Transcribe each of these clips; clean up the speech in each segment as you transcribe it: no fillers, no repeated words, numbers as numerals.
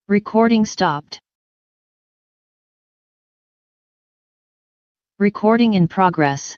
Recording stopped. Recording in progress.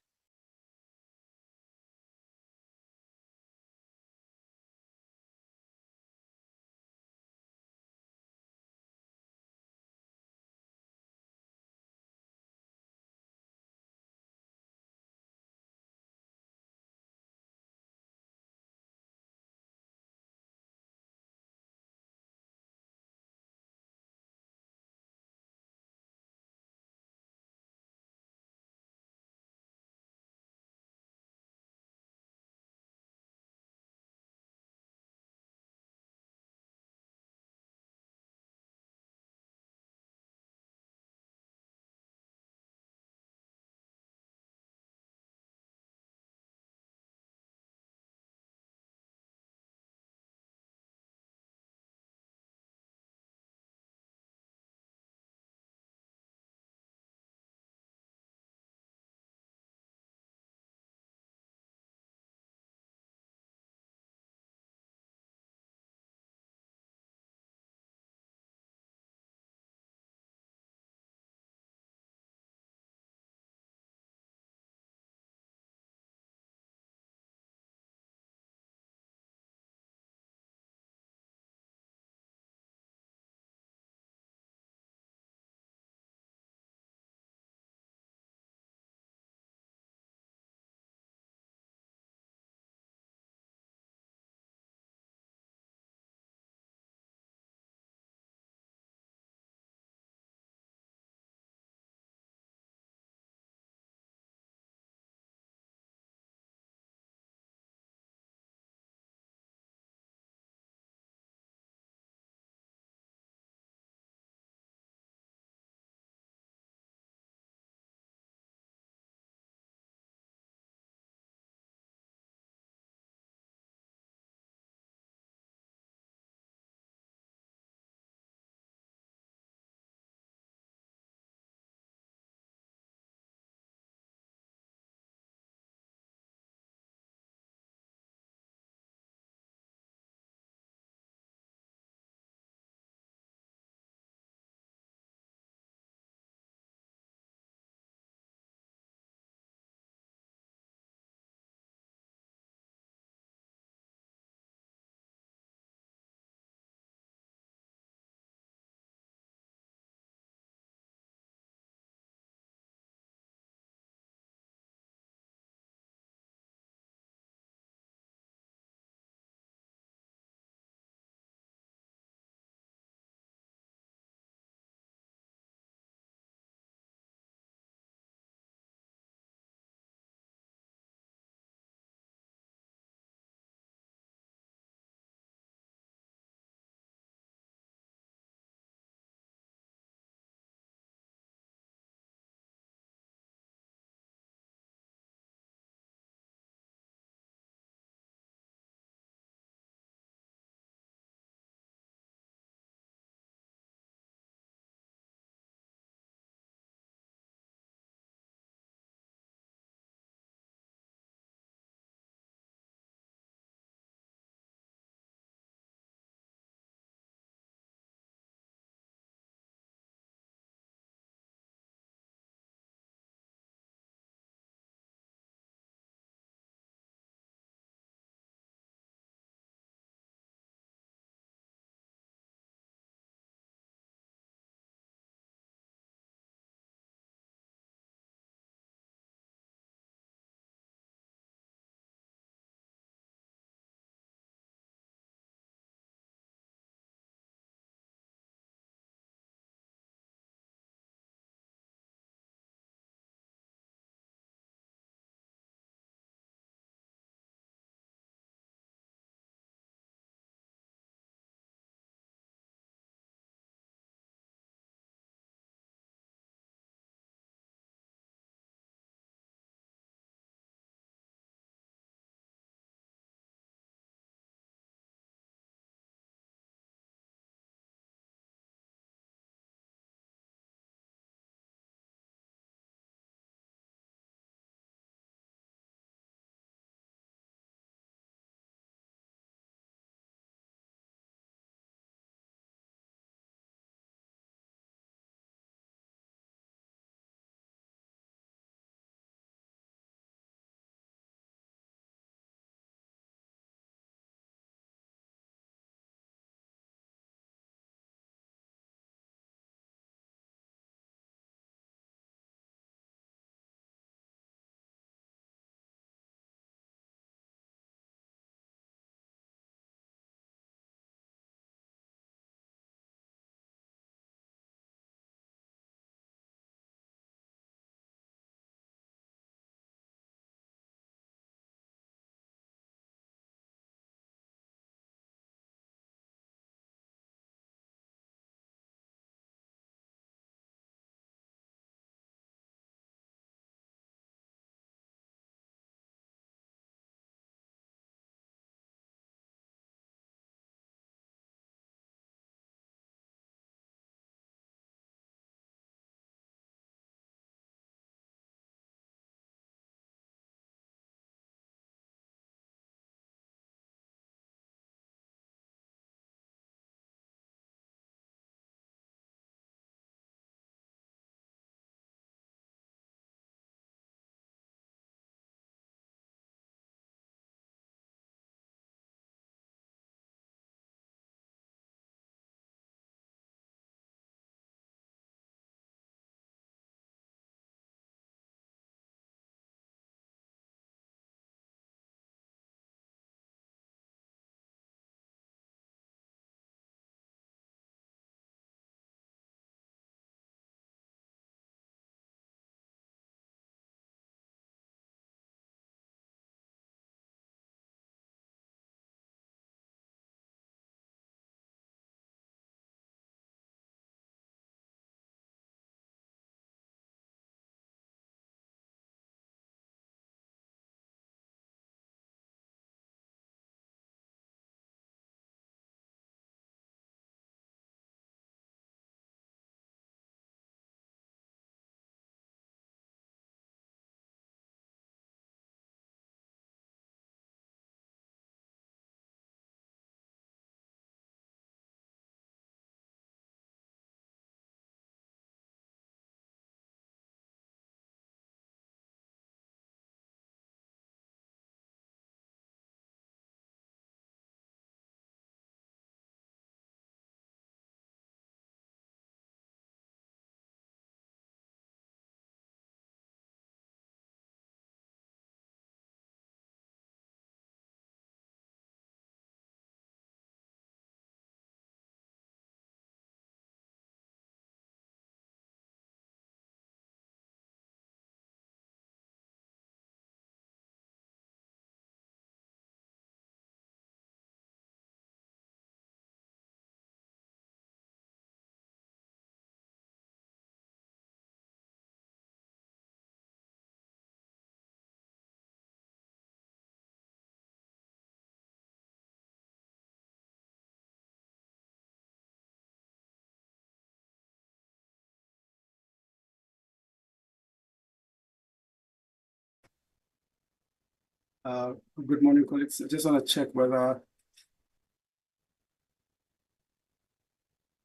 Good morning, colleagues. I just want to check whether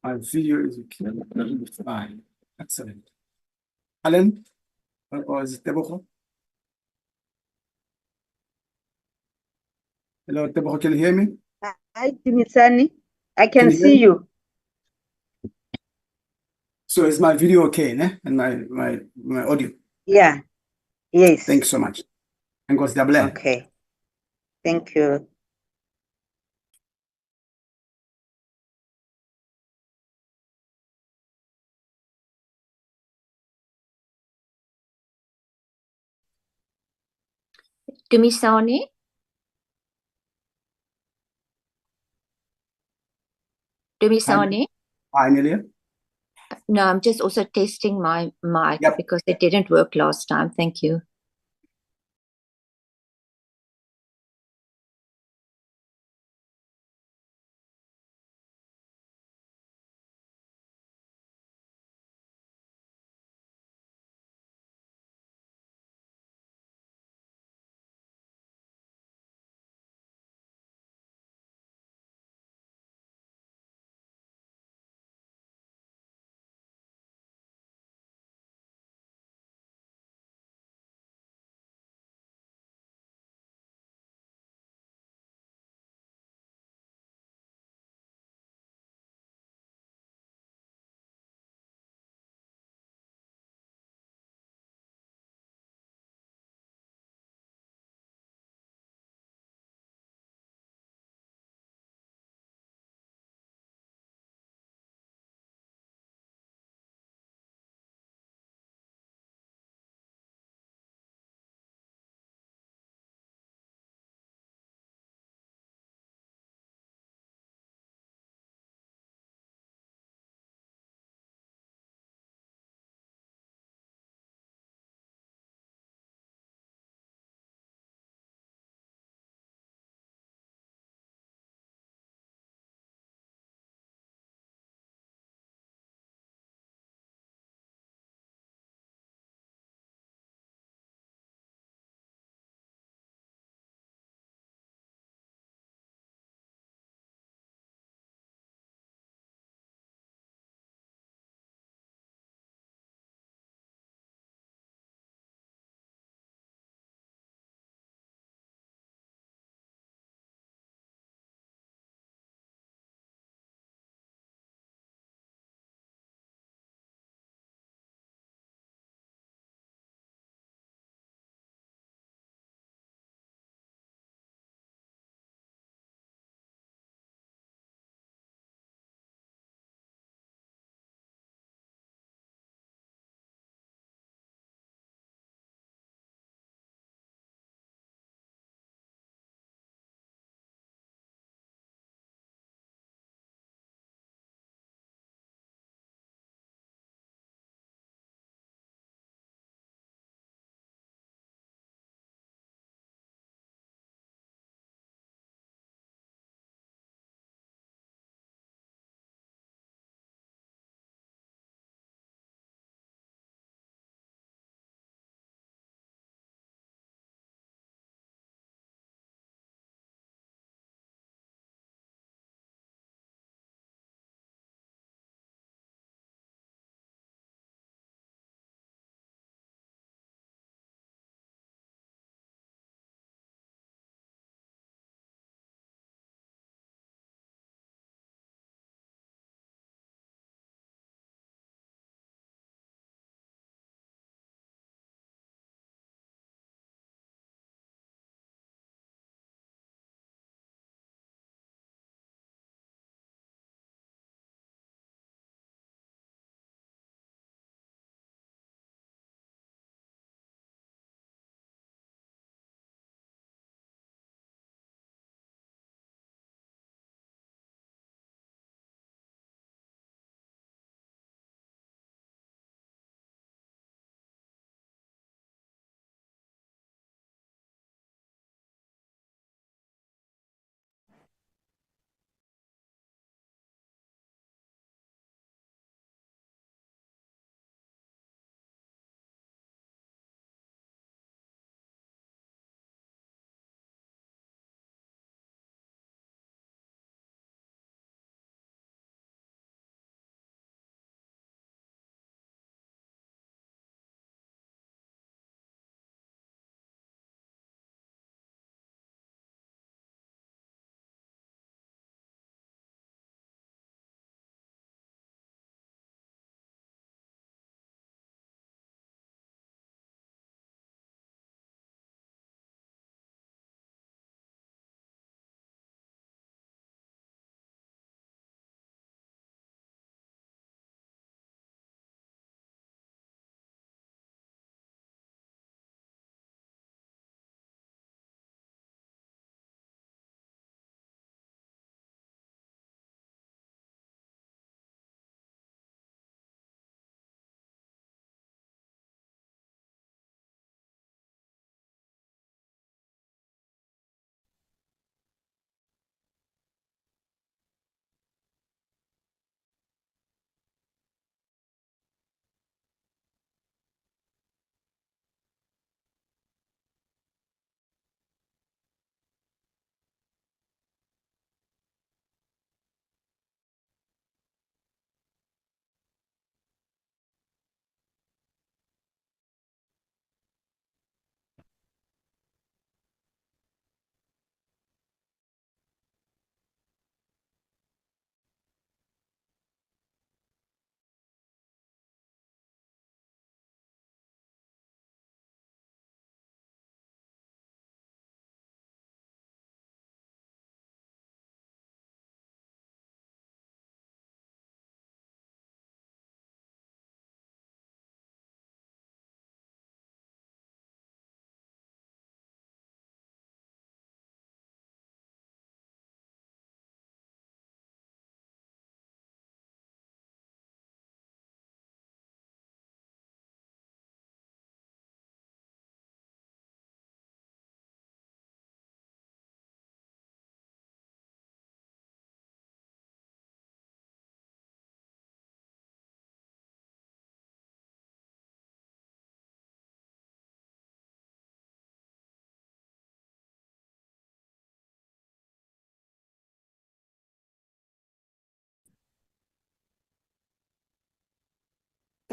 my video is okay. Fine. Excellent. Alan, or is it Teboho? Hello, Teboho, can you hear me? Hi, Timisani. I Can can you hear see me? you. So is my video okay, né? And my audio? Yeah. Yes. Thanks so much. And goes double. Okay. Thank you. Dumisani? Dumisani? Hi, Amelia. No, I'm just also testing my mic Yep. because it didn't work last time. Thank you.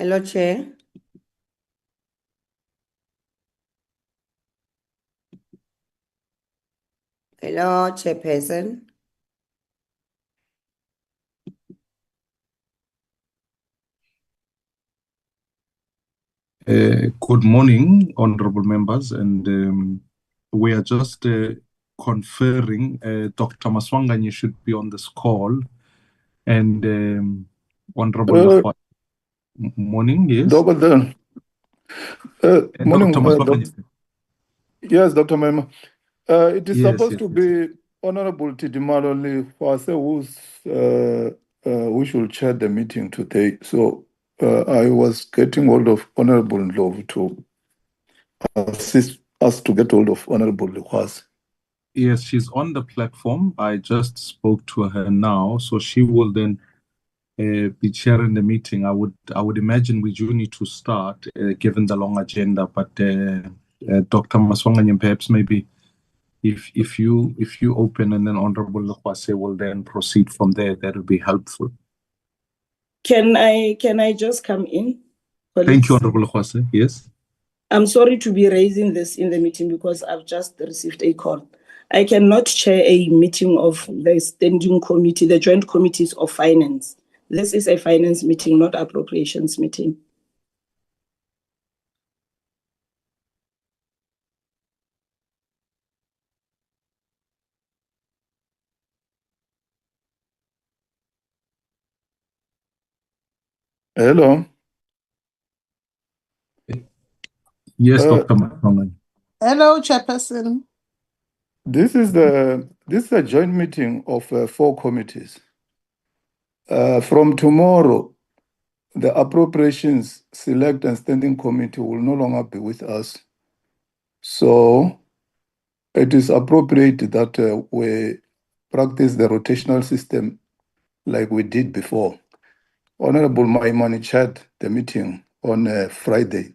Hello, Chair. Hello, Chairperson. Good morning, honorable members, and we are just conferring. Dr. Maswanganyi should be on this call, and honorable Lehwa. Morning, yes. Morning, Dr. Maswanganyi. yes, Dr. Mema. It is Yes, supposed yes, to yes. be Honorable Tidimaloli who should chair the meeting today. So I was getting hold of Honorable Ndlovu to assist us to get hold of Honorable Lehwas. Yes, she's on the platform. I just spoke to her now, so she will then be chairing the meeting. I would imagine we do need to start, given the long agenda. But Dr. Maswanganyi, perhaps maybe if you open and then Honorable Lehwase will then proceed from there, that would be helpful. Can I just come in? Thank you, Colleagues? Honorable Lehwase. Yes. I'm sorry to be raising this in the meeting because I've just received a call. I cannot chair a meeting of the standing committee, the joint committees of finance. This is a finance meeting, not appropriations meeting. Hello. Yes, Dr. Maswanganyi. Hello, Chairperson. This is a joint meeting of 4 committees. From tomorrow, the Appropriations Select and Standing Committee will no longer be with us. So it is appropriate that we practice the rotational system like we did before. Honorable Maimani chaired the meeting on Friday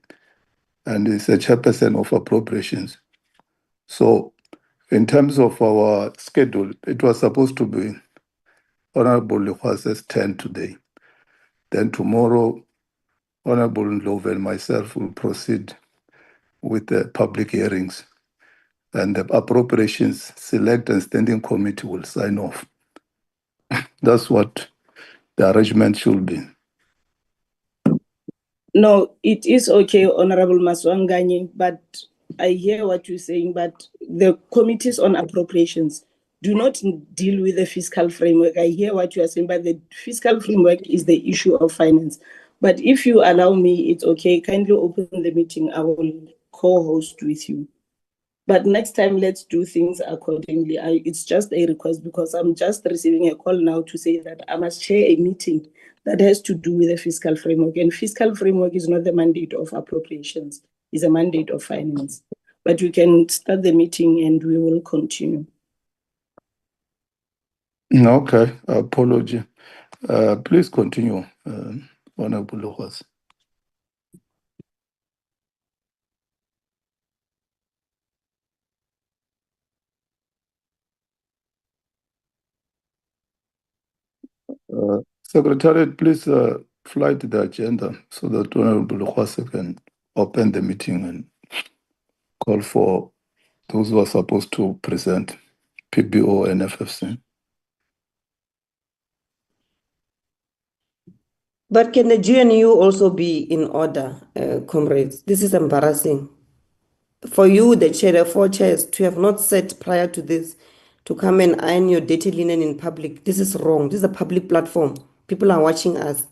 and is a chairperson of Appropriations. So in terms of our schedule, it was supposed to be Honorable Lehwase's turn today. Then tomorrow, Honorable Ndlovu and myself will proceed with the public hearings, and the Appropriations Select and Standing Committee will sign off. That's what the arrangement should be. No, it is okay, Honorable Maswanganyi, but I hear what you're saying, but the committees on appropriations do not deal with the fiscal framework. I hear what you are saying, but the fiscal framework is the issue of finance. But if you allow me, it's okay. Kindly open the meeting. I will co-host with you. But next time, let's do things accordingly. It's just a request because I'm just receiving a call now to say that I must chair a meeting that has to do with the fiscal framework. And fiscal framework is not the mandate of appropriations. It's a mandate of finance. But we can start the meeting and we will continue. Okay, apology. Please continue, Honorable Lehwas. Secretariat, please fly to the agenda so that Honorable Lehwas can open the meeting and call for those who are supposed to present, PBO and FFC. But can the GNU also be in order, comrades? This is embarrassing. For you, the chair, the 4 chairs, to have not said prior to this, to come and iron your dirty linen in public. This is wrong. This is a public platform. People are watching us.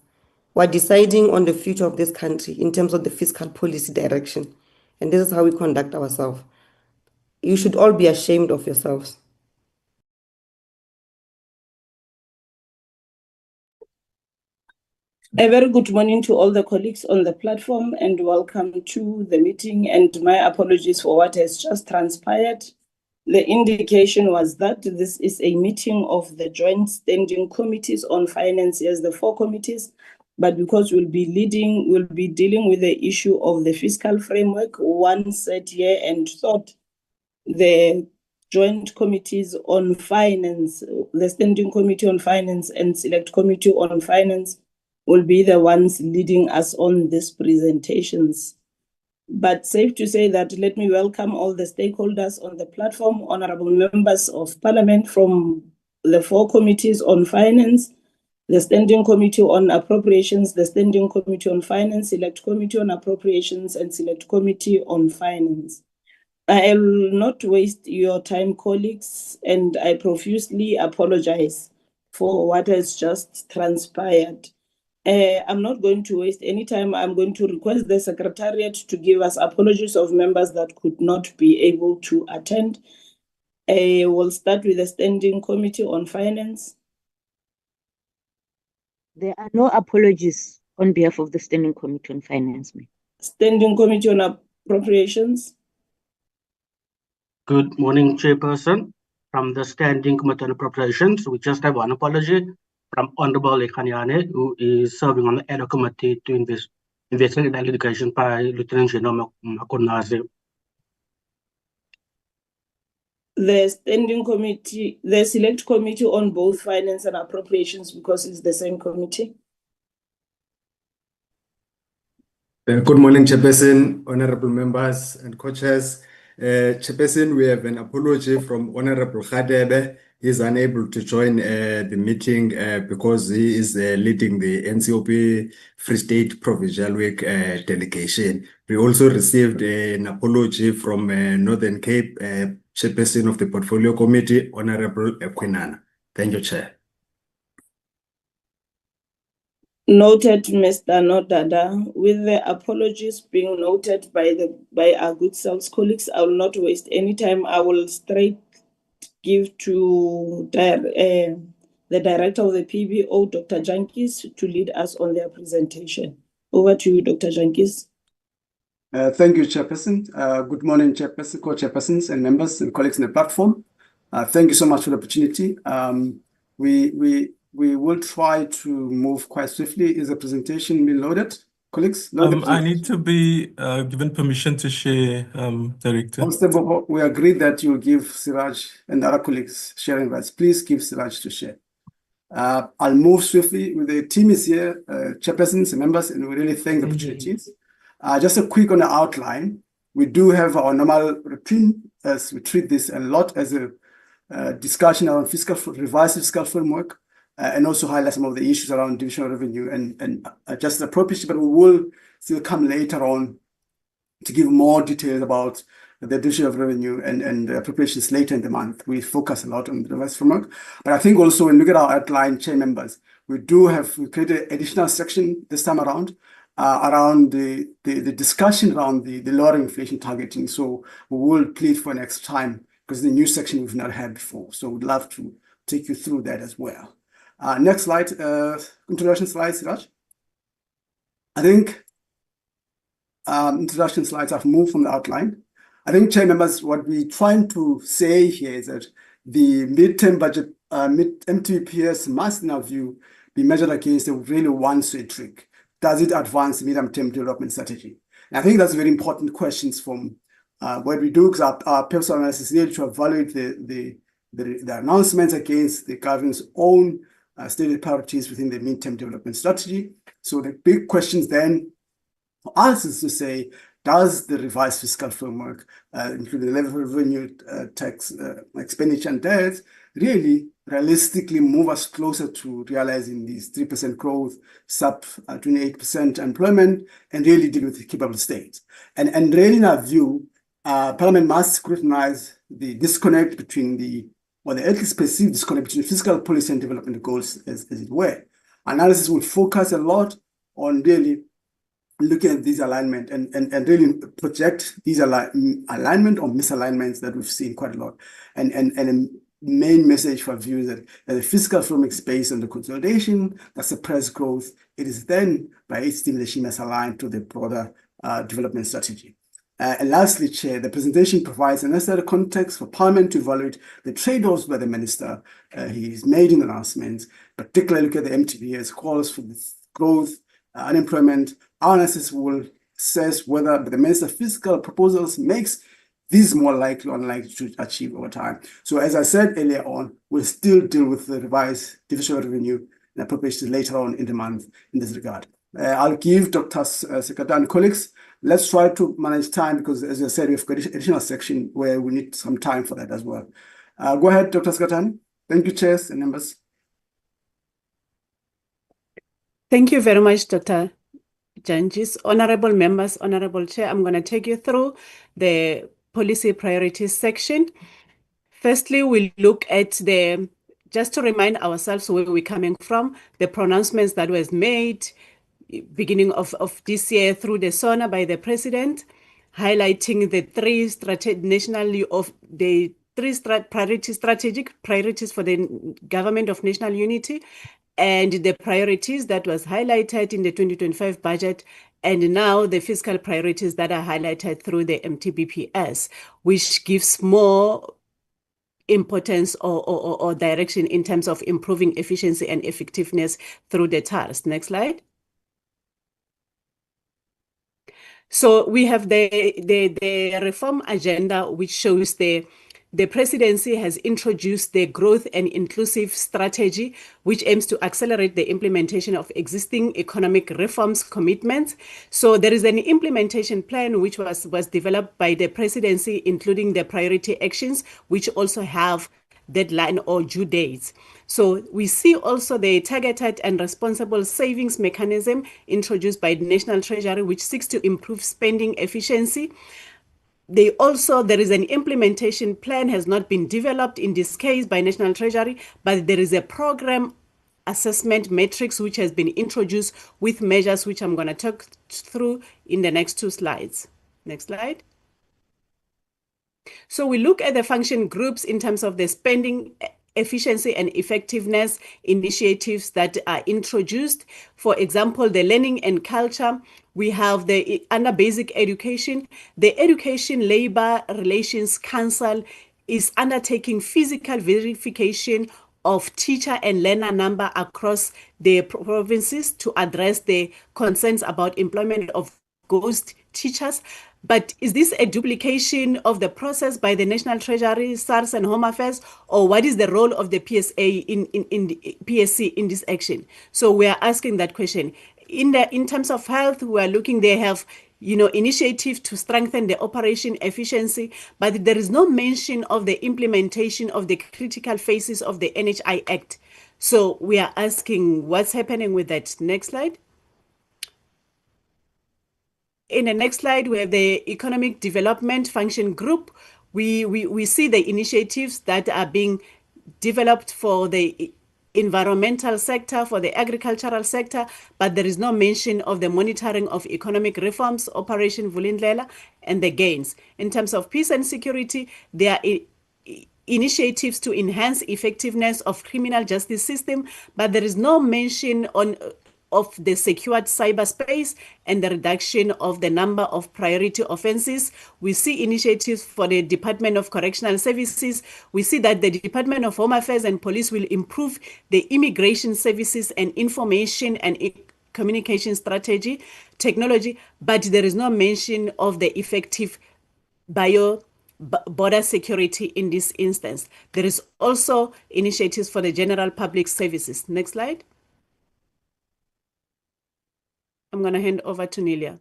We're deciding on the future of this country in terms of the fiscal policy direction. And this is how we conduct ourselves. You should all be ashamed of yourselves. A very good morning to all the colleagues on the platform and welcome to the meeting, and my apologies for what has just transpired. The indication was that this is a meeting of the joint standing committees on finance, yes, the 4 committees, but because we'll be dealing with the issue of the fiscal framework, one sat here and thought the joint committees on finance, the standing committee on finance and select committee on finance will be the ones leading us on these presentations. But safe to say that let me welcome all the stakeholders on the platform, honorable members of Parliament from the 4 committees on finance, the Standing Committee on Appropriations, the Standing Committee on Finance, Select Committee on Appropriations, and Select Committee on Finance. I will not waste your time, colleagues, and I profusely apologize for what has just transpired. I'm not going to waste any time. I'm going to request the Secretariat to give us apologies of members that could not be able to attend. We'll start with the Standing Committee on Finance. There are no apologies on behalf of the Standing Committee on Finance. Standing Committee on Appropriations. Good morning, Chairperson. From the Standing Committee on Appropriations, we just have one apology from Honorable Ekanyane, who is serving on the ad hoc committee to investigate the allegation by Lieutenant General Makonazi. The Standing Committee, the Select Committee on both Finance and Appropriations, because it's the same committee. Good morning, Chairperson, honorable members and co-chairs. Chairperson, we have an apology from Honorable Khadebe. He's unable to join the meeting because he is leading the NCOP Free State Provincial Week delegation. We also received an apology from Northern Cape Chairperson of the Portfolio Committee, Honorable Quinana. Thank you, Chair. Noted, Mr. Nodada. With the apologies being noted by our good selves colleagues, I will not waste any time. I will straight give to the Director of the PBO, Dr. Jankis, to lead us on their presentation. Over to you, Dr. Jankis. Thank you, Chairperson. Good morning, Chairperson, co-chairpersons, and members and colleagues in the platform. Thank you so much for the opportunity. We will try to move quite swiftly. Is the presentation being loaded, colleagues? I need to be given permission to share, Director. We agreed that you give Siraj and other colleagues sharing rights. Please give Siraj to share. I'll move swiftly. With the team is here, chairpersons and members, and we really thank the opportunities. Just a quick on the outline. We do have our normal routine as we treat this a lot as a discussion around revised fiscal framework. And also highlight some of the issues around divisional revenue and just the appropriation, but we will still come later on to give more details about the division of revenue and appropriations later in the month. We focus a lot on the revised framework. But I think also when we look at our outline, chair members, we created an additional section this time around the discussion around the lower inflation targeting. So we will plead for next time because the new section we've not had before. So we'd love to take you through that as well. Next slide, introduction slides, Siraj. I think introduction slides have moved from the outline. I think, chair members, what we're trying to say here is that the midterm budget, MTBPS must, in our view, be measured against a really one-way trick. Does it advance the medium-term development strategy? And I think that's very important questions from what we do, because our purpose of analysis is really to evaluate the announcements against the government's own stated priorities within the midterm development strategy. So the big questions then for us is to say, does the revised fiscal framework, including the level of revenue, tax, expenditure and debt, really realistically move us closer to realizing these 3% growth, sub 28% employment, and really deal with the capable state? And really in our view, Parliament must scrutinize the disconnect between or the at least perceived disconnect between fiscal policy and development goals, as it were. Analysis will focus a lot on really looking at these alignment and really project these alignment or misalignments that we've seen quite a lot. And a main message for view is that the fiscal framework is based on the consolidation that suppress growth. It is then by its stimulation must align to the broader development strategy. And lastly, Chair, the presentation provides a necessary context for Parliament to evaluate the trade-offs by the Minister. He's made in the announcements, particularly look at the MTBPS calls for growth, unemployment. Our analysis will assess whether the Minister's fiscal proposals makes these more likely or unlikely to achieve over time. So as I said earlier on, we'll still deal with the revised divisional revenue and appropriations later on in the month in this regard. I'll give Dr. Sekata and colleagues, let's try to manage time because, as I said, we've got additional section where we need some time for that as well. Go ahead, Dr. Sekatan. Thank you, chairs and members. Thank you very much, Dr. Jantjies. Honorable members, Honorable Chair, I'm going to take you through the policy priorities section. Firstly, we'll look at just to remind ourselves where we're coming from, the pronouncements that was made beginning of this year through the SONA by the President, highlighting the strategic priorities for the Government of National Unity, and the priorities that was highlighted in the 2025 budget, and now the fiscal priorities that are highlighted through the MTBPS, which gives more importance or direction in terms of improving efficiency and effectiveness through the TARS. Next slide. So we have the reform agenda, which shows the presidency has introduced the growth and inclusive strategy, which aims to accelerate the implementation of existing economic reforms commitments. So there is an implementation plan which was developed by the presidency, including the priority actions, which also have deadline or due dates. So we see also the targeted and responsible savings mechanism introduced by the National Treasury, which seeks to improve spending efficiency. There is an implementation plan has not been developed in this case by National Treasury, but there is a program assessment matrix which has been introduced with measures which I'm going to talk through in the next 2 slides. Next slide. So we look at the function groups in terms of the spending efficiency and effectiveness initiatives that are introduced. For example, the learning and culture, we have under basic education, the Education Labor Relations Council is undertaking physical verification of teacher and learner number across the provinces to address the concerns about employment of ghost teachers. But is this a duplication of the process by the National Treasury, SARS, and Home Affairs, or what is the role of the PSA in the PSC in this action? So we are asking that question. In terms of health, we are looking. They have initiatives to strengthen the operation efficiency, but there is no mention of the implementation of the critical phases of the NHI Act. So we are asking what's happening with that. Next slide. In the next slide, we have the Economic Development Function Group. We see the initiatives that are being developed for the environmental sector, for the agricultural sector, but there is no mention of the monitoring of economic reforms, Operation Vulindlela, and the gains. In terms of peace and security, there are initiatives to enhance effectiveness of criminal justice system, but there is no mention of the secured cyberspace and the reduction of the number of priority offenses. We see initiatives for the Department of Correctional Services. We see that the Department of Home Affairs and Police will improve the immigration services and information and communication strategy, technology, but there is no mention of the effective border security in this instance. There is also initiatives for the general public services. Next slide. I'm going to hand over to Nelia.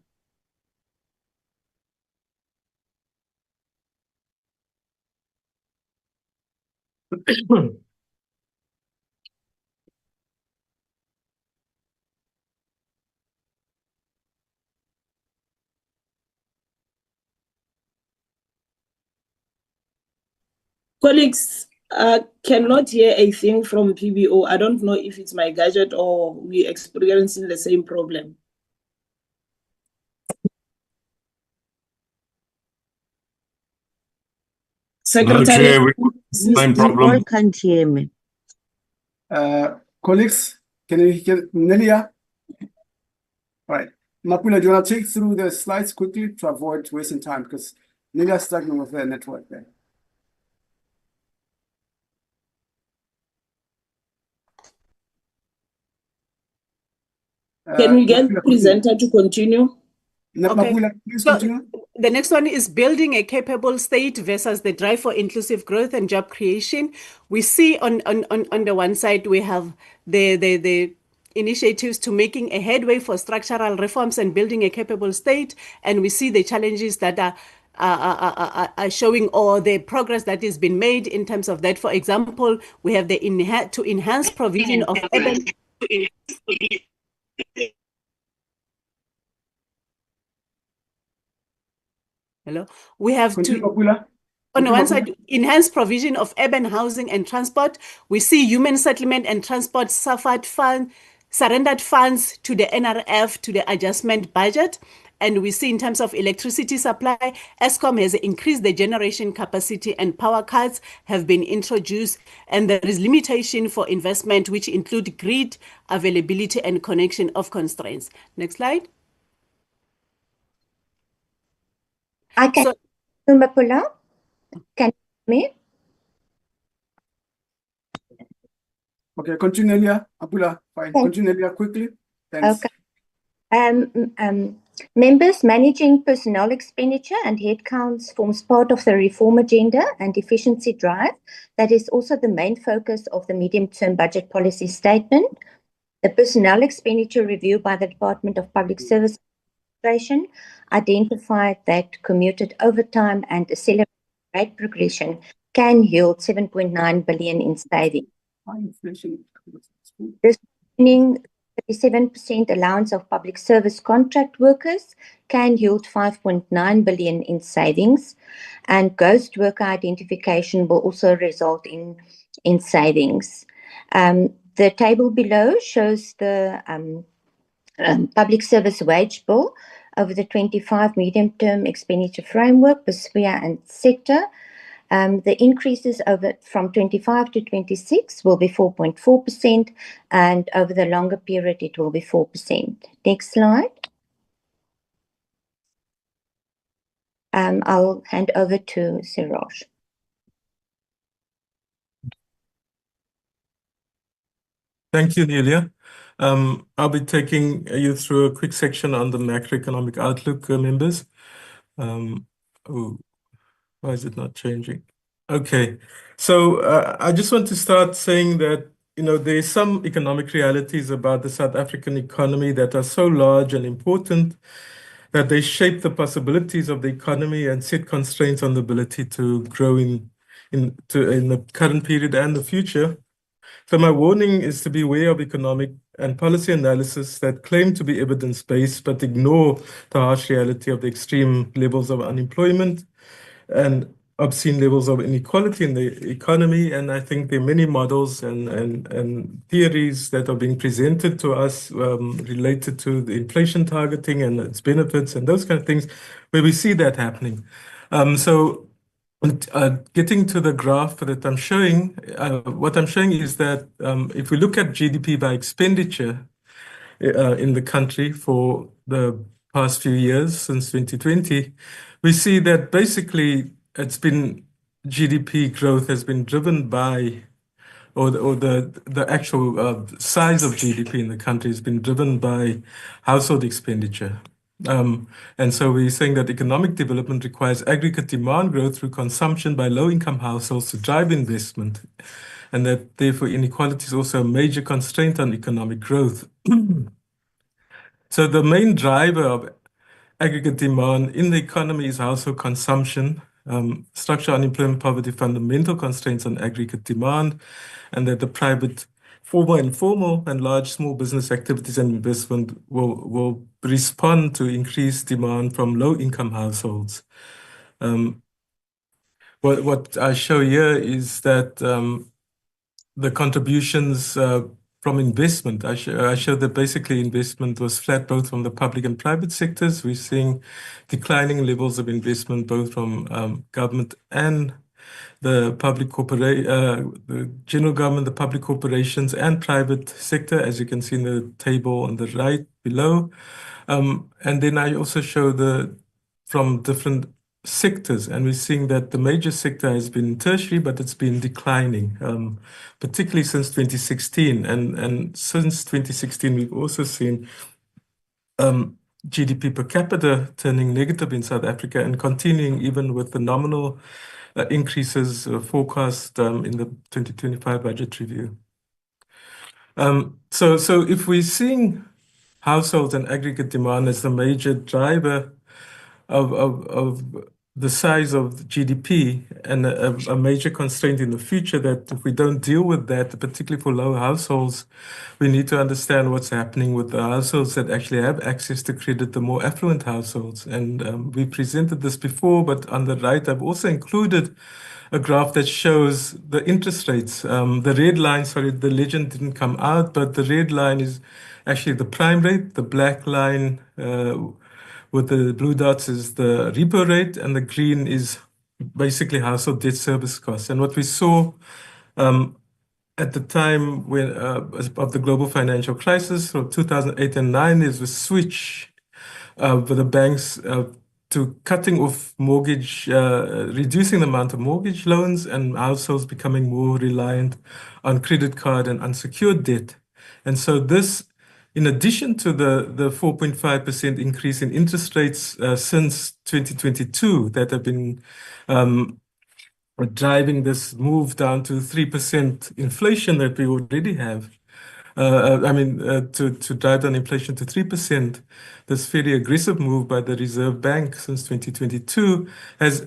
Colleagues, cannot hear a thing from PBO. I don't know if it's my gadget or we're experiencing the same problem. Secretary, all can't hear me. Colleagues, can you hear Nelia? All right. Mapula, do you want to take through the slides quickly to avoid wasting time because Nelia's struggling with their network there. Can we get the presenter to continue? Mapula, please continue. The next one is building a capable state versus the drive for inclusive growth and job creation. We see on the one side, we have the initiatives to making a headway for structural reforms and building a capable state. And we see the challenges that are showing, or the progress that has been made in terms of that. For example, we have the to enhance provision of urban. Hello. We have on the one side, enhance provision of urban housing and transport. We see human settlement and transport surrendered funds to the NRF, to the adjustment budget. And we see in terms of electricity supply, Eskom has increased the generation capacity and power cuts have been introduced. And there is limitation for investment, which include grid availability and connection of constraints. Next slide. I can, Mapula, can you hear me? Okay, continue, Elia. Apula, fine. Continue, Elia, quickly. Thanks. Okay. Members, managing personnel expenditure and headcounts forms part of the reform agenda and efficiency drive. That is also the main focus of the medium-term budget policy statement. The personnel expenditure review by the Department of Public Service Administration identified that commuted overtime and accelerated rate progression can yield 7.9 billion in savings. This meaning 37% allowance of public service contract workers can yield 5.9 billion in savings, and ghost worker identification will also result in savings. The table below shows the public service wage bill over the 25 medium-term expenditure framework per sphere and sector. The increases from 25 to 26 will be 4.4%, and over the longer period, it will be 4%. Next slide. I'll hand over to Siraj. Thank you, Nelia. I'll be taking you through a quick section on the macroeconomic outlook, members. Why is it not changing? Okay, so I just want to start saying that, there's some economic realities about the South African economy that are so large and important that they shape the possibilities of the economy and set constraints on the ability to grow in the current period and the future. So my warning is to be aware of economic and policy analysis that claim to be evidence-based but ignore the harsh reality of the extreme levels of unemployment and obscene levels of inequality in the economy. And I think there are many models and theories that are being presented to us related to the inflation targeting and its benefits and those kind of things, where we see that happening. Getting to the graph that I'm showing, what I'm showing is that if we look at GDP by expenditure in the country for the past few years since 2020, we see that basically GDP growth has been driven by, or the actual size of GDP in the country has been driven by household expenditure. And so we're saying that economic development requires aggregate demand growth through consumption by low-income households to drive investment, and that therefore inequality is also a major constraint on economic growth. So the main driver of aggregate demand in the economy is household consumption, structural unemployment, poverty, fundamental constraints on aggregate demand, and that the private formal, informal, and large small business activities and investment will respond to increased demand from low-income households. What I show here is that the contributions from investment, I showed that basically investment was flat both from the public and private sectors. We're seeing declining levels of investment both from government and the general government, the public corporations, and private sector, as you can see in the table on the right below. And then I also show from different sectors, and we're seeing that the major sector has been tertiary, but it's been declining, particularly since 2016. And since 2016, we've also seen GDP per capita turning negative in South Africa and continuing even with the nominal increases forecast in the 2025 budget review. So if we're seeing households and aggregate demand as the major driver of the size of GDP and a major constraint in the future, that if we don't deal with that, particularly for low households, we need to understand what's happening with the households that actually have access to credit, the more affluent households. And we presented this before, but on the right, I've also included a graph that shows the interest rates. The red line, sorry, the legend didn't come out, but the red line is actually the prime rate. The black line with the blue dots is the repo rate, and the green is basically household debt service costs. And what we saw at the time when of the global financial crisis from 2008 and 9 is a switch for the banks to cutting off mortgage, reducing the amount of mortgage loans, and households becoming more reliant on credit card and unsecured debt. And so this, in addition to the 4.5% increase in interest rates since 2022 that have been driving this move down to 3% inflation that we already have. To drive down inflation to 3%, this very aggressive move by the Reserve Bank since 2022 has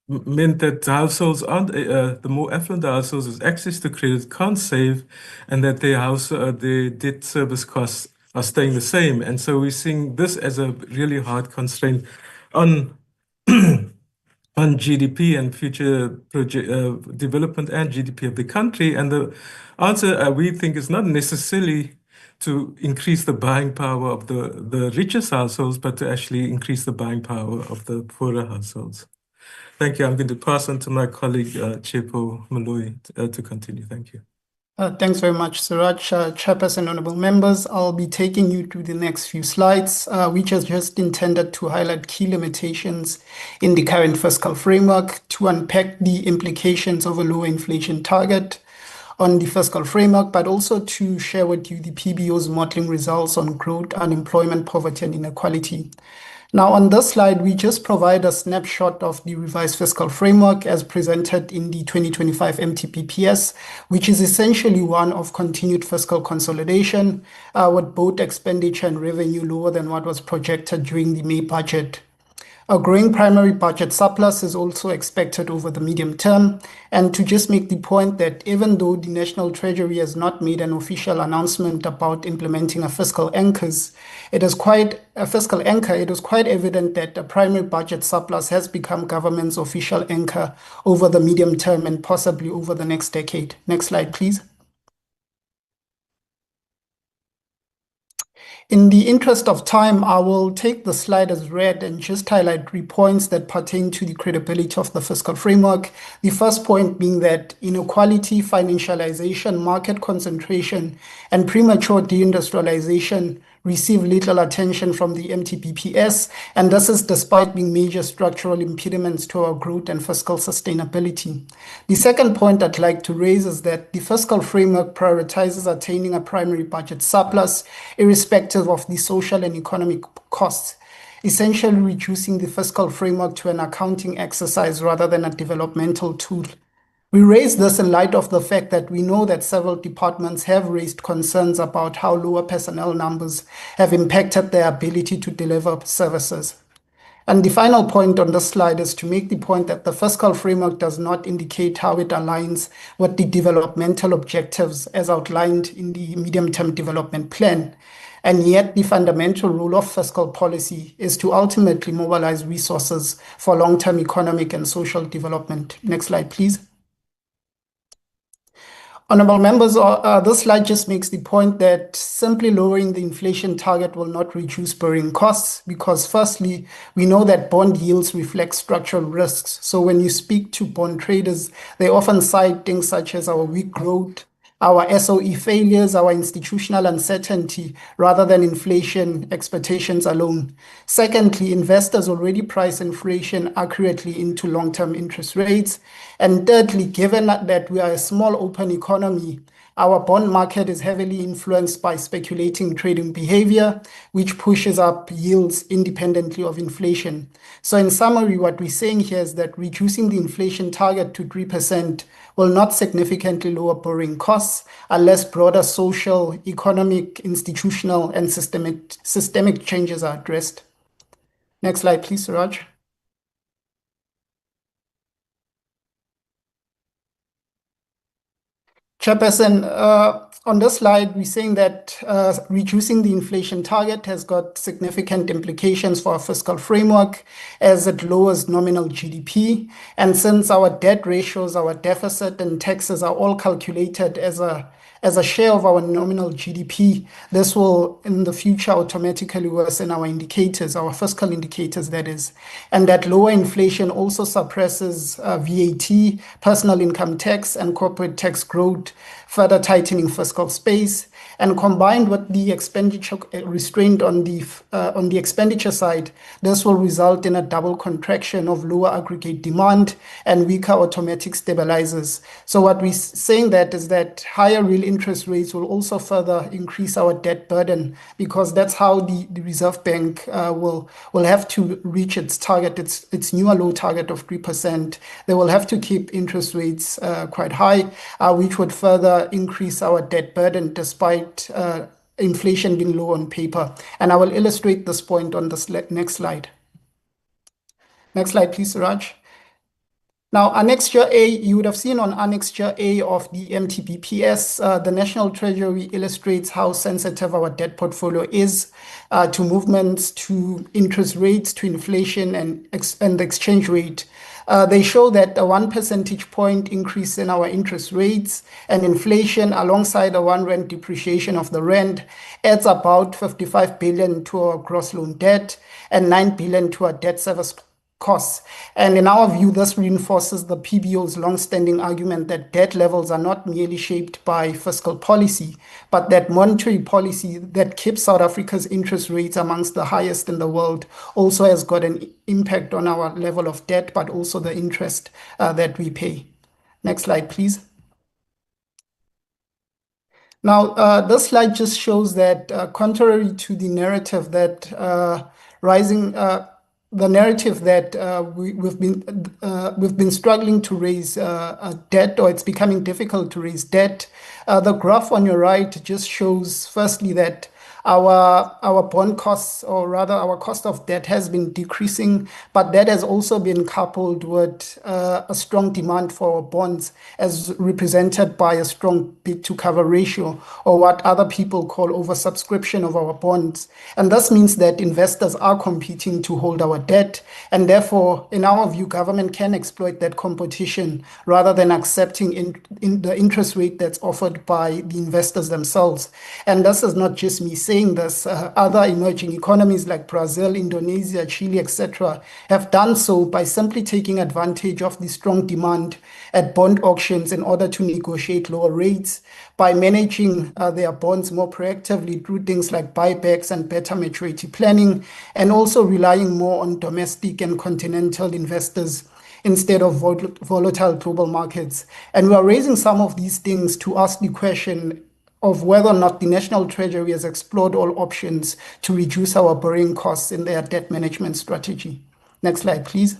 meant that households aren't the more affluent households with access to credit can't save, and that their debt service costs are staying the same. And so we're seeing this as a really hard constraint on on GDP and future development and GDP of the country. And the answer, we think, is not necessarily to increase the buying power of the richest households, but to actually increase the buying power of the poorer households. Thank you. I'm going to pass on to my colleague, Chepo Malui, to continue. Thank you. Thanks very much, Suraj. Chairperson, honorable members, I'll be taking you through the next few slides, which is just intended to highlight key limitations in the current fiscal framework, to unpack the implications of a lower inflation target on the fiscal framework, but also to share with you the PBO's modeling results on growth, unemployment, poverty, and inequality. Now, on this slide, we just provide a snapshot of the revised fiscal framework as presented in the 2025 MTBPS, which is essentially one of continued fiscal consolidation, with both expenditure and revenue lower than what was projected during the May budget. A growing primary budget surplus is also expected over the medium term. And to just make the point that even though the National Treasury has not made an official announcement about implementing a fiscal anchor, it is quite evident that the primary budget surplus has become government's official anchor over the medium term and possibly over the next decade. Next slide, please. In the interest of time, I will take the slide as read and just highlight 3 points that pertain to the credibility of the fiscal framework. The first point being that inequality, financialization, market concentration, and premature deindustrialization receive little attention from the MTBPS, and this is despite being major structural impediments to our growth and fiscal sustainability. The second point I'd like to raise is that the fiscal framework prioritizes attaining a primary budget surplus, irrespective of the social and economic costs, essentially reducing the fiscal framework to an accounting exercise rather than a developmental tool. We raise this in light of the fact that we know that several departments have raised concerns about how lower personnel numbers have impacted their ability to deliver services. And the final point on this slide is to make the point that the fiscal framework does not indicate how it aligns with the developmental objectives as outlined in the medium-term development plan. And yet the fundamental role of fiscal policy is to ultimately mobilize resources for long-term economic and social development. Next slide, please. Honorable members, this slide just makes the point that simply lowering the inflation target will not reduce borrowing costs because, firstly, we know that bond yields reflect structural risks. So when you speak to bond traders, they often cite things such as our weak growth, our SOE failures, our institutional uncertainty, rather than inflation expectations alone. Secondly, investors already price inflation accurately into long-term interest rates. And thirdly, given that we are a small open economy, Our bond market is heavily influenced by speculating trading behavior, which pushes up yields independently of inflation. So in summary, what we're saying here is that reducing the inflation target to 3% will not significantly lower borrowing costs unless broader social, economic, institutional, and systemic changes are addressed. Next slide, please, Suraj. Chairperson, on this slide, we're saying that reducing the inflation target has got significant implications for our fiscal framework as it lowers nominal GDP. And since our debt ratios, our deficit, and taxes are all calculated as a share of our nominal GDP, this will in the future automatically worsen our indicators, our fiscal indicators, that is. And that lower inflation also suppresses VAT, personal income tax, and corporate tax growth, further tightening fiscal space. And combined with the expenditure restraint on the expenditure side, this will result in a double contraction of lower aggregate demand and weaker automatic stabilizers. So what we're saying that is that higher real interest rates will also further increase our debt burden, because that's how the Reserve Bank will have to reach its target, its newer low target of 3%. They will have to keep interest rates quite high, which would further increase our debt burden despite inflation being low on paper. And I will illustrate this point on the next slide. Next slide, please, Raj. Now, Annexure A, you would have seen on Annexure A of the MTBPS, the National Treasury illustrates how sensitive our debt portfolio is to movements, to interest rates, to inflation, and the exchange rate. They show that a 1 percentage point increase in our interest rates and inflation alongside a R1 depreciation of the rand adds about 55 billion to our gross loan debt and 9 billion to our debt service costs. And in our view, this reinforces the PBO's long-standing argument that debt levels are not merely shaped by fiscal policy, but that monetary policy that keeps South Africa's interest rates amongst the highest in the world also has got an impact on our level of debt, but also the interest that we pay. Next slide, please. Now, this slide just shows that contrary to the narrative that the narrative that we've been struggling to raise debt, or it's becoming difficult to raise debt. The graph on your right just shows, firstly, that our bond costs, or rather our cost of debt, has been decreasing, but that has also been coupled with a strong demand for our bonds, as represented by a strong bid to cover ratio, or what other people call oversubscription of our bonds. And this means that investors are competing to hold our debt, and therefore, in our view, government can exploit that competition rather than accepting in the interest rate that's offered by the investors themselves. And this is not just me saying this. Other emerging economies like Brazil, Indonesia, Chile, etc., have done so by simply taking advantage of the strong demand at bond auctions in order to negotiate lower rates, by managing their bonds more proactively through things like buybacks and better maturity planning, and also relying more on domestic and continental investors instead of volatile global markets. And we are raising some of these things to ask the question of whether or not the National Treasury has explored all options to reduce our borrowing costs in their debt management strategy. Next slide, please.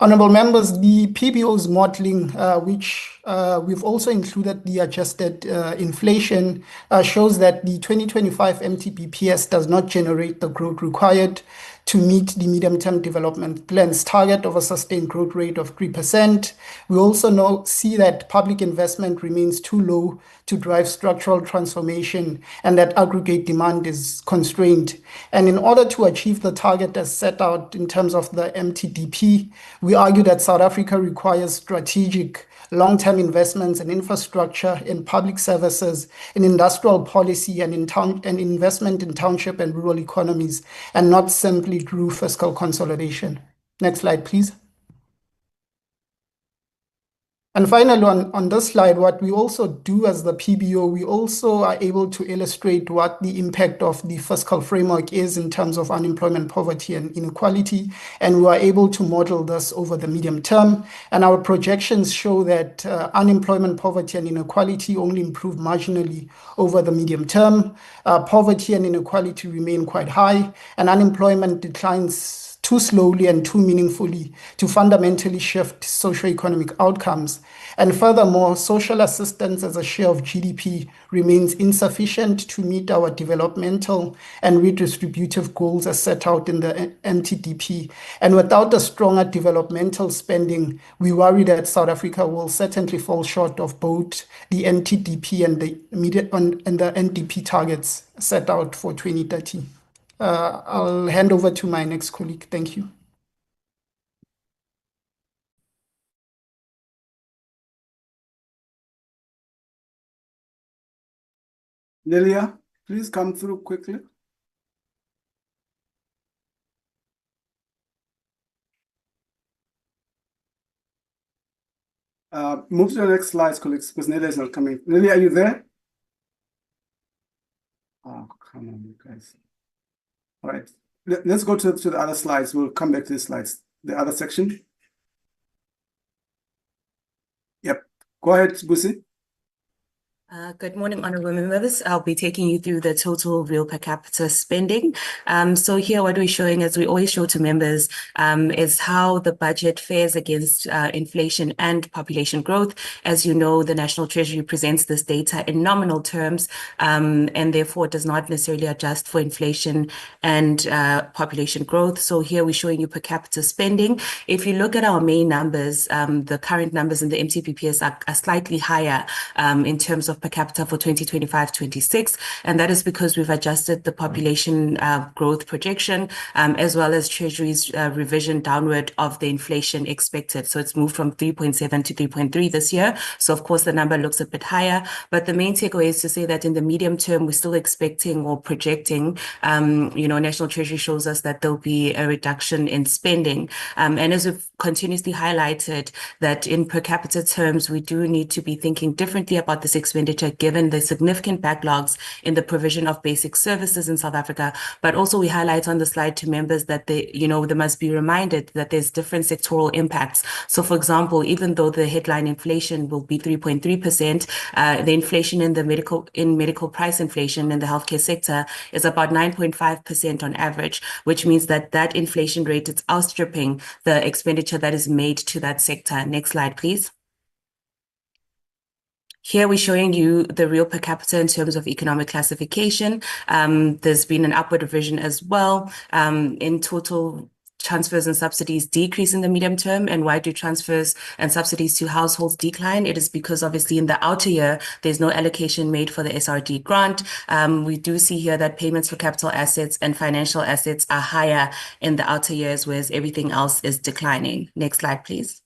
Honorable members, the PBO's modeling, which we've also included the adjusted inflation, shows that the 2025 MTBPS does not generate the growth required to meet the medium-term development plan's target of a sustained growth rate of 3%. We also see that public investment remains too low to drive structural transformation, and that aggregate demand is constrained. And in order to achieve the target as set out in terms of the MTDP, we argue that South Africa requires strategic long-term investments in infrastructure, in public services, in industrial policy, and and investment in township and rural economies, and not simply through fiscal consolidation. Next slide, please. And finally, on this slide, what we also do as the PBO, we also are able to illustrate what the impact of the fiscal framework is in terms of unemployment, poverty, and inequality. And we are able to model this over the medium term. And our projections show that unemployment, poverty, and inequality only improve marginally over the medium term. Poverty and inequality remain quite high, and unemployment declines too slowly and too meaningfully to fundamentally shift socioeconomic outcomes. And furthermore, social assistance as a share of GDP remains insufficient to meet our developmental and redistributive goals as set out in the MTBPS. And without a stronger developmental spending, we worry that South Africa will certainly fall short of both the MTBPS and the NDP targets set out for 2030. I'll hand over to my next colleague. Thank you. Lilia, please come through quickly. Move to the next slides, colleagues, because Lilia is not coming. Lilia, are you there? Oh, come on, you guys. All right, let's go to the other slides. We'll come back to the slides, the other section. Yep, go ahead, Busi. Good morning, honorable members. I'll be taking you through the total real per capita spending. So here what we're showing, as we always show to members, is how the budget fares against inflation and population growth. As you know, the National Treasury presents this data in nominal terms, and therefore does not necessarily adjust for inflation and population growth. So here we're showing you per capita spending. If you look at our main numbers, the current numbers in the MTBPS are slightly higher in terms of per capita for 2025-26, and that is because we've adjusted the population growth projection as well as Treasury's revision downward of the inflation expected. So it's moved from 3.7 to 3.3 this year. So of course the number looks a bit higher, but the main takeaway is to say that in the medium term we're still expecting or projecting, National Treasury shows us that there'll be a reduction in spending, and as we've continuously highlighted that in per capita terms we do need to be thinking differently about this expenditure given the significant backlogs in the provision of basic services in South Africa. But also we highlight on the slide to members that they must be reminded that there's different sectoral impacts. So for example, even though the headline inflation will be 3.3%, the inflation in the medical price inflation in the healthcare sector is about 9.5% on average, which means that that inflation rate is outstripping the expenditure that is made to that sector. Next slide, please. Here we're showing you the real per capita in terms of economic classification. There's been an upward revision as well. In total, transfers and subsidies decrease in the medium term. And why do transfers and subsidies to households decline? It is because obviously in the outer year, there's no allocation made for the SRD grant. We do see here that payments for capital assets and financial assets are higher in the outer years, whereas everything else is declining. Next slide, please.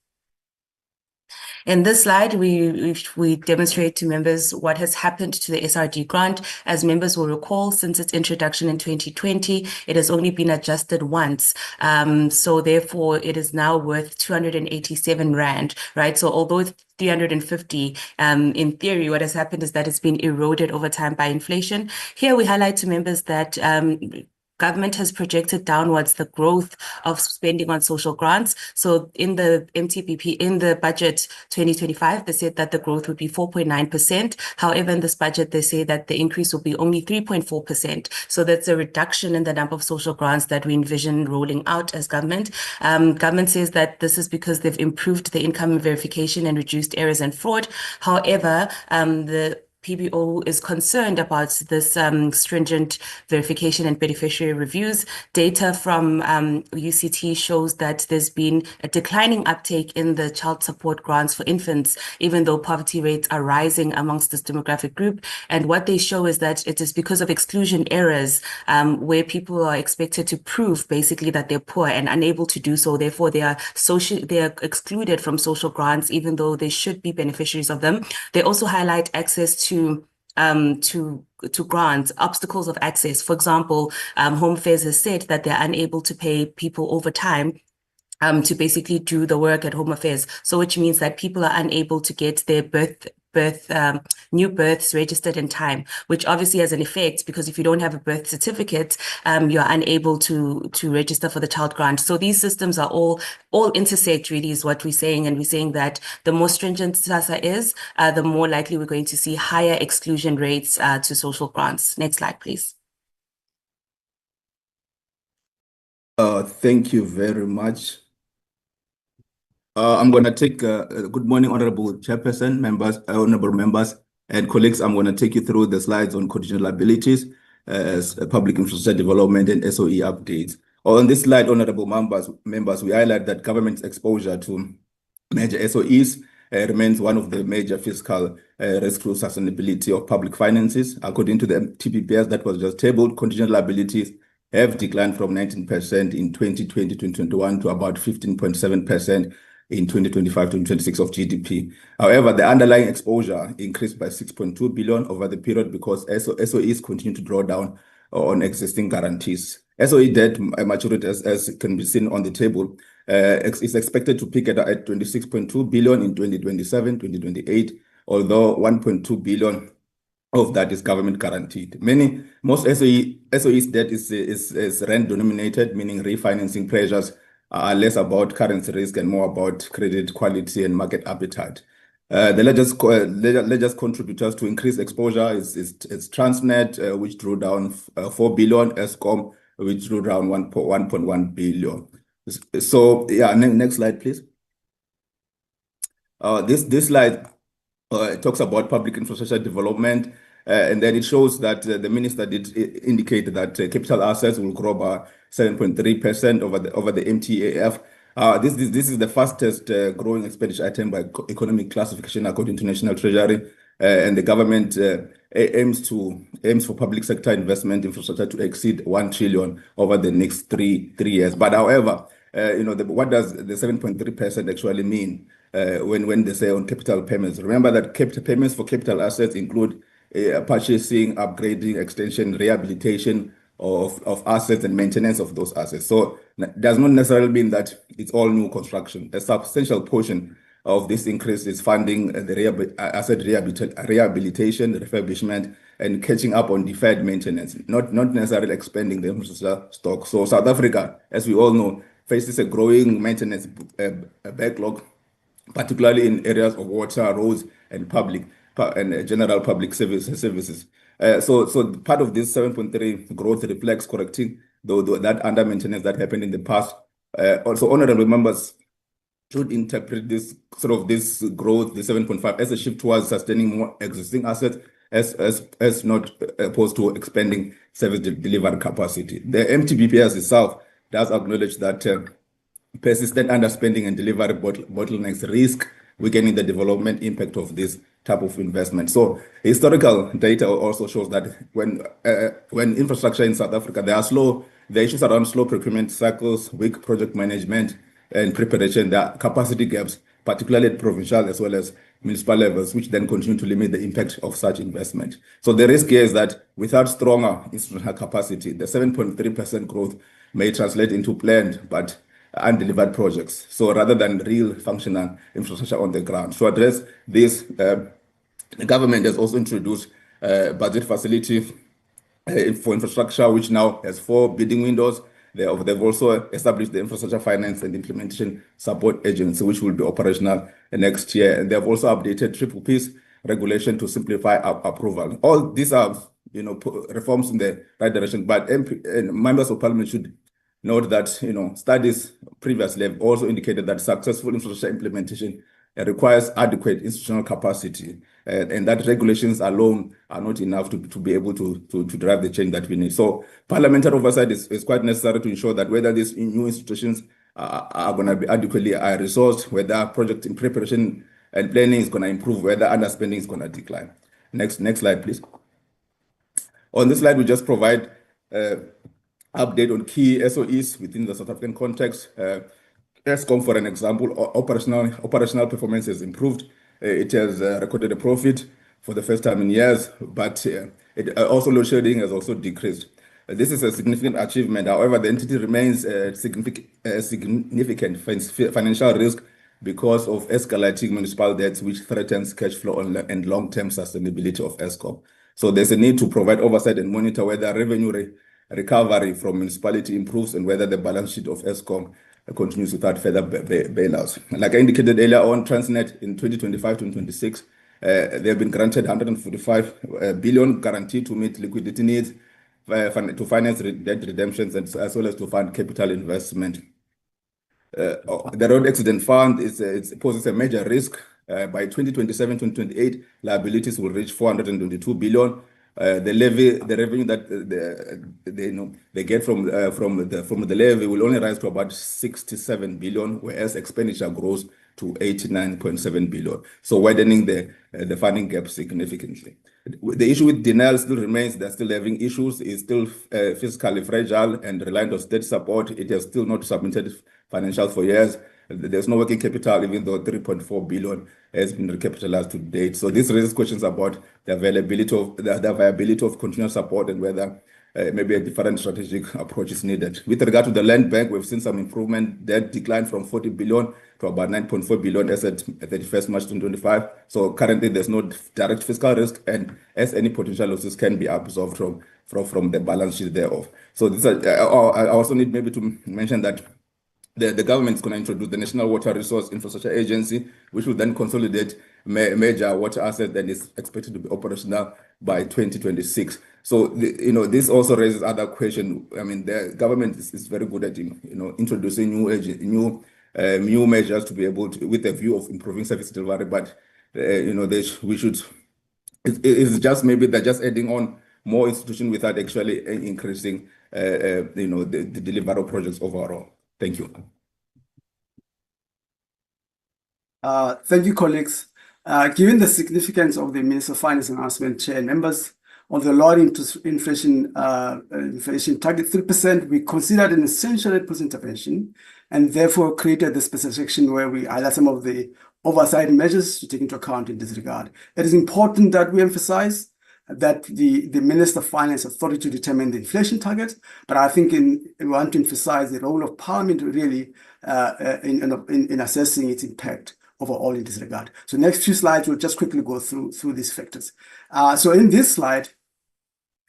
In this slide, we demonstrate to members what has happened to the SRD grant. As members will recall, since its introduction in 2020, it has only been adjusted once. So therefore, it is now worth 287 Rand, right? So although it's 350, in theory, what has happened is that it's been eroded over time by inflation. Here we highlight to members that government has projected downwards the growth of spending on social grants. So in the MTBP, in the budget 2025, they said that the growth would be 4.9%. However, in this budget, they say that the increase will be only 3.4%. So that's a reduction in the number of social grants that we envision rolling out as government. Government says that this is because they've improved the income verification and reduced errors and fraud. However, the PBO is concerned about this stringent verification and beneficiary reviews. Data from UCT shows that there's been a declining uptake in the child support grants for infants, even though poverty rates are rising amongst this demographic group. And what they show is that it is because of exclusion errors where people are expected to prove basically that they're poor and unable to do so. Therefore, they are excluded from social grants, even though they should be beneficiaries of them. They also highlight access to grants, obstacles of access. For example, Home Affairs has said that they're unable to pay people over time to basically do the work at Home Affairs. So which means that people are unable to get their new births registered in time, which obviously has an effect, because if you don't have a birth certificate, you're unable to register for the child grant. So these systems are all intersect, really, is what we're saying. And we're saying that the more stringent SASSA is, the more likely we're going to see higher exclusion rates to social grants. Next slide, please. Thank you very much. I'm going to take, good morning, Honorable Chairperson, members, honorable members, and colleagues. I'm going to take you through the slides on contingent liabilities, as public infrastructure development and SOE updates. On this slide, honorable members, we highlight that government's exposure to major SOEs remains one of the major fiscal risk to sustainability of public finances. According to the MTBPS that was just tabled, contingent liabilities have declined from 19% in 2020-2021 to about 15.7% in 2025-2026 of GDP. However, the underlying exposure increased by 6.2 billion over the period because SOEs continue to draw down on existing guarantees. SOE debt maturity, as can be seen on the table, is expected to peak at 26.2 billion in 2027-2028, although 1.2 billion of that is government guaranteed. Most SOEs debt is rent denominated, meaning refinancing pressures are less about currency risk and more about credit quality and market appetite. The largest contributors to increased exposure is Transnet, which drew down 4 billion, Eskom, which drew down 1.1 billion. So yeah, next slide, please. This slide talks about public infrastructure development, and then it shows that the minister did indicate that capital assets will grow by 7.3% over the MTAF. This is the fastest growing expenditure item by economic classification according to National Treasury, and the government aims for public sector investment infrastructure to exceed 1 trillion over the next three years. But however, what does the 7.3% actually mean when they say on capital payments? Remember that capital payments for capital assets include purchasing, upgrading, extension, rehabilitation of assets and maintenance of those assets. So it does not necessarily mean that it's all new construction. A substantial portion of this increase is funding the asset rehabilitation, refurbishment, and catching up on deferred maintenance, not necessarily expanding the infrastructure stock. So South Africa, as we all know, faces a growing maintenance backlog, particularly in areas of water, roads, and general public services. So part of this 7.3 growth reflects correcting that under maintenance that happened in the past. Also, honorable members should interpret this growth, the 7.5, as a shift towards sustaining more existing assets, as not opposed to expanding service delivery capacity. The MTBPS itself does acknowledge that persistent underspending and delivery bottlenecks risk weakening the development impact of this type of investment. So historical data also shows that when infrastructure in South Africa, the issues around slow procurement cycles, weak project management and preparation, there are capacity gaps, particularly at provincial as well as municipal levels, which then continue to limit the impact of such investment. So the risk here is that without stronger institutional capacity, the 7.3% growth may translate into planned but undelivered projects. So rather than real functional infrastructure on the ground. To address this, the government has also introduced a budget facility for infrastructure, which now has 4 bidding windows. They've also established the Infrastructure Finance and Implementation Support Agency, which will be operational next year. And they've also updated PPP's regulation to simplify approval. All these are, reforms in the right direction. But members of Parliament should note that, studies previously have also indicated that successful infrastructure implementation requires adequate institutional capacity, and that regulations alone are not enough to be able to drive the change that we need. So parliamentary oversight is quite necessary to ensure that whether these new institutions are going to be adequately resourced, whether project in preparation and planning is going to improve, whether underspending is going to decline. Next slide, please. On this slide, we just provide update on key SOEs within the South African context. Eskom, for an example, operational performance has improved. It has recorded a profit for the first time in years, but it also load shedding has also decreased. This is a significant achievement. However, the entity remains a significant financial risk because of escalating municipal debts, which threatens cash flow and long-term sustainability of Eskom. So there's a need to provide oversight and monitor whether revenue recovery from municipality improves and whether the balance sheet of Eskom continues without further bailouts. Like I indicated earlier on, Transnet in 2025-2026, they have been granted 145 billion guarantee to meet liquidity needs, to finance debt redemptions, and as well as to fund capital investment. The road accident fund poses a major risk. By 2027-2028, liabilities will reach 422 billion. The revenue that they get from the levy will only rise to about 67 billion, whereas expenditure grows to 89.7 billion. So widening the funding gap significantly. The issue with denial still remains. They're still having issues. It's still fiscally fragile and reliant on state support. It has still not submitted financials for years. There's no working capital, even though 3.4 billion has been recapitalized to date. So this raises questions about the viability of continuous support and whether maybe a different strategic approach is needed. With regard to the land bank, we've seen some improvement. Debt declined from 40 billion to about 9.4 billion as at 31st March 2025. So currently there's no direct fiscal risk, and as any potential losses can be absorbed from the balance sheet thereof. So this, I also need maybe to mention that the government is going to introduce the National Water Resource Infrastructure Agency, which will then consolidate major water assets and is expected to be operational by 2026. So, this also raises other questions. I mean, the government is very good at, introducing new measures to be able to, with a view of improving service delivery. But, it's just maybe they're just adding on more institutions without actually increasing, the delivery of projects overall. Thank you. Thank you, colleagues. Given the significance of the Minister of Finance announcement, Chair and members, on the lowering inflation target 3%, we considered an essential intervention and therefore created the special section where we highlight some of the oversight measures to take into account in this regard. It is important that we emphasize that the Minister of Finance authority to determine the inflation target, but I think we want to emphasize the role of Parliament really in assessing its impact overall in this regard. So next few slides, we'll just quickly go through these factors. So in this slide,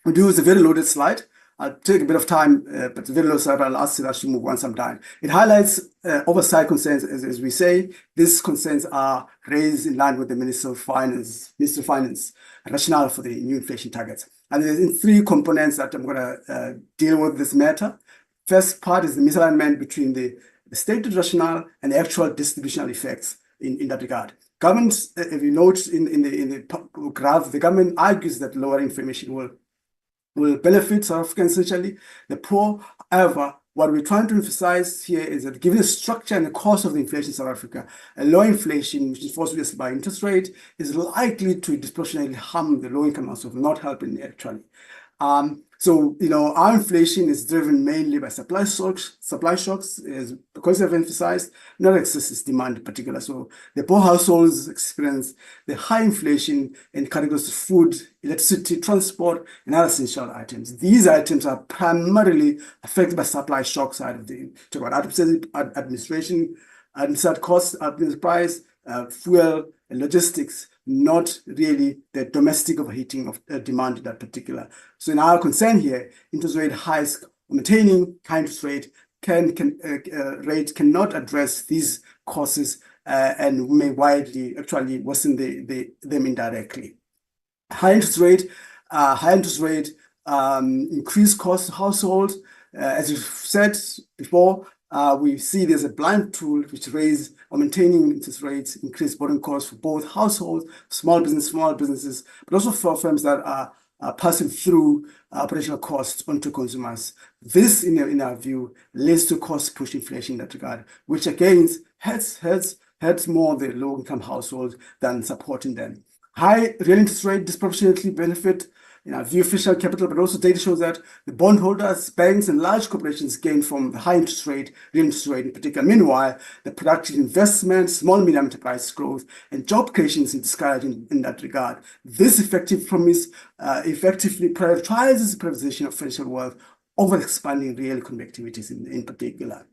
we do is a very loaded slide. I'll take a bit of time, but it's a very low slide, but I'll ask Siddharth to move once I'm done. It highlights oversight concerns, as we say. These concerns are raised in line with the Minister of Finance rationale for the new inflation targets. And there's three components that I'm going to deal with this matter. First part is the misalignment between the stated rationale and the actual distributional effects in that regard. Government, if you note in the graph, the government argues that lower inflation will benefit South Africans, essentially the poor. However, what we're trying to emphasize here is that given the structure and the cost of the inflation in South Africa, a low inflation, which is forced by interest rate, is likely to disproportionately harm the low-income households, not helping actually. So, our inflation is driven mainly by supply shocks, as because I've emphasized, not excessive demand in particular. So the poor households experience the high inflation in categories of food, electricity, transport, and other essential items. These items are primarily affected by supply shock side of the administration, administrative costs, price, fuel, and logistics, not really the domestic overheating of demand in that particular. So in our concern here, interest rate hikes, maintaining high interest rate cannot address these causes and may widely actually worsen them indirectly. High interest rate, increased cost to households. As you've said before, we see there's a blind tool which raise or maintaining interest rates, increase borrowing costs for both households, small businesses, but also for firms that are passing through operational costs onto consumers. This, in our view, leads to cost push inflation in that regard, which again hurts more the low-income households than supporting them. High real interest rate disproportionately benefit in our view, official capital, but also data shows that the bondholders, banks, and large corporations gain from the high interest rate, real interest rate in particular. Meanwhile, the productive investment, small and medium enterprise growth, and job creation is discouraged in that regard. This effective promise effectively prioritizes the privatization of financial wealth over expanding real economic activities in particular.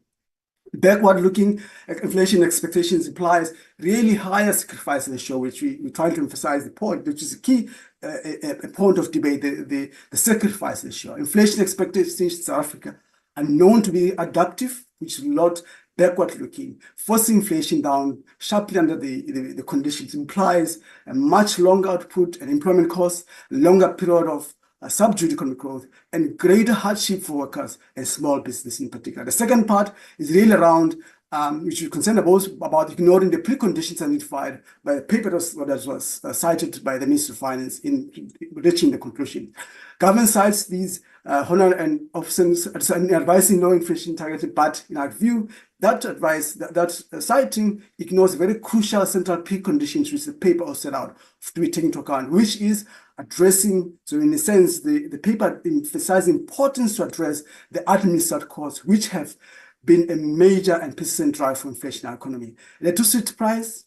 Backward-looking inflation expectations implies really higher sacrifice ratio, which we're trying to emphasize the point, which is a key a point of debate, the sacrifice ratio. Inflation expectations in South Africa are known to be adaptive, which is not backward-looking. Forcing inflation down sharply under the conditions implies a much longer output and employment costs, longer period of subdued economic growth, and greater hardship for workers and small business in particular. The second part is really around, which we're concerned about ignoring the preconditions identified by the paper that was cited by the Minister of Finance in reaching the conclusion. Government cites these honor and options in advising no inflation target, but in our view, that advice, that citing ignores very crucial central preconditions which the paper also set out to be taken into account, which is addressing, so in a sense, the paper emphasizes the importance to address the administrative costs, which have been a major and persistent drive for inflation in our economy. Electricity price,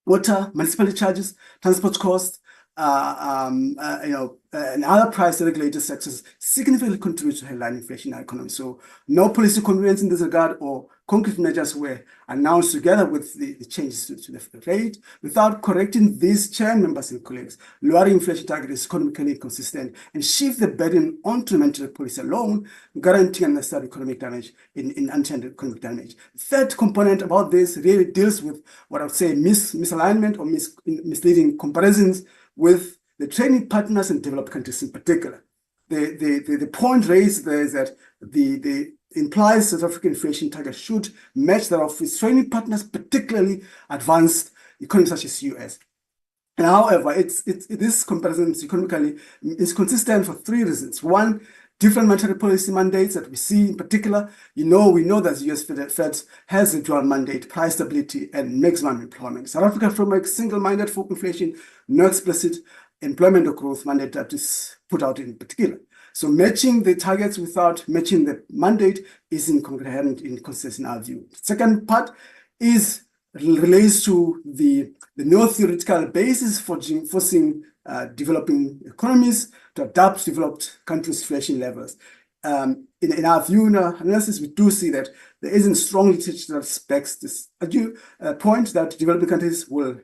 water, municipality charges, transport costs, and other price-regulated sectors significantly contribute to headline inflation in our economy. So no policy convenience in this regard or concrete measures were announced together with the changes to the rate. Without correcting these, chair members and colleagues, lowering inflation target is economically inconsistent and shift the burden onto monetary policy alone, guaranteeing unnecessary economic damage in unintended economic damage. Third component about this really deals with what I would say misalignment or misleading comparisons with the trading partners and developed countries in particular. The point raised there is that the implies South African inflation target should match that of its trading partners, particularly advanced economies such as US. And however, this comparison economically is consistent for three reasons. One, different monetary policy mandates that we see in particular. We know that the US Fed has a dual mandate, price stability and maximum employment. South Africa framework single mandate for inflation, no explicit employment or growth mandate that is put out in particular. So matching the targets without matching the mandate is incoherent, inconsistent in our view. The second part relates to the no theoretical basis for forcing developing economies to adapt to developed countries' inflation levels. In our view, in our analysis, we do see that there isn't strong literature that specs this point that developing countries will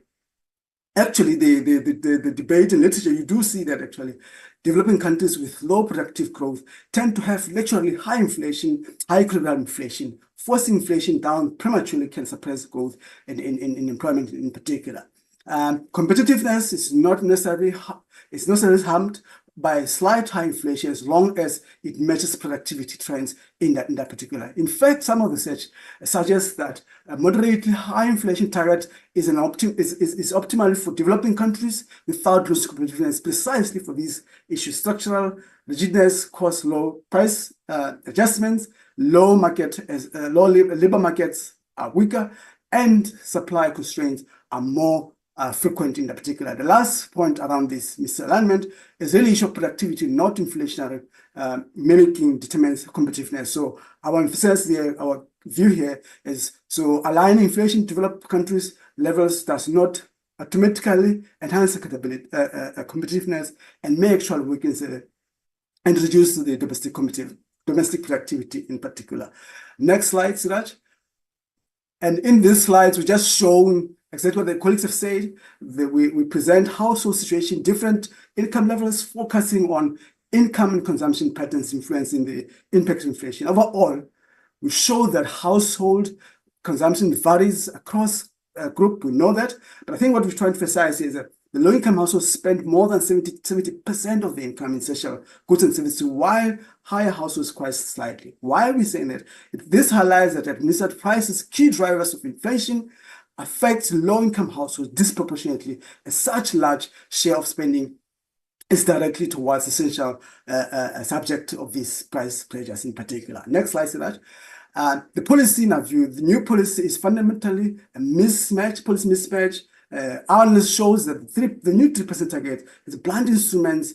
actually, the debate and literature, you do see that actually developing countries with low productive growth tend to have naturally high inflation, high equivalent inflation. Forcing inflation down prematurely can suppress growth in employment in particular. Competitiveness is not necessarily harmed by slight high inflation as long as it matches productivity trends in that particular. In fact, some of the research suggests that a moderately high inflation target is optimal for developing countries without losing competitiveness precisely for these issues. Structural rigidness cause low price adjustments, low labor markets are weaker, and supply constraints are more frequent in particular. The last point around this misalignment is really issue of productivity, not inflationary mimicking determines competitiveness. So our emphasis here, our view here is so aligning inflation to developed countries levels does not automatically enhance competitiveness and may actually weaken and reduce the domestic productivity in particular. Next slide, Siraj. And in these slides, we just shown exactly what the colleagues have said. We present household situation, different income levels, focusing on income and consumption patterns influencing the impact of inflation. Overall, we show that household consumption varies across a group. We know that. But I think what we're trying to emphasize is that the low-income households spend more than 70% of the income in essential goods and services, while higher households quite slightly. Why are we saying that? This highlights that administered prices, key drivers of inflation, affect low-income households disproportionately, as such large share of spending is directly towards essential subject of these price pressures in particular. Next slide, Siraj. The policy in our view, the new policy is fundamentally a policy mismatch our analysis shows that the new 3% target is a blunt instrument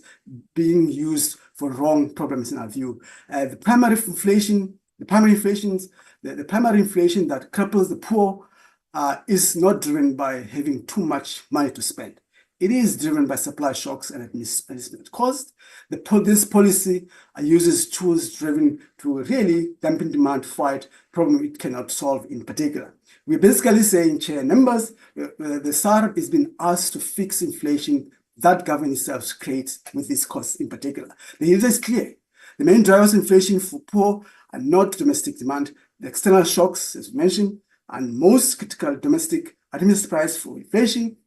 being used for wrong problems in our view. The primary inflation that cripples the poor is not driven by having too much money to spend. It is driven by supply shocks and administrative cost. This policy uses tools driven to really dampen demand to fight problem it cannot solve in particular. We're basically saying, Chair, numbers, the SARB is being asked to fix inflation that government itself creates with these costs in particular. The answer is clear. The main drivers of inflation for poor are not domestic demand, the external shocks, as mentioned, and most critical domestic administrative price for inflation,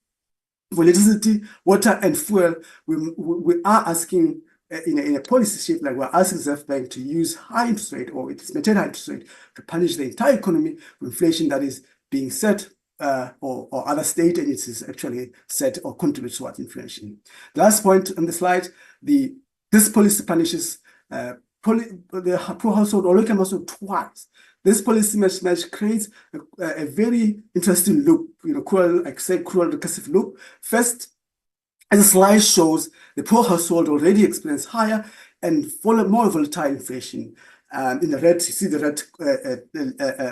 for electricity, water, and fuel. We are asking in a policy shift, like we're asking the Reserve Bank to use high interest rate or its maintain high interest rate to punish the entire economy for inflation that is being set or other state agencies actually set or contribute towards inflation. The last point on the slide, this policy punishes the poor household or low-income household twice. This policy mismatch creates a very interesting loop, cruel recursive loop. First, as the slide shows, the poor household already experience higher and more volatile inflation. In the red, you see the red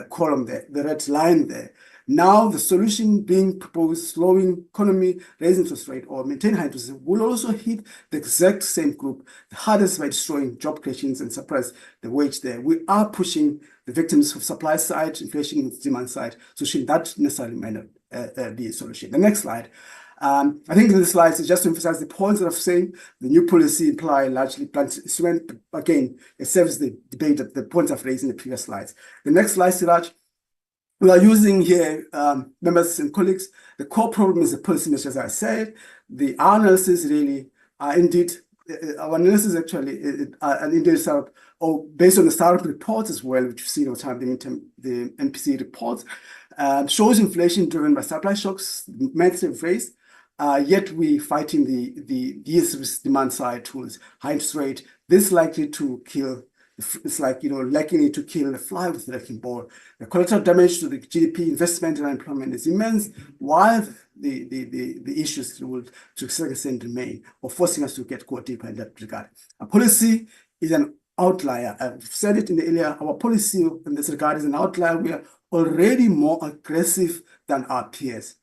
column there, the red line there. Now, the solution being proposed, slowing economy, raising interest rate, or maintain high interest rate, will also hit the exact same group, the hardest by destroying job creations and suppress the wage there. We are pushing the victims of supply side, inflation with demand side, so should that necessarily may not be a solution. The next slide. I think in the slides, just to emphasize the points that I've saying, the new policy imply largely blunt instrument, but again, it serves the debate that the points I've raised in the previous slides. The next slide, Siraj. We are using here, members and colleagues, the core problem is the policy measures, as I said. The analysis really are indeed, our analysis actually, and indeed based on the SARB reports as well, which you've seen over time, the NPC reports, shows inflation driven by supply shocks, massive raise, yet we fighting these demand side tools, high interest rate. This is likely to kill. It's like, likely to kill the fly with the wrecking ball. The collateral damage to the GDP, investment, and unemployment is immense, while the issues will to a certain extent remain, or forcing us to go deeper in that regard. Our policy is an outlier. I've said it in the earlier, our policy in this regard is an outlier. We are already more aggressive than our peers.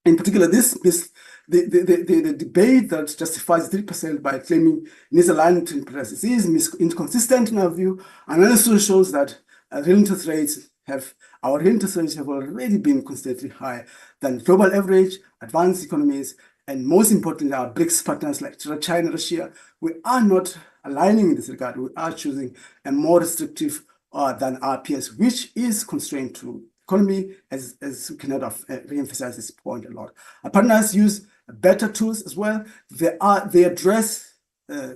In particular, the debate that justifies 3% by claiming needs alignment to interest is inconsistent in our view, and also shows that real interest rates have already been constantly higher than global average, advanced economies, and most importantly, our BRICS partners like China, Russia. We are not aligning in this regard. We are choosing a more restrictive than our peers, which is constrained to economy, as we cannot re-emphasize this point a lot. Our partners use better tools as well. They address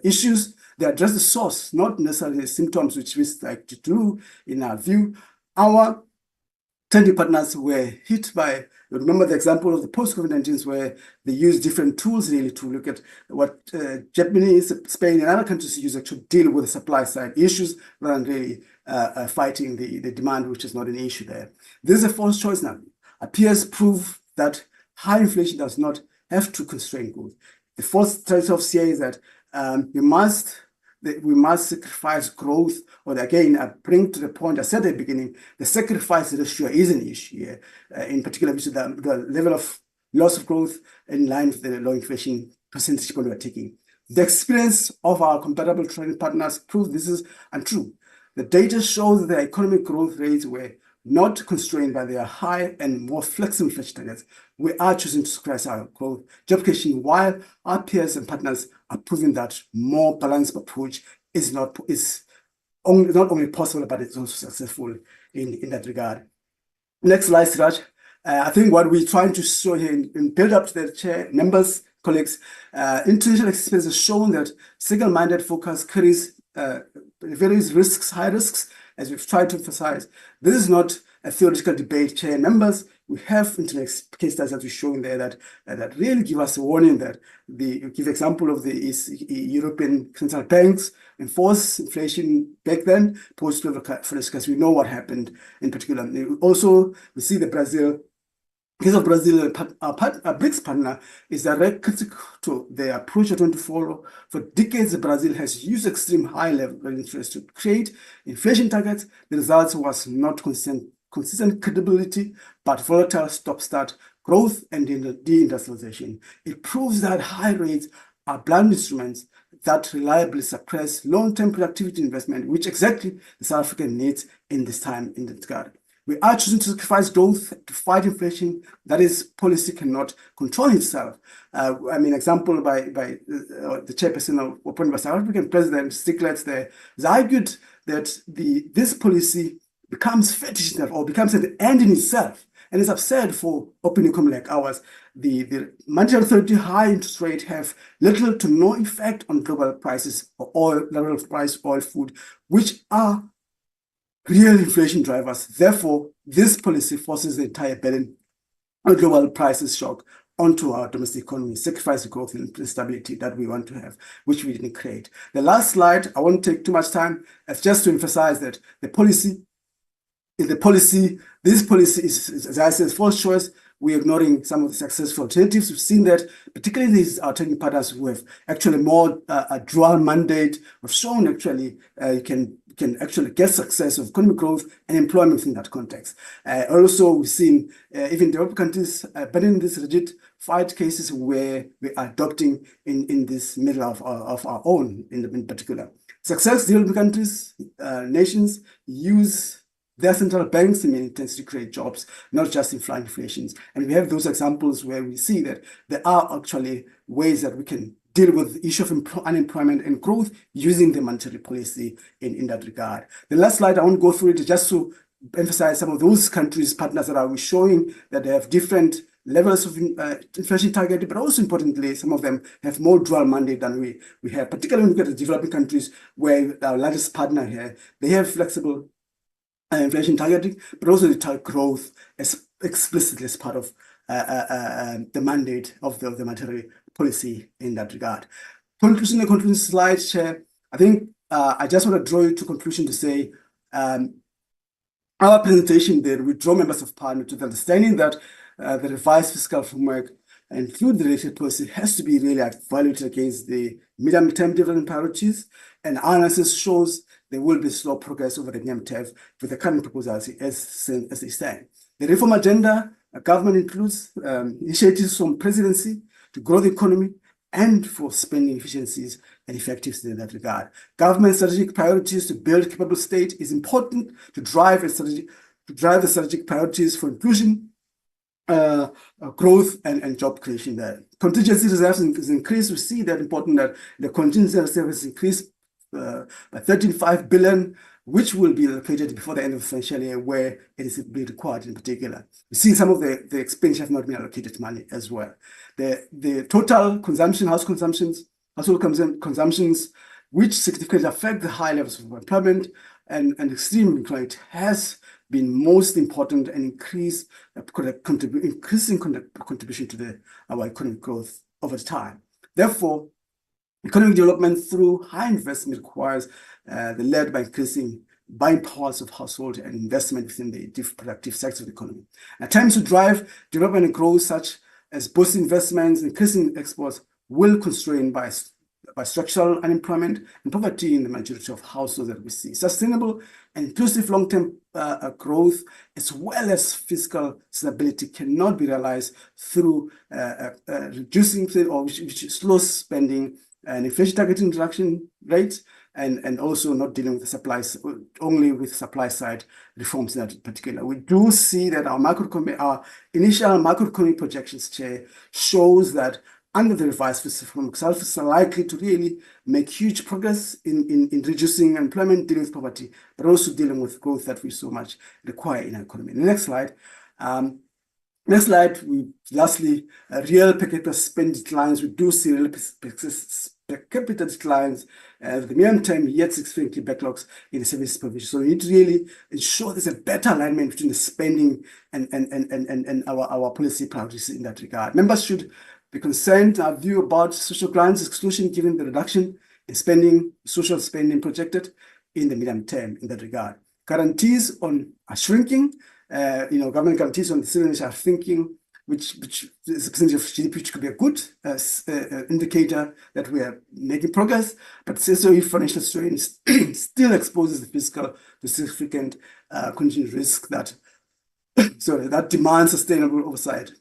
issues, they address the source, not necessarily the symptoms, which we like to do in our view. Our trading partners were hit by, remember the example of the post-COVID-19 where they use different tools really to look at what Japanese, Spain, and other countries use to deal with the supply side issues rather than really fighting the demand, which is not an issue there. This is a false choice now. Our peers prove that high inflation does not have to constrain growth. The false trade-off here is that we must sacrifice growth, or again, I bring to the point I said at the beginning, the sacrifice ratio is an issue here, in particular, which is the level of loss of growth in line with the low inflation percentage we are taking. The experience of our comparable trading partners proves this is untrue. The data shows that their economic growth rates were not constrained by their high and more flexible inflation targets. We are choosing to suppress our growth job creation, while our peers and partners are proving that more balanced approach is not only possible, but it's also successful in that regard. Next slide, Siraj. I think what we're trying to show here in build up to the chair, members, colleagues, international experience has shown that single-minded focus carries various risks, high risks, as we've tried to emphasize. This is not a theoretical debate, chair members. We have internet case studies that we're showing there that really give us a warning that give example of the European central banks enforce inflation back then, post-global financial crisis. We know what happened in particular. Also, we see the Brazil The case of Brazil, our BRICS partner, is direct critical to the approach it want to follow. For decades, Brazil has used extreme high level of interest to create inflation targets. The result was not consistent credibility, but volatile stop-start growth and deindustrialization. It proves that high rates are blunt instruments that reliably suppress long-term productivity investment, which exactly the South African needs in this time in this regard. We are choosing to sacrifice growth to fight inflation. That is, policy cannot control itself. Example by the chairperson appointed by South African President Stiglitz there has argued that this policy becomes fetish or becomes an end in itself. And it's absurd for open economy like ours. The monetary authority high interest rate have little to no effect on global prices of oil, level of price, oil, food, which are real inflation drivers. Therefore, this policy forces the entire burden of global prices shock onto our domestic economy, sacrifice the growth and stability that we want to have, which we didn't create. The last slide, I won't take too much time, it's just to emphasize that this policy is, as I said, false choice. We're ignoring some of the successful alternatives. We've seen that, particularly these trading partners who have actually more a dual mandate, have shown actually you can actually get success of economic growth and employment in that context. Also, we've seen even developed countries banning these rigid fight cases where we are adopting in this middle of our own in particular. Success developing countries, nations use their central banks in many intents to create jobs, not just in flying inflations. And we have those examples where we see that there are actually ways that we can deal with the issue of unemployment and growth using the monetary policy in that regard. The last slide, I won't go through it, just to emphasize some of those countries, partners that are showing that they have different levels of inflation target, but also importantly, some of them have more dual mandate than we have, particularly when we get to developing countries where our largest partner here, they have flexible inflation targeting, but also the target growth as explicitly as part of the mandate of the monetary policy in that regard. The conclusion slide, Chair. I think I just want to draw you to conclusion to say our presentation there, we draw members of Parliament to the understanding that the revised fiscal framework include the related policy has to be really evaluated against the medium-term development priorities, and our analysis shows there will be slow progress over the medium term with the current proposals as they stand. The reform agenda, government includes initiatives from presidency to grow the economy and for spending efficiencies and effectiveness in that regard. Government strategic priorities to build a capable state is important to drive the strategic priorities for inclusion, growth and job creation there. Contingency reserves is increased. We see that important that the contingency reserve is increased by 13.5 billion, which will be allocated before the end of the financial year, where it is be required in particular. We see some of the expenditure have not been allocated money as well. The total consumption, household consumptions, which significantly affect the high levels of employment and extreme employment, has been most important and increasing contribution to our economic growth over time. Therefore, economic development through high investment requires the led by increasing buying powers of household and investment within the productive sector of the economy. Attempts to drive development and growth, such as boosting investments, increasing exports, will constrain by structural unemployment and poverty in the majority of households that we see. Sustainable and inclusive long-term growth, as well as fiscal stability, cannot be realized through reducing or which slows spending and inflation target introduction rates, and also not dealing with the supplies, only with supply side reforms in that particular. We do see that our initial macroeconomic projections, Chair, shows that under the revised fiscal framework, South Africa is likely to really make huge progress in reducing employment, dealing with poverty, but also dealing with growth that we so much require in our economy. The next slide. Lastly, real per capita spend declines. We do see real per capita declines the medium term, yet significantly backlogs in the services provision. So we need to really ensure there's a better alignment between the spending and our policy priorities in that regard. Members should be concerned, our view about social grants exclusion, given the reduction in spending, social spending projected in the medium term in that regard. Guarantees are shrinking. Government guarantees on the citizens are shrinking, which is a percentage of GDP, which could be a good indicator that we are making progress. But also, if financial strain still exposes the fiscal to significant continued risk that demands sustainable oversight.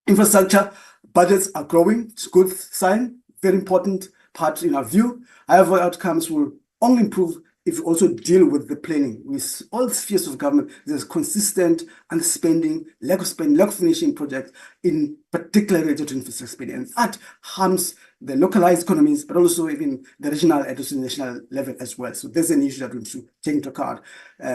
Infrastructure budgets are growing. It's a good sign, very important part in our view. However, outcomes will only improve if we also deal with the planning. With all spheres of government, there's consistent underspending, lack of finishing projects, in particular related to infrastructure spending. And that harms the localized economies, but also even the regional and also national level as well. So there's an issue that we need to take into account.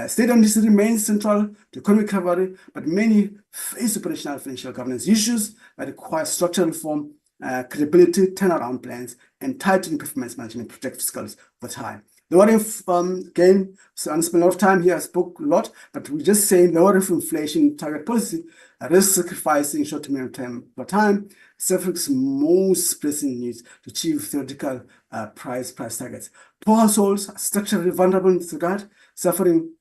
State amnesty remains central to economic recovery, but many face operational financial governance issues that require structural reform, credibility, turnaround plans, and tightening performance management to protect fiscals over time. The what if, again, so I spent a lot of time here, I spoke a lot, but we're just saying the what if inflation target policy risks sacrificing short to medium term over time, South most pressing needs to achieve theoretical price targets. Poor households are structurally vulnerable in this regard, suffering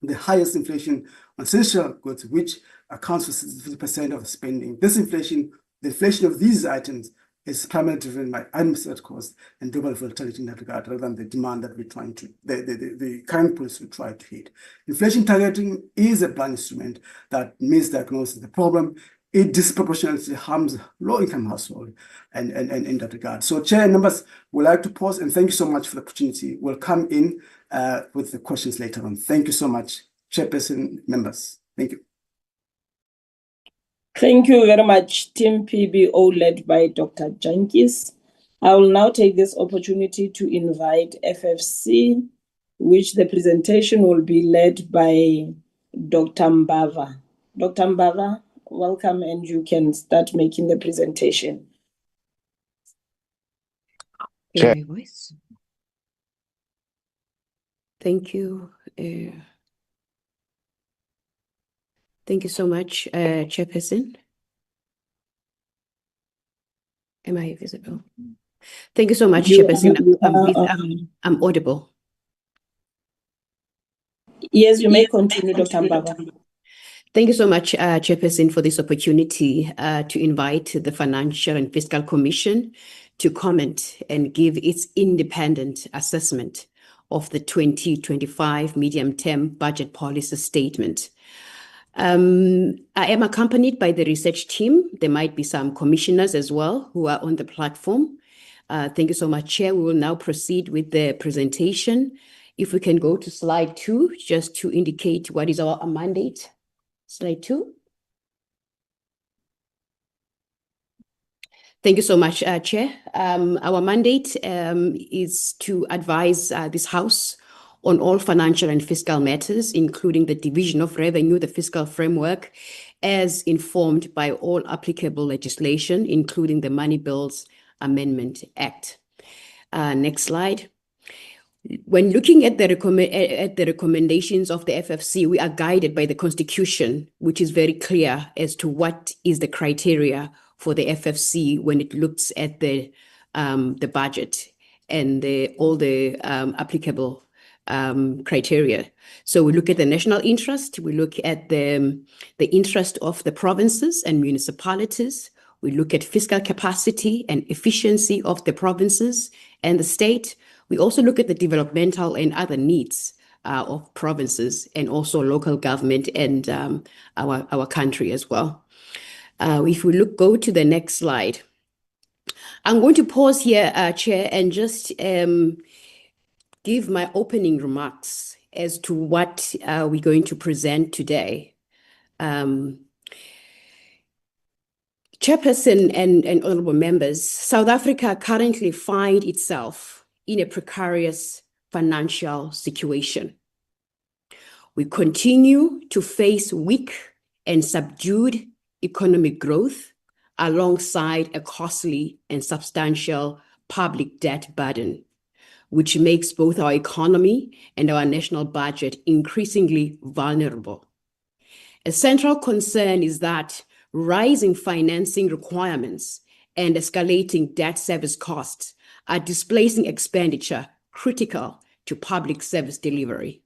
the highest inflation on essential goods, which accounts for 50% of spending. This inflation, the inflation of these items, is primarily driven by unmeasured cost and global volatility in that regard, rather than the demand that we're trying to, the current policy we try to hit. Inflation targeting is a blunt instrument that misdiagnoses the problem. It disproportionately harms low-income households and in that regard. So, Chair and members, would like to pause and thank you so much for the opportunity. We'll come in with the questions later on. Thank you so much, Chairperson, members. Thank you. Thank you very much, Team PBO led by Dr. Jantjies. I will now take this opportunity to invite FFC, which the presentation will be led by Dr. Mbava. Dr. Mbava, welcome, and you can start making the presentation. Chair. Thank you. Thank you so much, Chairperson. Am I visible? Thank you so much, Chairperson. I'm audible. Yes, you may continue, Dr. Mbava. Thank you so much, Chairperson, for this opportunity to invite the Financial and Fiscal Commission to comment and give its independent assessment of the 2025 medium-term budget policy statement. I am accompanied by the research team. There might be some commissioners as well who are on the platform. Thank you so much, Chair. We will now proceed with the presentation. If we can go to slide 2, just to indicate what is our mandate. Slide 2. Thank you so much, Chair. Our mandate is to advise this House on all financial and fiscal matters, including the division of revenue, the fiscal framework, as informed by all applicable legislation, including the Money Bills Amendment Act. Next slide. When looking at the recommendations of the FFC, we are guided by the Constitution, which is very clear as to what is the criteria for the FFC when it looks at the budget and all the applicable criteria. So we look at the national interest, we look at the interest of the provinces and municipalities, we look at fiscal capacity and efficiency of the provinces and the state. We also look at the developmental and other needs of provinces and also local government and our country as well. If we go to the next slide. I'm going to pause here, Chair, and just give my opening remarks as to what we're going to present today. Chairperson and honorable members, South Africa currently finds itself in a precarious financial situation. We continue to face weak and subdued economic growth alongside a costly and substantial public debt burden, which makes both our economy and our national budget increasingly vulnerable. A central concern is that rising financing requirements and escalating debt service costs are displacing expenditure critical to public service delivery.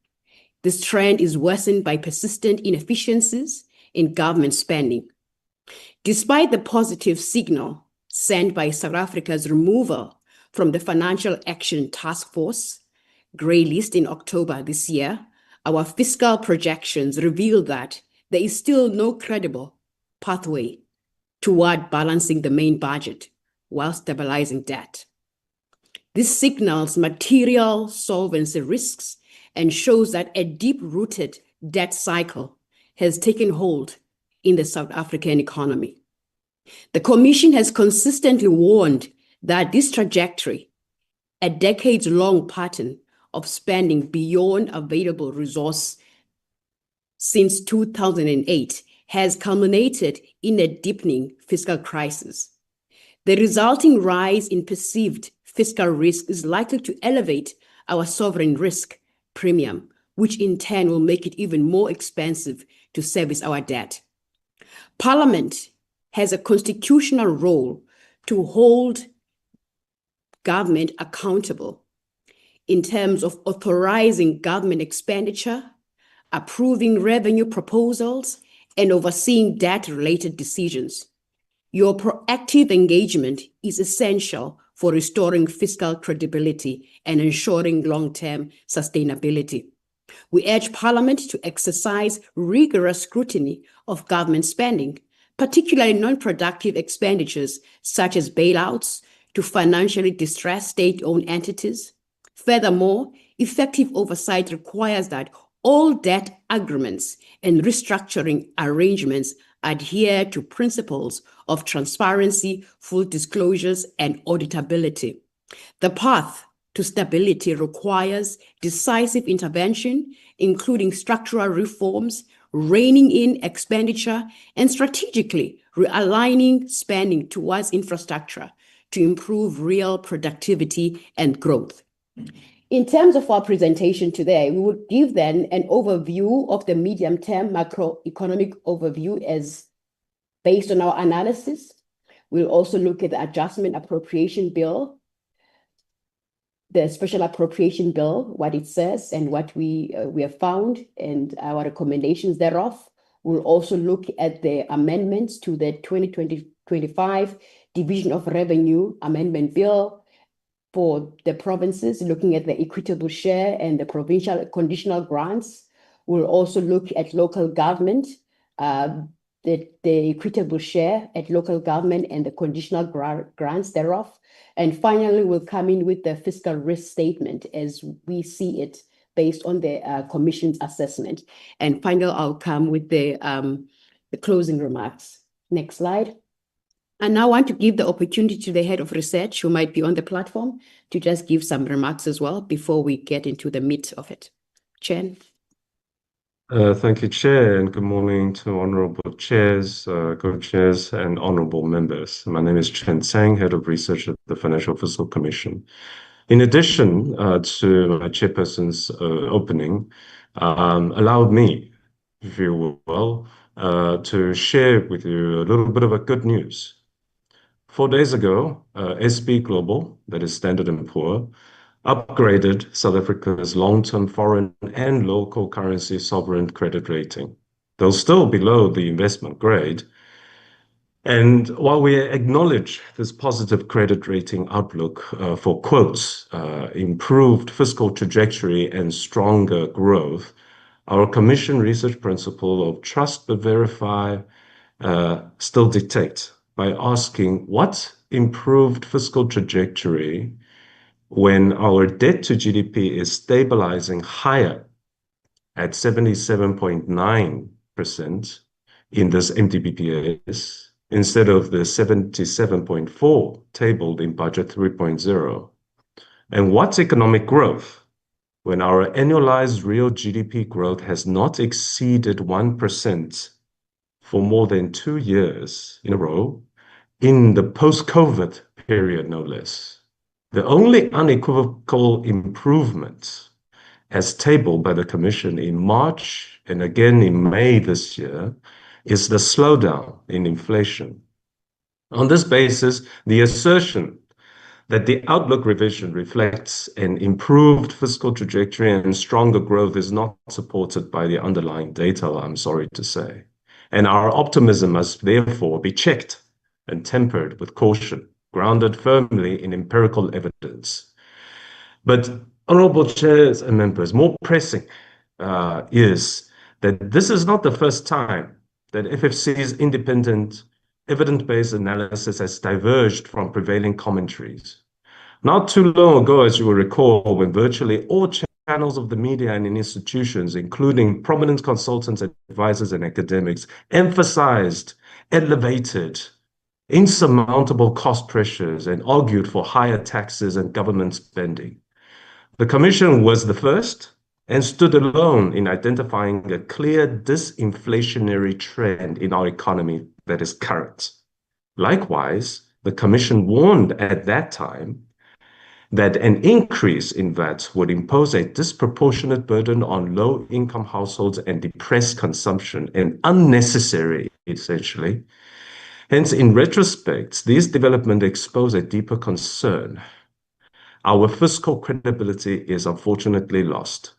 This trend is worsened by persistent inefficiencies in government spending. Despite the positive signal sent by South Africa's removal from the Financial Action Task Force grey list in October this year, our fiscal projections reveal that there is still no credible pathway toward balancing the main budget while stabilizing debt. This signals material solvency risks and shows that a deep-rooted debt cycle has taken hold in the South African economy. The Commission has consistently warned that this trajectory, a decades-long pattern of spending beyond available resource since 2008, has culminated in a deepening fiscal crisis. The resulting rise in perceived fiscal risk is likely to elevate our sovereign risk premium, which in turn will make it even more expensive to service our debt. Parliament has a constitutional role to hold government accountable in terms of authorizing government expenditure, approving revenue proposals, and overseeing debt-related decisions. Your proactive engagement is essential for restoring fiscal credibility and ensuring long-term sustainability. We urge Parliament to exercise rigorous scrutiny of government spending, particularly non-productive expenditures such as bailouts to financially distressed state-owned entities. Furthermore, effective oversight requires that all debt agreements and restructuring arrangements adhere to principles of transparency, full disclosures, and auditability. The path to stability requires decisive intervention, including structural reforms, reining in expenditure, and strategically realigning spending towards infrastructure to improve real productivity and growth. In terms of our presentation today, we would give then an overview of the medium-term macroeconomic overview as based on our analysis. We'll also look at the adjustment appropriation bill, the special appropriation bill, what it says and what we have found and our recommendations thereof. We'll also look at the amendments to the 2020-25 Division of Revenue Amendment Bill for the provinces, looking at the equitable share and the provincial conditional grants. We'll also look at local government, the equitable share at local government and the conditional grants thereof. And finally, we'll come in with the fiscal risk statement as we see it based on the Commission's assessment. And finally, I'll come with the closing remarks. Next slide. I now want to give the opportunity to the head of research who might be on the platform to just give some remarks as well before we get into the meat of it. Chen. Thank you, Chair, and good morning to honorable chairs, co-chairs, and honorable members. My name is Chen Tsang, Head of Research at the Financial Fiscal Commission. In addition to my chairperson's opening, allowed me, if you will, to share with you a little bit of a good news. 4 days ago, S&P Global, that is Standard & Poor's, upgraded South Africa's long-term foreign and local currency sovereign credit rating, though still below the investment grade. And while we acknowledge this positive credit rating outlook for quotes, improved fiscal trajectory and stronger growth, our Commission research principle of trust but verify still dictates by asking what improved fiscal trajectory when our debt to GDP is stabilizing higher at 77.9% in this MTBPS instead of the 77.4 tabled in Budget 3.0. And what's economic growth when our annualized real GDP growth has not exceeded 1% for more than 2 years in a row, in the post-COVID period, no less. The only unequivocal improvement, as tabled by the Commission in March and again in May this year, is the slowdown in inflation. On this basis, the assertion that the outlook revision reflects an improved fiscal trajectory and stronger growth is not supported by the underlying data, I'm sorry to say. And our optimism must therefore be checked and tempered with caution, grounded firmly in empirical evidence. But honorable chairs and members, more pressing is that this is not the first time that FFC's independent, evidence-based analysis has diverged from prevailing commentaries. Not too long ago, as you will recall, when virtually all channels of the media and in institutions, including prominent consultants, advisors, and academics, emphasized elevated, insurmountable cost pressures and argued for higher taxes and government spending. The Commission was the first and stood alone in identifying a clear disinflationary trend in our economy that is current. Likewise, the Commission warned at that time that an increase in VAT would impose a disproportionate burden on low-income households and depress consumption, and unnecessary, essentially. Hence, in retrospect, these developments expose a deeper concern. Our fiscal credibility is unfortunately lost.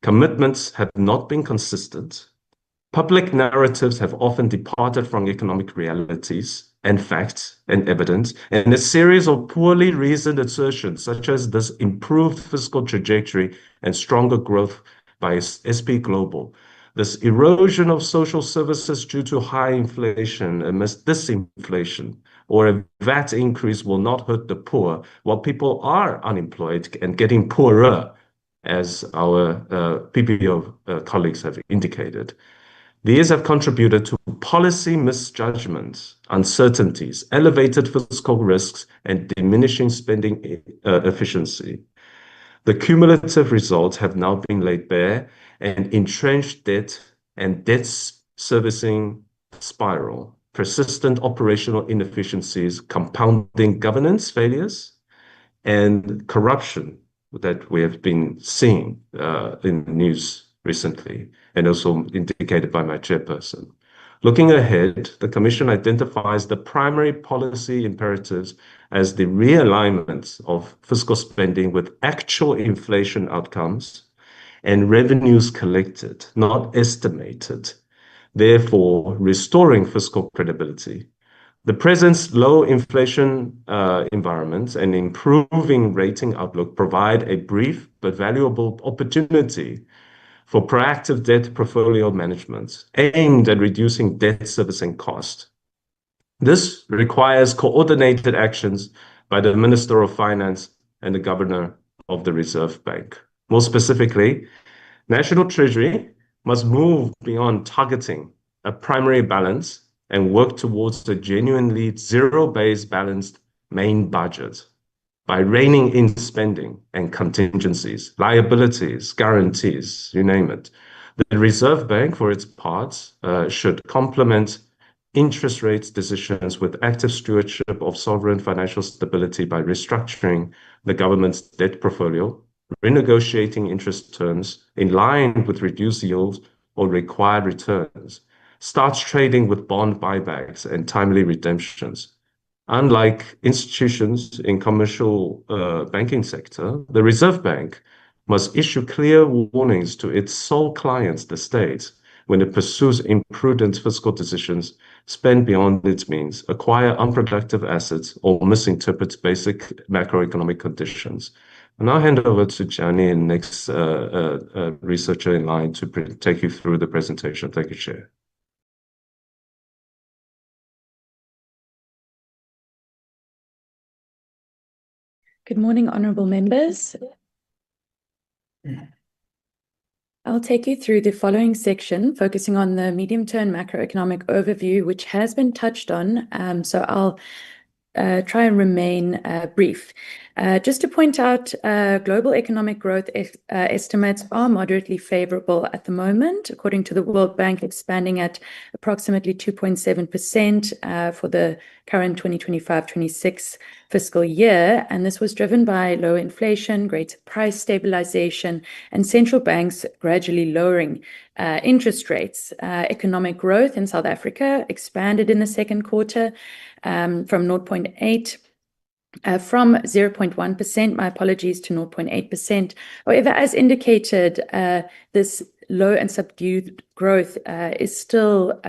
Commitments have not been consistent. Public narratives have often departed from economic realities and facts and evidence, and a series of poorly reasoned assertions, such as this improved fiscal trajectory and stronger growth by SP Global, this erosion of social services due to high inflation amidst disinflation, or a VAT increase will not hurt the poor, while people are unemployed and getting poorer, as our PPO colleagues have indicated. These have contributed to policy misjudgments, uncertainties, elevated fiscal risks, and diminishing spending efficiency. The cumulative results have now been laid bare, and entrenched debt and debt servicing spiral, persistent operational inefficiencies, compounding governance failures, and corruption that we have been seeing in the news recently, and also indicated by my chairperson. Looking ahead, the Commission identifies the primary policy imperatives as the realignment of fiscal spending with actual inflation outcomes and revenues collected, not estimated, therefore restoring fiscal credibility. The present low inflation environment and improving rating outlook provide a brief but valuable opportunity for proactive debt portfolio management aimed at reducing debt servicing cost. This requires coordinated actions by the Minister of Finance and the Governor of the Reserve Bank. More specifically, National Treasury must move beyond targeting a primary balance and work towards a genuinely zero-based balanced main budget by reining in spending and contingencies, liabilities, guarantees, you name it. The Reserve Bank, for its part, should complement interest rates decisions with active stewardship of sovereign financial stability by restructuring the government's debt portfolio, renegotiating interest terms in line with reduced yields or required returns, starts trading with bond buybacks and timely redemptions. Unlike institutions in commercial banking sector, the Reserve Bank must issue clear warnings to its sole clients, the state, when it pursues imprudent fiscal decisions, spend beyond its means, acquire unproductive assets, or misinterprets basic macroeconomic conditions. I'll now hand over to Gianni, next researcher in line, to take you through the presentation. Thank you, Chair. Good morning, honourable members. I'll take you through the following section, focusing on the medium-term macroeconomic overview, which has been touched on. So I'll try and remain brief. Just to point out, global economic growth estimates are moderately favorable at the moment, according to the World Bank, expanding at approximately 2.7% for the current 2025-26 fiscal year. And this was driven by low inflation, greater price stabilization, and central banks gradually lowering interest rates. Economic growth in South Africa expanded in the second quarter from 0.1%, my apologies, to 0.8%. However, as indicated, this low and subdued growth is still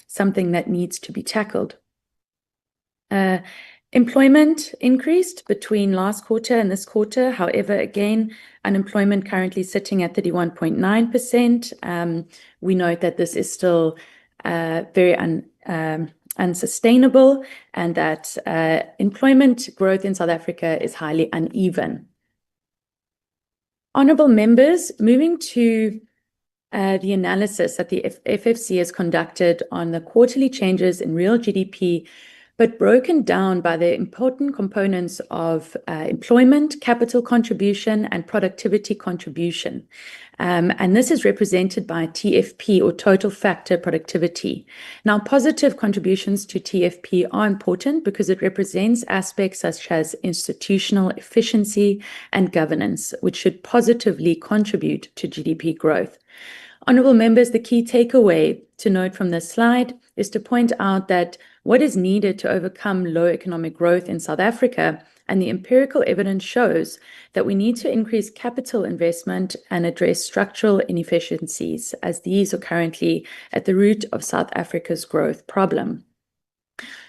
something that needs to be tackled. Employment increased between last quarter and this quarter. However, again, unemployment currently sitting at 31.9%. We note that this is still very unsustainable, and that employment growth in South Africa is highly uneven. Honourable members, moving to the analysis that the FFC has conducted on the quarterly changes in real GDP, but broken down by the important components of employment, capital contribution, and productivity contribution. And this is represented by TFP, or total factor productivity. Now, positive contributions to TFP are important because it represents aspects such as institutional efficiency and governance, which should positively contribute to GDP growth. Honourable members, the key takeaway to note from this slide is to point out that what is needed to overcome low economic growth in South Africa, and the empirical evidence shows that we need to increase capital investment and address structural inefficiencies, as these are currently at the root of South Africa's growth problem.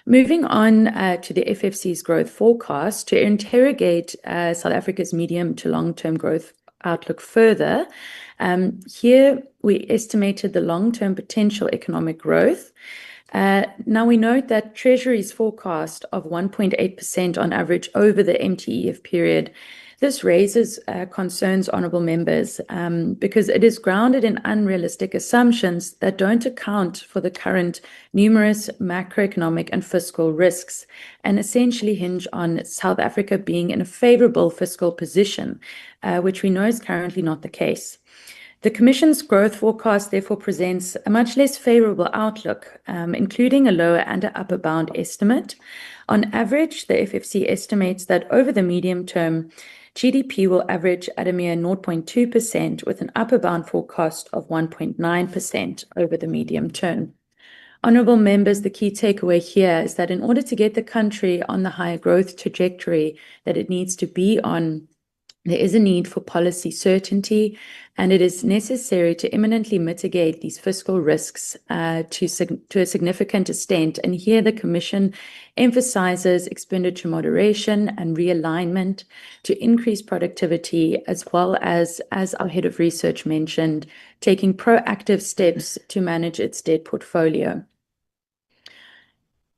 Moving on to the FFC's growth forecast, to interrogate South Africa's medium to long-term growth outlook further, here we estimated the long-term potential economic growth. Now we note that Treasury's forecast of 1.8% on average over the MTEF period. This raises concerns, honourable members, because it is grounded in unrealistic assumptions that don't account for the current numerous macroeconomic and fiscal risks, and essentially hinge on South Africa being in a favourable fiscal position, which we know is currently not the case. The Commission's growth forecast therefore presents a much less favourable outlook, including a lower and an upper bound estimate. On average, the FFC estimates that over the medium term, GDP will average at a mere 0.2%, with an upper bound forecast of 1.9% over the medium term. Honourable members, the key takeaway here is that in order to get the country on the higher growth trajectory that it needs to be on, there is a need for policy certainty, and it is necessary to imminently mitigate these fiscal risks to a significant extent. And here the Commission emphasises expenditure moderation and realignment to increase productivity, as well as our Head of Research mentioned, taking proactive steps to manage its debt portfolio.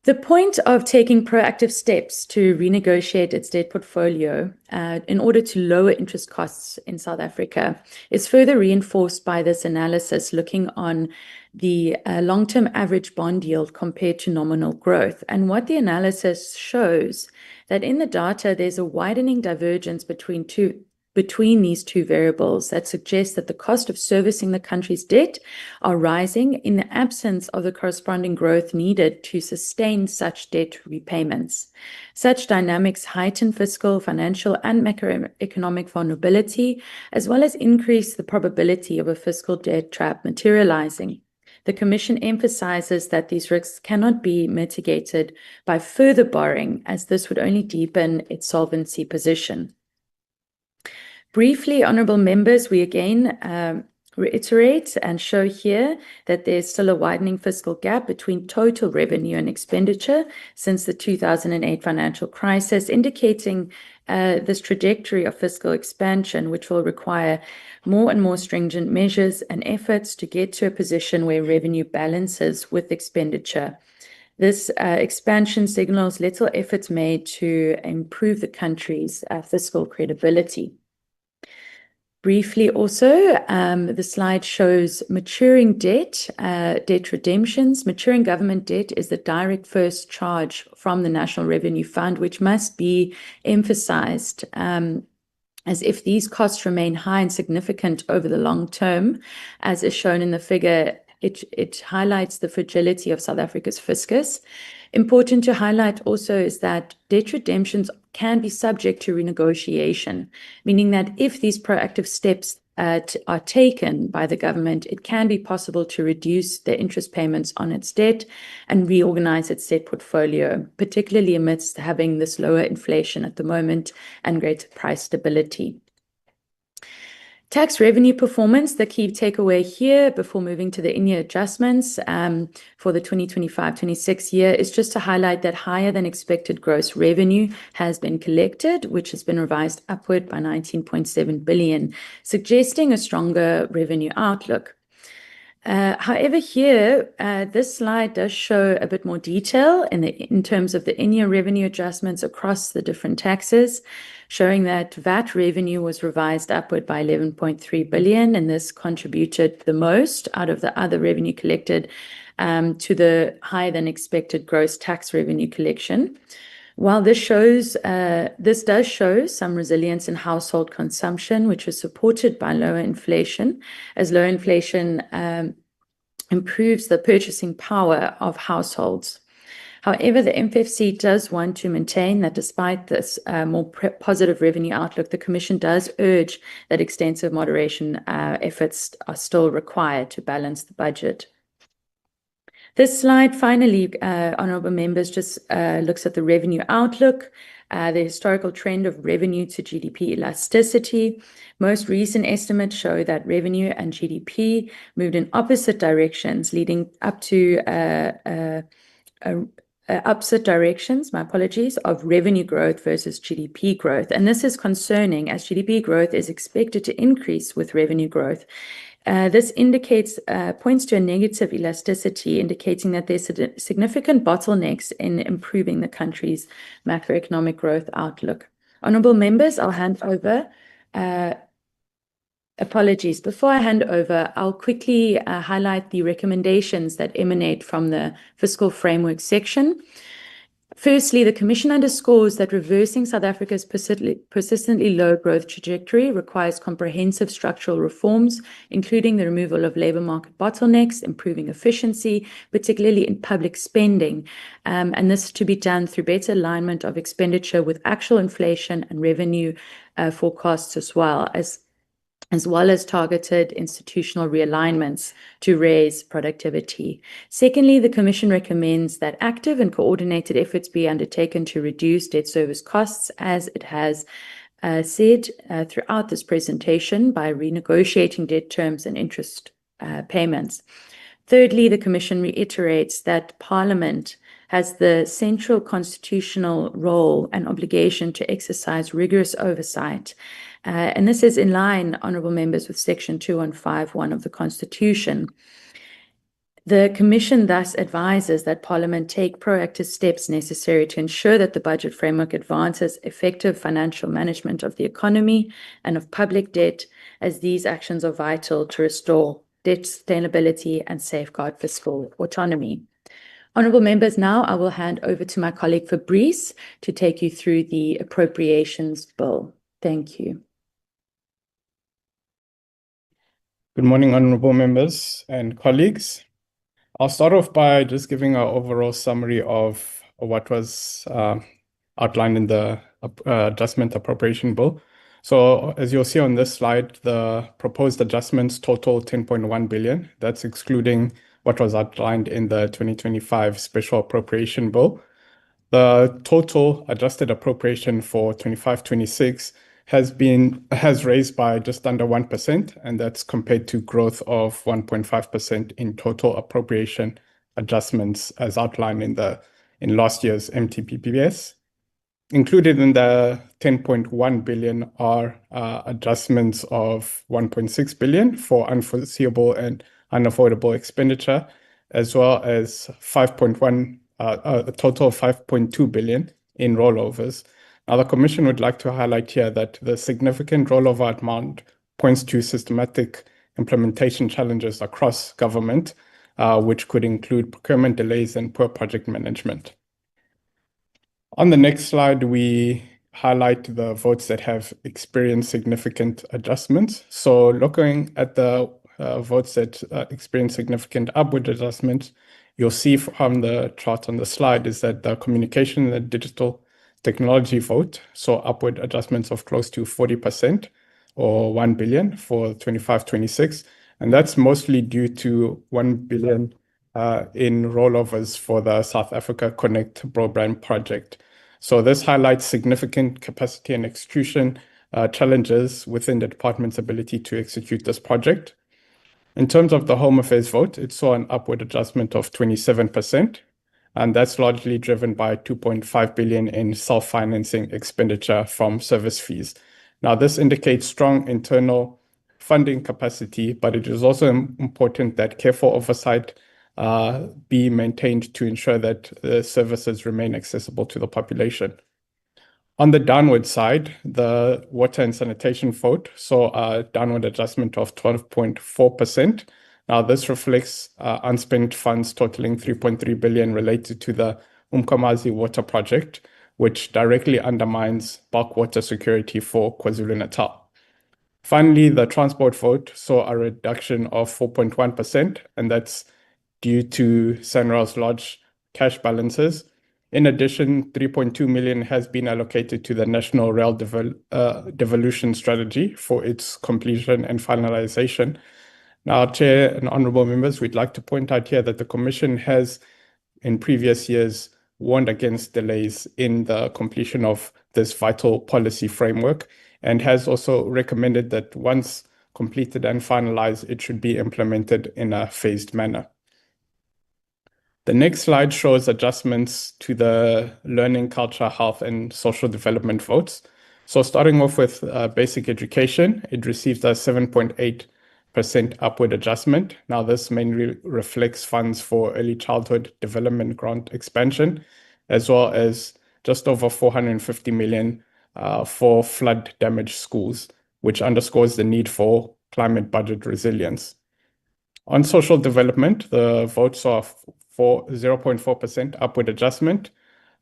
The point of taking proactive steps to renegotiate its debt portfolio in order to lower interest costs in South Africa is further reinforced by this analysis looking on the long-term average bond yield compared to nominal growth. And what the analysis shows that in the data, there's a widening divergence between these two variables that suggest that the cost of servicing the country's debt are rising in the absence of the corresponding growth needed to sustain such debt repayments. Such dynamics heighten fiscal, financial, and macroeconomic vulnerability, as well as increase the probability of a fiscal debt trap materializing. The Commission emphasizes that these risks cannot be mitigated by further borrowing, as this would only deepen its solvency position. Briefly, honourable members, we again reiterate and show here that there's still a widening fiscal gap between total revenue and expenditure since the 2008 financial crisis, indicating this trajectory of fiscal expansion, which will require more and more stringent measures and efforts to get to a position where revenue balances with expenditure. This expansion signals little efforts made to improve the country's fiscal credibility. Briefly also, the slide shows maturing debt, debt redemptions. Maturing government debt is the direct first charge from the National Revenue Fund, which must be emphasized, as if these costs remain high and significant over the long term, as is shown in the figure, it highlights the fragility of South Africa's fiscus. Important to highlight also is that debt redemptions can be subject to renegotiation, meaning that if these proactive steps are taken by the government, it can be possible to reduce the interest payments on its debt and reorganize its debt portfolio, particularly amidst having this lower inflation at the moment and greater price stability. Tax revenue performance, the key takeaway here before moving to the in-year adjustments for the 2025-26 year is just to highlight that higher than expected gross revenue has been collected, which has been revised upward by 19.7 billion, suggesting a stronger revenue outlook. However, here, this slide does show a bit more detail in terms of the in-year revenue adjustments across the different taxes, showing that VAT revenue was revised upward by 11.3 billion, and this contributed the most out of the other revenue collected to the higher than expected gross tax revenue collection. While this does show some resilience in household consumption, which was supported by lower inflation, as low inflation improves the purchasing power of households. However, the MFC does want to maintain that despite this more positive revenue outlook, the Commission does urge that extensive moderation efforts are still required to balance the budget. This slide finally, honourable members, just looks at the revenue outlook, the historical trend of revenue to GDP elasticity. Most recent estimates show that revenue and GDP moved in opposite directions, leading up to opposite directions, my apologies, of revenue growth versus GDP growth. And this is concerning as GDP growth is expected to increase with revenue growth. This points to a negative elasticity, indicating that there's significant bottlenecks in improving the country's macroeconomic growth outlook. Honourable members, I'll hand over. Apologies. Before I hand over, I'll quickly highlight the recommendations that emanate from the fiscal framework section. Firstly, the Commission underscores that reversing South Africa's persistently low growth trajectory requires comprehensive structural reforms, including the removal of labour market bottlenecks, improving efficiency, particularly in public spending, and this to be done through better alignment of expenditure with actual inflation and revenue forecasts as well as targeted institutional realignments to raise productivity. Secondly, the Commission recommends that active and coordinated efforts be undertaken to reduce debt service costs, as it has said throughout this presentation, by renegotiating debt terms and interest payments. Thirdly, the Commission reiterates that Parliament has the central constitutional role and obligation to exercise rigorous oversight. And this is in line, honourable members, with Section 2151 of the Constitution. The Commission thus advises that Parliament take proactive steps necessary to ensure that the budget framework advances effective financial management of the economy and of public debt, as these actions are vital to restore debt sustainability and safeguard fiscal autonomy. Honourable members, now I will hand over to my colleague Fabrice to take you through the Appropriations Bill. Thank you. Good morning, honourable members and colleagues. I'll start off by just giving an overall summary of what was outlined in the Adjustment Appropriation Bill. So as you'll see on this slide, the proposed adjustments total 10.1 billion. That's excluding what was outlined in the 2025 Special Appropriation Bill. The total adjusted appropriation for 25-26 has raised by just under 1%, and that's compared to growth of 1.5% in total appropriation adjustments as outlined in last year's MTBPS. Included in the 10.1 billion are adjustments of 1.6 billion for unforeseeable and unavoidable expenditure, as well as a total of 5.2 billion in rollovers. Now, the Commission would like to highlight here that the significant rollover amount points to systematic implementation challenges across government, which could include procurement delays and poor project management. On the next slide, we highlight the votes that have experienced significant adjustments. So looking at the votes that experience significant upward adjustments, you'll see from the chart on the slide is that the communication and the digital technology vote saw upward adjustments of close to 40% or 1 billion for 25-26. And that's mostly due to 1 billion in rollovers for the South Africa Connect broadband project. So this highlights significant capacity and execution challenges within the department's ability to execute this project. In terms of the Home Affairs vote, it saw an upward adjustment of 27%, and that's largely driven by 2.5 billion in self-financing expenditure from service fees. Now, this indicates strong internal funding capacity, but it is also important that careful oversight be maintained to ensure that the services remain accessible to the population. On the downward side, the water and sanitation vote saw a downward adjustment of 12.4%. Now, this reflects unspent funds totaling 3.3 billion related to the Umkomazi water project, which directly undermines bulk water security for KwaZulu-Natal. Finally, the transport vote saw a reduction of 4.1%, and that's due to SANRAL's large cash balances. In addition, 3.2 million has been allocated to the National Rail Devolution Strategy for its completion and finalization. Now, Chair and honorable members, we'd like to point out here that the Commission has, in previous years, warned against delays in the completion of this vital policy framework, and has also recommended that once completed and finalized, it should be implemented in a phased manner. The next slide shows adjustments to the learning, culture, health, and social development votes. So starting off with basic education, it received a 7.8% upward adjustment. Now, this mainly reflects funds for early childhood development grant expansion, as well as just over 450 million for flood damaged schools, which underscores the need for climate budget resilience. On social development, the vote saw for 0.4% upward adjustment.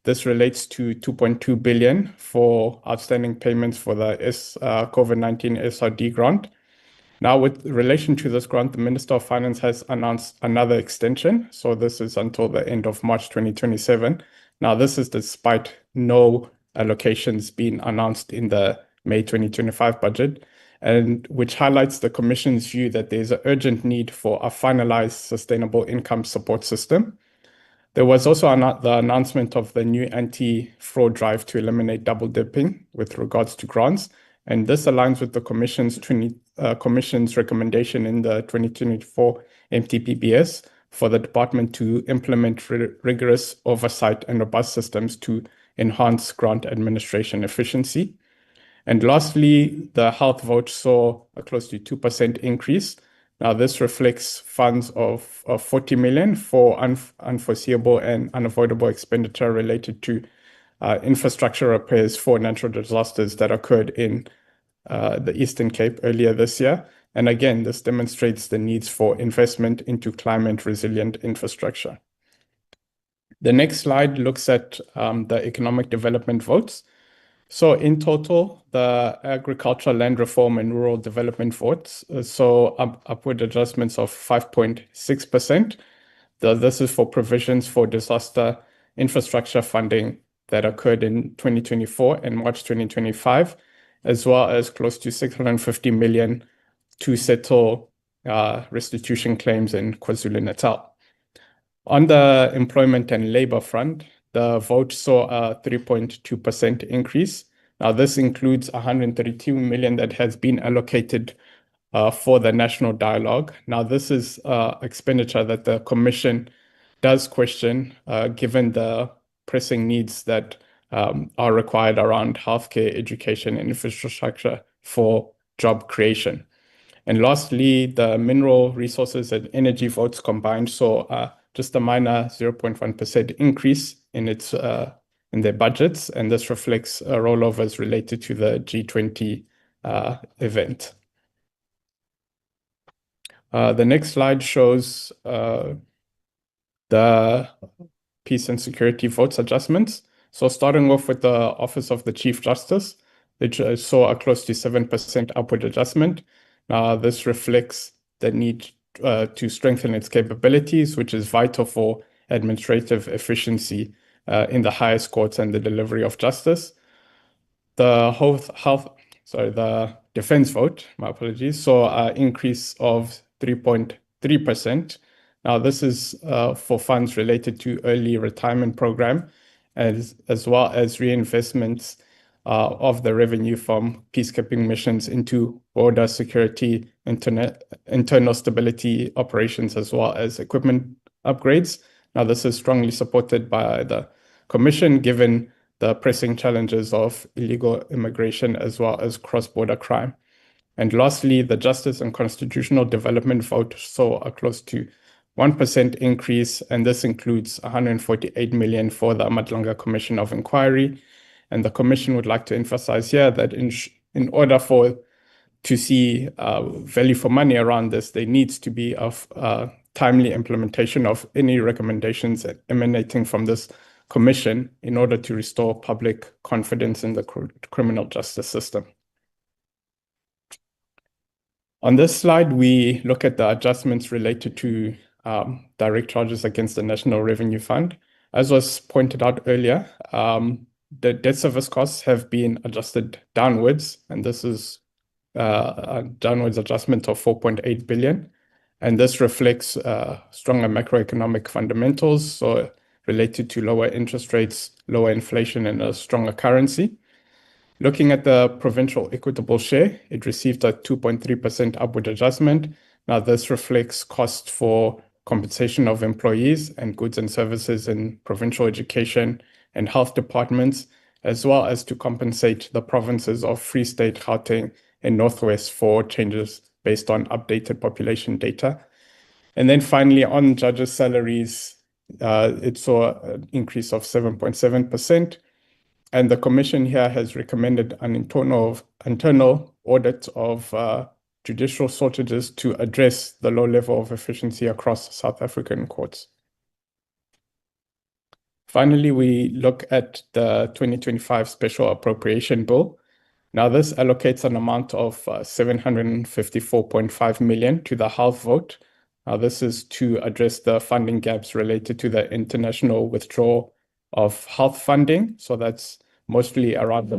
This relates to 2.2 billion for outstanding payments for the COVID-19 SRD grant. Now, with relation to this grant, the Minister of Finance has announced another extension. So this is until the end of March 2027. Now, this is despite no allocations being announced in the May 2025 budget, and which highlights the Commission's view that there's an urgent need for a finalized sustainable income support system. There was also the announcement of the new anti-fraud drive to eliminate double dipping with regards to grants, and this aligns with the Commission's recommendation in the 2024 MTBPS for the department to implement rigorous oversight and robust systems to enhance grant administration efficiency. And lastly, the health vote saw a close to 2% increase. Now, this reflects funds of 40 million for unforeseeable and unavoidable expenditure related to infrastructure repairs for natural disasters that occurred in the Eastern Cape earlier this year. And again, this demonstrates the needs for investment into climate resilient infrastructure. The next slide looks at the economic development votes. So in total, the agriculture, land reform, and rural development votes saw upward adjustments of 5.6%. This is for provisions for disaster infrastructure funding that occurred in 2024 and March 2025, as well as close to 650 million to settle restitution claims in KwaZulu-Natal. On the employment and labor front, the vote saw a 3.2% increase. Now, this includes 132 million that has been allocated for the national dialogue. Now, this is expenditure that the Commission does question, given the pressing needs that are required around healthcare, education, and infrastructure for job creation. And lastly, the mineral resources and energy votes combined saw just a minor 0.1% increase in their budgets, and this reflects rollovers related to the G20 event. The next slide shows the peace and security votes adjustments. So starting off with the Office of the Chief Justice, which saw a close to 7% upward adjustment. This reflects the need to strengthen its capabilities, which is vital for administrative efficiency in the highest courts and the delivery of justice. The the defense vote, my apologies, saw an increase of 3.3%. Now, this is for funds related to early retirement program, as well as reinvestments of the revenue from peacekeeping missions into border security, internal stability operations, as well as equipment upgrades. Now, this is strongly supported by the Commission, given the pressing challenges of illegal immigration as well as cross-border crime. And lastly, the Justice and Constitutional Development vote saw a close to 1% increase, and this includes 148 million for the Madlanga Commission of Inquiry. And the Commission would like to emphasize here that in order to see value for money around this, there needs to be a timely implementation of any recommendations emanating from this Commission in order to restore public confidence in the criminal justice system. On this slide, we look at the adjustments related to direct charges against the National Revenue Fund. As was pointed out earlier, the debt service costs have been adjusted downwards, and this is a downwards adjustment of 4.8 billion. And this reflects stronger macroeconomic fundamentals, so related to lower interest rates, lower inflation, and a stronger currency. Looking at the provincial equitable share, it received a 2.3% upward adjustment. Now, this reflects cost for compensation of employees and goods and services in provincial education and health departments, as well as to compensate the provinces of Free State, Gauteng, and Northwest for changes based on updated population data. And then finally, on judges' salaries, it saw an increase of 7.7%. And the Commission here has recommended an internal audit of judicial shortages to address the low level of efficiency across South African courts. Finally, we look at the 2025 Special Appropriation Bill. Now, this allocates an amount of 754.5 million to the health vote. Now, this is to address the funding gaps related to the international withdrawal of health funding. So that's mostly around the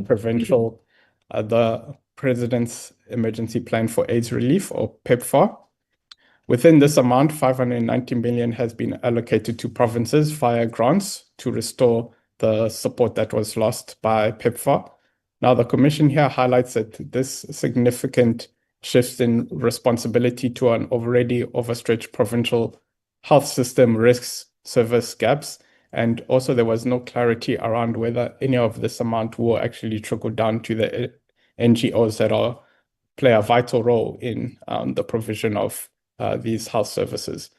the President's Emergency Plan for AIDS Relief, or PEPFAR. Within this amount, 590 million has been allocated to provinces via grants to restore the support that was lost by PEPFAR. Now, the Commission here highlights that this significant shift in responsibility to an already overstretched provincial health system risks service gaps. And also, there was no clarity around whether any of this amount will actually trickle down to the NGOs that play a vital role in the provision of these health services.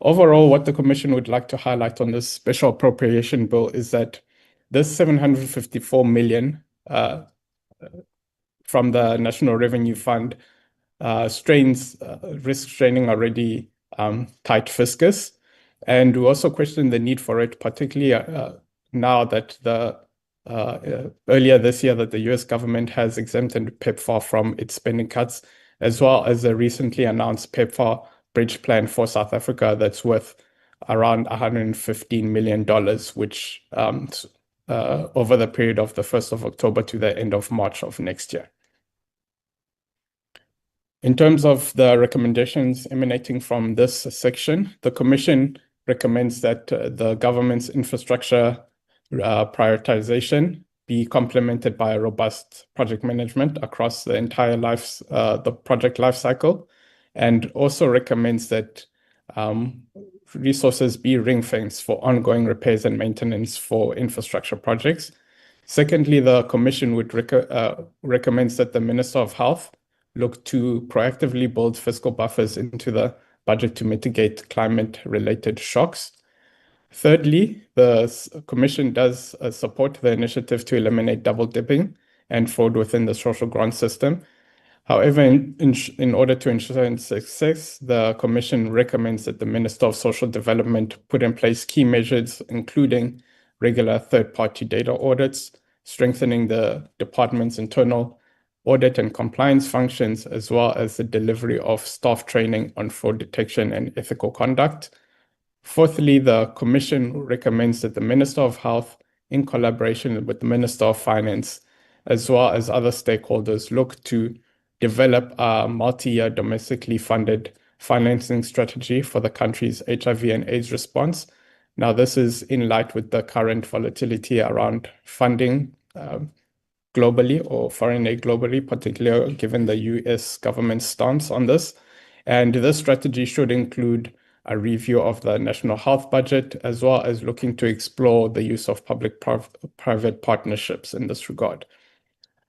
Overall, what the Commission would like to highlight on this special appropriation bill is that this 754 million from the National Revenue Fund risk straining already tight fiscus. And we also question the need for it, particularly now that earlier this year that the US government has exempted PEPFAR from its spending cuts, as well as the recently announced PEPFAR bridge plan for South Africa that's worth around $115 million, which over the period of the 1st of October to the end of March of next year. In terms of the recommendations emanating from this section, the Commission recommends that the government's infrastructure prioritization be complemented by a robust project management across the entire the project life cycle, and also recommends that resources be ring-fenced for ongoing repairs and maintenance for infrastructure projects. Secondly, the Commission would recommends that the Minister of Health look to proactively build fiscal buffers into the budget to mitigate climate-related shocks. Thirdly, the Commission does support the initiative to eliminate double dipping and fraud within the social grant system. However, in order to ensure its success, the Commission recommends that the Minister of Social Development put in place key measures, including regular third-party data audits, strengthening the department's internal audit and compliance functions, as well as the delivery of staff training on fraud detection and ethical conduct. Fourthly, the Commission recommends that the Minister of Health, in collaboration with the Minister of Finance, as well as other stakeholders, look to develop a multi-year domestically funded financing strategy for the country's HIV and AIDS response. Now, this is in light with the current volatility around funding globally or foreign aid globally, particularly given the US government's stance on this. And this strategy should include a review of the national health budget, as well as looking to explore the use of public-private partnerships in this regard.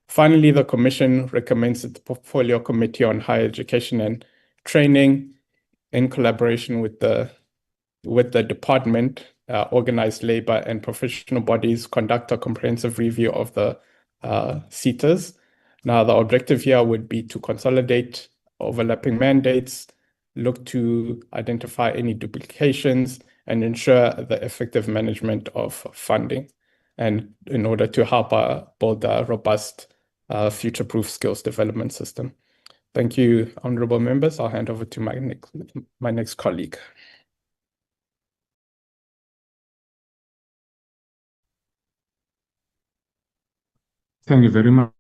Finally, the Commission recommends that the Portfolio Committee on Higher Education and Training, in collaboration with the department, organized labor and professional bodies, conduct a comprehensive review of the SETAs. Now, the objective here would be to consolidate overlapping mandates, look to identify any duplications, and ensure the effective management of funding, and in order to help build a robust future-proof skills development system. Thank you, honorable members. I'll hand over to my next colleague. Thank you very much,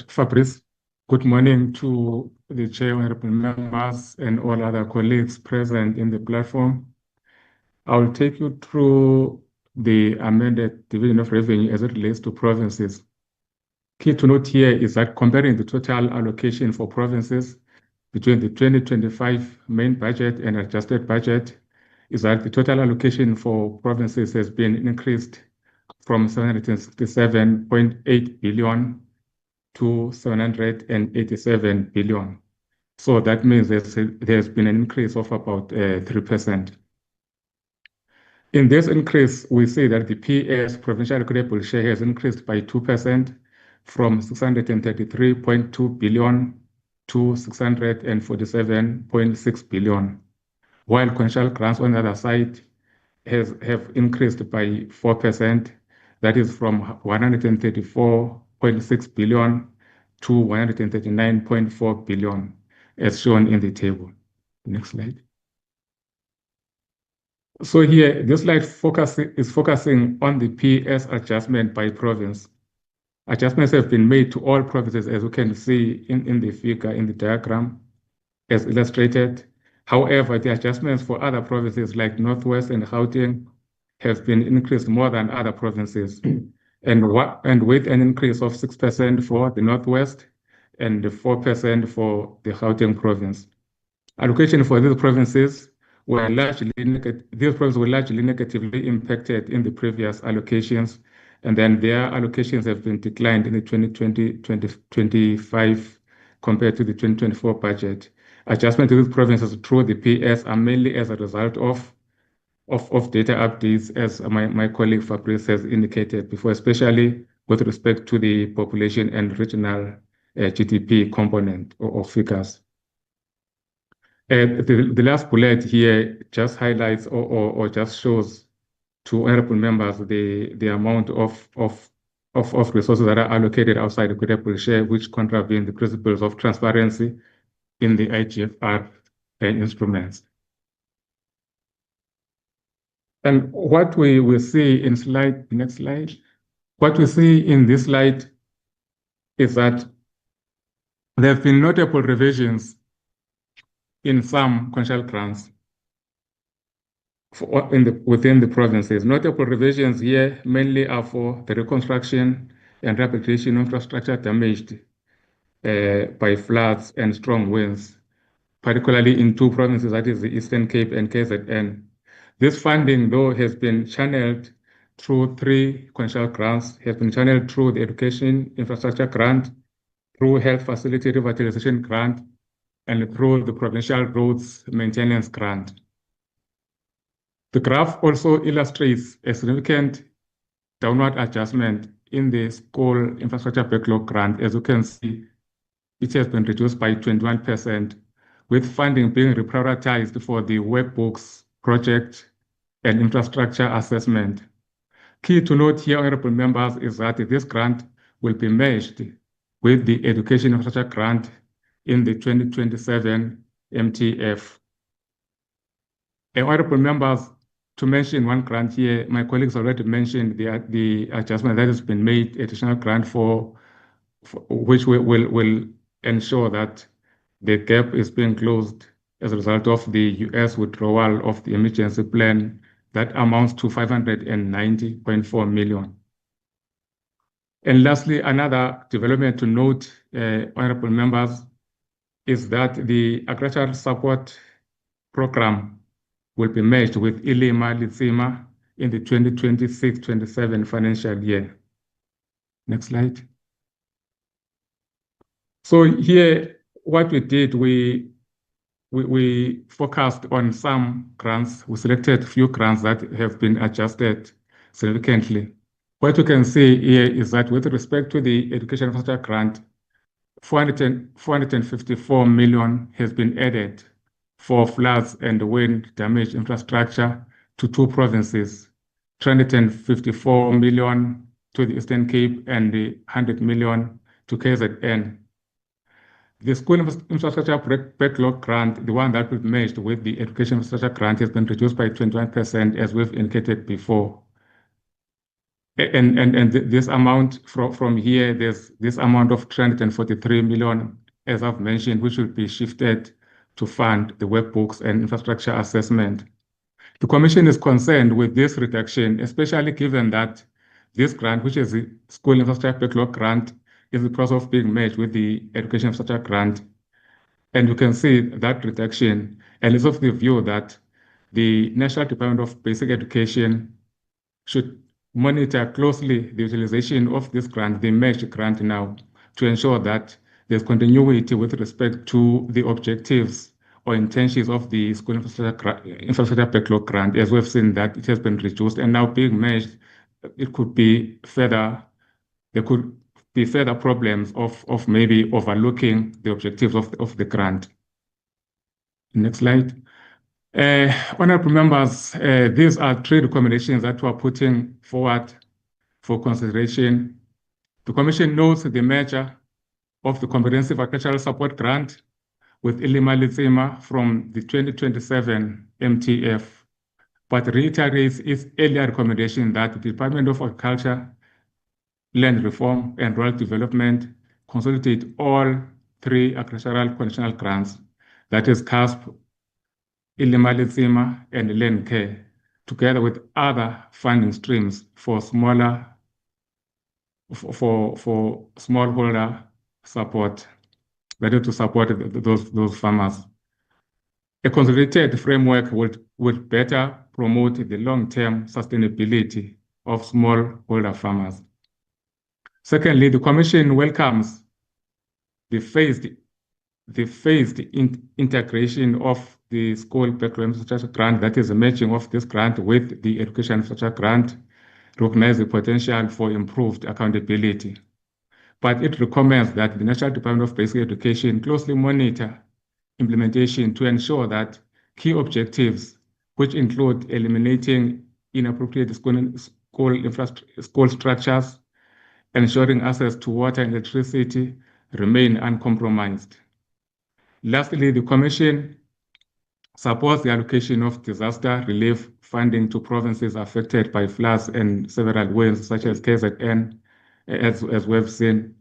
Fabrice. Good morning to the chair, honorable members, and all other colleagues present in the platform. I will take you through the amended division of revenue as it relates to provinces. Key to note here is that comparing the total allocation for provinces between the 2025 main budget and adjusted budget is that the total allocation for provinces has been increased from 767.8 billion to 787 billion. So that means there's been an increase of about 3%. In this increase, we see that the PS provincial equitable share has increased by 2% from 633.2 billion to 647.6 billion, while constitutional grants on the other side have increased by 4%, that is from 134.6 billion to 139.4 billion, as shown in the table. Next slide. So here, this slide is focusing on the PS adjustment by province. Adjustments have been made to all provinces, as you can see in the figure, in the diagram, as illustrated. However, the adjustments for other provinces like Northwest and Gauteng have been increased more than other provinces, and with an increase of 6% for the Northwest and 4% for the Gauteng province. Allocation for these provinces were largely negatively impacted in the previous allocations, and then their allocations have been declined in the 2020-2025 compared to the 2024 budget. Adjustment to these provinces through the PS are mainly as a result of data updates, as my colleague Fabrice has indicated before, especially with respect to the population and regional GDP component of figures. The last bullet here just highlights or just shows to honorable members the amount of resources that are allocated outside the equitable share, which contravene the principles of transparency in the IGFR instruments. And what we will see in next slide, what we see in this slide is that there have been notable revisions in some constitutional grants within the provinces. Notable revisions here mainly are for the reconstruction and rehabilitation infrastructure damaged by floods and strong winds, particularly in two provinces, that is the Eastern Cape and KZN. This funding, though, has been channeled through three constitutional grants, has been channeled through the Education Infrastructure Grant, through Health Facility Revitalization Grant, and through the Provincial Roads Maintenance Grant. The graph also illustrates a significant downward adjustment in the School Infrastructure Backlog Grant. As you can see, it has been reduced by 21%, with funding being reprioritized for the workbooks project and infrastructure assessment. Key to note here, honorable members, is that this grant will be merged with the Education Infrastructure Grant in the 2027 MTF. Honorable members, to mention one grant here, my colleagues already mentioned the adjustment that has been made, additional grant for which will ensure that the gap is being closed as a result of the US withdrawal of the emergency plan that amounts to 590.4 million. And lastly, another development to note, honorable members, is that the agricultural support program will be merged with Ilima Litsima in the 2026-27 financial year. Next slide. So here, what we did, we focused on some grants. We selected a few grants that have been adjusted significantly. What you can see here is that with respect to the education infrastructure grant, 454 million has been added for floods and wind damage infrastructure to 2 provinces, 254 million to the Eastern Cape and the 100 million to KZN. The school infrastructure backlog grant, the one that we've merged with the education infrastructure grant, has been reduced by 21%, as we've indicated before. And this amount from here, there's this amount of 343 million, as I've mentioned, which will be shifted to fund the workbooks and infrastructure assessment. The Commission is concerned with this reduction, especially given that this grant, which is the school infrastructure backlog grant, is the process of being merged with the education infrastructure grant. And you can see that reduction, and it's of the view that the National Department of Basic Education should monitor closely the utilization of this grant, the merged grant now, to ensure that there's continuity with respect to the objectives or intentions of the school infrastructure backlog grant. As we've seen that it has been reduced and now being merged, it could be further, there could be further problems of maybe overlooking the objectives of the grant. Next slide. Honorable members, these are 3 recommendations that we're putting forward for consideration. The Commission notes the merger of the Comprehensive Agricultural Support Grant with Ilima Litsima from the 2027 MTF, but reiterates its earlier recommendation that the Department of Agriculture, Land Reform and Rural Development consolidate all 3 agricultural conditional grants, that is CASP, Ilima Litsima, and Land Care, together with other funding streams for smallholder support, that is to support those farmers. A consolidated framework would better promote the long-term sustainability of smallholder farmers. Secondly, the Commission welcomes the phased integration of the school backlog infrastructure grant, that is a matching of this grant with the education infrastructure grant, recognize the potential for improved accountability. But it recommends that the National Department of Basic Education closely monitor implementation to ensure that key objectives, which include eliminating inappropriate school structures, ensuring access to water and electricity, remain uncompromised. Lastly, the Commission supports the allocation of disaster relief funding to provinces affected by floods and several winds, such as KZN, as we've seen,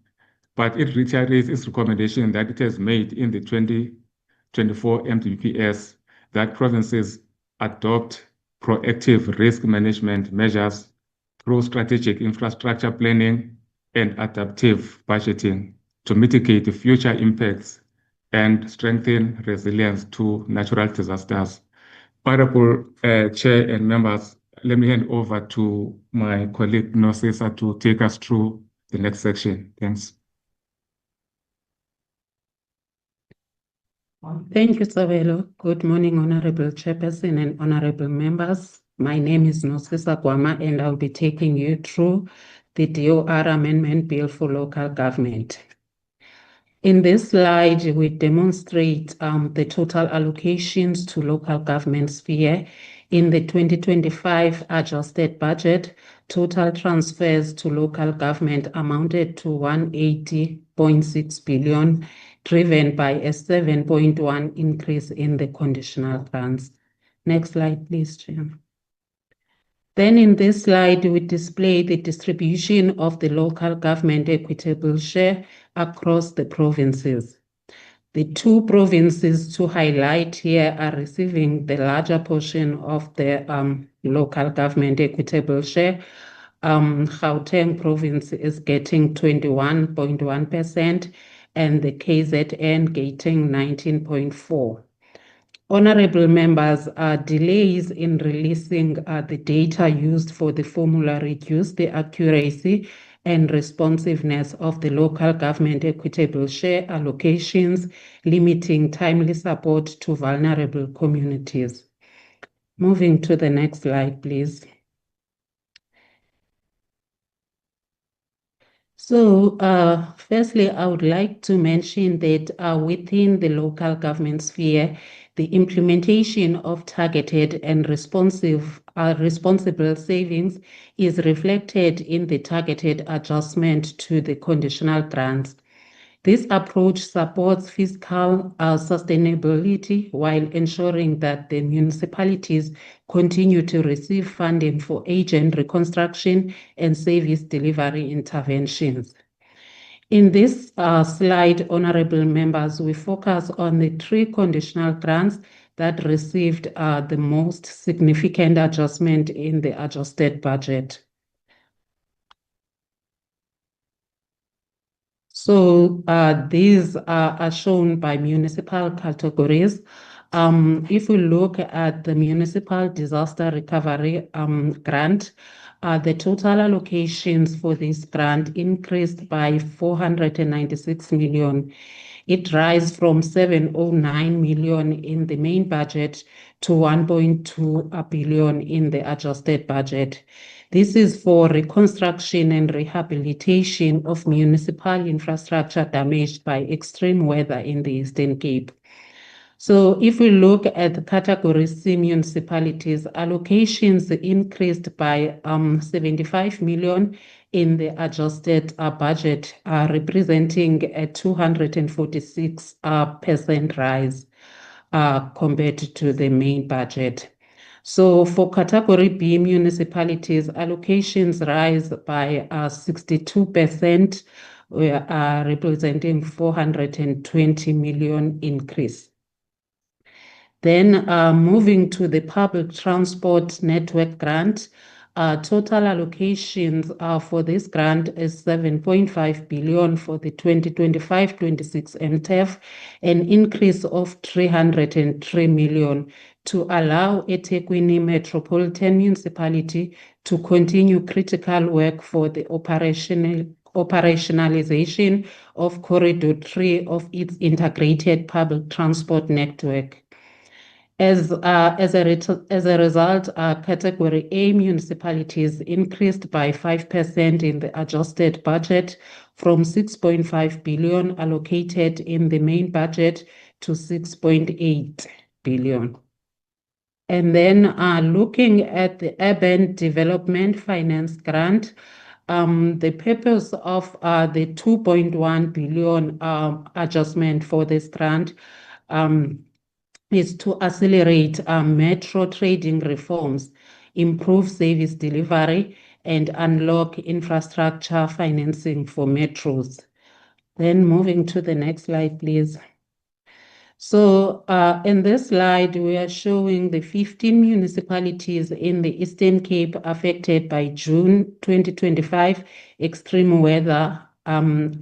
but it reiterates its recommendation that it has made in the 2024 MTBPS that provinces adopt proactive risk management measures through strategic infrastructure planning and adaptive budgeting to mitigate the future impacts and strengthen resilience to natural disasters. Honorable Chair and members, let me hand over to my colleague Nosisa to take us through the next section. Thanks. Thank you, Sabelo. Good morning, Honorable Chairperson and Honorable members. My name is Nosisa Gwama, and I'll be taking you through the DOR Amendment Bill for Local Government. In this slide, we demonstrate the total allocations to local government sphere in the 2025 adjusted budget. Total transfers to local government amounted to 180.6 billion, driven by a 7.1 increase in the conditional grants. Next slide, please, Chair. Then in this slide, we display the distribution of the local government equitable share across the provinces. The 2 provinces to highlight here are receiving the larger portion of the local government equitable share, Gauteng province is getting 21.1% and the KZN getting 19.4%. Honorable members, delays in releasing the data used for the formula reduce the accuracy and responsiveness of the local government equitable share allocations, limiting timely support to vulnerable communities. Moving to the next slide, please. So, firstly, I would like to mention that within the local government sphere, the implementation of targeted and responsible savings is reflected in the targeted adjustment to the conditional grants. This approach supports fiscal sustainability while ensuring that the municipalities continue to receive funding for agent reconstruction and service delivery interventions. In this slide, honorable members, we focus on the 3 conditional grants that received the most significant adjustment in the adjusted budget. So these are shown by municipal categories. If we look at the municipal disaster recovery grant, the total allocations for this grant increased by 496 million. It rise from 709 million in the main budget to 1.2 billion in the adjusted budget. This is for reconstruction and rehabilitation of municipal infrastructure damaged by extreme weather in the Eastern Cape. So if we look at the category C municipalities, allocations increased by 75 million in the adjusted budget, representing a 246% rise compared to the main budget. So for category B municipalities, allocations rise by 62%, representing 420 million increase. Then moving to the public transport network grant, total allocations for this grant is 7.5 billion for the 2025-26 MTEF, an increase of 303 million to allow eThekwini Metropolitan Municipality to continue critical work for the operationalization of Corridor 3 of its integrated public transport network. As a result, category A municipalities increased by 5% in the adjusted budget from 6.5 billion allocated in the main budget to 6.8 billion. And then looking at the urban development finance grant, the purpose of the 2.1 billion adjustment for this grant is to accelerate metro trading reforms, improve service delivery, and unlock infrastructure financing for metros. Then moving to the next slide, please. So in this slide, we are showing the 15 municipalities in the Eastern Cape affected by June 2025 extreme weather and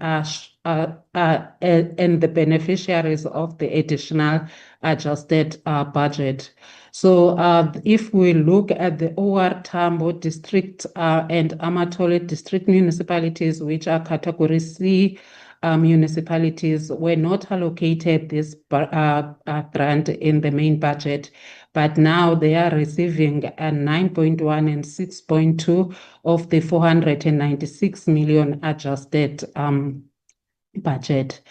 the beneficiaries of the additional adjusted budget. So if we look at the OR Tambo district and Amatole district municipalities, which are category C municipalities, were not allocated this grant in the main budget, but now they are receiving a 9.1 and 6.2 of the 496 million adjusted budget.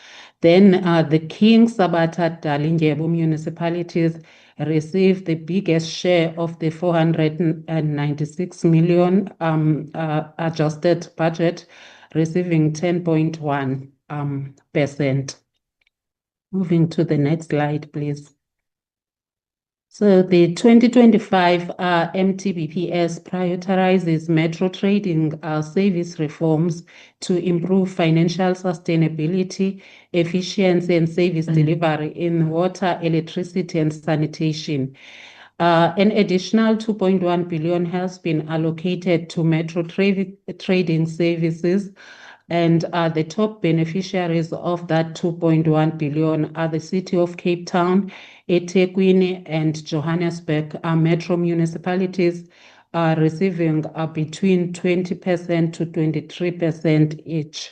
Then the King, Sabata, Dalindyebo municipalities received the biggest share of the 496 million adjusted budget, receiving 10.1%. Moving to the next slide, please. So the 2025 MTBPS prioritizes metro trading service reforms to improve financial sustainability, efficiency, and service delivery in water, electricity, and sanitation. An additional 2.1 billion has been allocated to metro trading services, and the top beneficiaries of that 2.1 billion are the City of Cape Town, eThekwini, and Johannesburg. Our metro municipalities are receiving between 20% to 23% each.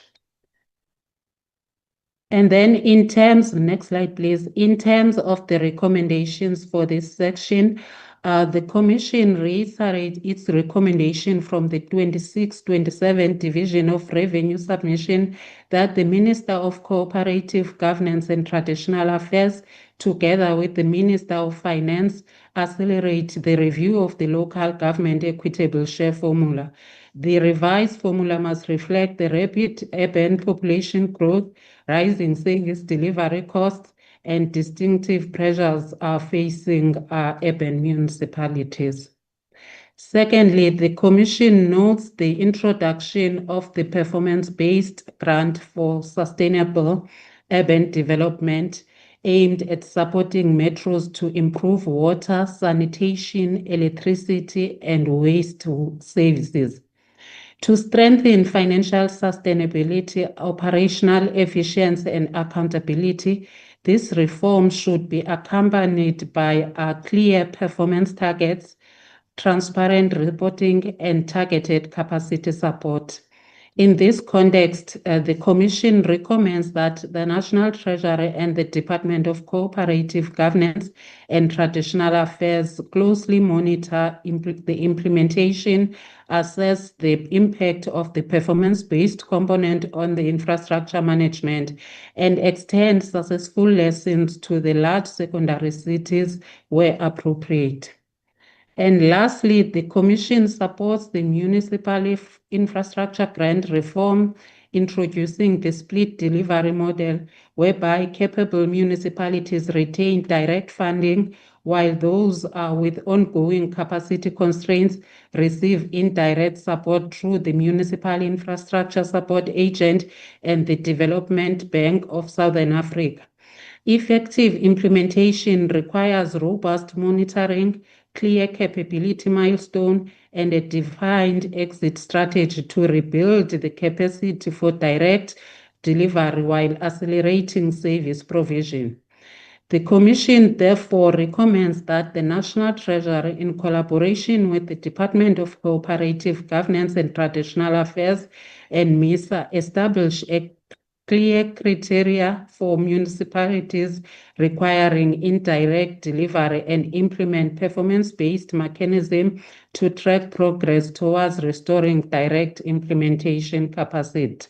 And then in terms, next slide please, in terms of the recommendations for this section, the Commission reiterates its recommendation from the 26-27 Division of Revenue Submission that the Minister of Cooperative Governance and Traditional Affairs, together with the Minister of Finance, accelerate the review of the local government equitable share formula. The revised formula must reflect the rapid urban population growth, rising service delivery costs, and distinctive pressures are facing urban municipalities. Secondly, the Commission notes the introduction of the performance-based grant for sustainable urban development aimed at supporting metros to improve water, sanitation, electricity, and waste services. To strengthen financial sustainability, operational efficiency, and accountability, this reform should be accompanied by clear performance targets, transparent reporting, and targeted capacity support. In this context, the Commission recommends that the National Treasury and the Department of Cooperative Governance and Traditional Affairs closely monitor the implementation, assess the impact of the performance-based component on the infrastructure management, and extend successful lessons to the large secondary cities where appropriate. And lastly, the Commission supports the municipal infrastructure grant reform, introducing the split delivery model, whereby capable municipalities retain direct funding, while those with ongoing capacity constraints receive indirect support through the Municipal Infrastructure Support Agent and the Development Bank of Southern Africa. Effective implementation requires robust monitoring, clear capability milestone, and a defined exit strategy to rebuild the capacity for direct delivery while accelerating service provision. The Commission therefore recommends that the National Treasury, in collaboration with the Department of Cooperative Governance and Traditional Affairs and MISA, establish a clear criteria for municipalities requiring indirect delivery and implement performance-based mechanism to track progress towards restoring direct implementation capacity.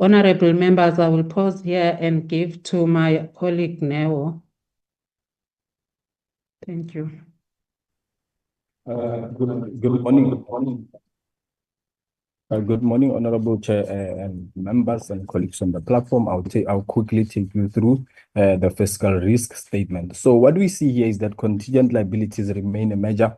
Honorable members, I will pause here and give to my colleague Neo. Thank you. Good morning. Good morning, Honorable Chair and members and colleagues on the platform. I'll quickly take you through the fiscal risk statement. So what we see here is that contingent liabilities remain a major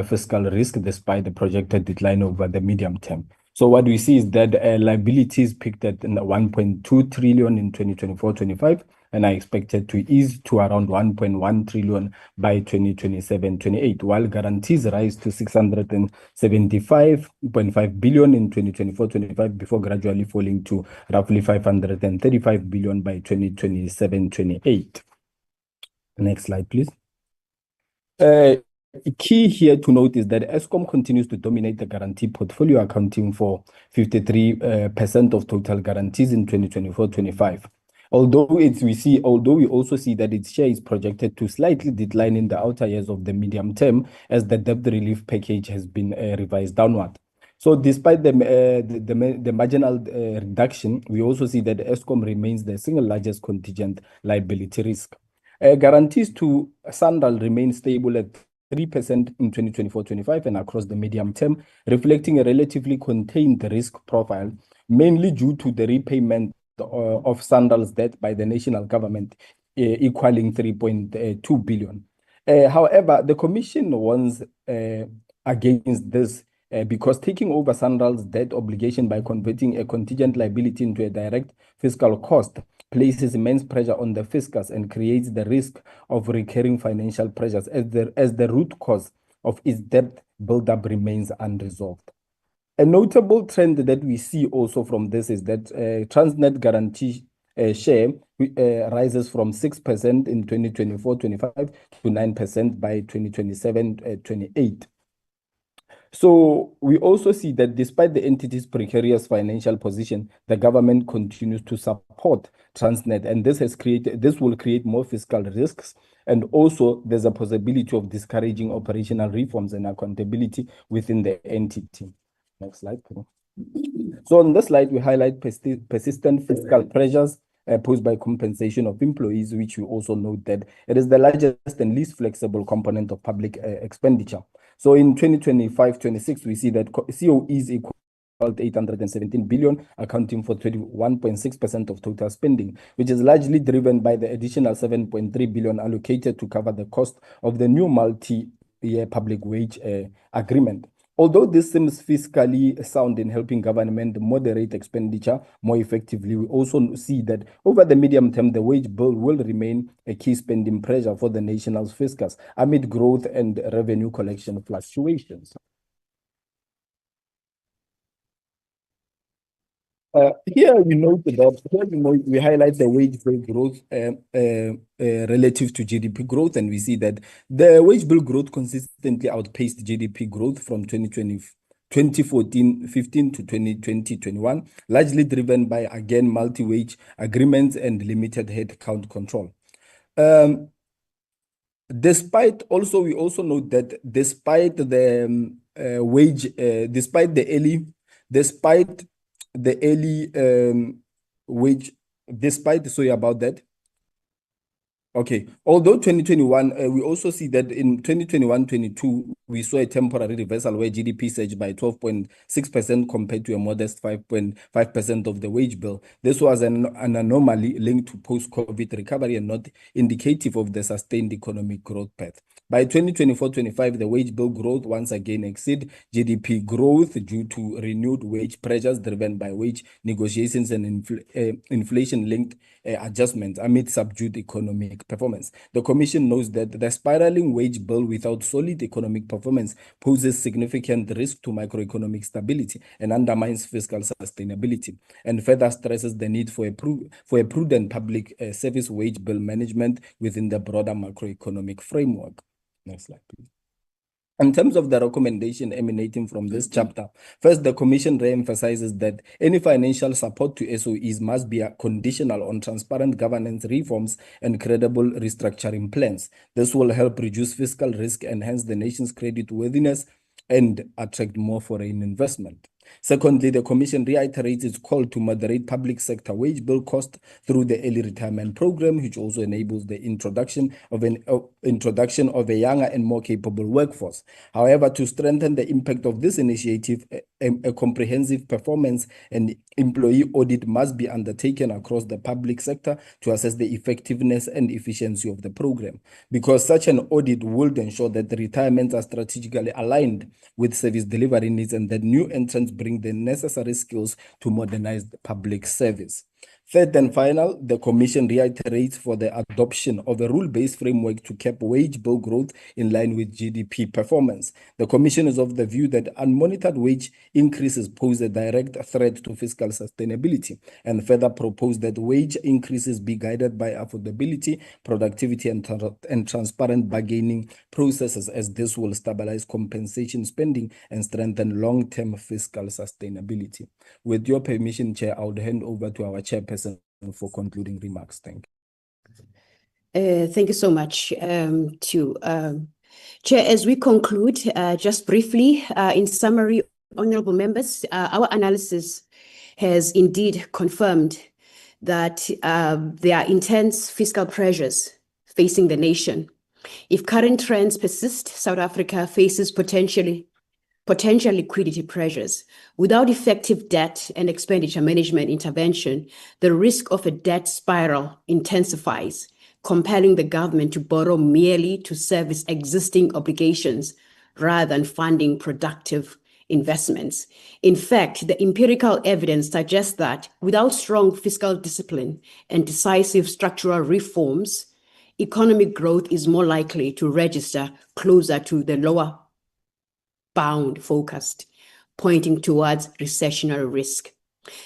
fiscal risk despite the projected decline over the medium term. So what we see is that liabilities peaked at 1.2 trillion in 2024-25 and are expected to ease to around 1.1 trillion by 2027-28, while guarantees rise to 675.5 billion in 2024-25 before gradually falling to roughly 535 billion by 2027-28. Next slide, please. Key here to note is that Eskom continues to dominate the guarantee portfolio, accounting for 53% of total guarantees in 2024-25. Although we also see that its share is projected to slightly decline in the outer years of the medium term as the debt relief package has been revised downward. So despite the marginal reduction, we also see that Eskom remains the single largest contingent liability risk. Guarantees to SANRAL remain stable at 3% in 2024-25 and across the medium term, reflecting a relatively contained risk profile, mainly due to the repayment of SANRAL's debt by the national government, equaling 3.2 billion. However, the Commission warns against this because taking over SANRAL's debt obligation by converting a contingent liability into a direct fiscal cost places immense pressure on the fiscus and creates the risk of recurring financial pressures as the root cause of its debt buildup remains unresolved. A notable trend that we see also from this is that Transnet guarantee share rises from 6% in 2024-25 to 9% by 2027-28. So we also see that despite the entity's precarious financial position, the government continues to support Transnet, and this will create more fiscal risks, and also there's a possibility of discouraging operational reforms and accountability within the entity. Next slide, please. So on this slide, we highlight persistent fiscal pressures posed by compensation of employees, which we also note that it is the largest and least flexible component of public expenditure. So in 2025-26, we see that COEs equal to 817 billion, accounting for 31.6% of total spending, which is largely driven by the additional 7.3 billion allocated to cover the cost of the new multi-year public wage agreement. Although this seems fiscally sound in helping government moderate expenditure more effectively, we also see that over the medium term, the wage bill will remain a key spending pressure for the nation's fiscus amid growth and revenue collection fluctuations. Here we note that we highlight the wage bill growth relative to GDP growth, and we see that the wage bill growth consistently outpaced GDP growth from 2014-15 to 2020-21, largely driven by, again, multi-wage agreements and limited headcount control. We also note that despite the although 2021, we also see that in 2021-22, we saw a temporary reversal where GDP surged by 12.6% compared to a modest 5.5% of the wage bill. This was an anomaly linked to post-COVID recovery and not indicative of the sustained economic growth path. By 2024-25, the wage bill growth once again exceeded GDP growth due to renewed wage pressures driven by wage negotiations and inflation-linked adjustments amid subdued economic performance. The Commission knows that the spiraling wage bill without solid economic performance poses significant risk to macroeconomic stability and undermines fiscal sustainability, and further stresses the need for a prudent public service wage bill management within the broader macroeconomic framework. Next slide, please. In terms of the recommendation emanating from this chapter, first, the Commission re-emphasizes that any financial support to SOEs must be conditional on transparent governance reforms and credible restructuring plans. This will help reduce fiscal risk, enhance the nation's creditworthiness, and attract more foreign investment. Secondly, the Commission reiterates its call to moderate public sector wage bill cost through the early retirement program, which also enables the introduction of a younger and more capable workforce. However, to strengthen the impact of this initiative, a comprehensive performance and employee audit must be undertaken across the public sector to assess the effectiveness and efficiency of the program, because such an audit would ensure that the retirements are strategically aligned with service delivery needs and that new entrants bring the necessary skills to modernize the public service. Third and final, the Commission reiterates for the adoption of a rule-based framework to cap wage bill growth in line with GDP performance. The Commission is of the view that unmonitored wage increases pose a direct threat to fiscal sustainability, and further propose that wage increases be guided by affordability, productivity, and transparent bargaining processes, as this will stabilize compensation spending and strengthen long-term fiscal sustainability. With your permission, Chair, I would hand over to our chairperson for concluding remarks. Thank you. Thank you so much, Chair. As we conclude, just briefly, in summary, honorable members, our analysis has indeed confirmed that there are intense fiscal pressures facing the nation. If current trends persist, South Africa faces potential liquidity pressures. Without effective debt and expenditure management intervention, the risk of a debt spiral intensifies, compelling the government to borrow merely to service existing obligations rather than funding productive investments. In fact, the empirical evidence suggests that without strong fiscal discipline and decisive structural reforms, economic growth is more likely to register closer to the lower bound forecast, pointing towards recessionary risk.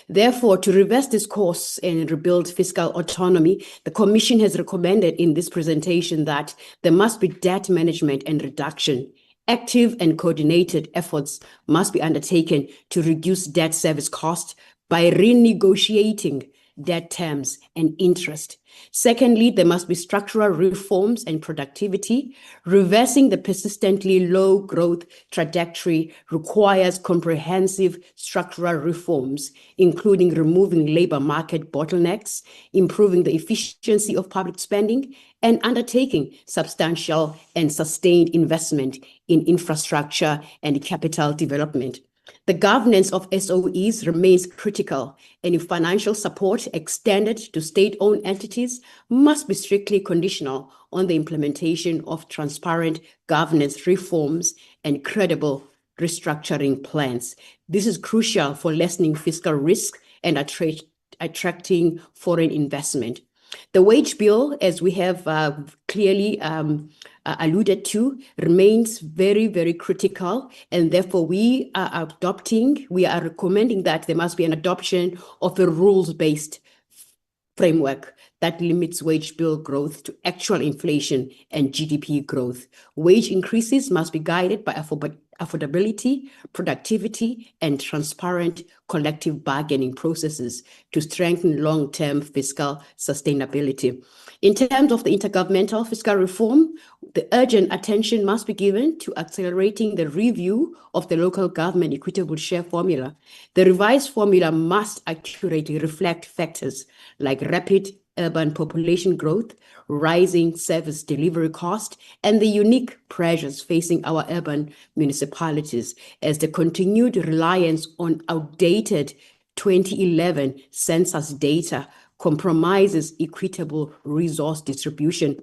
Therefore, to reverse this course and rebuild fiscal autonomy, the Commission has recommended in this presentation that there must be debt management and reduction. Active and coordinated efforts must be undertaken to reduce debt service costs by renegotiating debt terms and interest. Secondly, there must be structural reforms and productivity. Reversing the persistently low growth trajectory requires comprehensive structural reforms, including removing labor market bottlenecks, improving the efficiency of public spending, and undertaking substantial and sustained investment in infrastructure and capital development. The governance of SOEs remains critical, and if financial support extended to state-owned entities must be strictly conditional on the implementation of transparent governance reforms and credible restructuring plans. This is crucial for lessening fiscal risk and attracting foreign investment. The wage bill, as we have clearly alluded to, remains very, very critical, and therefore we are recommending that there must be an adoption of a rules-based framework that limits wage bill growth to actual inflation and GDP growth. Wage increases must be guided by affordability, productivity, and transparent collective bargaining processes to strengthen long-term fiscal sustainability. In terms of the intergovernmental fiscal reform, the urgent attention must be given to accelerating the review of the local government equitable share formula. The revised formula must accurately reflect factors like rapid urban population growth, rising service delivery cost, and the unique pressures facing our urban municipalities as the continued reliance on outdated 2011 census data compromises equitable resource distribution.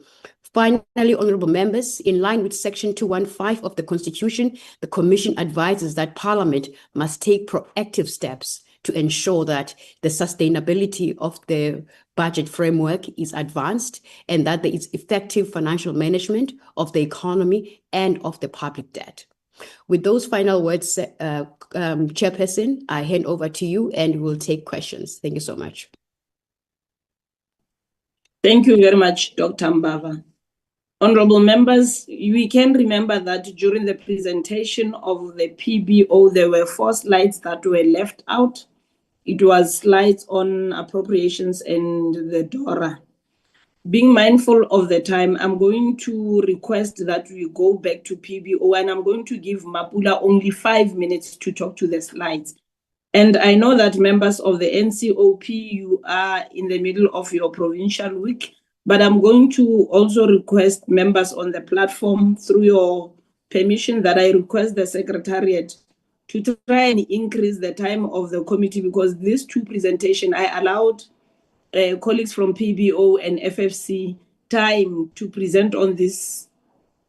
Finally, honorable members, in line with Section 215 of the Constitution, the Commission advises that Parliament must take proactive steps to ensure that the sustainability of the budget framework is advanced and that there is effective financial management of the economy and of the public debt. With those final words, Chairperson, I hand over to you and we'll take questions. Thank you so much. Thank you very much, Dr. Mbava. Honorable members, we can remember that during the presentation of the PBO, there were 4 slides that were left out. It was slides on appropriations and the DORA. Being mindful of the time, I'm going to request that we go back to PBO, and I'm going to give Mapula only 5 minutes to talk to the slides. And I know that members of the NCOP, you are in the middle of your provincial week, but I'm going to also request members on the platform, through your permission, that I request the Secretariat to try and increase the time of the committee, because these 2 presentations, I allowed colleagues from PBO and FFC time to present on this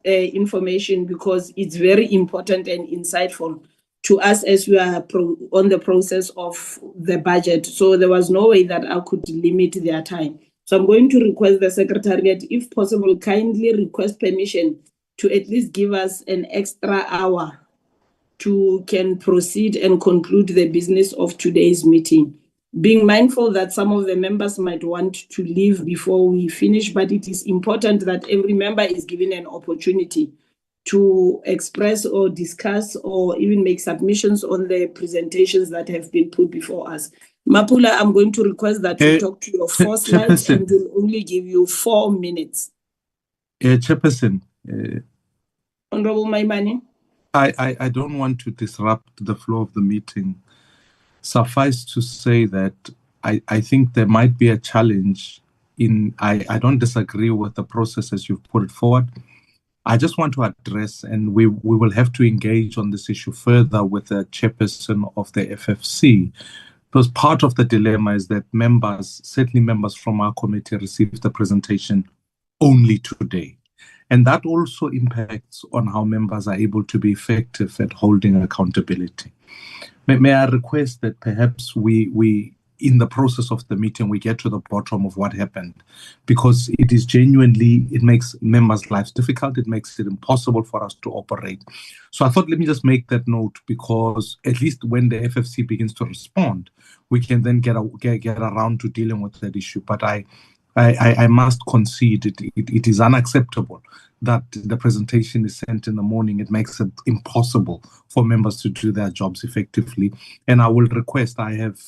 information, because it's very important and insightful to us as we are on the process of the budget. So there was no way that I could limit their time. So I'm going to request the Secretariat, if possible, kindly request permission to at least give us an extra hour to can proceed and conclude the business of today's meeting. Being mindful that some of the members might want to leave before we finish, but it is important that every member is given an opportunity to express or discuss or even make submissions on the presentations that have been put before us. Mapula, I'm going to request that you talk to your 4 slides and we'll only give you 4 minutes. Chairperson. Honorable Maimane. I don't want to disrupt the flow of the meeting. Suffice to say that I think there might be a challenge in, I don't disagree with the process as you've put it forward. I just want to address, and we will have to engage on this issue further with the chairperson of the FFC, because part of the dilemma is that members, certainly members from our committee, received the presentation only today. And that also impacts on how members are able to be effective at holding accountability. May I request that perhaps we in the process of the meeting, we get to the bottom of what happened, because it is genuinely, it makes members' lives difficult. It makes it impossible for us to operate. So I thought, let me just make that note, because at least when the FFC begins to respond, we can then get around to dealing with that issue. But I must concede it is unacceptable that the presentation is sent in the morning. It makes it impossible for members to do their jobs effectively. And I will request, I have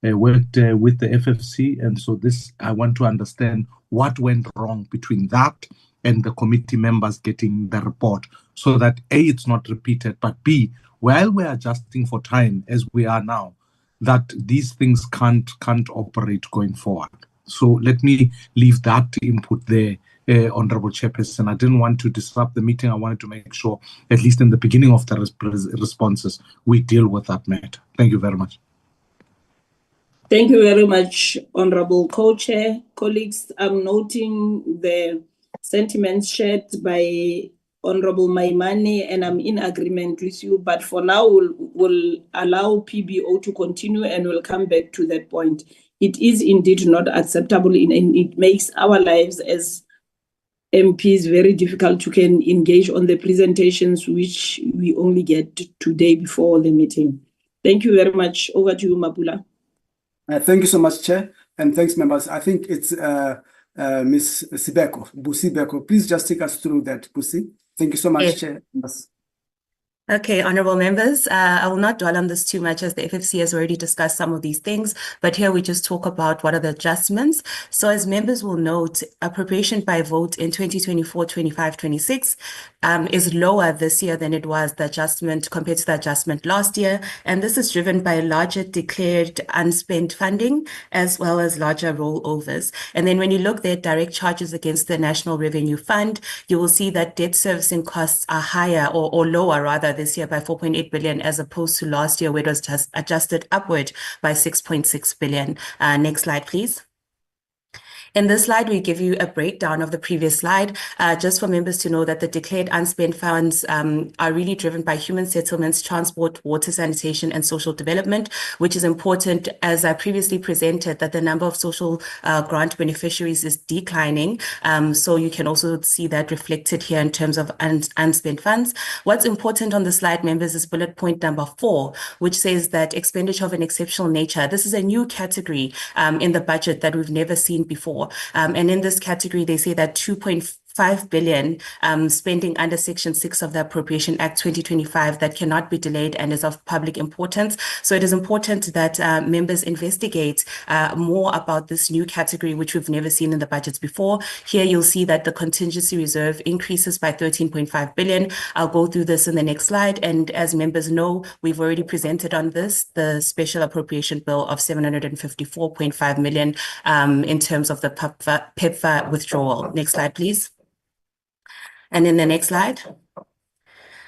worked with the FFC, and so I want to understand what went wrong between that and the committee members getting the report, so that A, it's not repeated, but B, while we're adjusting for time as we are now, that these things can't operate going forward. So let me leave that input there, Honorable Chairperson. I didn't want to disrupt the meeting. I wanted to make sure, at least in the beginning of the responses, we deal with that matter. Thank you very much. Thank you very much, Honorable Co-Chair. Colleagues, I'm noting the sentiments shared by Honorable Maimane, and I'm in agreement with you. But for now, we'll allow PBO to continue, and we'll come back to that point. It is indeed not acceptable, and it makes our lives as MPs very difficult to engage on the presentations, which we only get today before the meeting. Thank you very much. Over to you, Mapula. Thank you so much, Chair, and thanks, members. I think it's Ms. Busi Beko. Please just take us through that, Busi. Thank you so much, Yes. Chair. Yes. Okay, honorable members, I will not dwell on this too much, as the FFC has already discussed some of these things, but here we just talk about what are the adjustments. So as members will note, appropriation by vote in 2024, 25, 26 is lower this year than it was the adjustment compared to the adjustment last year. And this is driven by larger declared unspent funding, as well as larger rollovers. And then when you look at direct charges against the National Revenue Fund, you will see that debt servicing costs are higher or lower rather this year by 4.8 billion, as opposed to last year where it was just adjusted upward by 6.6 billion. Next slide, please. In this slide, we give you a breakdown of the previous slide, just for members to know that the declared unspent funds are really driven by human settlements, transport, water, sanitation, and social development, which is important, as I previously presented, that the number of social grant beneficiaries is declining. So you can also see that reflected here in terms of unspent funds. What's important on the slide, members, is bullet point number 4, which says that expenditure of an exceptional nature. This is a new category in the budget that we've never seen before. And in this category, they say that 2.5 billion spending under Section 6 of the Appropriation Act 2025 that cannot be delayed and is of public importance. So it is important that members investigate more about this new category, which we've never seen in the budgets before. Here you'll see that the contingency reserve increases by 13.5 billion. I'll go through this in the next slide. And as members know, we've already presented on this, the special appropriation bill of 754.5 million in terms of the PEPFAR withdrawal. Next slide, please. And in the next slide.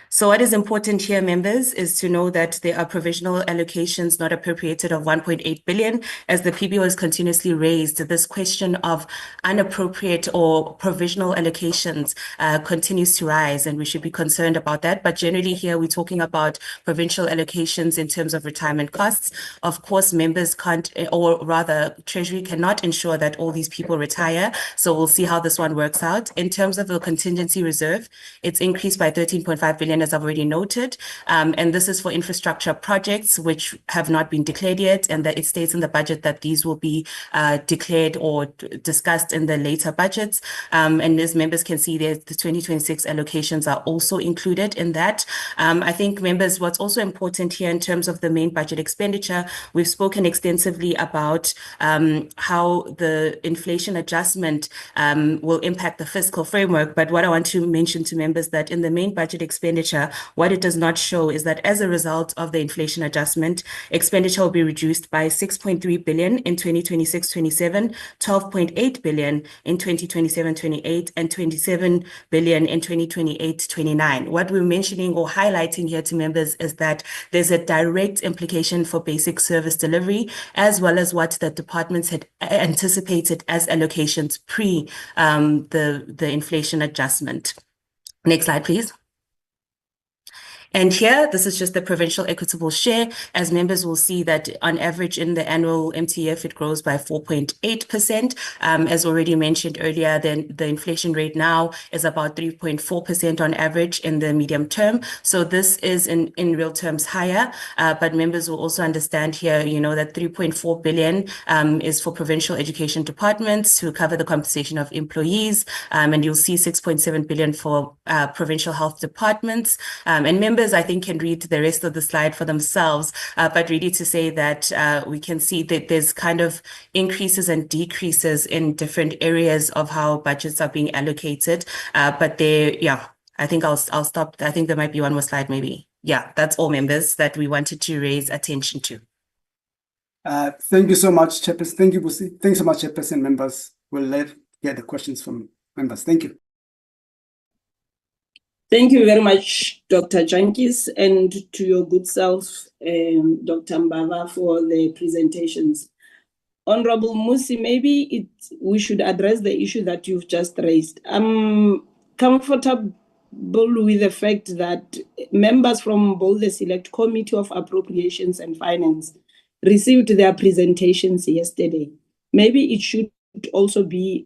So what is important here, members, is to know that there are provisional allocations not appropriated of 1.8 billion, as the PBO has continuously raised this question of inappropriate or provisional allocations continues to rise, and we should be concerned about that. But generally here, we're talking about provincial allocations in terms of retirement costs. Of course, members can't, or rather, Treasury cannot ensure that all these people retire. So we'll see how this one works out. In terms of the contingency reserve, it's increased by 13.5 billion, as I've already noted. And this is for infrastructure projects which have not been declared yet, and that it states in the budget that these will be declared or discussed in the later budgets. And as members can see, the 2026 allocations are also included in that. I think, members, what's also important here in terms of the main budget expenditure, we've spoken extensively about how the inflation adjustment will impact the fiscal framework. But what I want to mention to members that in the main budget expenditure, expenditure, what it does not show is that as a result of the inflation adjustment, expenditure will be reduced by 6.3 billion in 2026-27, 12.8 billion in 2027-28, and 27 billion in 2028-29. What we're mentioning or highlighting here to members is that there's a direct implication for basic service delivery, as well as what the departments had anticipated as allocations pre the inflation adjustment. Next slide, please. And here, this is just the provincial equitable share. As members will see that on average in the annual MTF, it grows by 4.8%. As already mentioned earlier, then the inflation rate now is about 3.4% on average in the medium term. So this is in real terms higher, but members will also understand here, that 3.4 billion is for provincial education departments to cover the compensation of employees. And you'll see 6.7 billion for provincial health departments. And members, I think, can read the rest of the slide for themselves, but really to say that we can see that there's kind of increases and decreases in different areas of how budgets are being allocated. But I think I'll stop. I think there might be one more slide, maybe. Yeah, that's all, members, that we wanted to raise attention to. Thank you so much, Chairperson. Thank you, Busi. Thanks so much, Chairperson. Members, we'll get the questions from members. Thank you. Thank you very much, Dr. Jankis, and to your good self, Dr. Mbava, for the presentations. Honorable Musi, maybe we should address the issue that you've just raised. I'm comfortable with the fact that members from both the Select Committee of Appropriations and Finance received their presentations yesterday. Maybe it should also be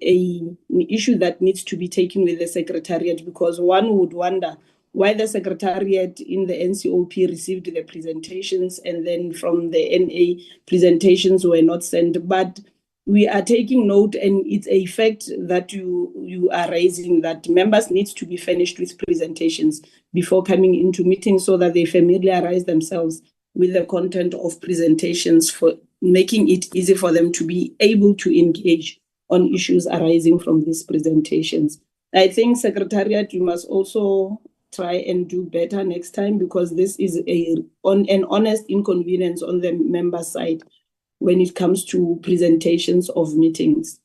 an issue that needs to be taken with the Secretariat, because one would wonder why the Secretariat in the NCOP received the presentations and then from the NA presentations were not sent. But we are taking note, and it's a fact that you are raising, that members need to be finished with presentations before coming into meetings so that they familiarize themselves with the content of presentations, for making it easy for them to be able to engage on issues arising from these presentations. I think, Secretariat, you must also try and do better next time, because this is an honest inconvenience on the member side when it comes to presentations of meetings.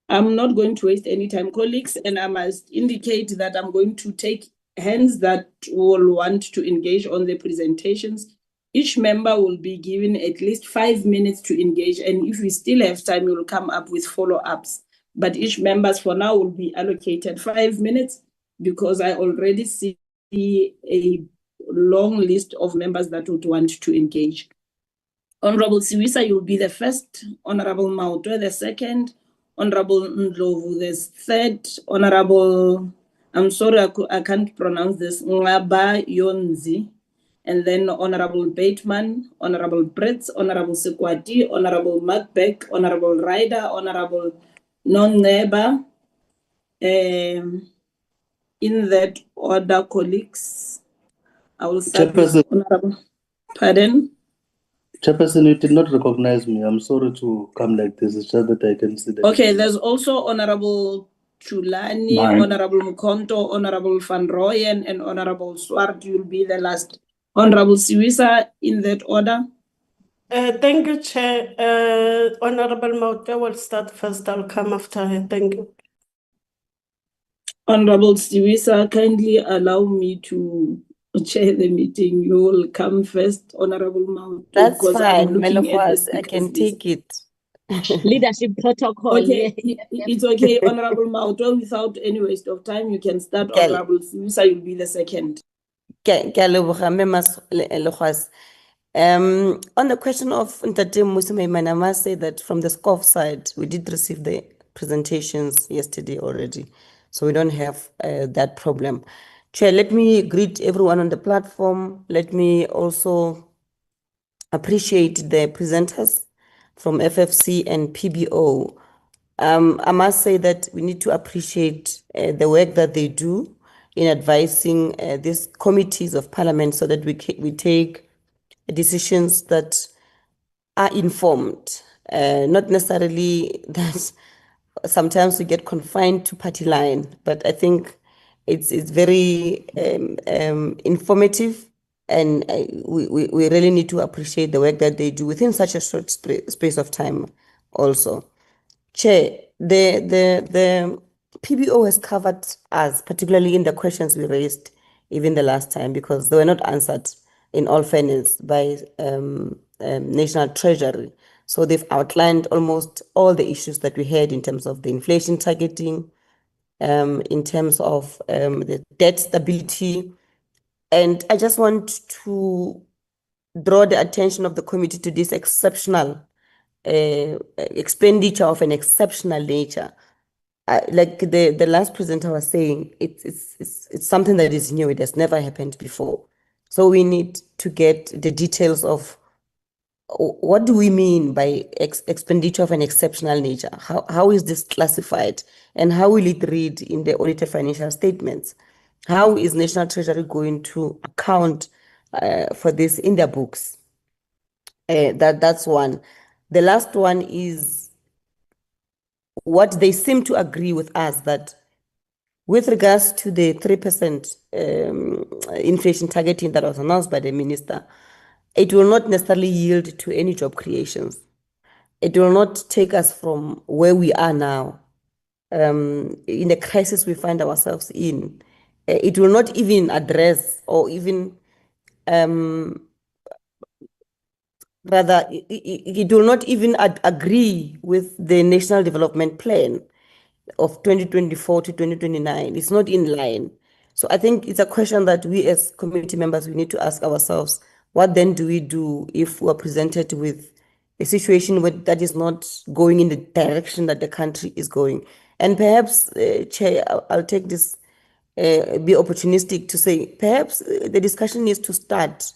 I'm not going to waste any time, colleagues, and I must indicate that I'm going to take hands that will want to engage on the presentations. Each member will be given at least 5 minutes to engage, and if we still have time, we will come up with follow-ups. But each member for now will be allocated 5 minutes, because I already see a long list of members that would want to engage. Honorable Siwisa, you will be the first. Honorable Mautwe, the second. Honorable Ndlovu, the third. Honorable, I'm sorry, I can't pronounce this, Ngaba Yonzi. And then Honorable Bateman, Honorable Brits, Honorable Sekwati, Honorable Macbeck, Honorable Ryder, Honorable Non-Neighbor. In that order, colleagues, I will start with Honorable. Pardon? Chairperson, you did not recognize me. I'm sorry to come like this. It's just that I can see that. Okay, there's also Honorable Chulani, Honorable Mukonto, Honorable Van Rooyen, and Honorable Swart. You'll be the last. Honorable Siwisa, in that order. Thank you, Chair. Honorable Mautwe will start first. I'll come after her. Thank you. Honorable Siwisa, kindly allow me to chair the meeting. You will come first, Honorable Mautwe. That's fine, Melofas. I can take it. Leadership protocol. Okay, it's okay, Honorable Mautwe. Without any waste of time, you can start. Honorable Siwisa, you'll be the second. On the question of Ntate Musi, I must say that from the SCOF side, we did receive the presentations yesterday already, so we don't have that problem. Chair, let me greet everyone on the platform. Let me also appreciate the presenters from FFC and PBO. I must say that we need to appreciate the work that they do in advising these committees of Parliament, so that we take decisions that are informed, not necessarily that sometimes we get confined to party line, but I think It's very informative, and we really need to appreciate the work that they do within such a short space of time also. Chair, the PBO has covered us, particularly in the questions we raised even the last time, because they were not answered in all fairness by National Treasury. So they've outlined almost all the issues that we had in terms of the inflation targeting, in terms of the debt stability. And I just want to draw the attention of the committee to this exceptional expenditure of an exceptional nature. Like the last presenter was saying, it's something that is new. It has never happened before. So we need to get the details of what do we mean by expenditure of an exceptional nature? How is this classified? And how will it read in the audited financial statements? How is National Treasury going to account for this in their books? That's one. The last one is what they seem to agree with us, that with regards to the 3% inflation targeting that was announced by the minister, it will not necessarily yield to any job creations. It will not take us from where we are now, in the crisis we find ourselves in. It will not even address or even rather, it will not even agree with the National Development Plan of 2024 to 2029. It's not in line. So I think it's a question that we as community members, we need to ask ourselves, what then do we do if we're presented with a situation that is not going in the direction that the country is going? And perhaps, Chair, I'll take this, be opportunistic to say, perhaps the discussion needs to start,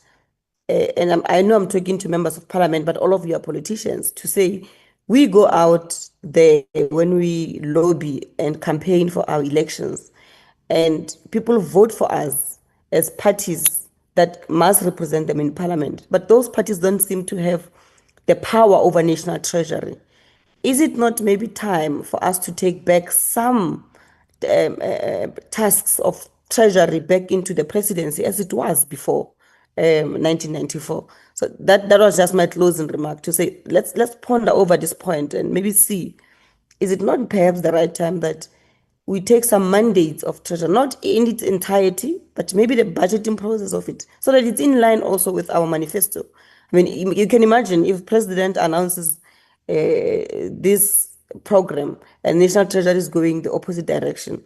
and I know I'm talking to members of parliament, but all of you are politicians, to say, we go out there when we lobby and campaign for our elections, and people vote for us as parties that must represent them in parliament. But those parties don't seem to have the power over National Treasury. Is it not maybe time for us to take back some tasks of Treasury back into the presidency as it was before 1994? So that was just my closing remark, to say, let's ponder over this point and maybe see, is it not perhaps the right time that we take some mandates of Treasury, not in its entirety, but maybe the budgeting process of it, so that it's in line also with our manifesto. I mean, you can imagine if President announces this program and National Treasury is going the opposite direction,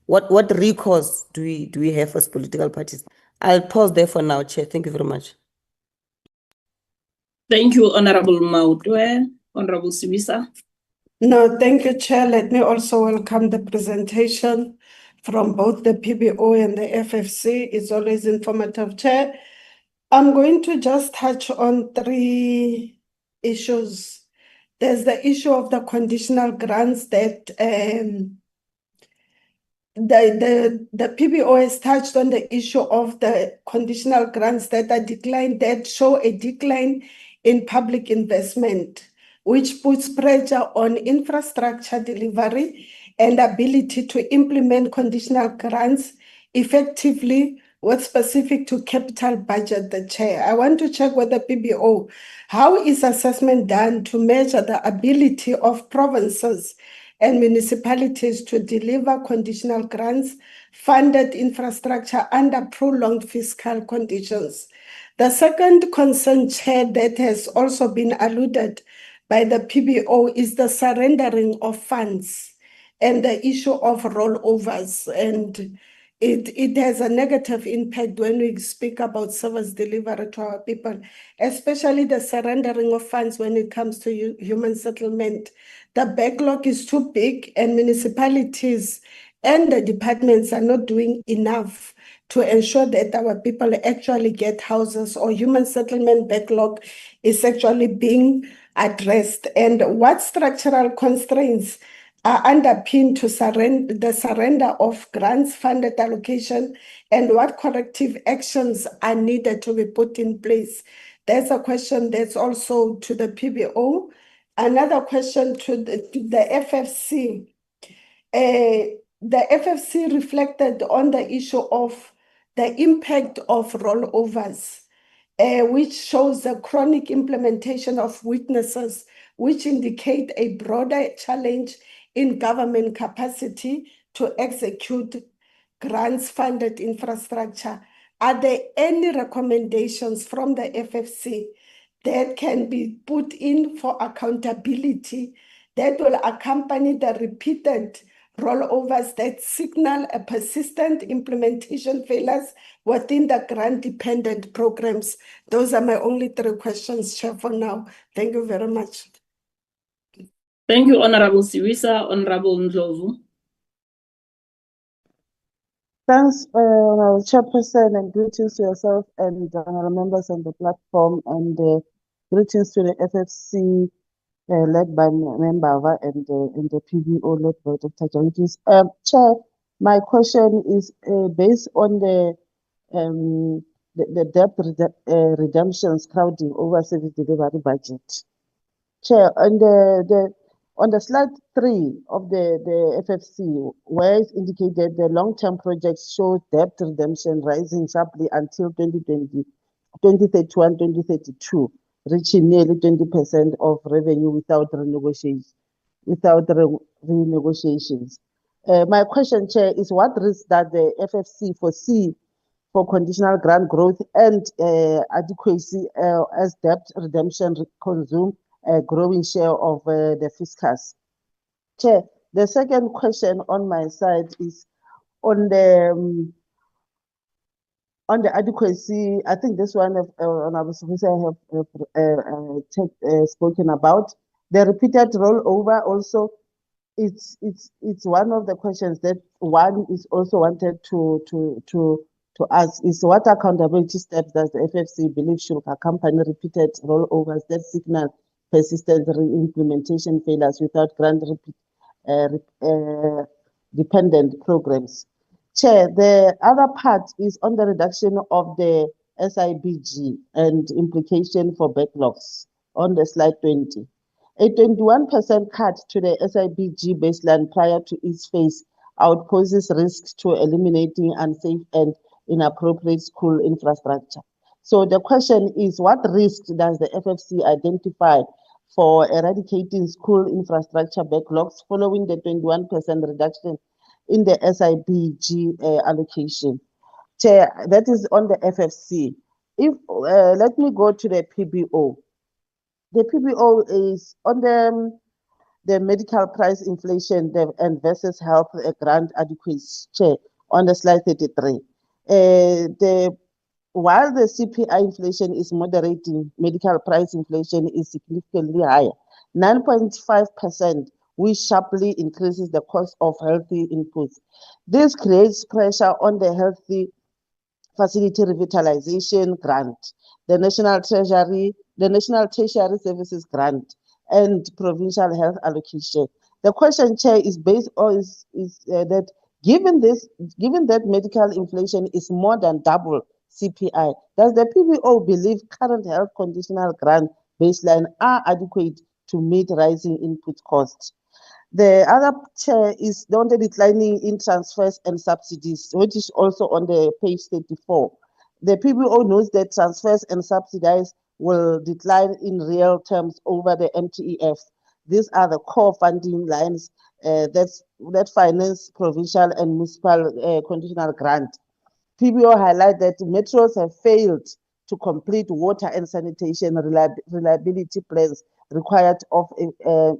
what recourse do we have as political parties? I'll pause there for now, Chair. Thank you very much. Thank you, Honorable Mautwe. Honorable Sibisa. No, thank you, Chair. Let me also welcome the presentation from both the PBO and the FFC. It's always informative, Chair. I'm going to just touch on 3 issues. There's the issue of the conditional grants that the PBO has touched on the issue of the conditional grants that are declined, that show a decline in public investment, which puts pressure on infrastructure delivery and ability to implement conditional grants effectively with specific to capital budget, the Chair. I want to check with the PBO, how is assessment done to measure the ability of provinces and municipalities to deliver conditional grants funded infrastructure under prolonged fiscal conditions? The second concern, Chair, that has also been alluded by the PBO is the surrendering of funds and the issue of rollovers. And it has a negative impact when we speak about service delivery to our people, especially the surrendering of funds when it comes to human settlement. The backlog is too big, and municipalities and the departments are not doing enough to ensure that our people actually get houses, or human settlement backlog is actually being addressed. And what structural constraints are underpinned to the surrender of grants funded allocation, and what corrective actions are needed to be put in place? There's a question that's also to the PBO. Another question to the FFC. the FFC reflected on the issue of the impact of rollovers, which shows the chronic implementation of weaknesses, which indicate a broader challenge in government capacity to execute grants-funded infrastructure. Are there any recommendations from the FFC that can be put in for accountability that will accompany the repeated rollovers that signal a persistent implementation failures within the grant-dependent programs? Those are my only 3 questions, Chair, for now. Thank you very much. Thank you, Honorable Siwisa. Honorable Ndlovu. Thanks, Chairperson, and greetings to yourself and honorable members on the platform, and greetings to the FFC led by Member Ava and the PBO led by Dr. Jaitis. Chair, my question is based on the debt redemptions crowding over service delivery budget. Chair, on the slide 3 of the FFC, where it's indicated the long-term projects show debt redemption rising sharply until 2020, 2031, 2032, reaching nearly 20% of revenue without renegotiations. My question, Chair, is what risks that the FFC foresee for conditional grant growth and adequacy as debt redemption consume a growing share of the fiscus? Chair, the second question on my side is on the adequacy. I think this one Honorable Sofisa have spoken about. The repeated rollover also, it's one of the questions that one is also wanted to ask is what accountability steps does the FFC believe should accompany repeated rollovers that signal persistent re-implementation failures without grant dependent programs? Chair, the other part is on the reduction of the SIBG and implication for backlogs on the slide 20. A 21% cut to the SIBG baseline prior to its phase out poses risks to eliminating unsafe and inappropriate school infrastructure. So the question is, what risk does the FFC identify for eradicating school infrastructure backlogs following the 21% reduction in the SIBG allocation? Chair, that is on the FFC. If let me go to the PBO. The PBO is on the medical price inflation and versus health grant adequacy. Chair, on the slide 33. While the CPI inflation is moderating, medical price inflation is significantly higher, 9.5%, which sharply increases the cost of healthy inputs. This creates pressure on the healthy facility revitalization grant, the National Treasury Services grant, and provincial health allocation. The question, Chair, is based on that given that medical inflation is more than double CPI, does the PBO believe current health conditional grant baseline are adequate to meet rising input costs? The other, Chair, is on the declining in transfers and subsidies, which is also on the page 34. The PBO knows that transfers and subsidies will decline in real terms over the MTEF. These are the core funding lines that finance provincial and municipal conditional grant. PBO highlight that metros have failed to complete water and sanitation reliability plans required of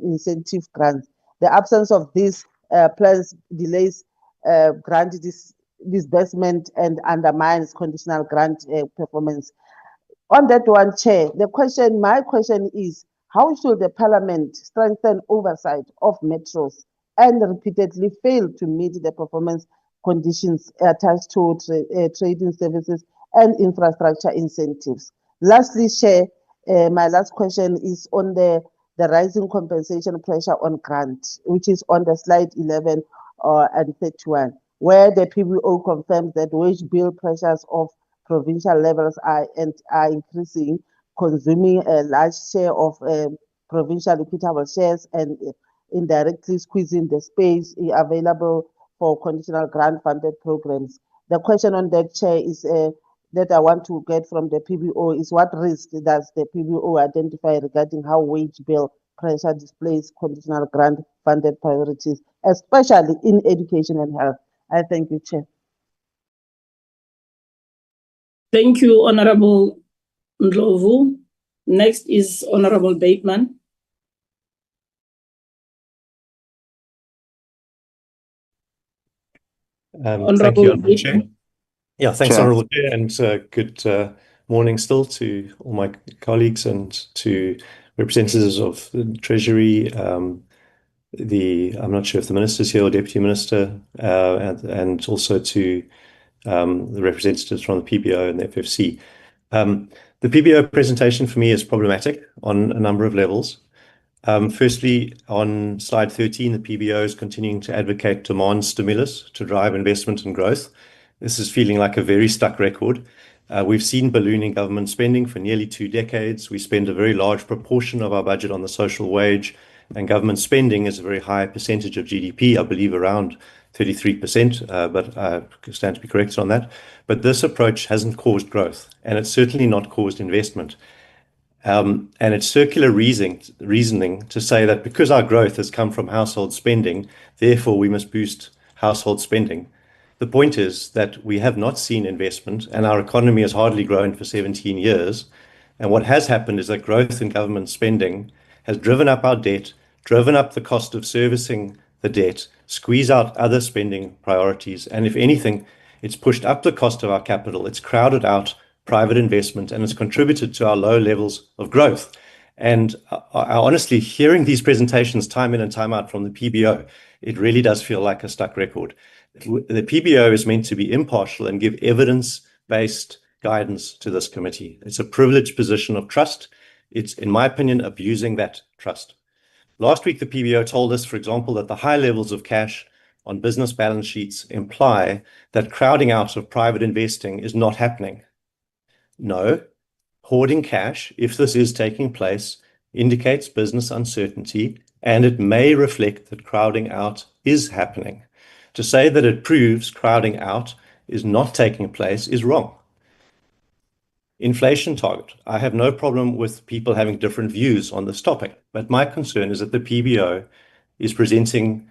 incentive grants. The absence of these plans delays grant disbursement and undermines conditional grant performance. On that one, Chair, my question is, how should the Parliament strengthen oversight of metros and repeatedly fail to meet the performance conditions attached to trading services and infrastructure incentives? Lastly, Chair, my last question is on the rising compensation pressure on grants, which is on the slide 11 and 31, where the PBO confirms that wage bill pressures of provincial levels are increasing, consuming a large share of provincial equitable shares and indirectly squeezing the space available for conditional grant funded programs. The question on that, Chair, is that I want to get from the PBO is what risk does the PBO identify regarding how wage bill pressure displays conditional grant funded priorities, especially in education and health? I thank you, Chair. Thank you, Honorable Ndlovu. Next is Honorable Bateman. Thank you, Honorable Chair. Yeah, thanks, Honorable Chair, and good morning still to all my colleagues and to representatives of the Treasury, I'm not sure if the Minister's here or Deputy Minister, and also to the representatives from the PBO and the FFC. The PBO presentation for me is problematic on a number of levels. Firstly, on slide 13, the PBO is continuing to advocate demand stimulus to drive investment and growth. This is feeling like a very stuck record. We've seen ballooning government spending for nearly 2 decades. We spend a very large proportion of our budget on the social wage, and government spending is a very high percentage of GDP, I believe around 33%, but I stand to be corrected on that. But this approach hasn't caused growth, and it's certainly not caused investment. And it's circular reasoning to say that because our growth has come from household spending, therefore we must boost household spending. The point is that we have not seen investment, and our economy has hardly grown for 17 years. And what has happened is that growth in government spending has driven up our debt, driven up the cost of servicing the debt, squeezed out other spending priorities, and if anything, it's pushed up the cost of our capital, it's crowded out private investment, and it's contributed to our low levels of growth. And I honestly, hearing these presentations time in and time out from the PBO, it really does feel like a stuck record. The PBO is meant to be impartial and give evidence-based guidance to this committee. It's a privileged position of trust. It's, in my opinion, abusing that trust. Last week, the PBO told us, for example, that the high levels of cash on business balance sheets imply that crowding out of private investing is not happening. No, hoarding cash, if this is taking place, indicates business uncertainty, and it may reflect that crowding out is happening. To say that it proves crowding out is not taking place is wrong. Inflation target. I have no problem with people having different views on this topic, but my concern is that the PBO is presenting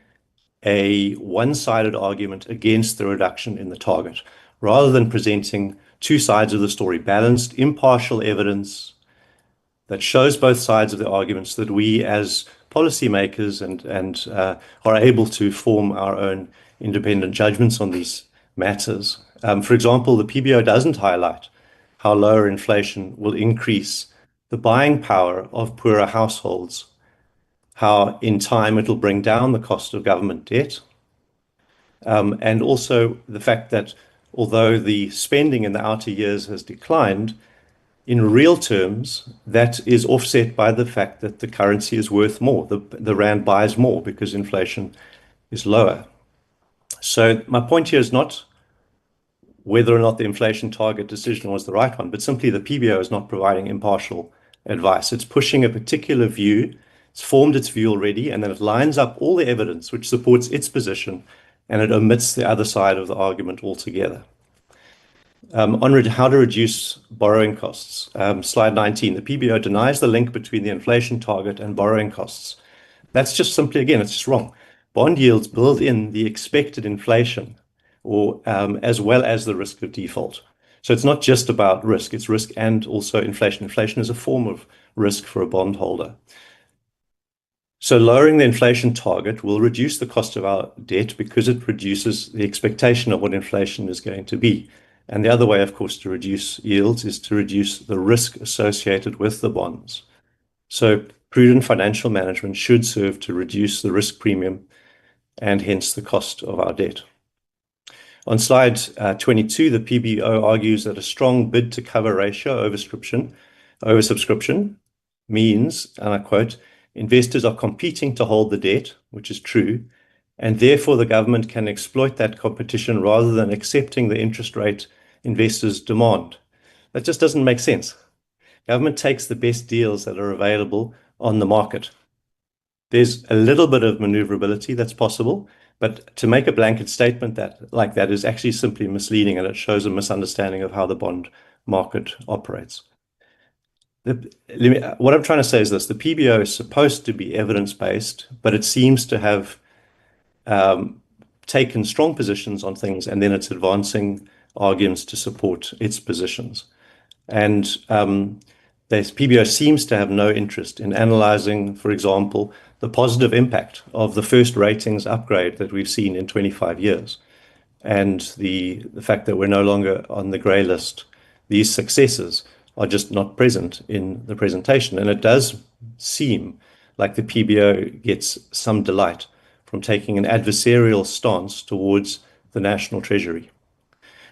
a one-sided argument against the reduction in the target, rather than presenting 2 sides of the story, balanced, impartial evidence that shows both sides of the arguments, that we as policymakers and are able to form our own independent judgments on these matters. For example, the PBO doesn't highlight how lower inflation will increase the buying power of poorer households, how in time it'll bring down the cost of government debt, and also the fact that although the spending in the outer years has declined, in real terms, that is offset by the fact that the currency is worth more. The rand buys more because inflation is lower. So my point here is not whether or not the inflation target decision was the right one, but simply the PBO is not providing impartial advice. It's pushing a particular view, it's formed its view already, and then it lines up all the evidence which supports its position, and it omits the other side of the argument altogether. On how to reduce borrowing costs, slide 19, the PBO denies the link between the inflation target and borrowing costs. That's just simply, again, it's just wrong. Bond yields build in the expected inflation, or as well as the risk of default. So it's not just about risk, it's risk and also inflation. Inflation is a form of risk for a bondholder. So lowering the inflation target will reduce the cost of our debt because it reduces the expectation of what inflation is going to be. And the other way, of course, to reduce yields is to reduce the risk associated with the bonds. So prudent financial management should serve to reduce the risk premium and hence the cost of our debt. On slide 22, the PBO argues that a strong bid to cover ratio oversubscription means, and I quote, investors are competing to hold the debt, which is true, and therefore the government can exploit that competition rather than accepting the interest rate investors demand. That just doesn't make sense. Government takes the best deals that are available on the market. There's a little bit of maneuverability that's possible, But to make a blanket statement like that is actually simply misleading, and it shows a misunderstanding of how the bond market operates. What I'm trying to say is this: the PBO is supposed to be evidence-based, but it seems to have taken strong positions on things, and then it's advancing arguments to support its positions. And the PBO seems to have no interest in analyzing, for example, the positive impact of the first ratings upgrade that we've seen in 25 years. And the fact that we're no longer on the grey list, these successes are just not present in the presentation. And it does seem like the PBO gets some delight from taking an adversarial stance towards the National Treasury.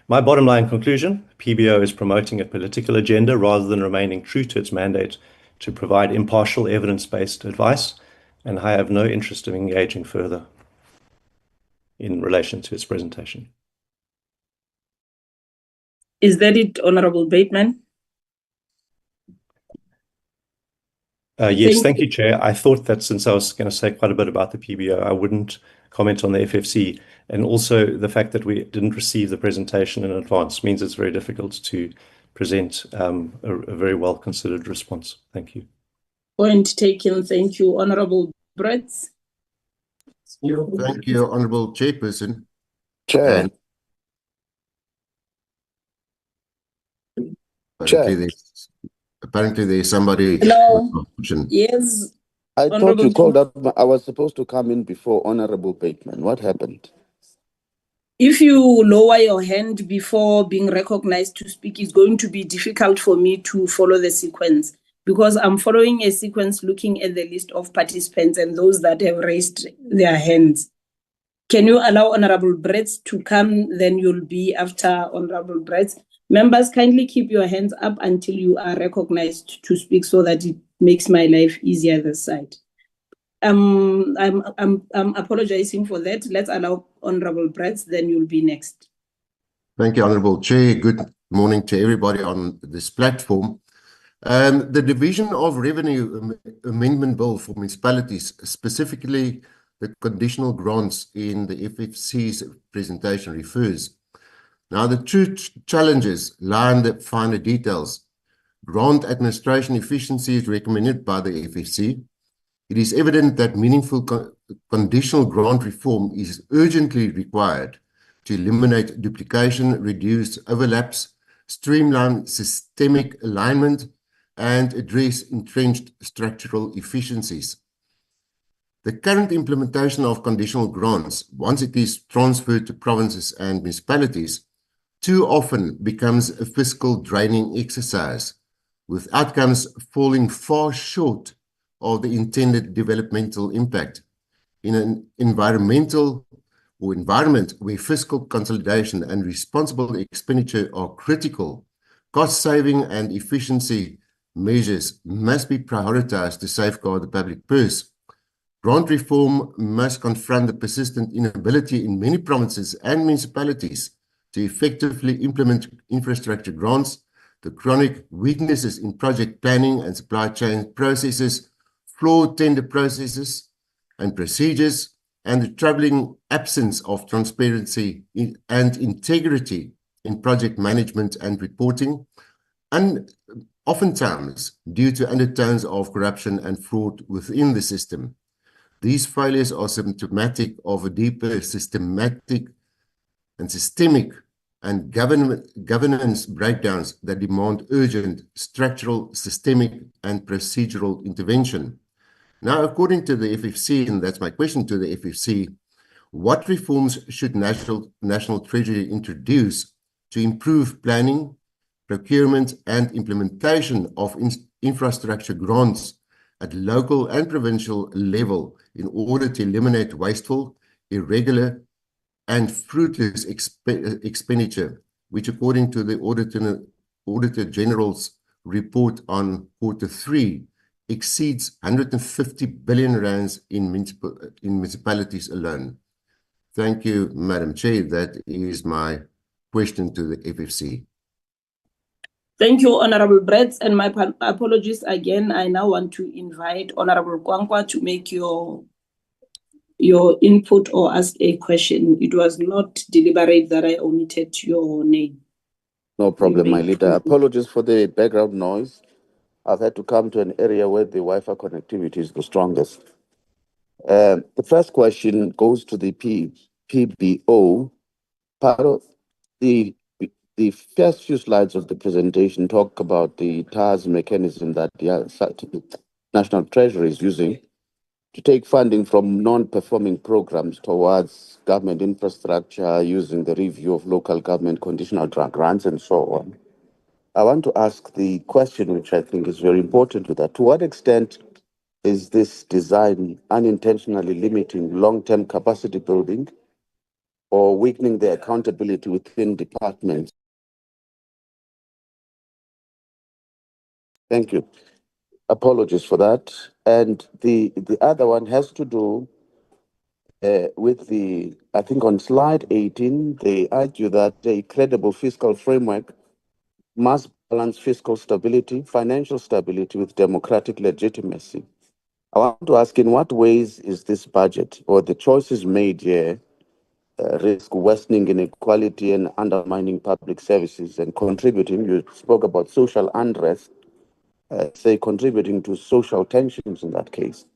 My bottom line conclusion: PBO is promoting a political agenda rather than remaining true to its mandate to provide impartial evidence-based advice, and I have no interest in engaging further in relation to its presentation. Is that it, Honorable Bateman? Yes, thank you, Chair. I thought that since I was going to say quite a bit about the PBO, I wouldn't comment on the FFC. And also the fact that we didn't receive the presentation in advance means it's very difficult to present a very well-considered response. Thank you. Point taken. Thank you, Honorable Brett. Thank you, Honorable Chairperson. Chair. Apparently there's somebody. Hello. Yes. I thought you called up. I was supposed to come in before Honorable Bateman. What happened? If you lower your hand before being recognized to speak, it's going to be difficult for me to follow the sequence, because I'm following a sequence looking at the list of participants and those that have raised their hands. Can you allow Honorable Brett to come? Then you'll be after Honorable Brett. Members, kindly keep your hands up until you are recognized to speak so that it makes my life easier this side. I'm apologizing for that. Let's allow Honorable Brett, then you'll be next. Thank you, Honorable Chair. Good morning to everybody on this platform. The Division of Revenue Amendment Bill for municipalities, specifically the conditional grants in the FFC's presentation, refers. Now, the true challenges lie in the finer details. Grant administration efficiency is recommended by the FFC. It is evident that meaningful conditional grant reform is urgently required to eliminate duplication, reduce overlaps, streamline systemic alignment, and address entrenched structural efficiencies. The current implementation of conditional grants, once it is transferred to provinces and municipalities, too often becomes a fiscal draining exercise, with outcomes falling far short of the intended developmental impact. In an environment where fiscal consolidation and responsible expenditure are critical, cost-saving and efficiency measures must be prioritized to safeguard the public purse. Grant reform must confront the persistent inability in many provinces and municipalities to effectively implement infrastructure grants, the chronic weaknesses in project planning and supply chain processes, flawed tender processes and procedures, and the troubling absence of transparency and integrity in project management and reporting, and oftentimes due to undertones of corruption and fraud within the system. These failures are symptomatic of a deeper systemic and governance breakdowns that demand urgent structural, systemic, and procedural intervention. Now, according to the FFC, and that's my question to the FFC, what reforms should National Treasury introduce to improve planning, procurement, and implementation of infrastructure grants at local and provincial level in order to eliminate wasteful, irregular, and fruitless expenditure, which according to the Auditor General's report on Q3 exceeds 150 billion rands in municipalities alone. Thank you, Madam Chair. That is my question to the FFC. Thank you, Honorable Brett, and my apologies again. I now want to invite Honorable Kwankwa to make your your input or asked a question. It was not deliberate that I omitted your name. No problem, my leader. Apologies for the background noise. I've had to come to an area where the Wi-Fi connectivity is the strongest. The first question goes to the PBO. Part of the first few slides of the presentation talk about the TARS mechanism that the National Treasury is using to take funding from non-performing programs towards government infrastructure using the review of local government conditional grants and so on. I want to ask the question, which I think is very important to that. To what extent is this design unintentionally limiting long-term capacity building or weakening the accountability within departments? Thank you. Apologies for that. And the other one has to do with I think on slide 18, they argue that a credible fiscal framework must balance fiscal stability, financial stability with democratic legitimacy. I want to ask, in what ways is this budget or the choices made here risk worsening inequality and undermining public services and contributing, you spoke about social unrest, say contributing to social tensions in that case.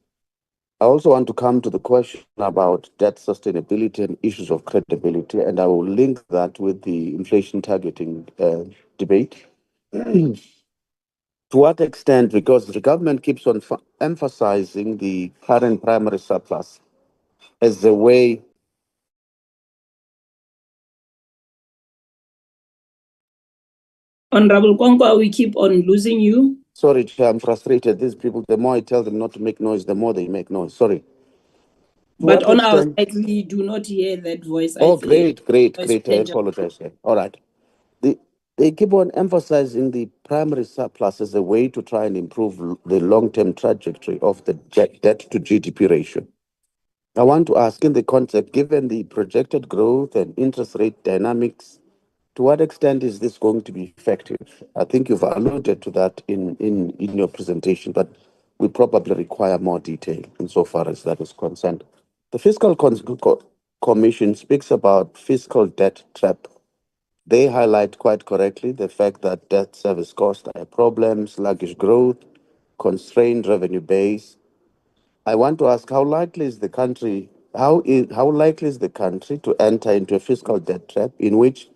I also want to come to the question about debt sustainability and issues of credibility, and I will link that with the inflation targeting debate. To what extent, because the government keeps on emphasizing the current primary surplus as a way. Honorable Kwankwa, we keep on losing you. Sorry, Chair, I'm frustrated. These people, the more I tell them not to make noise, the more they make noise. Sorry. But on our side, we do not hear that voice. Oh, great. I apologize. All right. They keep on emphasizing the primary surplus as a way to try and improve the long-term trajectory of the debt to GDP ratio. I want to ask, in the context, given the projected growth and interest rate dynamics, to what extent is this going to be effective? I think you've alluded to that in your presentation, but we probably require more detail insofar as that is concerned. The Fiscal Commission speaks about fiscal debt trap. They highlight quite correctly the fact that debt service costs are a problem, sluggish growth, constrained revenue base. I want to ask, how likely is the country to enter into a fiscal debt trap in which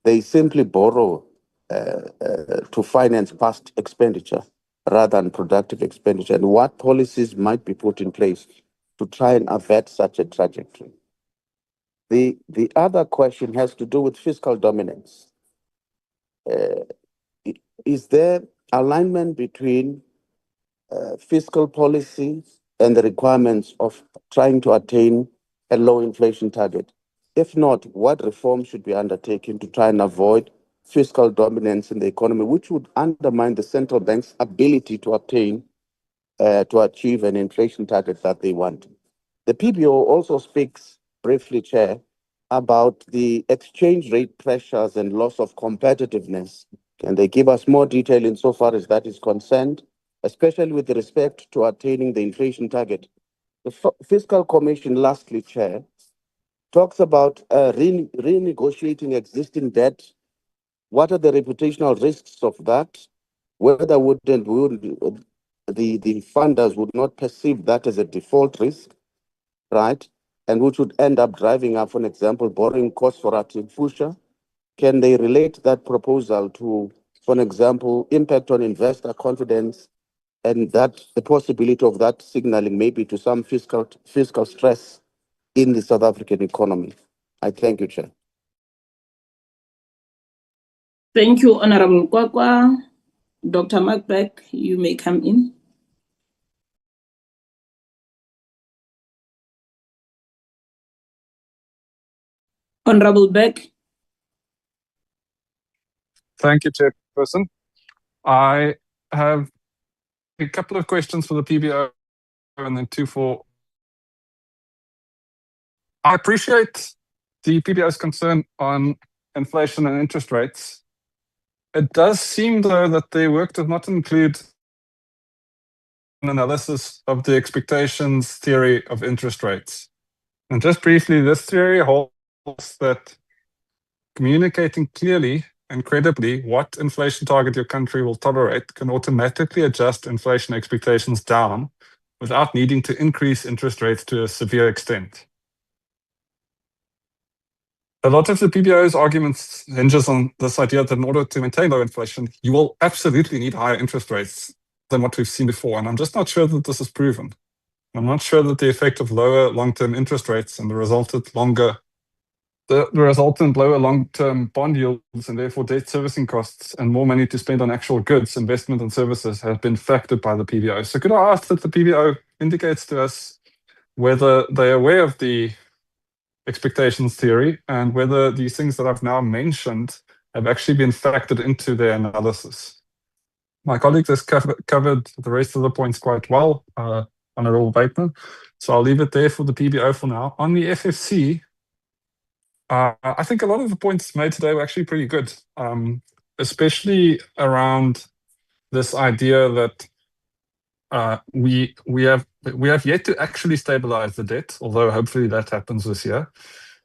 they simply borrow to finance past expenditure rather than productive expenditure, and what policies might be put in place to try and avert such a trajectory? The other question has to do with fiscal dominance. Is there alignment between fiscal policy and the requirements of trying to attain a low inflation target? If not, what reforms should be undertaken to try and avoid fiscal dominance in the economy, which would undermine the central bank's ability to achieve an inflation target that they want? The PBO also speaks briefly, Chair, about the exchange rate pressures and loss of competitiveness. Can they give us more detail insofar as that is concerned, especially with respect to attaining the inflation target? The Fiscal Commission, lastly, Chair, talks about renegotiating existing debt. What are the reputational risks of that? Whether the funders would not perceive that as a default risk, right? And which would end up driving up, for example, borrowing costs for us in future. Can they relate that proposal to, for example, impact on investor confidence and that the possibility of that signaling maybe to some fiscal stress in the South African economy? I thank you, Chair. Thank you, Honorable Kwakwa. Dr. Mark Beck, you may come in. Honorable Beck. Thank you, Chairperson. I have a couple of questions for the PBO and then two for. I appreciate the PBO's concern on inflation and interest rates. It does seem, though, that their work does not include an analysis of the expectations theory of interest rates. And just briefly, this theory holds that communicating clearly and credibly what inflation target your country will tolerate can automatically adjust inflation expectations down without needing to increase interest rates to a severe extent. A lot of the PBO's arguments hinges on this idea that in order to maintain low inflation, you will absolutely need higher interest rates than what we've seen before. And I'm just not sure that this is proven. I'm not sure that the effect of lower long-term interest rates and the resultant lower long-term bond yields and therefore debt servicing costs and more money to spend on actual goods, investment and services has been factored by the PBO. So could I ask that the PBO indicates to us whether they're aware of the expectations theory and whether these things that I've now mentioned have actually been factored into their analysis. My colleague has covered the rest of the points quite well, Honourable Bateman, so I'll leave it there for the PBO for now. On the FFC, I think a lot of the points made today were actually pretty good, especially around this idea that we have yet to actually stabilize the debt, although hopefully that happens this year.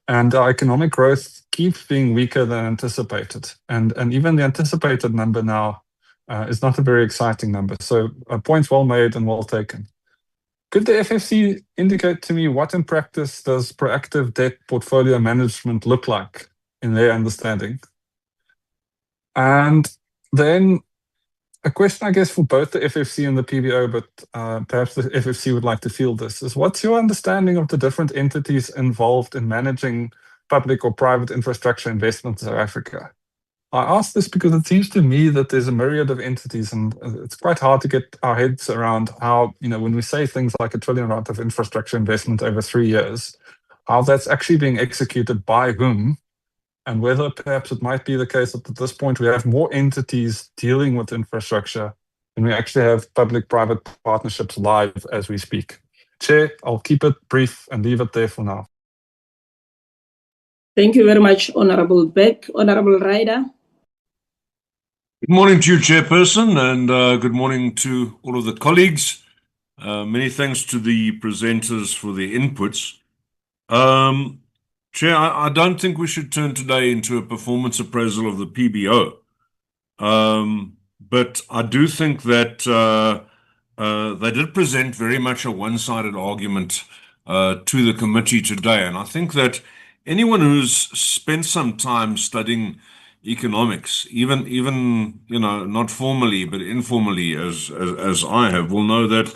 And our economic growth keeps being weaker than anticipated. And even the anticipated number now is not a very exciting number. So points well made and well taken. Could the FFC indicate to me what in practice does proactive debt portfolio management look like in their understanding? And then a question, I guess, for both the FFC and the PBO, but perhaps the FFC would like to field this, is what's your understanding of the different entities involved in managing public or private infrastructure investments in South Africa? I ask this because it seems to me that there's a myriad of entities, and it's quite hard to get our heads around how, when we say things like R1 trillion of infrastructure investment over 3 years, how that's actually being executed by whom, and whether perhaps it might be the case that at this point we have more entities dealing with infrastructure than we actually have public-private partnerships live as we speak. Chair, I'll keep it brief and leave it there for now. Thank you very much, Honourable Beck. Honourable Ryder. Good morning to you, Chairperson, and good morning to all of the colleagues. Many thanks to the presenters for their inputs. Chair, I don't think we should turn today into a performance appraisal of the PBO, but I do think that they did present very much a one-sided argument to the committee today, and I think that anyone who's spent some time studying economics, even not formally but informally as I have, will know that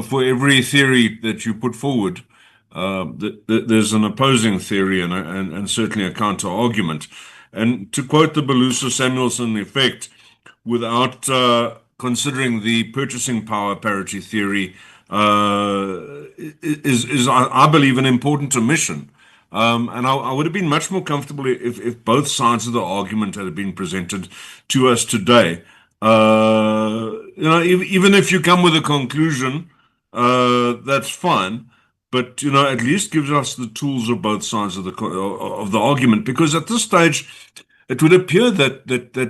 for every theory that you put forward, there's an opposing theory and certainly a counter argument. And to quote the Belusa-Samuelson effect, without considering the purchasing power parity theory, is I believe an important omission. And I would have been much more comfortable if both sides of the argument had been presented to us today. Even if you come with a conclusion, that's fine. But at least gives us the tools of both sides of the argument. Because at this stage, it would appear that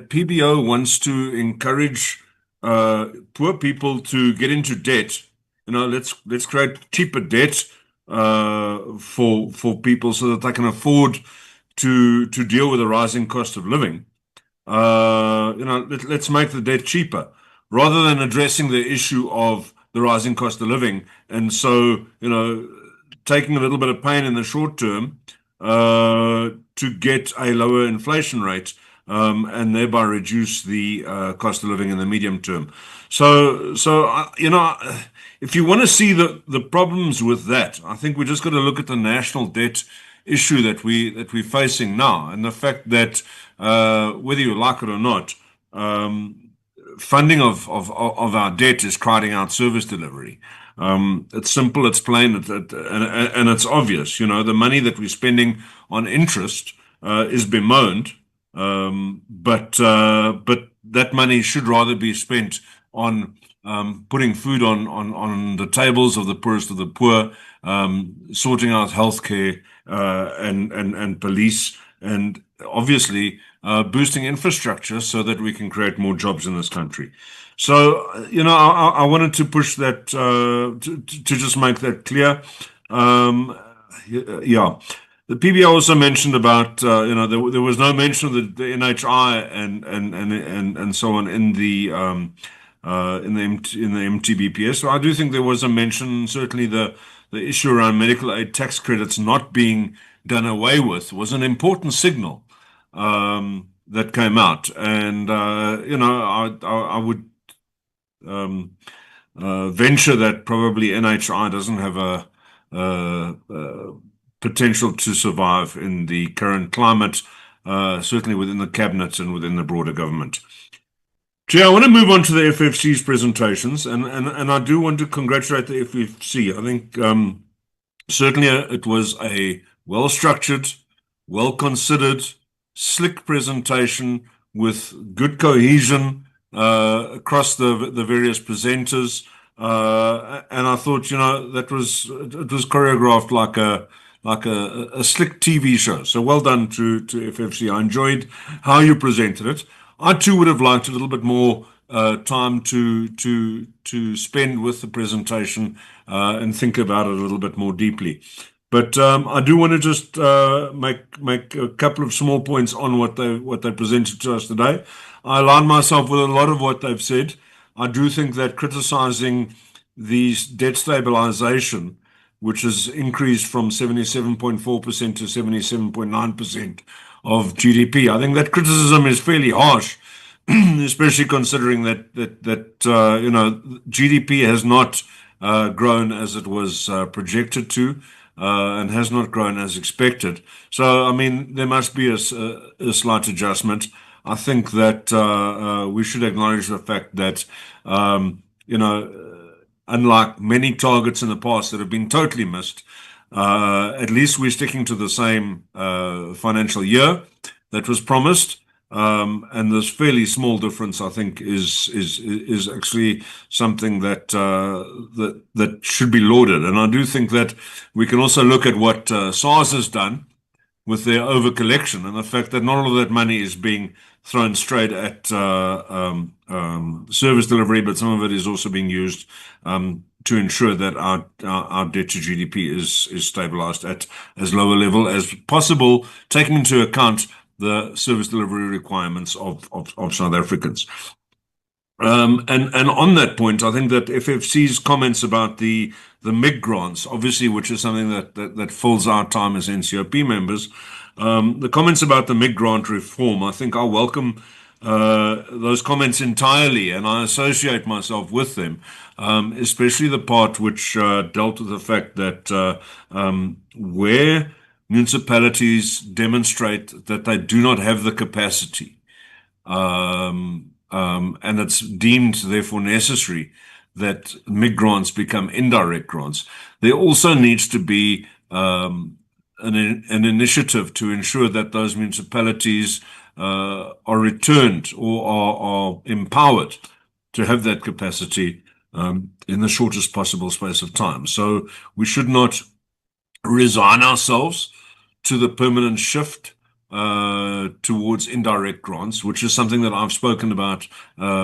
PBO wants to encourage poor people to get into debt. Let's create cheaper debt for people so that they can afford to deal with the rising cost of living. Let's make the debt cheaper rather than addressing the issue of the rising cost of living. And so, taking a little bit of pain in the short term to get a lower inflation rate and thereby reduce the cost of living in the medium term. So if you want to see the problems with that, I think we just got to look at the national debt issue that we're facing now, and the fact that whether you like it or not, funding of our debt is crowding out service delivery. It's simple, it's plain, and it's obvious. The money that we're spending on interest is bemoaned, but that money should rather be spent on putting food on the tables of the poorest of the poor, sorting out healthcare and police, and obviously boosting infrastructure so that we can create more jobs in this country. So, I wanted to push that to just make that clear. yeah. The PBO also mentioned about there was no mention of the NHI and so on in the MTBPS. So I do think there was a mention. Certainly the issue around medical aid tax credits not being done away with was an important signal that came out, and I would venture that probably NHI doesn't have a potential to survive in the current climate, certainly within the cabinet and within the broader government. Chair, I want to move on to the FFC's presentations, and I do want to congratulate the FFC. I think certainly it was a well-structured, well-considered, slick presentation with good cohesion across the various presenters, and I thought it was choreographed like a slick TV show. So well done to FFC. I enjoyed how you presented it. I too would have liked a little bit more time to spend with the presentation and think about it a little bit more deeply. But I do want to just make a couple of small points on what they presented to us today. I align myself with a lot of what they've said. I do think that criticizing the debt stabilization, which has increased from 77.4% to 77.9% of GDP, I think that criticism is fairly harsh, especially considering that GDP has not grown as it was projected to, and has not grown as expected. So, I mean, there must be a slight adjustment. I think that we should acknowledge the fact that, unlike many targets in the past that have been totally missed, at least we're sticking to the same financial year that was promised. And this fairly small difference, I think, is actually something that should be lauded. And I do think that we can also look at what SARS has done with their over collection and the fact that not all of that money is being thrown straight at service delivery, but some of it is also being used to ensure that our debt to GDP is stabilized at as low a level as possible, taking into account the service delivery requirements of South Africans. And on that point, I think that FFC's comments about the MIG grants, obviously, which is something that fills our time as NCOP members, the comments about the MIG grant reform, I think I welcome those comments entirely, and I associate myself with them, especially the part which dealt with the fact that where municipalities demonstrate that they do not have the capacity, and it's deemed therefore necessary that MIG grants become indirect grants, there also needs to be an initiative to ensure that those municipalities are returned or are empowered to have that capacity in the shortest possible space of time. So we should not resign ourselves to the permanent shift towards indirect grants, which is something that I've spoken about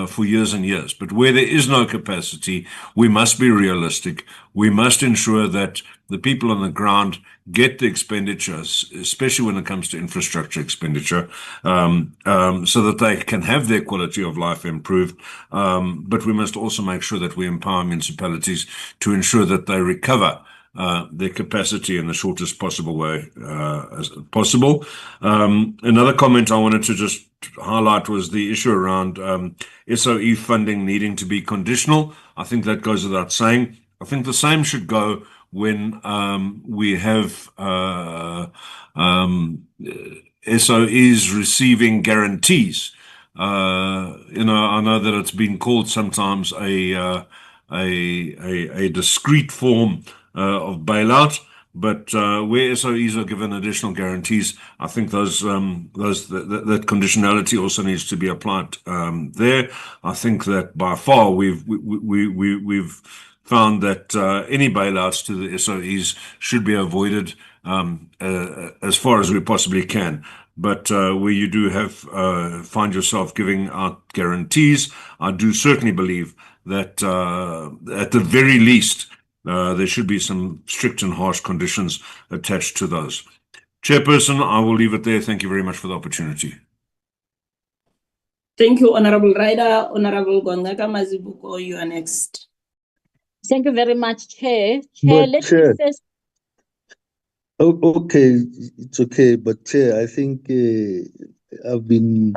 for years and years. But where there is no capacity, we must be realistic. We must ensure that the people on the ground get the expenditures, especially when it comes to infrastructure expenditure, so that they can have their quality of life improved. But we must also make sure that we empower municipalities to ensure that they recover their capacity in the shortest possible way as possible. Another comment I wanted to just highlight was the issue around SOE funding needing to be conditional. I think that goes without saying. I think the same should go when we have SOEs receiving guarantees. I know that it's been called sometimes a discrete form of bailout, but where SOEs are given additional guarantees, I think that conditionality also needs to be applied there. I think that by far we've found that any bailouts to the SOEs should be avoided as far as we possibly can. But where you do find yourself giving out guarantees, I do certainly believe that at the very least, there should be some strict and harsh conditions attached to those. Chairperson, I will leave it there. Thank you very much for the opportunity. Thank you, Honorable Ryder. Honorable Gwangaka Mazibuko, you are next. Thank you very much, Chair. But let Chair, me first. okay, it's okay. But Chair, I think I've been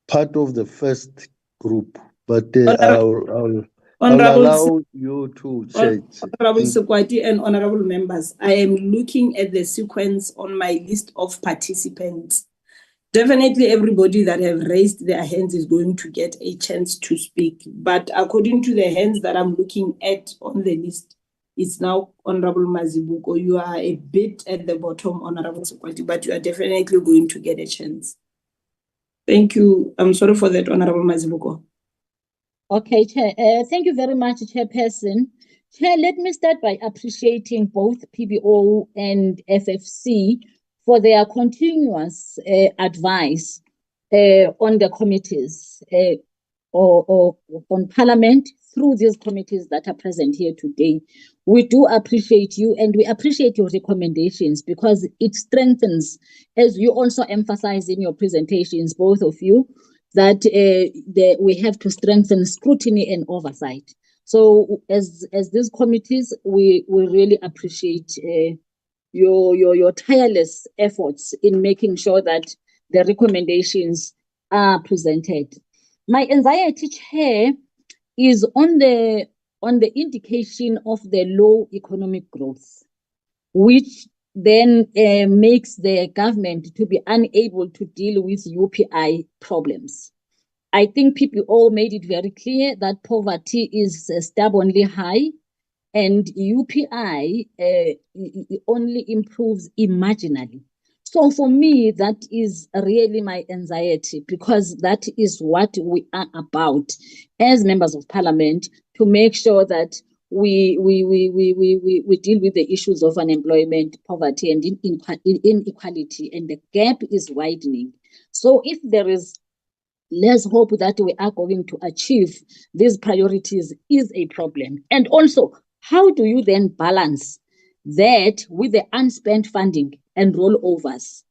part of the first group, but I'll allow you to change. Honorable Sekwati and honorable members, I am looking at the sequence on my list of participants. Definitely everybody that have raised their hands is going to get a chance to speak. But according to the hands that I'm looking at on the list, it's now Honorable Mazibuko. You are a bit at the bottom, Honorable Sekwati, but you are definitely going to get a chance. Thank you. I'm sorry for that, Honorable Mazibuko. Okay, Chair. Thank you very much, Chairperson. Chair, let me start by appreciating both PBO and FFC for their continuous advice on the committees or on Parliament through these committees that are present here today. We do appreciate you and we appreciate your recommendations because it strengthens, as you also emphasize in your presentations, both of you, that we have to strengthen scrutiny and oversight. So as these committees, we really appreciate your tireless efforts in making sure that the recommendations are presented. My anxiety, Chair, is on the indication of the low economic growth, which then makes the government to be unable to deal with UPI problems. I think PPO made it very clear that poverty is stubbornly high and UPI only improves marginally. So for me, that is really my anxiety because that is what we are about as members of Parliament, to make sure that we deal with the issues of unemployment, poverty, and inequality, and the gap is widening. So if there is less hope that we are going to achieve these priorities is a problem. And also, how do you then balance that with the unspent funding and rollovers?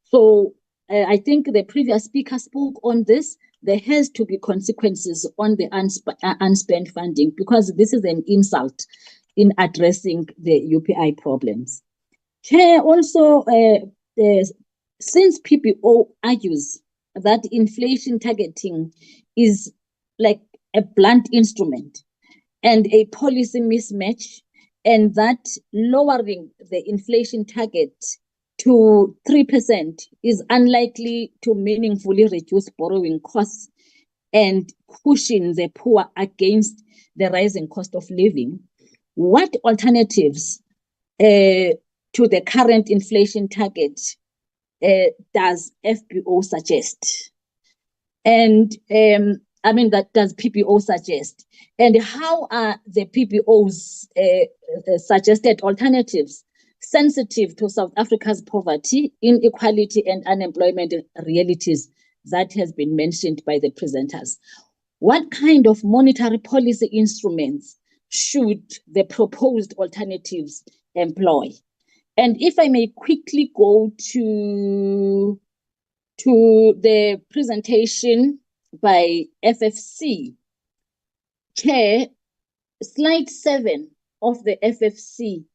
So I think the previous speaker spoke on this. There has to be consequences on the unspent funding because this is an insult in addressing the UPI problems. Chair, also, since PPO argues that inflation targeting is like a blunt instrument and a policy mismatch, and that lowering the inflation target to 3% is unlikely to meaningfully reduce borrowing costs and cushion the poor against the rising cost of living, what alternatives to the current inflation target does FPO suggest? And I mean, that does PPO suggest? And how are the PPO's suggested alternatives sensitive to South Africa's poverty, inequality, and unemployment realities that has been mentioned by the presenters? What kind of monetary policy instruments should the proposed alternatives employ? And if I may quickly go to the presentation by FFC, Chair, slide 7 of the FFC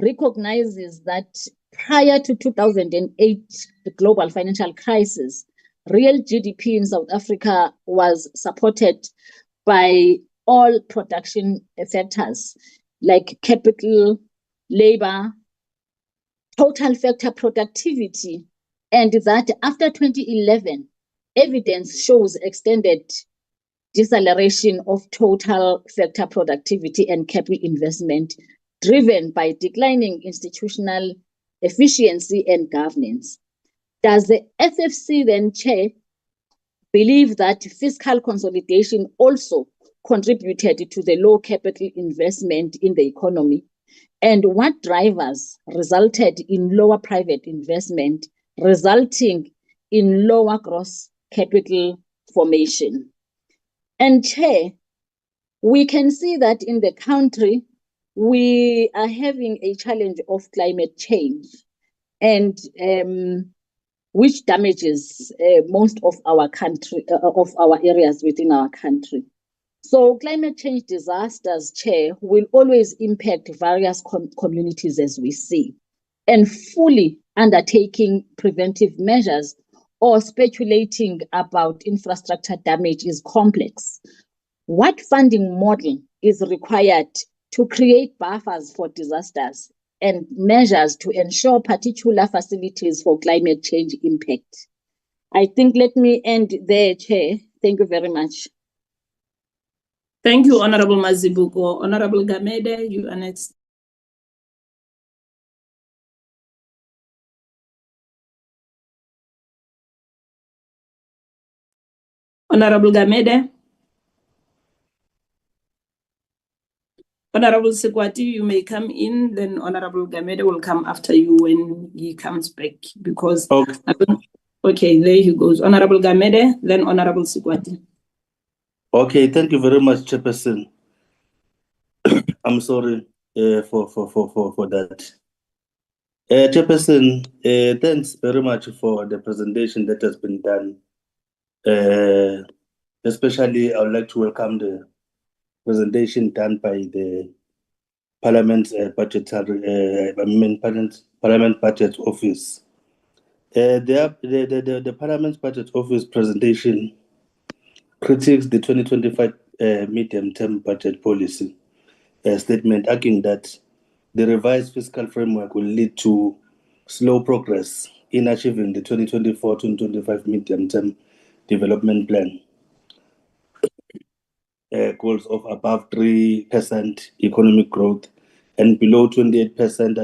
recognizes that prior to 2008, the global financial crisis, real GDP in South Africa was supported by all production factors like capital, labor, total factor productivity, and that after 2011, evidence shows extended deceleration of total factor productivity and capital investment driven by declining institutional efficiency and governance. Does the FFC then, Chair, believe that fiscal consolidation also contributed to the low capital investment in the economy? And what drivers resulted in lower private investment, resulting in lower gross capital formation? And Chair, we can see that in the country, we are having a challenge of climate change, and which damages most of our country, of our areas within our country. So climate change disasters, Chair, will always impact various communities as we see, and fully undertaking preventive measures or speculating about infrastructure damage is complex. What funding model is required to create buffers for disasters and measures to ensure particular facilities for climate change impact? I think let me end there, Chair. Thank you very much. Thank you, Honorable Mazibuko. Honorable Gamede, you are next. Honorable Gamede. Honorable Sekwati, you may come in, then Honorable Gamede will come after you when he comes back, because... Okay, there he goes. Honorable Gamede, then Honorable Sekwati. Okay, thank you very much, Chairperson. I'm sorry for that. Chairperson, thanks very much for the presentation that has been done. Especially, I would like to welcome the presentation done by the Parliament Budget Office. The Parliament Budget Office presentation critiques the 2025 medium-term budget policy statement, arguing that the revised fiscal framework will lead to slow progress in achieving the 2024-2025 medium-term development plan goals of above 3% economic growth and below 28%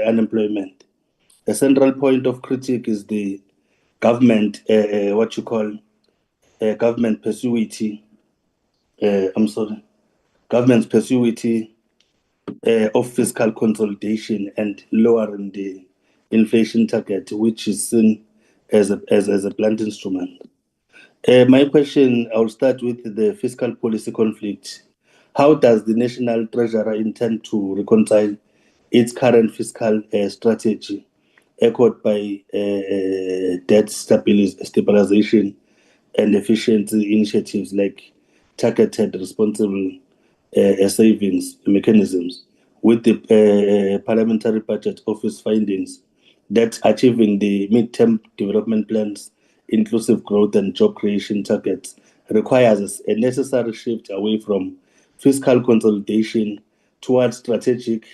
unemployment. A central point of critique is the government, government persuity. Government's persuity of fiscal consolidation and lowering the inflation target, which is seen as a blunt instrument. My question, I'll start with the fiscal policy conflict. How does the National Treasurer intend to reconcile its current fiscal strategy, echoed by debt stabilization and efficiency initiatives like targeted responsible savings mechanisms, with the Parliamentary Budget Office findings that achieving the mid-term development plans, inclusive growth and job creation targets requires a necessary shift away from fiscal consolidation towards strategic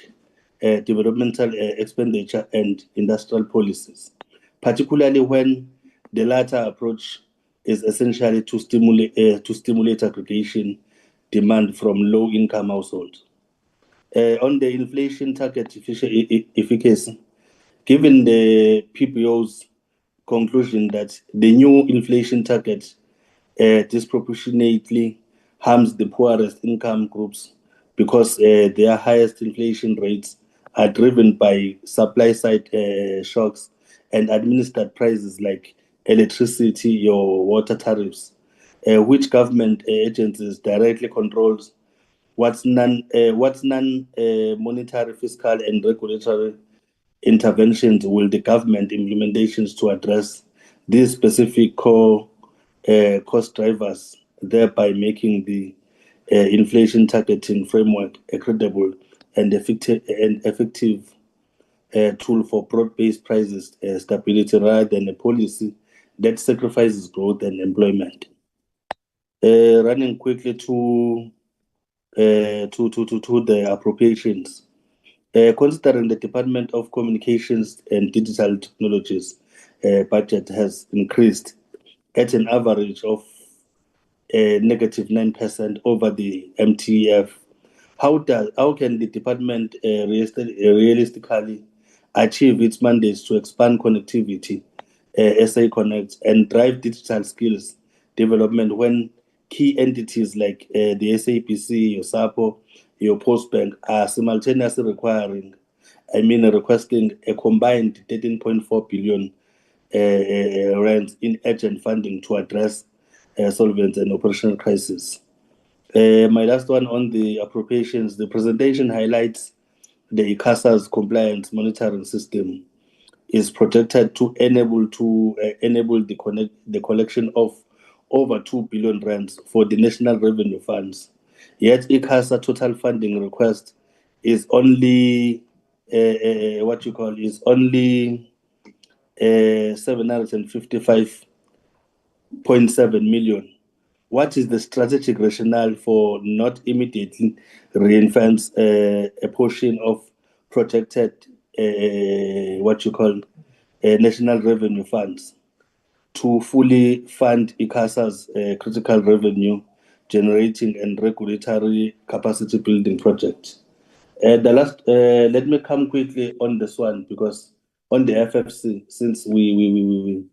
developmental expenditure and industrial policies, particularly when the latter approach is essentially to stimulate aggregation demand from low-income households. On the inflation target efficacy, given the PBO's conclusion that the new inflation target disproportionately harms the poorest income groups because their highest inflation rates are driven by supply-side shocks and administered prices like electricity or water tariffs, which government agencies directly controls. What's non-monetary fiscal and regulatory interventions will the government implementations to address these specific core cost drivers, thereby making the inflation targeting framework a credible and effective tool for broad-based prices stability rather than a policy that sacrifices growth and employment. Running quickly to the appropriations. Considering the Department of Communications and Digital Technologies budget has increased at an average of negative 9% over the MTF, how can the department realistically achieve its mandates to expand connectivity, SA Connect, and drive digital skills development when key entities like the SAPC, your SAPO, your Postbank are simultaneously requesting a combined 13.4 billion rands in urgent funding to address solvency and operational crisis? My last one on the appropriations. The presentation highlights the ICASA's compliance monitoring system is projected to enable the collection of over 2 billion rands for the national revenue funds. Yet ICASA total funding request is only is only 755.7 million. What is the strategic rationale for not immediately reinvent a portion of projected national revenue funds to fully fund ICASA's critical revenue generating and regulatory capacity building project? Let me come quickly on this one, because on the FFC, since we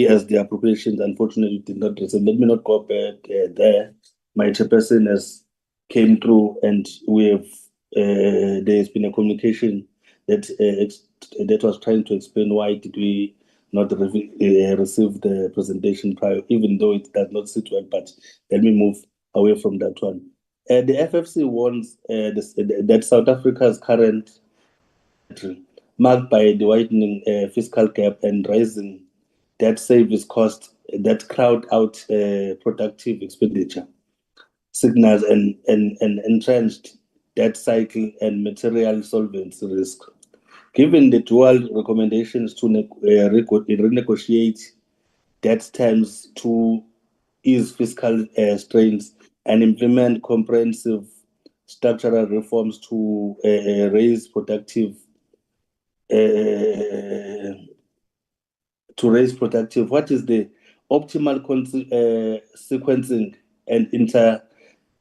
as the appropriations unfortunately did not receive. Let me not go back there. My chairperson has came through, and we have there's been a communication that was trying to explain why did we not receive the presentation prior, even though it does not sit well. But let me move away from that one. The FFC warns that South Africa's current marked by the widening fiscal gap and rising debt service costs that crowd out productive expenditure, signals an entrenched debt cycle and material solvency risk. Given the dual recommendations to renegotiate debt terms to ease fiscal strains and implement comprehensive structural reforms to raise productive, what is the optimal sequencing and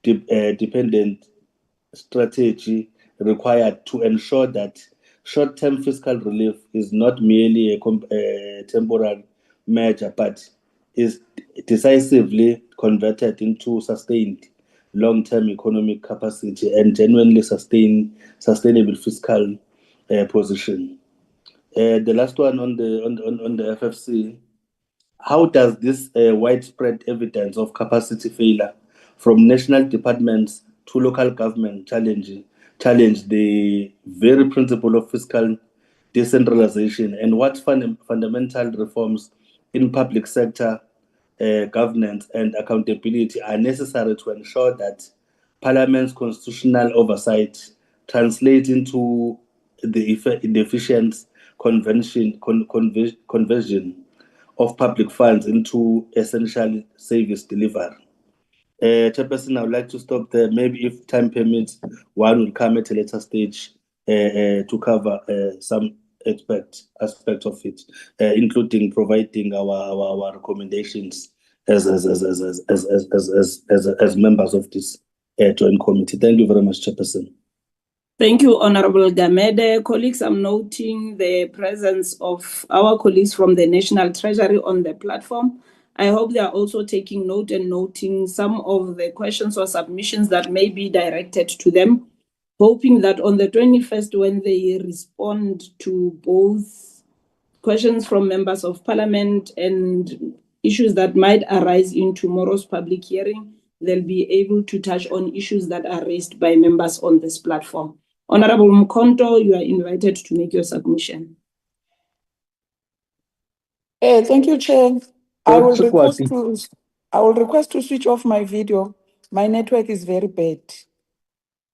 interdependent strategy required to ensure that short-term fiscal relief is not merely a temporary measure, but is decisively converted into sustained long-term economic capacity and genuinely sustainable fiscal position? The last one on the FFC. How does this widespread evidence of capacity failure from national departments to local government challenge the very principle of fiscal decentralization, and what fundamental reforms in public sector governance and accountability are necessary to ensure that Parliament's constitutional oversight translates into the efficient conversion of public funds into essential service delivery? Chairperson, I would like to stop there. Maybe if time permits, one will come at a later stage to cover some aspect of it, including providing our recommendations as members of this joint committee. Thank you very much, Chairperson. Thank you, Honorable Gamede. Colleagues, I'm noting the presence of our colleagues from the National Treasury on the platform. I hope they are also taking note and noting some of the questions or submissions that may be directed to them, hoping that on the 21st, when they respond to both questions from members of Parliament and issues that might arise in tomorrow's public hearing, they'll be able to touch on issues that are raised by members on this platform. Honorable Mkonto, you are invited to make your submission. Thank you, Chair. I will request to switch off my video. My network is very bad.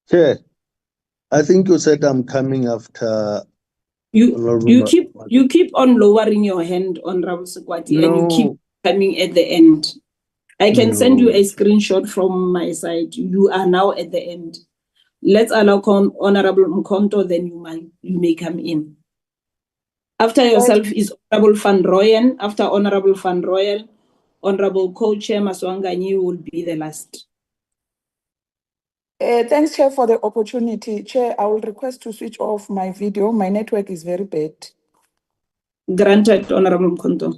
Chair, I think you said I'm coming after. You keep on lowering your hand, Honorable Sekwati, and you keep coming at the end. I can send you a screenshot from my side. You are now at the end. Let's allow Honorable Mkonto, then you may come in. After yourself is Honorable Van Rooyen. After Honorable Van Rooyen, Honorable Co-Chair Maswanganyi will be the last. Thanks, Chair, for the opportunity. Chair, I will request to switch off my video. My network is very bad. Granted, Honorable Mkonto.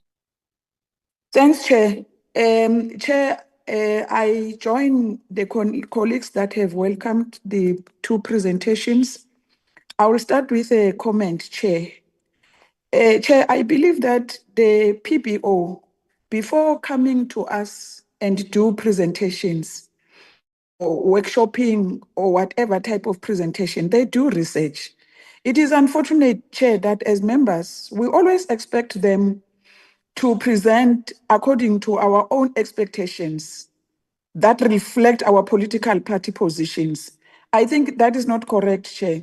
Thanks, Chair. Chair, I join the colleagues that have welcomed the two presentations. I will start with a comment, Chair. Chair, I believe that the PBO, before coming to us and do presentations, workshopping or whatever type of presentation, they do research. It is unfortunate, Chair, that as members, we always expect them to present according to our own expectations that reflect our political party positions. I think that is not correct, Chair.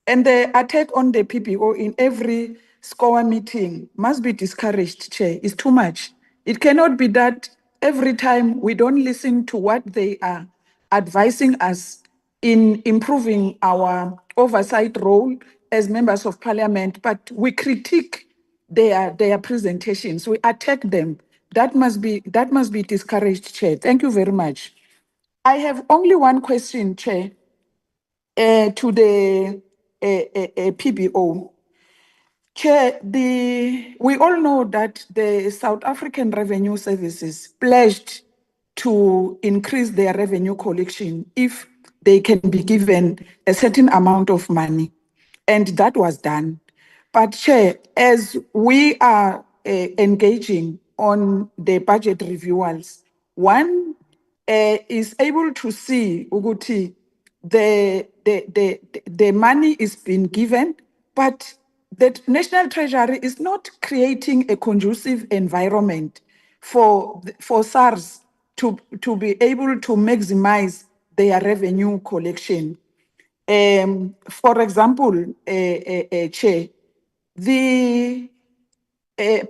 And the attack on the PPO in every SCOA meeting must be discouraged, Chair. It's too much. It cannot be that every time we don't listen to what they are advising us in improving our oversight role as members of parliament, but we critique their presentations, we attack them. That must be discouraged, Chair. Thank you very much. I have only one question, Chair, to the PBO. Chair, we all know that the South African Revenue Services pledged to increase their revenue collection if they can be given a certain amount of money, and that was done. But Chair, as we are engaging on the budget reviewals, one is able to see Uguti, the money is being given, but the National Treasury is not creating a conducive environment for SARS to be able to maximize their revenue collection. For example, Chair, the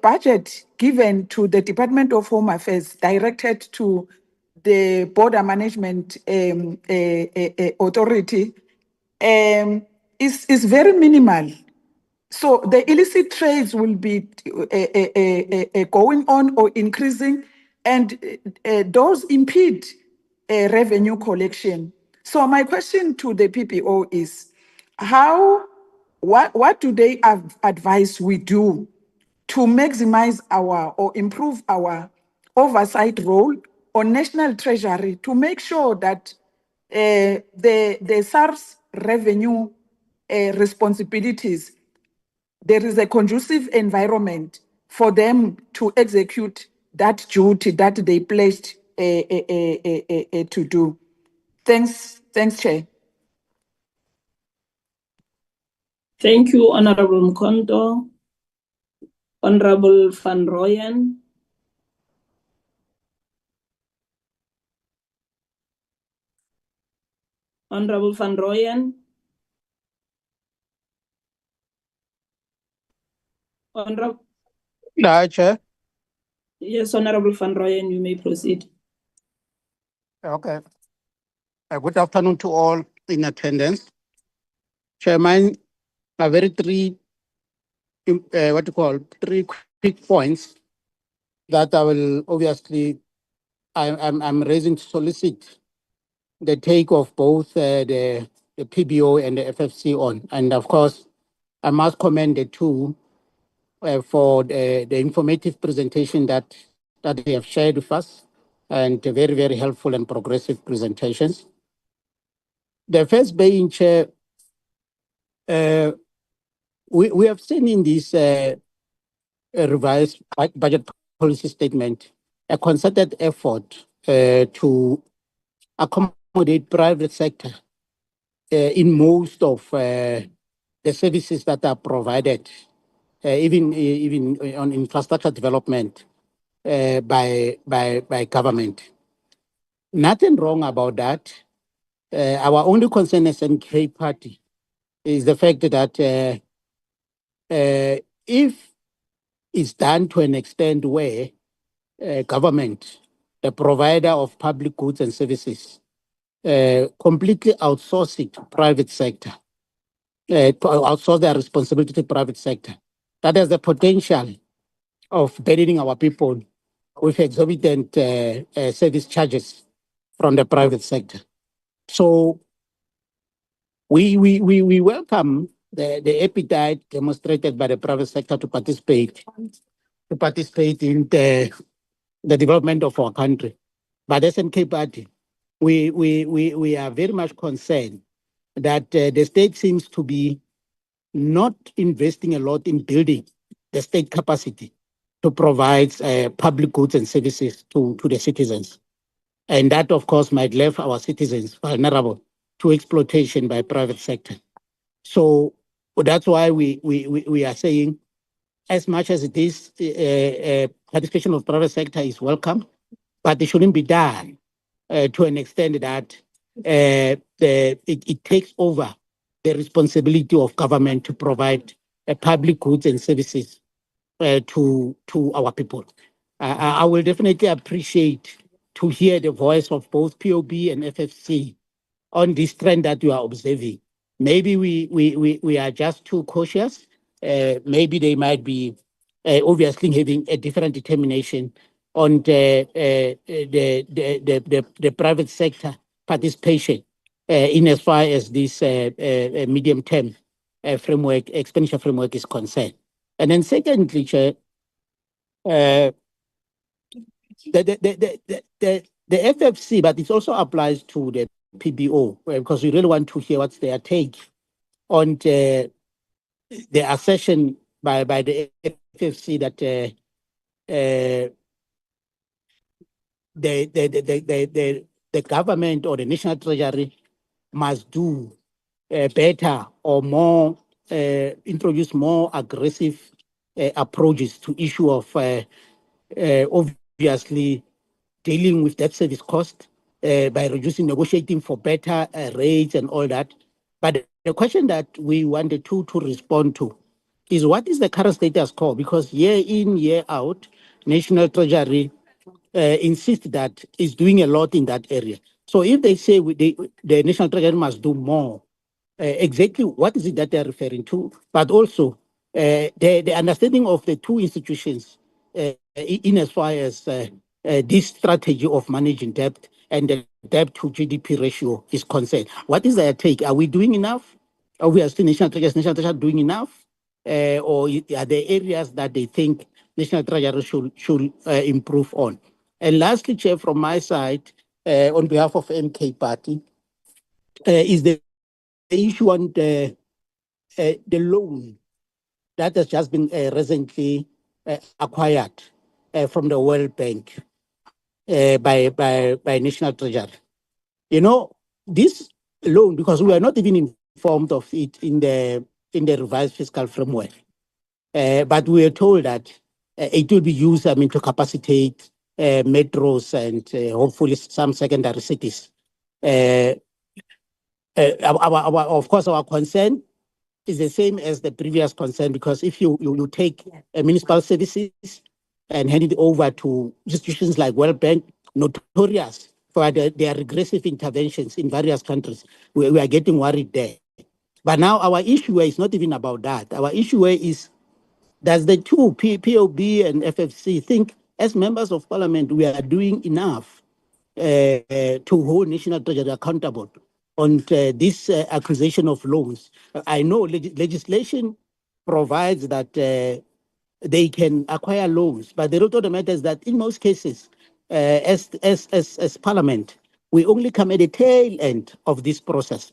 budget given to the Department of Home Affairs directed to the Border Management Authority is very minimal. So the illicit trades will be going on or increasing, and those impede revenue collection. So my question to the PPO is, what do they advise we do to maximize or improve our oversight role on National Treasury to make sure that the SARS revenue responsibilities, there is a conducive environment for them to execute that duty that they pledged to do. Thanks, Chair. Thank you, Honorable Mkondo. Honorable Van Rooyen. Honorable Van Rooyen. Honorable. Chair. Yes, Honorable Van Rooyen, you may proceed. Okay. Good afternoon to all in attendance. Chairman, three quick points that I will obviously, I'm raising to solicit the take of both the PBO and the FFC on. And of course, I must commend the two for the informative presentation that they have shared with us, and very, very helpful and progressive presentations. The first being, Chair, we have seen in this revised budget policy statement a concerted effort to accommodate private sector in most of the services that are provided, even on infrastructure development by government. Nothing wrong about that. Our only concern as NK Party is the fact that if it's done to an extent where government, the provider of public goods and services, completely outsource it to private sector, to outsource their responsibility to private sector, that has the potential of burdening our people with exorbitant service charges from the private sector. So we welcome the appetite demonstrated by the private sector to participate in the development of our country. But as NK Party, we are very much concerned that the state seems to be not investing a lot in building the state capacity to provide public goods and services to the citizens. And that, of course, might leave our citizens vulnerable to exploitation by private sector. So that's why we are saying, as much as this participation of private sector is welcome, but it shouldn't be done to an extent that it takes over the responsibility of government to provide public goods and services to our people. I will definitely appreciate to hear the voice of both POB and FFC on this trend that you are observing. Maybe we are just too cautious. Maybe they might be obviously having a different determination on the private sector participation in as far as this medium-term framework, expenditure framework is concerned. And then secondly, Chair, the FFC, but it also applies to the PBO, because we really want to hear what's their take on the assertion by the FFC that the government or the National Treasury must do better or more, introduce more aggressive approaches to issue of obviously dealing with debt service cost by reducing, negotiating for better rates and all that. But the question that we wanted to respond to is, what is the current status quo? Because year in, year out, National Treasury insists that it's doing a lot in that area. So if they say the National Treasury must do more, exactly what is it that they're referring to? But also the understanding of the two institutions in as far as this strategy of managing debt and the debt to GDP ratio is concerned. What is their take? Are we doing enough? Are we as the National Treasury doing enough? Or are there areas that they think National Treasury should improve on? And lastly, Chair, from my side, on behalf of MK Party, is the issue on the loan that has just been recently acquired from the World Bank by National Treasury. You know, this loan, because we are not even informed of it in the revised fiscal framework, but we are told that it will be used, to capacitate metros and hopefully some secondary cities. Of course, our concern is the same as the previous concern, because if you take municipal services and hand it over to institutions like World Bank, notorious for their regressive interventions in various countries, we are getting worried there. But now our issue is not even about that. Our issue is, does the two, POB and FFC, think as members of parliament we are doing enough to hold National Treasury accountable on this acquisition of loans? I know legislation provides that they can acquire loans, but the truth of the matter is that in most cases, as parliament, we only come at the tail end of this process.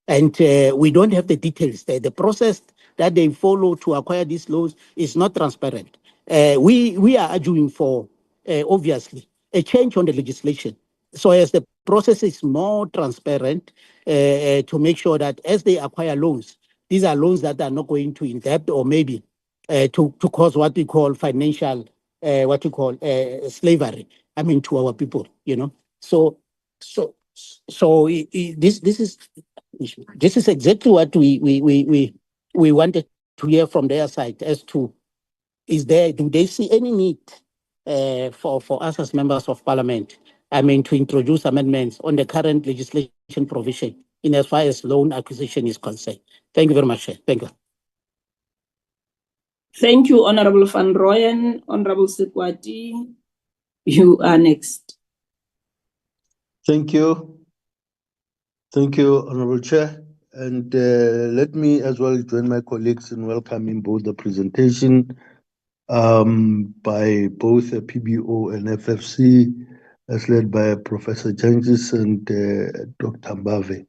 And we don't have the details. The process that they follow to acquire these loans is not transparent. We are arguing for, obviously, a change on the legislation, so as the process is more transparent, to make sure that as they acquire loans, these are loans that are not going to indebt or maybe to cause what we call financial, slavery, to our people, So this is exactly what we wanted to hear from their side as to, do they see any need for us as members of parliament, to introduce amendments on the current legislation provision in as far as loan acquisition is concerned? Thank you very much, Chair. Thank you. Thank you, Honorable Van Rooyen. Honorable Sekwati, you are next. Thank you. Thank you, Honorable Chair. And let me as well join my colleagues in welcoming both the presentation by both PBO and FFC, as led by Professor Jangis and Dr. Mbave.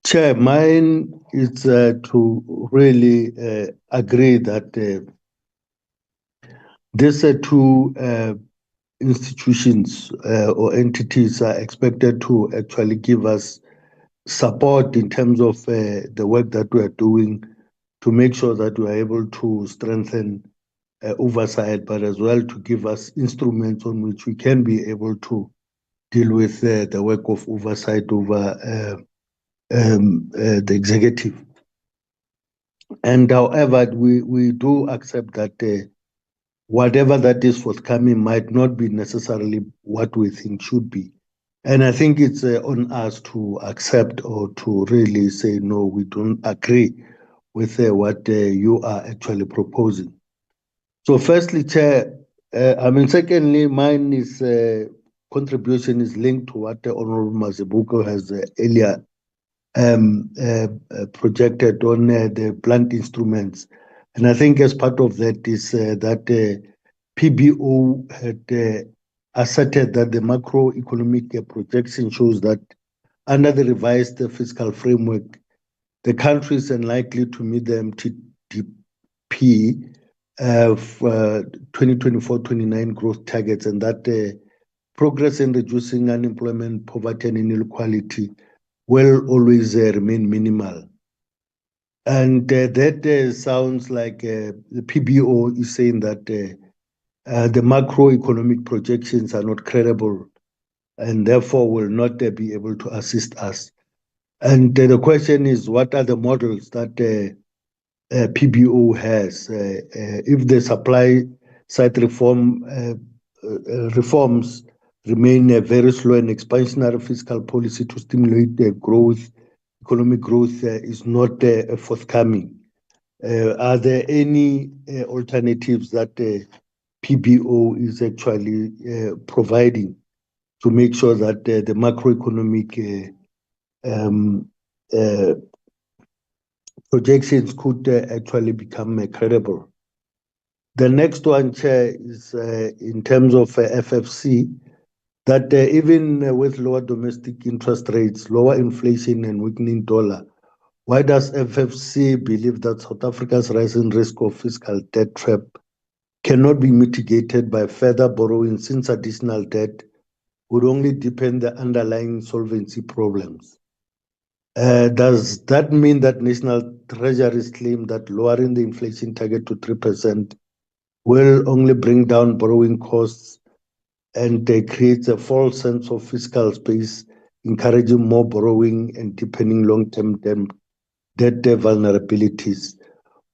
Chair, mine is to really agree that these two institutions or entities are expected to actually give us support in terms of the work that we are doing to make sure that we are able to strengthen oversight, but as well to give us instruments on which we can be able to deal with the work of oversight over the executive. And however, we do accept that whatever that is forthcoming might not be necessarily what we think should be. And I think it's on us to accept or to really say, no, we don't agree with what you are actually proposing. So firstly, Chair, secondly, mine is contribution is linked to what Honorable Mazibuko has earlier projected on the blunt instruments. And I think as part of that is that PBO had asserted that the macroeconomic projection shows that under the revised fiscal framework, the country is unlikely to meet the MTBPS of 2024-29 growth targets, and that progress in reducing unemployment, poverty, and inequality will always remain minimal. And that sounds like the PBO is saying that the macroeconomic projections are not credible and therefore will not be able to assist us. And the question is, what are the models that PBO has? If the supply side reforms remain very slow and expansionary fiscal policy to stimulate growth, economic growth is not forthcoming. Are there any alternatives that PBO is actually providing to make sure that the macroeconomic projections could actually become credible? The next one, Chair, is in terms of FFC, that even with lower domestic interest rates, lower inflation and weakening dollar, why does FFC believe that South Africa's rising risk of fiscal debt trap cannot be mitigated by further borrowing, since additional debt would only deepen the underlying solvency problems? Does that mean that National Treasury's claim that lowering the inflation target to 3% will only bring down borrowing costs and creates a false sense of fiscal space, encouraging more borrowing and deepening long-term debt vulnerabilities?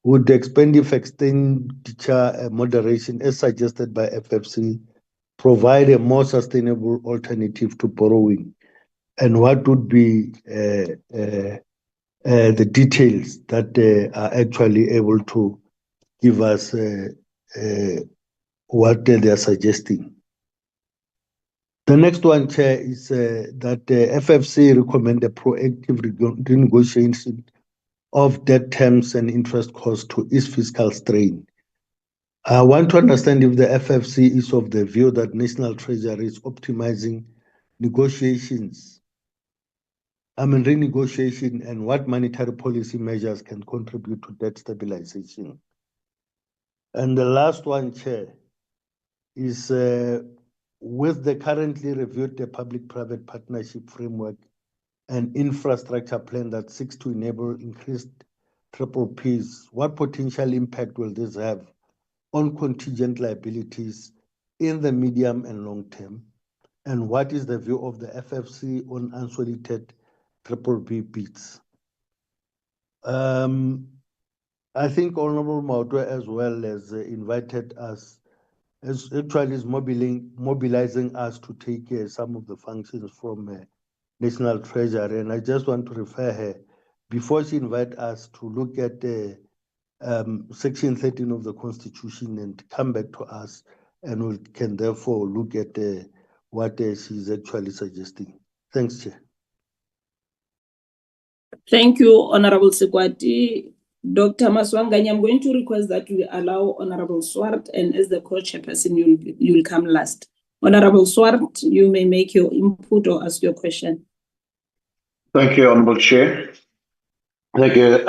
Would expenditure moderation, as suggested by FFC, provide a more sustainable alternative to borrowing? And what would be the details that are actually able to give us what they are suggesting? The next one, Chair, is that FFC recommend a proactive renegotiation of debt terms and interest costs to ease fiscal strain. I want to understand if the FFC is of the view that National Treasury is optimizing renegotiation, and what monetary policy measures can contribute to debt stabilization. And the last one, Chair, is with the currently reviewed public-private partnership framework and infrastructure plan that seeks to enable increased PPPs, what potential impact will this have on contingent liabilities in the medium and long term? And what is the view of the FFC on unsolicited PPP bids? I think Honorable Maotwe as well has invited us, as actually is mobilizing us to take some of the functions from National Treasury. And I just want to refer her, before she invites us, to look at Section 13 of the Constitution and come back to us, and we can therefore look at what she's actually suggesting. Thanks, Chair. Thank you, Honorable Sekwati. Dr. Maswanganyi, I'm going to request that we allow Honorable Swart, and as the co-chairperson, you'll come last. Honorable Swart, you may make your input or ask your question. Thank you, Honorable Chair. Thank you.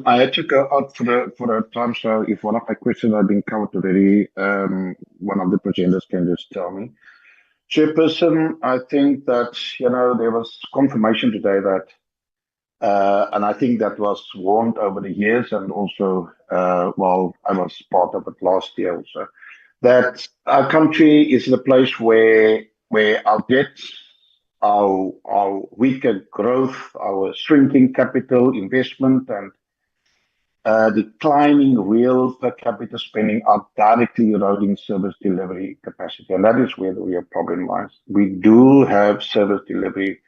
I had to go out for a time, so if one of my questions have been covered already, one of the presenters can just tell me. Chairperson, I think that there was confirmation today that, and I think that was warned over the years, and also while I was part of it last year also, that our country is in a place where our debts, our weaker growth, our shrinking capital investment, and declining real per capita spending are directly eroding service delivery capacity. And that is where the real problem lies. We do have service delivery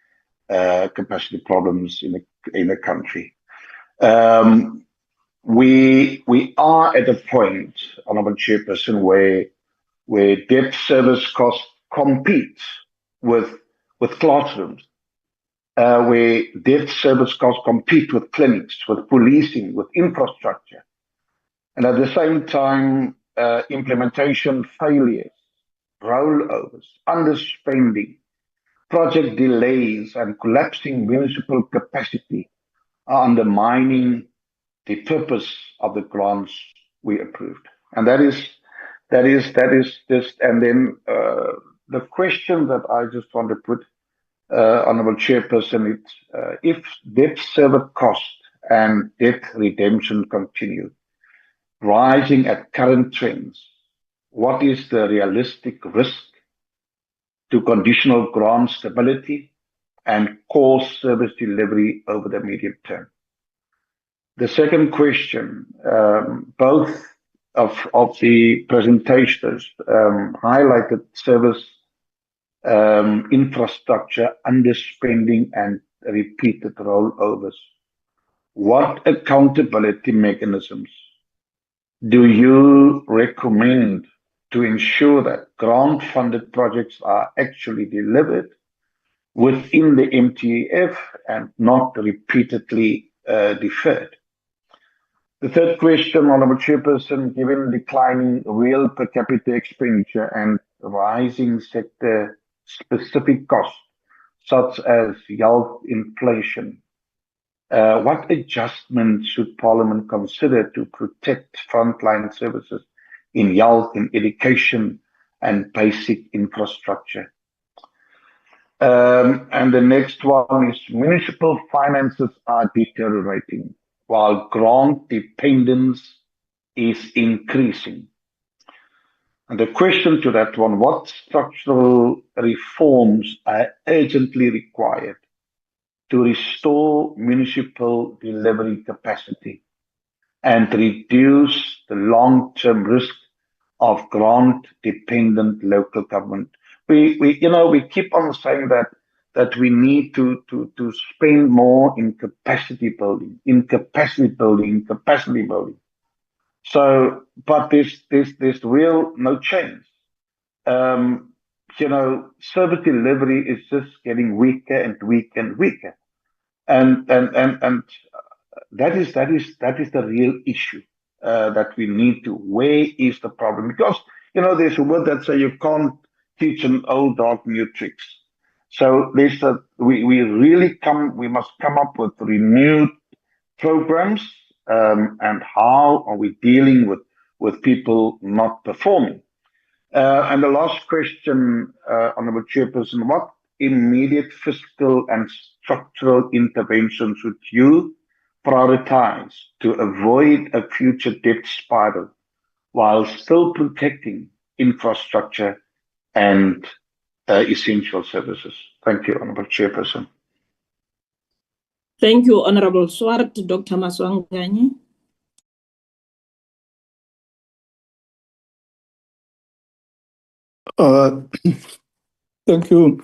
capacity problems in the country. We are at a point, Honourable Chairperson, where debt service costs compete with classrooms, where debt service costs compete with clinics, with policing, with infrastructure. And at the same time, implementation failures, rollovers, underspending, project delays, and collapsing municipal capacity are undermining the purpose of the grants we approved. And that is just, and then the question that I just want to put, Honourable Chairperson, it's if debt service cost and debt redemption continue rising at current trends, what is the realistic risk to conditional grant stability and core service delivery over the medium term? The second question, both of the presentations highlighted service infrastructure underspending and repeated rollovers. What accountability mechanisms do you recommend to ensure that grant-funded projects are actually delivered within the MTF and not repeatedly deferred? The third question, Honourable Chairperson, given declining real per capita expenditure and rising sector-specific costs, such as health inflation, what adjustments should Parliament consider to protect frontline services in health, in education, and basic infrastructure? And the next one is municipal finances are deteriorating while grant dependence is increasing. And the question to that one, what structural reforms are urgently required to restore municipal delivery capacity and reduce the long-term risk of grant-dependent local government? We keep on saying that we need to spend more in capacity building. So, but there's real no change. Service delivery is just getting weaker and weaker and weaker. And that is the real issue that we need to. Where is the problem? Because there's a word that says you can't teach an old dog new tricks. So we must come up with renewed programs, and how are we dealing with people not performing? And the last question, Honourable Chairperson, what immediate fiscal and structural interventions would you prioritize to avoid a future debt spiral while still protecting infrastructure and essential services? Thank you, Honourable Chairperson. Thank you, Honourable Swart. Dr. Maswanganyi. Thank you,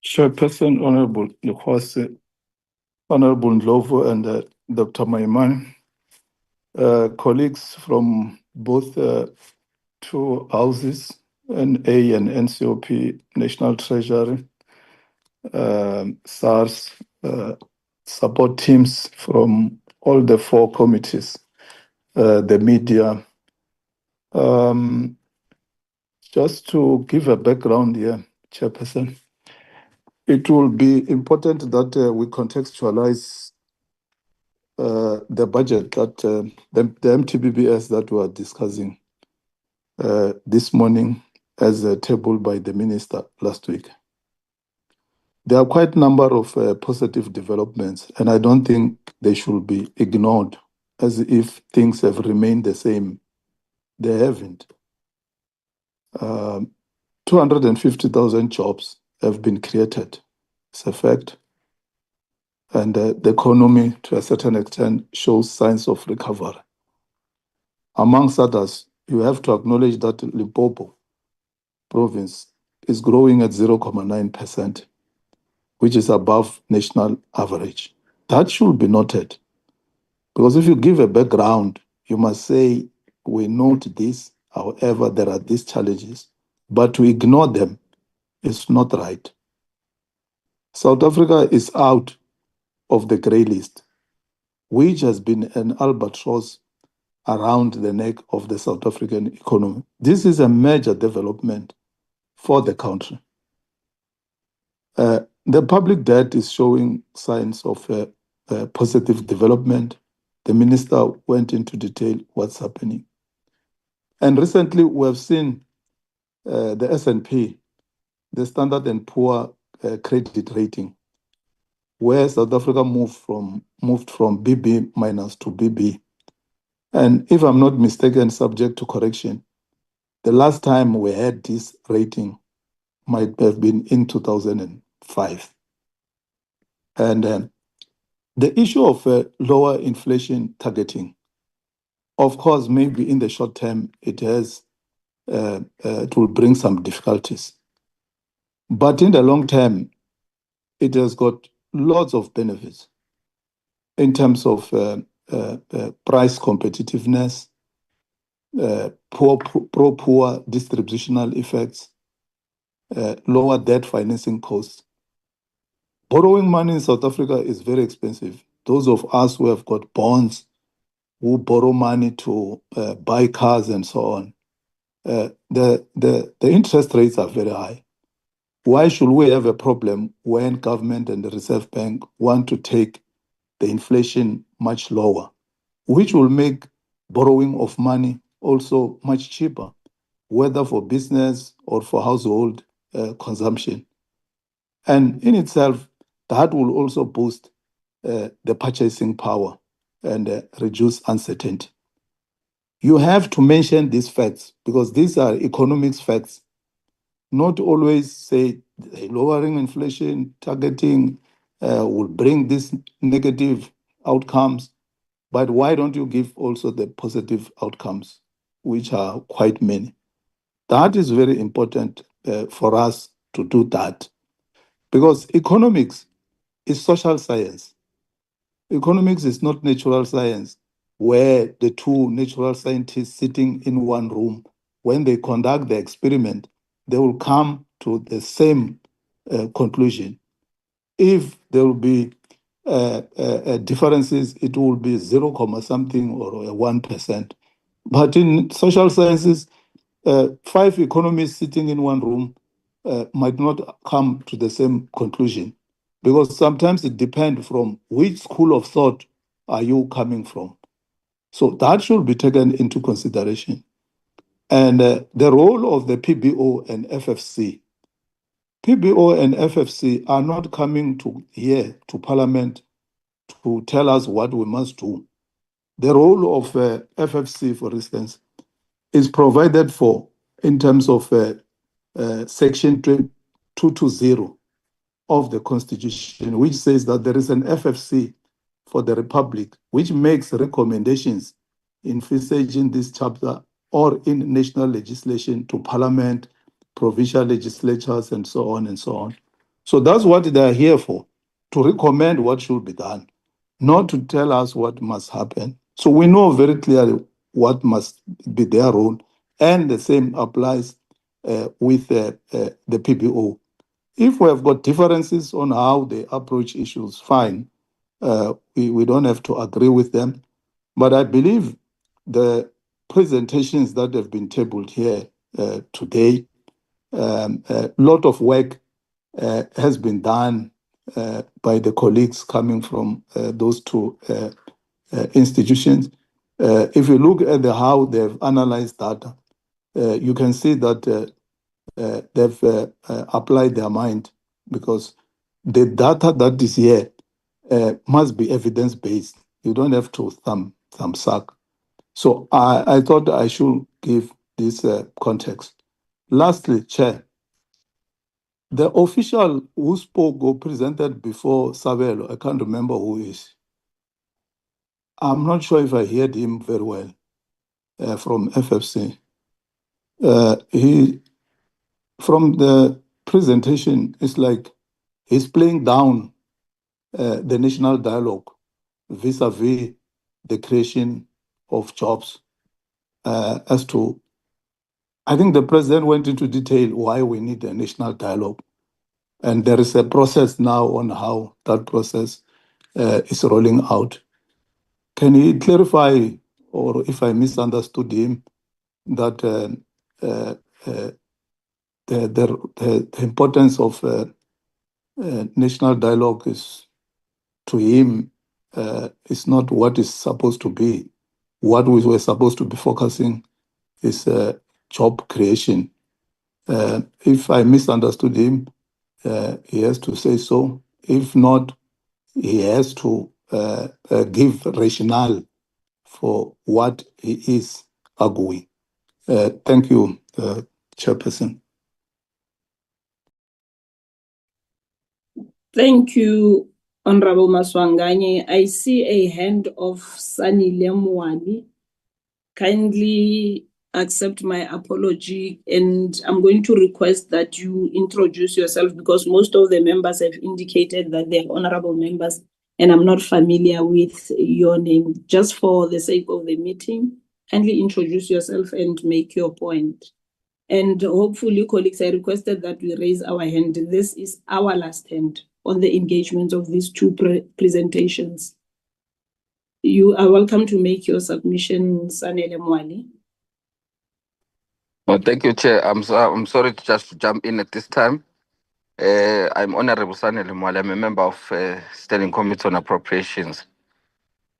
Chairperson, Honourable Lukhwase, Honourable Ndlovu, and Dr. Maimane, colleagues from both two houses, NA and NCOP, National Treasury, SARS, support teams from all the four committees, the media. Just to give a background here, Chairperson, it will be important that we contextualize the budget that the MTBPS that we are discussing this morning as tabled by the minister last week. There are quite a number of positive developments, and I don't think they should be ignored as if things have remained the same. They haven't. 250,000 jobs have been created. It's a fact. And the economy, to a certain extent, shows signs of recovery. Amongst others, you have to acknowledge that Limpopo province is growing at 0.9%, which is above national average. That should be noted. Because if you give a background, you must say, we note this, however, there are these challenges. But to ignore them is not right. South Africa is out of the grey list, which has been an albatross around the neck of the South African economy. This is a major development for the country. The public debt is showing signs of positive development. The minister went into detail what's happening. And recently we have seen the S&P, the Standard & Poor credit rating, where South Africa moved from BB minus to BB. And if I'm not mistaken, subject to correction, the last time we had this rating might have been in 2005. And the issue of lower inflation targeting, of course, maybe in the short term, it will bring some difficulties. But in the long term, it has got lots of benefits in terms of price competitiveness, pro-poor distributional effects, lower debt financing costs. Borrowing money in South Africa is very expensive. Those of us who have got bonds, who borrow money to buy cars and so on, the interest rates are very high. Why should we have a problem when government and the Reserve Bank want to take the inflation much lower, which will make borrowing of money also much cheaper, whether for business or for household consumption? And in itself, that will also boost the purchasing power and reduce uncertainty. You have to mention these facts because these are economics facts. Not always say lowering inflation targeting will bring these negative outcomes, but why don't you give also the positive outcomes, which are quite many? That is very important for us to do that, because economics is social science. Economics is not natural science, where the two natural scientists sitting in one room, when they conduct the experiment, they will come to the same conclusion. If there will be differences, it will be 0, something or 1%. But in social sciences, 5 economists sitting in one room might not come to the same conclusion, because sometimes it depends from which school of thought are you coming from. So that should be taken into consideration. And the role of the PBO and FFC. PBO and FFC are not coming here to Parliament to tell us what we must do. The role of FFC, for instance, is provided for in terms of Section 220 of the Constitution, which says that there is an FFC for the Republic, which makes recommendations envisaging this chapter or in national legislation to Parliament, provincial legislatures, and so on and so on. So that's what they are here for, to recommend what should be done, not to tell us what must happen. So we know very clearly what must be their role, and the same applies with the PBO. If we have got differences on how they approach issues, fine. We don't have to agree with them. But I believe the presentations that have been tabled here today, a lot of work has been done by the colleagues coming from those two institutions. If you look at how they've analyzed data, you can see that they've applied their mind, because the data that is here must be evidence-based. You don't have to thumb suck. So I thought I should give this context. Lastly, Chair, the official who spoke or presented before Sabelo, I can't remember who is. I'm not sure if I heard him very well from FFC. He, from the presentation, it's like he's playing down the national dialogue vis-a-vis the creation of jobs. As to, I think the president went into detail why we need a national dialogue. And there is a process now on how that process is rolling out. Can he clarify, or if I misunderstood him, that the importance of national dialogue is, to him, is not what is supposed to be. What we were supposed to be focusing is job creation. If I misunderstood him, he has to say so. If not, he has to give rationale for what he is arguing. Thank you, Chairperson. Thank you, Honorable Maswanganye. I see a hand of Sani Lemwali. Kindly accept my apology, and I'm going to request that you introduce yourself, because most of the members have indicated that they're honorable members, and I'm not familiar with your name. Just for the sake of the meeting, kindly introduce yourself and make your point. And hopefully, colleagues, I requested that we raise our hand. This is our last hand on the engagement of these two presentations. You are welcome to make your submission, Sanele Mwali. Well, thank you, Chair. I'm sorry to just jump in at this time. I'm Honorable Sanele Mwali. I'm a member of Standing Committee on Appropriations.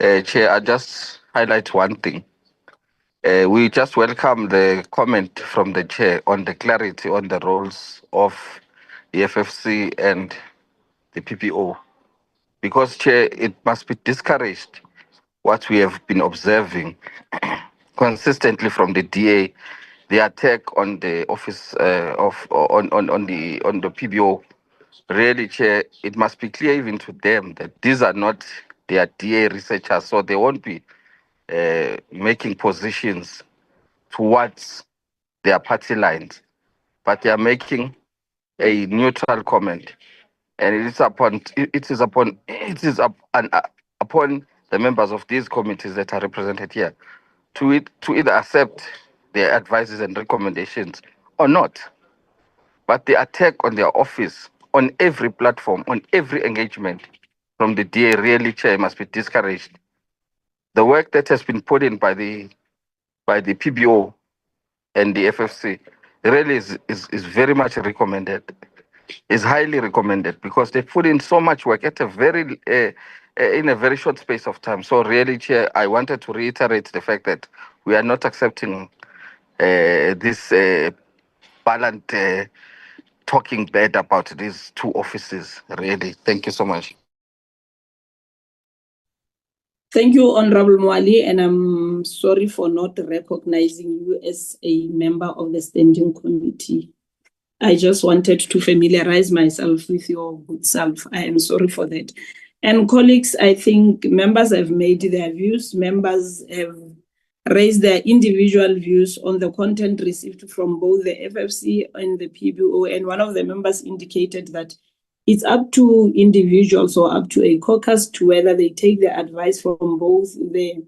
Chair, I just highlight one thing. We just welcome the comment from the Chair on the clarity on the roles of the FFC and the PPO. Because, Chair, it must be discouraged what we have been observing consistently from the DA, the attack on the office on the PBO. Really, Chair, it must be clear even to them that these are not their DA researchers, so they won't be making positions towards their party lines, but they are making a neutral comment, and it is upon the members of these committees that are represented here to either accept their advices and recommendations or not. But the attack on their office, on every platform, on every engagement from the DA, really, Chair, must be discouraged. The work that has been put in by the PBO and the FFC really is very much recommended. Is highly recommended, because they put in so much work at a very in a very short space of time. So really, Chair, I wanted to reiterate the fact that we are not accepting this balanced talking bad about these two offices. Really, thank you so much. Thank you, Honorable Mwali, and I'm sorry for not recognizing you as a member of the Standing Committee. I just wanted to familiarize myself with your good self. I am sorry for that. And colleagues, I think members have made their views. Members have raised their individual views on the content received from both the FFC and the PBO. And one of the members indicated that it's up to individuals or up to a caucus to whether they take the advice from both the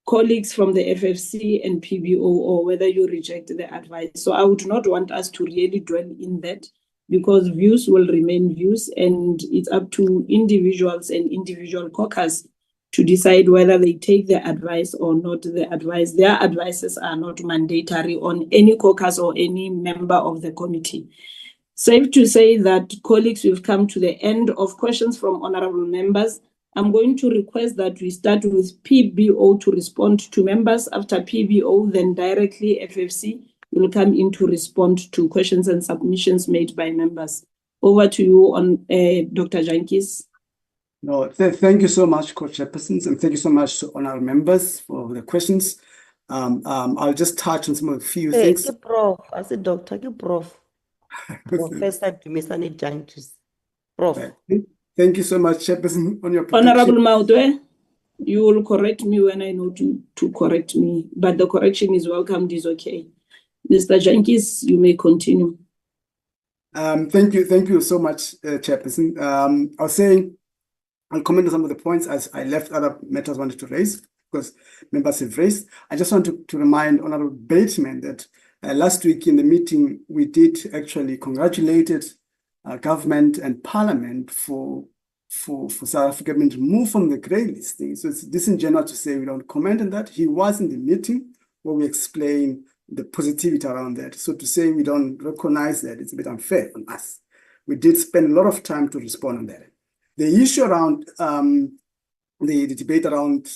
colleagues from the FFC and PBO, or whether you reject the advice. So I would not want us to really dwell in that, because views will remain views, and it's up to individuals and individual caucus to decide whether they take the advice or not the advice. Their advices are not mandatory on any caucus or any member of the committee. Safe to say that, colleagues, we've come to the end of questions from honorable members. I'm going to request that we start with PBO to respond to members. After PBO, then directly FFC will come in to respond to questions and submissions made by members. Over to you, on Dr. Jantjies. No, thank you so much, Co-Chairpersons, and thank you so much to our members for the questions. I'll just touch on some of the few things. Prof, I said Doctor, Prof. Professor Dumisani Jantjies. Prof. Thank you so much, Chairperson, on your Honorable Maudwe, you will correct me when I know to correct me, but the correction is welcomed, is okay. Mr. Jantjies, you may continue. Thank you so much, Chairperson. I was saying, I'll comment on some of the points as I left other matters I wanted to raise, because members have raised. I just want to remind Honorable Bateman that last week in the meeting, we did actually congratulated government and Parliament for South Africa being removed from the grey listing. So it's disingenuous to say we don't comment on that. He was in the meeting where we explained the positivity around that. So to say we don't recognize that, it's a bit unfair on us. We did spend a lot of time to respond on that. The issue around the debate around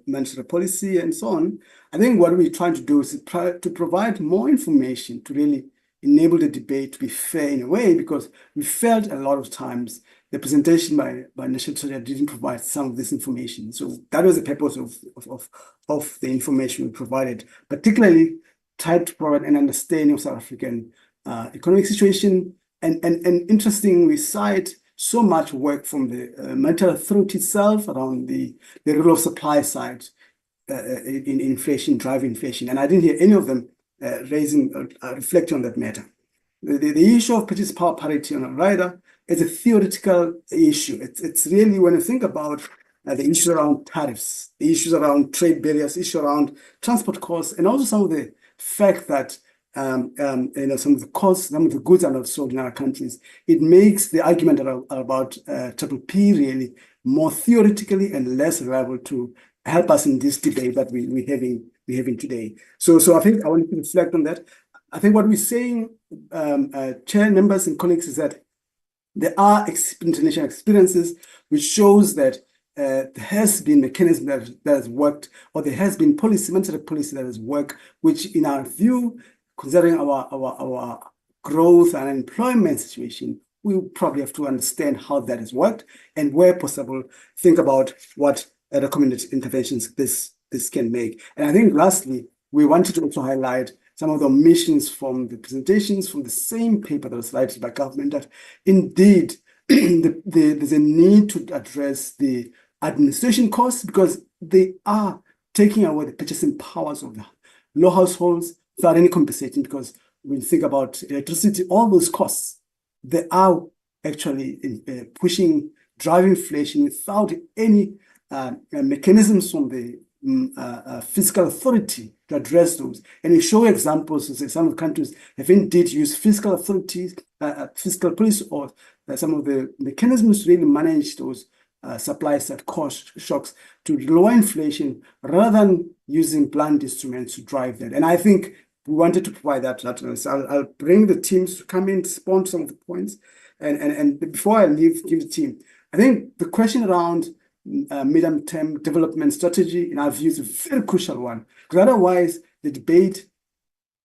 monetary policy and so on, I think what we're trying to do is to provide more information to really enable the debate to be fair in a way, because we felt a lot of times the presentation by National Treasury didn't provide some of this information. So that was the purpose of the information we provided, particularly tried to provide an understanding of South African economic situation. And interestingly, we cite so much work from the Monetary Authority itself around the role of supply side in inflation, driving inflation. And I didn't hear any of them reflecting on that matter. The issue of purchase power parity on a rider is a theoretical issue. It's really, when you think about the issues around tariffs, the issues around trade barriers, issue around transport costs, and also some of the fact that some of the costs, some of the goods are not sold in our countries, it makes the argument about Triple P really more theoretically and less reliable to help us in this debate that we're having today. So I think I want to reflect on that. I think what we're saying, chair members and colleagues, is that there are international experiences which shows that there has been mechanism that has worked, or there has been monetary policy that has worked, which in our view, considering our growth and employment situation, we probably have to understand how that has worked, and where possible, think about what recommended interventions this can make. And I think lastly, we wanted to also highlight some of the omissions from the presentations from the same paper that was cited by government, that indeed there's a need to address the administration costs, because they are taking away the purchasing powers of the low households without any compensating. Because when you think about electricity, all those costs, they are actually driving inflation without any mechanisms from the fiscal authority to address those. And we show examples to say some of the countries have indeed used fiscal authorities, fiscal policy, or some of the mechanisms to really manage those supply side cost shocks to lower inflation, rather than using blunt instruments to drive that. And I think we wanted to provide that. So I'll bring the teams to come in, respond to some of the points. And before I give the team, I think the question around medium-term development strategy, in our view, is a very crucial one, because otherwise the debate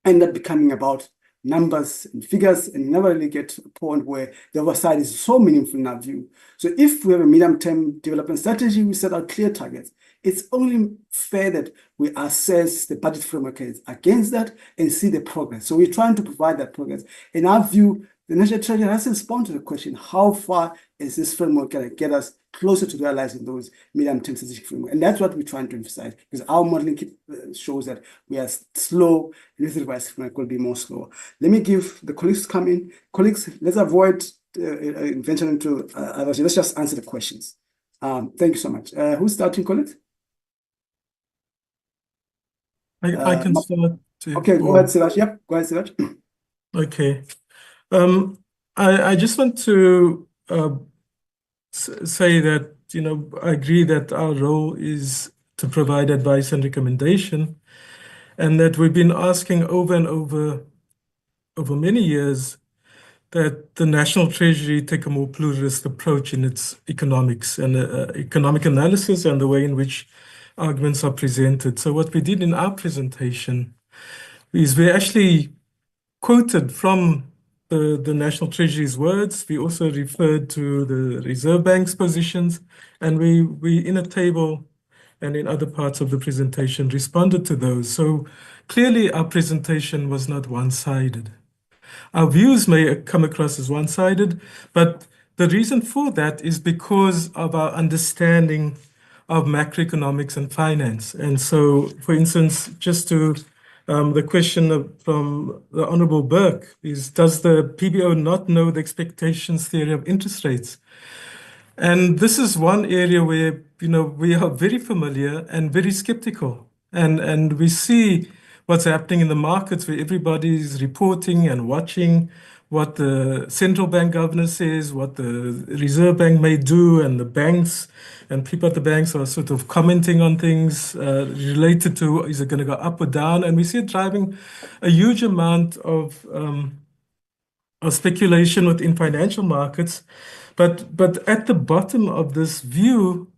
ends up becoming about numbers and figures, and you never really get to a point where the oversight is so meaningful in our view. So if we have a medium-term development strategy, we set out clear targets. It's only fair that we assess the budget framework against that and see the progress. So we're trying to provide that progress. In our view, the National Treasury has to respond to the question, how far is this framework going to get us closer to realizing those medium-term strategic framework? And that's what we're trying to emphasize, because our modeling shows that we are slow, and this revised framework will be more slow. Let me give the colleagues to come in. Colleagues, let's avoid venturing into others. Let's just answer the questions. Thank you so much. Who's starting, colleagues? I can start. Okay, go ahead, Siraj. Yep, go ahead, Siraj. Okay. I just want to say that, I agree that our role is to provide advice and recommendation, and that we've been asking over and over many years that the National Treasury take a more pluralist approach in its economics and economic analysis and the way in which arguments are presented. So what we did in our presentation is we actually quoted from the National Treasury's words. We also referred to the Reserve Bank's positions, and we in a table and in other parts of the presentation responded to those. So clearly our presentation was not one-sided. Our views may come across as one-sided, but the reason for that is because of our understanding of macroeconomics and finance. And so, for instance, just to the question from the Honorable Burke is, does the PBO not know the expectations theory of interest rates? And this is one area where, we are very familiar and very skeptical. And we see what's happening in the markets where everybody is reporting and watching what the central bank governor says, what the Reserve Bank may do, and the banks and people at the banks are sort of commenting on things related to, is it going to go up or down? And we see it driving a huge amount of speculation within financial markets. But at the bottom of this view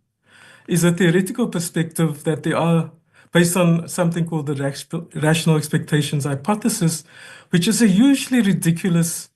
is a theoretical perspective that they are based on something called the rational expectations hypothesis, which is a hugely ridiculous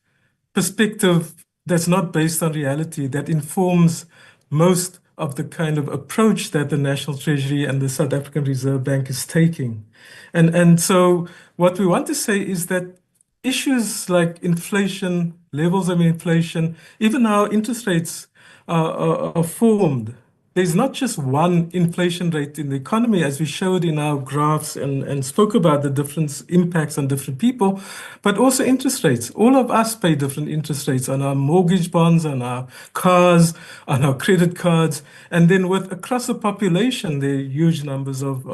perspective that's not based on reality, that informs most of the kind of approach that the National Treasury and the South African Reserve Bank is taking. And so what we want to say is that issues like inflation, levels of inflation, even how interest rates are formed. There's not just one inflation rate in the economy, as we showed in our graphs and spoke about the different impacts on different people, but also interest rates. All of us pay different interest rates on our mortgage bonds, on our cars, on our credit cards. And then across the population, there are huge numbers of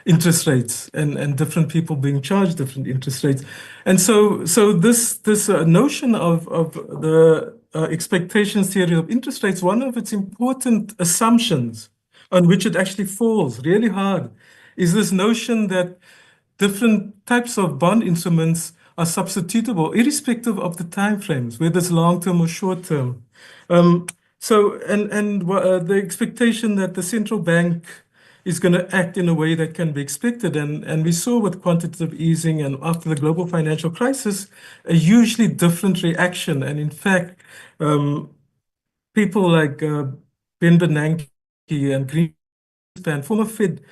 interest rates and different people being charged different interest rates. And so this notion of the expectations theory of interest rates, one of its important assumptions on which it actually falls really hard is this notion that different types of bond instruments are substitutable irrespective of the time frames, whether it's long-term or short-term. The expectation that the central bank is going to act in a way that can be expected. And we saw with quantitative easing and after the global financial crisis, a hugely different reaction. And in fact, people like Ben Bernanke and Greenspan, former Fed.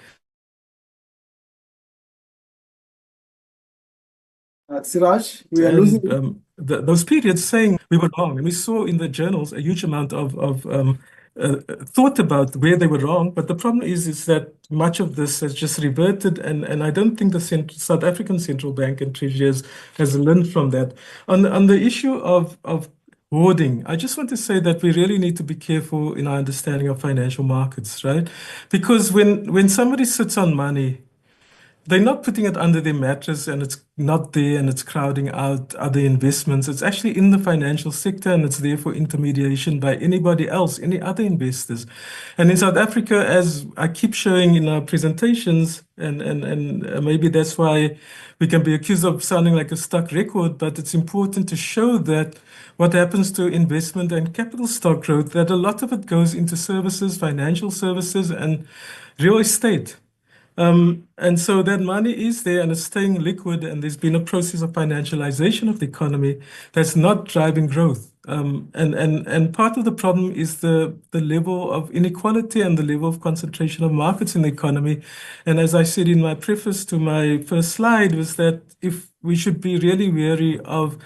Siraj, we are losing. Those periods saying we were wrong. And we saw in the journals a huge amount of thought about where they were wrong. But the problem is that much of this has just reverted. And I don't think the South African Central Bank and Treasury has learned from that. On the issue of hoarding, I just want to say that we really need to be careful in our understanding of financial markets, right? Because when somebody sits on money, they're not putting it under their mattress and it's not there and it's crowding out other investments. It's actually in the financial sector and it's there for intermediation by anybody else, any other investors. And in South Africa, as I keep showing in our presentations, and maybe that's why we can be accused of sounding like a stuck record, but it's important to show that what happens to investment and capital stock growth, that a lot of it goes into services, financial services, and real estate. And so that money is there and it's staying liquid, and there's been a process of financialization of the economy that's not driving growth. And part of the problem is the level of inequality and the level of concentration of markets in the economy. And as I said in my preface to my first slide, was that if we should be really wary of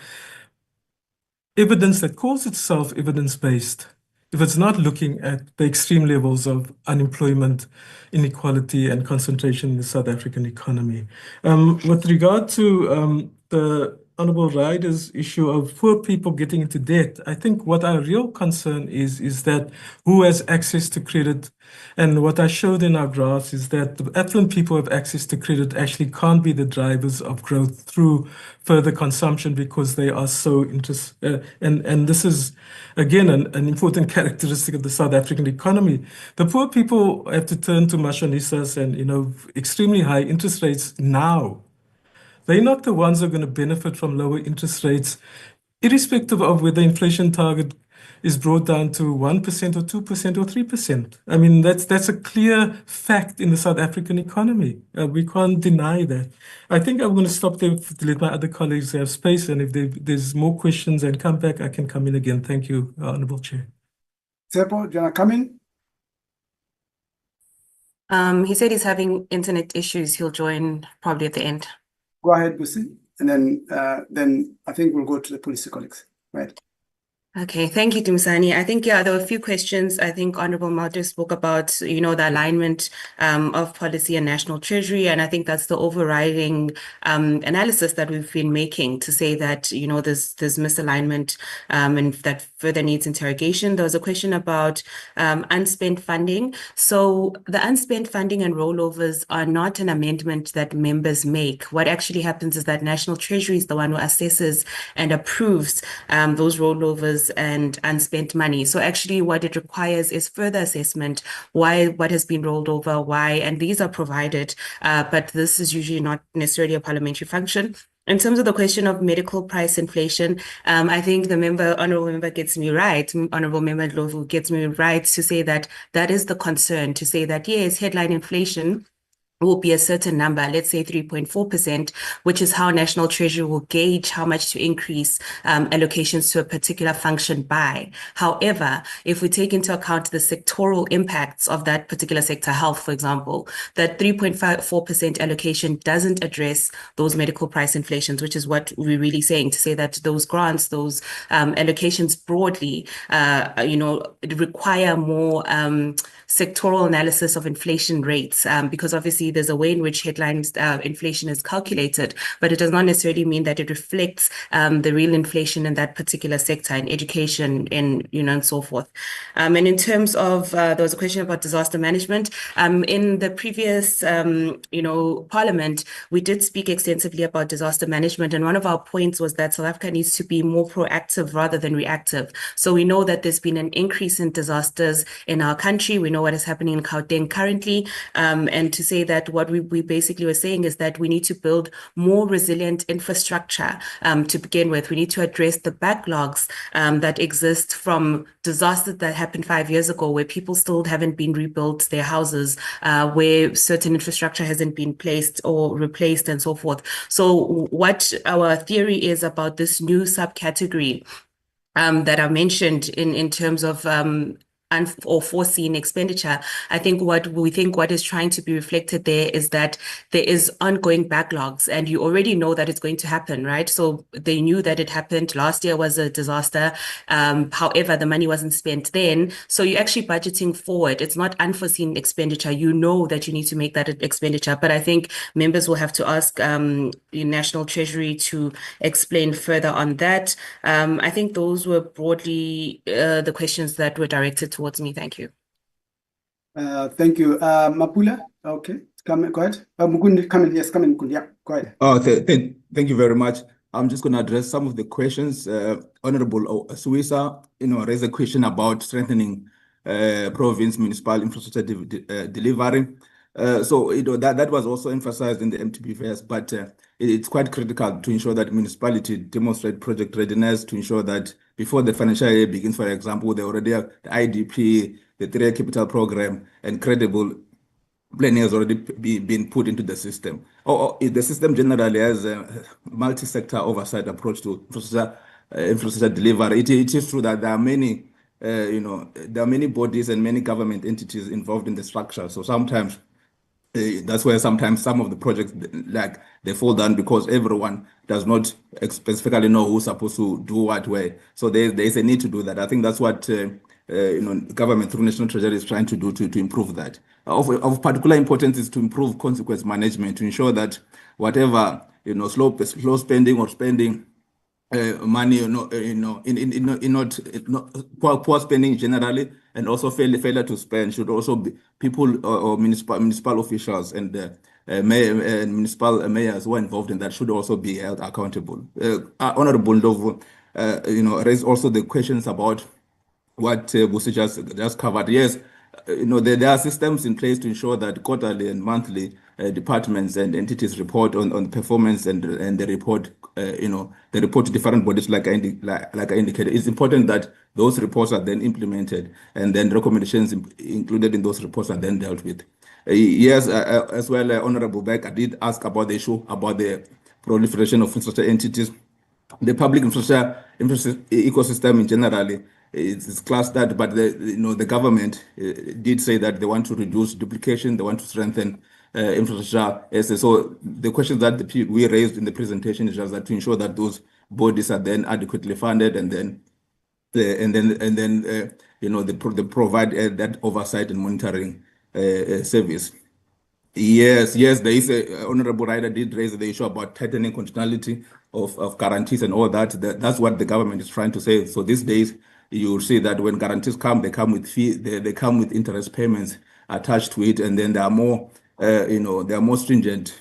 evidence that calls itself evidence-based, if it's not looking at the extreme levels of unemployment, inequality, and concentration in the South African economy. With regard to the Honorable Rider's issue of poor people getting into debt, I think what our real concern is that who has access to credit. And what I showed in our graphs is that the affluent people who have access to credit actually can't be the drivers of growth through further consumption because they are so interested. And this is, again, an important characteristic of the South African economy. The poor people have to turn to mashonisas and, extremely high interest rates now. They're not the ones who are going to benefit from lower interest rates irrespective of whether inflation target is brought down to 1% or 2% or 3%. I mean, that's a clear fact in the South African economy. We can't deny that. I think I'm going to stop there to let my other colleagues have space, and if there's more questions and come back, I can come in again. Thank you, Honourable Chair. Tsepo, do you want to come in? He said he's having internet issues. He'll join probably at the end. Go ahead, Busi, and then I think we'll go to the policy colleagues. Right. Okay, thank you, Dumisani. I think, there were a few questions. I think Honorable Maude spoke about, the alignment of policy and national treasury. And I think that's the overriding analysis that we've been making to say that, there's misalignment and that further needs interrogation. There was a question about unspent funding. So the unspent funding and rollovers are not an amendment that members make. What actually happens is that National Treasury is the one who assesses and approves those rollovers and unspent money. So actually what it requires is further assessment, what has been rolled over, why, and these are provided, but this is usually not necessarily a parliamentary function. In terms of the question of medical price inflation, I think the honourable member gets me right, Honourable Member Ndlovu gets me right to say that that is the concern, to say that yes, headline inflation will be a certain number, let's say 3.4%, which is how National Treasury will gauge how much to increase allocations to a particular function by. However, if we take into account the sectoral impacts of that particular sector, health, for example, that 3.4% allocation doesn't address those medical price inflations, which is what we're really saying, to say that those grants, those allocations broadly, require more sectoral analysis of inflation rates, because obviously there's a way in which headline inflation is calculated, but it does not necessarily mean that it reflects the real inflation in that particular sector, in education, and so forth. And in terms of, there was a question about disaster management. In the previous, Parliament, we did speak extensively about disaster management, and one of our points was that South Africa needs to be more proactive rather than reactive. So we know that there's been an increase in disasters in our country. We know what is happening in Gauteng currently, and to say that what we basically were saying is that we need to build more resilient infrastructure to begin with. We need to address the backlogs that exist from disasters that happened 5 years ago, where people still haven't been rebuilt their houses, where certain infrastructure hasn't been placed or replaced, and so forth. So what our theory is about this new subcategory that I mentioned in terms of or foreseen expenditure, I think what is trying to be reflected there is that there is ongoing backlogs, and you already know that it's going to happen, right? So they knew that it happened. Last year was a disaster. However, the money wasn't spent then. So you're actually budgeting forward. It's not unforeseen expenditure. You know that you need to make that expenditure. But I think members will have to ask the National Treasury to explain further on that. I think those were broadly the questions that were directed towards me. Thank you. Thank you. Mapula, okay. Go ahead. Mukundi, come in. Yes, come in, Mukundi. Yeah, go ahead. Oh, thank you very much. I'm just going to address some of the questions. Honorable Suisa, raised a question about strengthening province municipal infrastructure delivery. So that was also emphasized in the MTBPS, but it's quite critical to ensure that municipality demonstrate project readiness, to ensure that before the financial year begins, for example, they already have the IDP, the 3-year capital program, and credible planning has already been put into the system. The system generally has a multi-sector oversight approach to infrastructure delivery. It is true that there are many, there are many bodies and many government entities involved in the structure. So sometimes that's where sometimes some of the projects they fall down because everyone does not specifically know who's supposed to do what where. So there is a need to do that. I think that's what government through National Treasury is trying to do to improve that. Of particular importance is to improve consequence management, to ensure that whatever slow spending or spending money, poor spending generally, and also failure to spend should also be people or municipal officials and municipal mayors who are involved in that should also be held accountable. Honorable Ndlovu, raised also the questions about what Busi just covered. Yes, there are systems in place to ensure that quarterly and monthly departments and entities report on the performance and the report, the report to different bodies like I indicated. It's important that those reports are then implemented and then recommendations included in those reports are then dealt with. Yes, as well, Honorable Beck, I did ask about the issue about the proliferation of infrastructure entities. The public infrastructure ecosystem in generally is classed that, but the government did say that they want to reduce duplication, they want to strengthen infrastructure. So the question that we raised in the presentation is just that to ensure that those bodies are then adequately funded and then they provide that oversight and monitoring service. Yes, there is Honorable Ryder did raise the issue about tightening conditionality of guarantees and all that. That's what the government is trying to say. So these days, you will see that when guarantees come, they come with fee, they come with interest payments attached to it, and then there are more, there are more stringent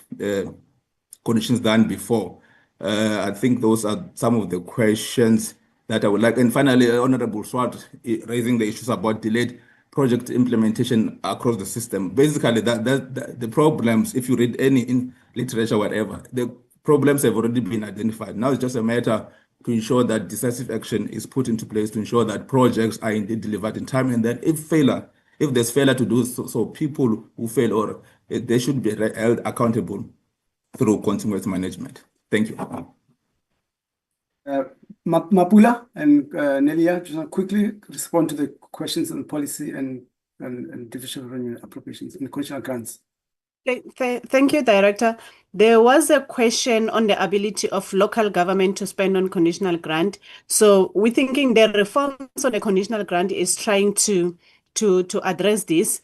conditions than before. I think those are some of the questions that I would like. And finally, Honorable Swart raising the issues about delayed project implementation across the system. Basically, the problems, if you read any in literature, whatever, the problems have already been identified. Now it's just a matter to ensure that decisive action is put into place to ensure that projects are indeed delivered in time. And then if there's failure to do so people who fail, or they should be held accountable through continuous management. Thank you. Mapula and Nelia, just quickly respond to the questions on policy and division of revenue appropriations and conditional grants. Thank you, Director. There was a question on the ability of local government to spend on conditional grant. So we're thinking the reforms on the conditional grant is trying to address this,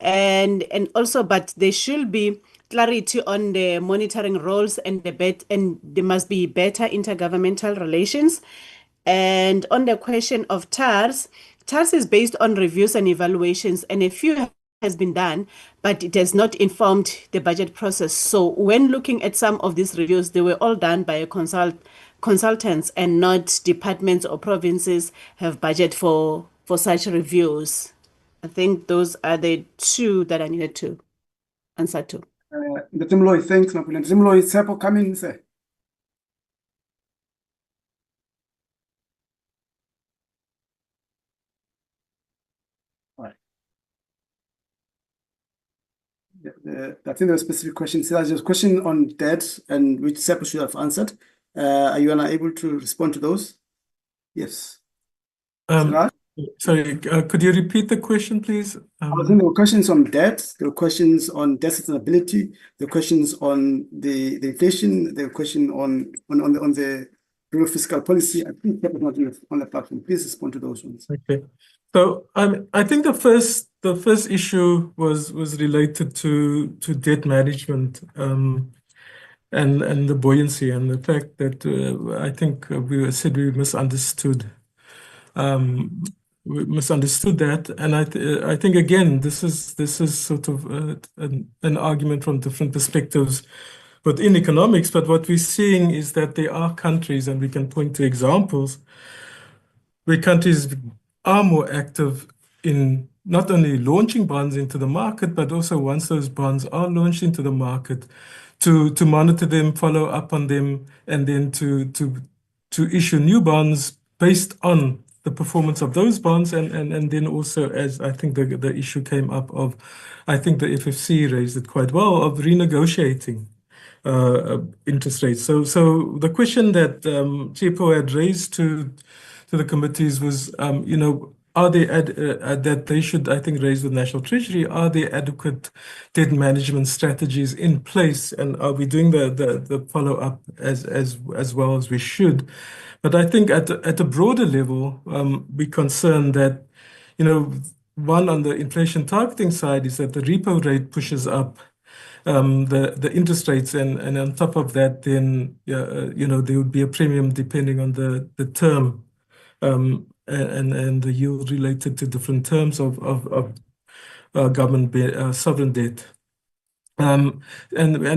and also, but there should be clarity on the monitoring roles and there must be better intergovernmental relations. And on the question of TARS is based on reviews and evaluations, and a few has been done, but it has not informed the budget process. So when looking at some of these reviews, they were all done by consultants and not departments or provinces have budget for such reviews. I think those are the two that I needed to answer to. The Timloy, thanks, Mapula. Timloy, Sepo, come in, sir. I think there are specific questions. There's a question on debt and which Sepo should have answered. Are you unable to respond to those? Yes. Sorry, could you repeat the question, please? I think there were questions on debt, there were questions on debt sustainability, there were questions on the inflation, there were questions on the real fiscal policy. I think that was not on the platform. Please respond to those ones. Okay. So I think the first issue was related to debt management and the buoyancy and the fact that I think we said we misunderstood. We misunderstood that, and I think again this is sort of an argument from different perspectives within economics. But what we're seeing is that there are countries, and we can point to examples where countries are more active in not only launching bonds into the market, but also once those bonds are launched into the market, to monitor them, follow up on them, and then to issue new bonds based on the performance of those bonds, and then also, as I think the issue came up of, I think the FFC raised it quite well, of renegotiating interest rates. So the question that Chipo had raised to the committees was, are there that they should, I think, raise with National Treasury, are there adequate debt management strategies in place, and are we doing the follow-up as well as we should? But I think at a broader level, we're concerned that, one, on the inflation targeting side is that the repo rate pushes up the interest rates, and on top of that, then there would be a premium depending on the term and the yield related to different terms of government sovereign debt. And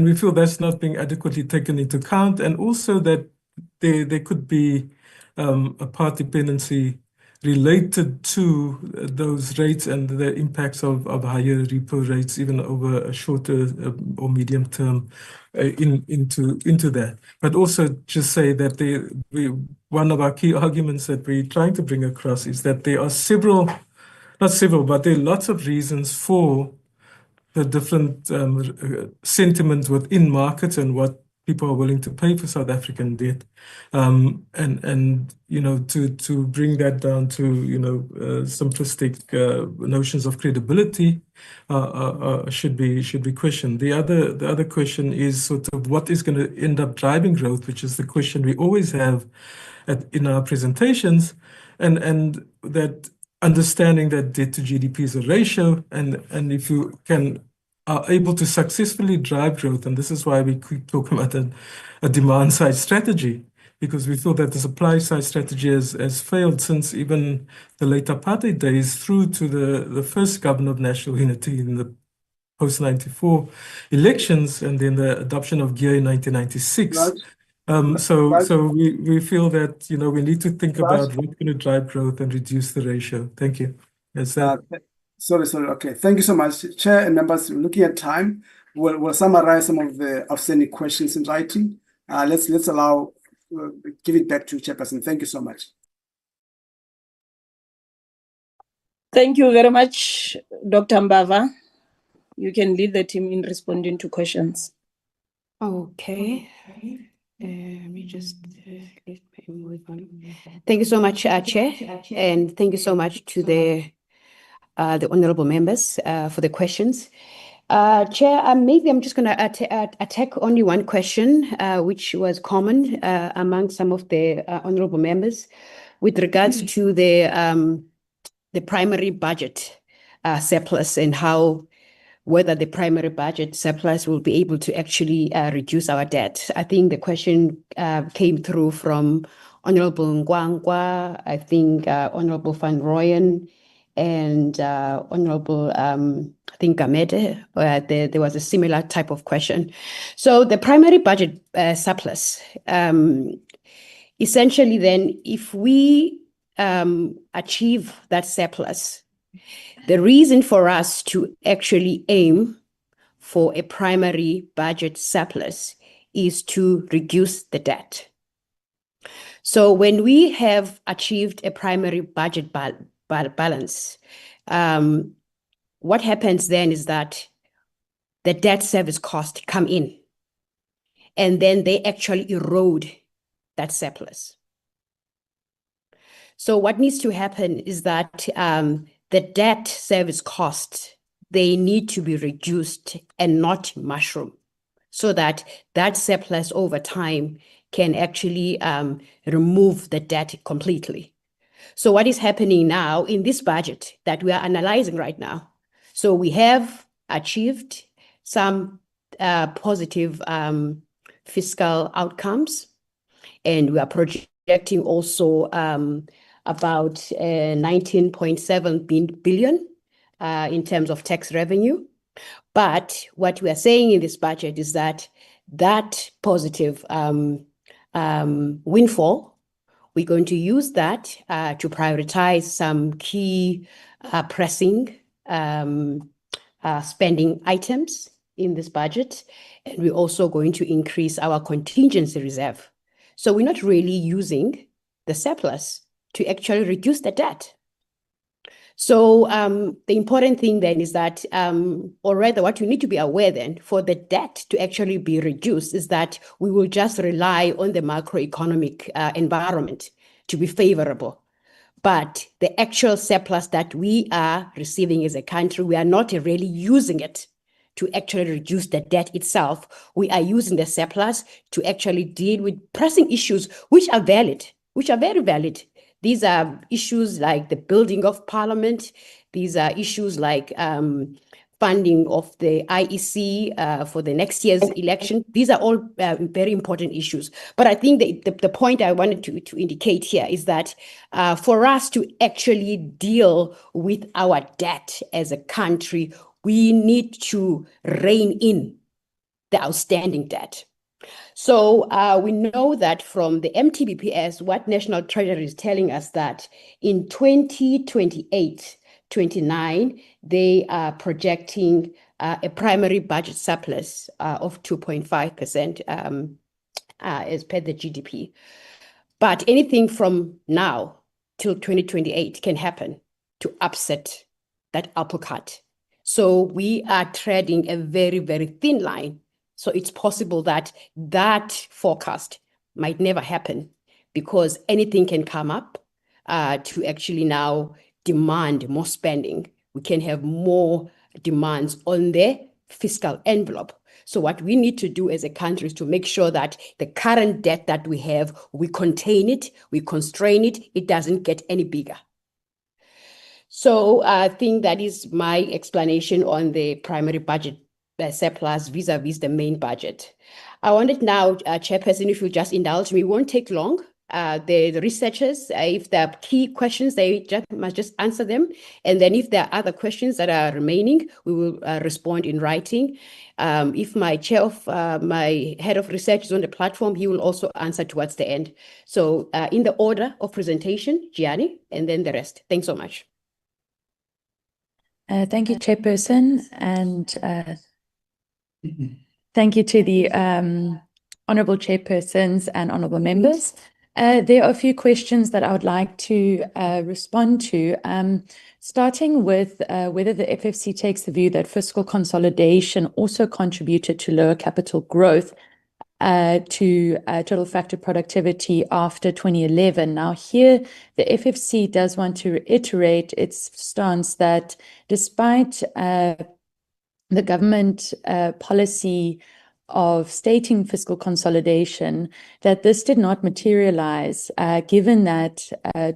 we feel that's not being adequately taken into account, and also that there could be a part dependency related to those rates and the impacts of higher repo rates, even over a shorter or medium term into that. But also just say that one of our key arguments that we're trying to bring across is that there are but there are lots of reasons for the different sentiments within markets and what people are willing to pay for South African debt, and to bring that down to simplistic notions of credibility should be questioned. The other question is sort of what is going to end up driving growth, which is the question we always have in our presentations, and that understanding that debt to GDP is a ratio, and if you are able to successfully drive growth, and this is why we keep talking about a demand side strategy, because we feel that the supply side strategy has failed since even the late apartheid days through to the first government of national unity in the post-94 elections, and then the adoption of GEAR in 1996. Right. So we feel that we need to think about what's going to drive growth and reduce the ratio. Thank you. Yes, sir. Sorry. Okay. Thank you so much, Chair and members. Looking at time, we'll summarize some of the outstanding questions in writing. Let's give it back to Chairperson. Thank you so much. Thank you very much, Dr. Mbava. You can lead the team in responding to questions. Okay. Let me just move on. Thank you so much, Chair, and thank you so much to the honorable members for the questions. Chair, maybe I'm just going to attack only one question, which was common among some of the honorable members with regards to the primary budget surplus and whether the primary budget surplus will be able to actually reduce our debt. I think the question came through from Honorable Ngwangwa, I think Honorable Van Rooyen, and Honorable, I think Gamede. There was a similar type of question. So the primary budget surplus, essentially then, if we achieve that surplus, the reason for us to actually aim for a primary budget surplus is to reduce the debt. So when we have achieved a primary budget balance, what happens then is that the debt service costs come in, and then they actually erode that surplus. So what needs to happen is that the debt service costs, they need to be reduced and not mushroom, so that surplus over time can actually remove the debt completely. So what is happening now in this budget that we are analyzing right now? So we have achieved some positive fiscal outcomes, and we are projecting also about 19.7 billion in terms of tax revenue. But what we are saying in this budget is that positive windfall, we're going to use that to prioritize some key pressing spending items in this budget. And we're also going to increase our contingency reserve. So we're not really using the surplus to actually reduce the debt. So the important thing then is that, or rather what you need to be aware then, for the debt to actually be reduced is that we will just rely on the macroeconomic environment to be favorable. But the actual surplus that we are receiving as a country, we are not really using it to actually reduce the debt itself. We are using the surplus to actually deal with pressing issues which are valid, which are very valid. These are issues like the building of Parliament. These are issues like funding of the IEC for the next year's election. These are all very important issues. But I think the point I wanted to indicate here is that for us to actually deal with our debt as a country, we need to rein in the outstanding debt. So we know that from the MTBPS, what National Treasury is telling us that in 2028, 29, they are projecting a primary budget surplus of 2.5% as per the GDP. But anything from now till 2028 can happen to upset that apple cart. So we are treading a very, very thin line. So it's possible that that forecast might never happen because anything can come up to actually now demand more spending. We can have more demands on the fiscal envelope. So what we need to do as a country is to make sure that the current debt that we have, we contain it, we constrain it, it doesn't get any bigger. So I think that is my explanation on the primary budget surplus vis-a-vis the main budget. I wanted now, Chairperson, if you just indulge me, it won't take long. The researchers, if there are key questions, they must just answer them. And then if there are other questions that are remaining, we will respond in writing. If my my head of research is on the platform, he will also answer towards the end. So in the order of presentation, Gianni, and then the rest. Thanks so much. Thank you, Chairperson, and thank you to the honourable chairpersons and honourable members. There are a few questions that I would like to respond to, starting with whether the FFC takes the view that fiscal consolidation also contributed to lower capital growth to total factor productivity after 2011. Now here, the FFC does want to reiterate its stance that despite the government policy of stating fiscal consolidation, that this did not materialize, given that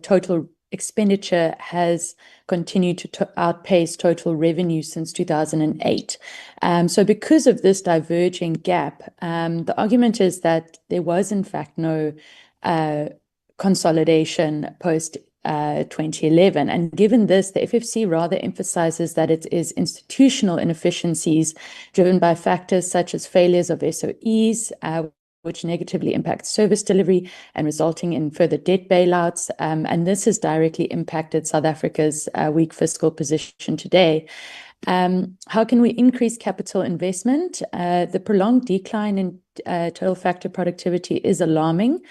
total expenditure has continued to outpace total revenue since 2008. So because of this diverging gap, the argument is that there was in fact no consolidation post 2011. And given this, the FFC rather emphasizes that it is institutional inefficiencies driven by factors such as failures of SOEs, which negatively impact service delivery and resulting in further debt bailouts. And this has directly impacted South Africa's weak fiscal position today. How can we increase capital investment? The prolonged decline in total factor productivity is alarming.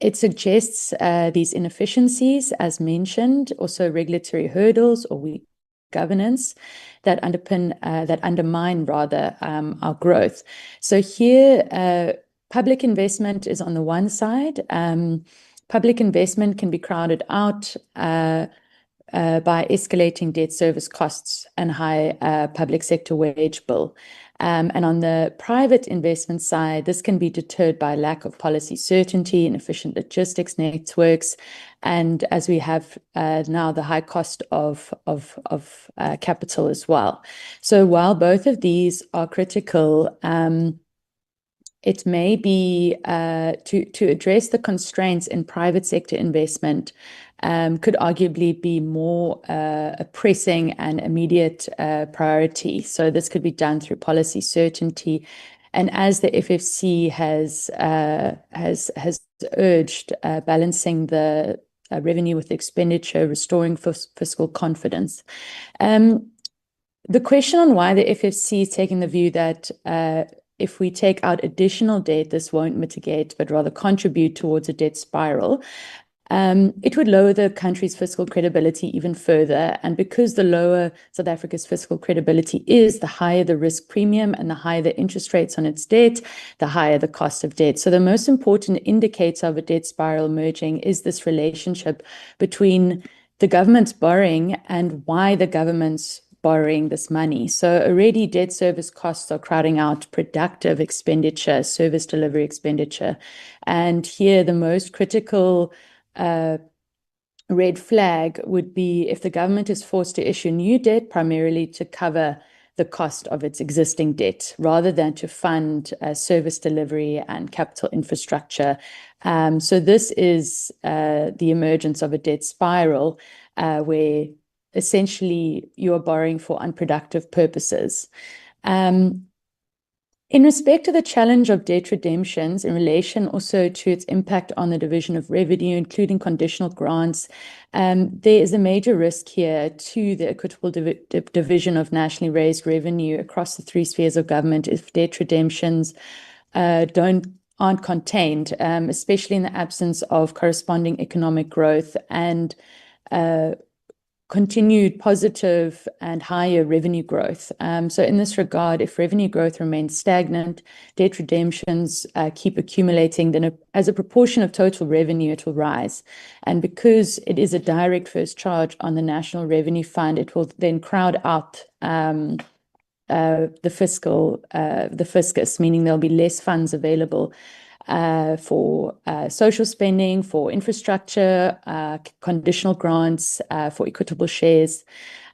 It suggests these inefficiencies, as mentioned, also regulatory hurdles or weak governance that undermine rather our growth. So here, public investment is on the one side. Public investment can be crowded out by escalating debt service costs and high public sector wage bill. And on the private investment side, this can be deterred by lack of policy certainty, inefficient logistics networks, and as we have now, the high cost of capital as well. So while both of these are critical, it may be to address the constraints in private sector investment could arguably be more a pressing and immediate priority. So this could be done through policy certainty. And as the FFC has urged, balancing the revenue with expenditure, restoring fiscal confidence. The question on why the FFC is taking the view that if we take out additional debt, this won't mitigate, but rather contribute towards a debt spiral. It would lower the country's fiscal credibility even further. And because the lower South Africa's fiscal credibility is, the higher the risk premium and the higher the interest rates on its debt, the higher the cost of debt. So the most important indicator of a debt spiral emerging is this relationship between the government's borrowing and why the government's borrowing this money. So already debt service costs are crowding out productive expenditure, service delivery expenditure. And here the most critical red flag would be if the government is forced to issue new debt primarily to cover the cost of its existing debt rather than to fund service delivery and capital infrastructure. So this is the emergence of a debt spiral where essentially you are borrowing for unproductive purposes. In respect to the challenge of debt redemptions in relation also to its impact on the division of revenue, including conditional grants, there is a major risk here to the equitable division of nationally raised revenue across the three spheres of government if debt redemptions aren't contained, especially in the absence of corresponding economic growth and continued positive and higher revenue growth. So in this regard, if revenue growth remains stagnant, debt redemptions keep accumulating, then as a proportion of total revenue, it will rise. And because it is a direct first charge on the National Revenue Fund, it will then crowd out the fiscus, meaning there'll be less funds available for social spending, for infrastructure, conditional grants, for equitable shares.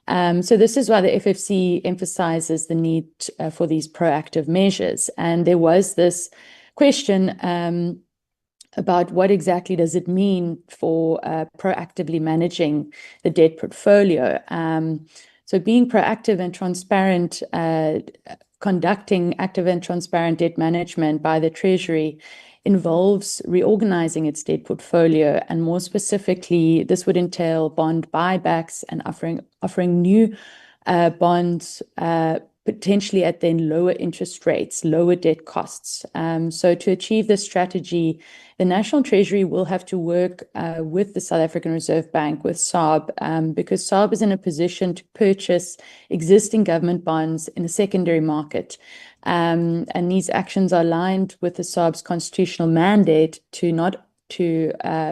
So this is why the FFC emphasizes the need for these proactive measures. And there was this question about what exactly does it mean for proactively managing the debt portfolio. So being proactive and transparent, conducting active and transparent debt management by the Treasury involves reorganizing its debt portfolio, and more specifically, this would entail bond buybacks and offering new bonds, potentially at then lower interest rates, lower debt costs. So to achieve this strategy, the National Treasury will have to work with the South African Reserve Bank, with SARB, because SARB is in a position to purchase existing government bonds in the secondary market. And these actions are aligned with the SARB's constitutional mandate to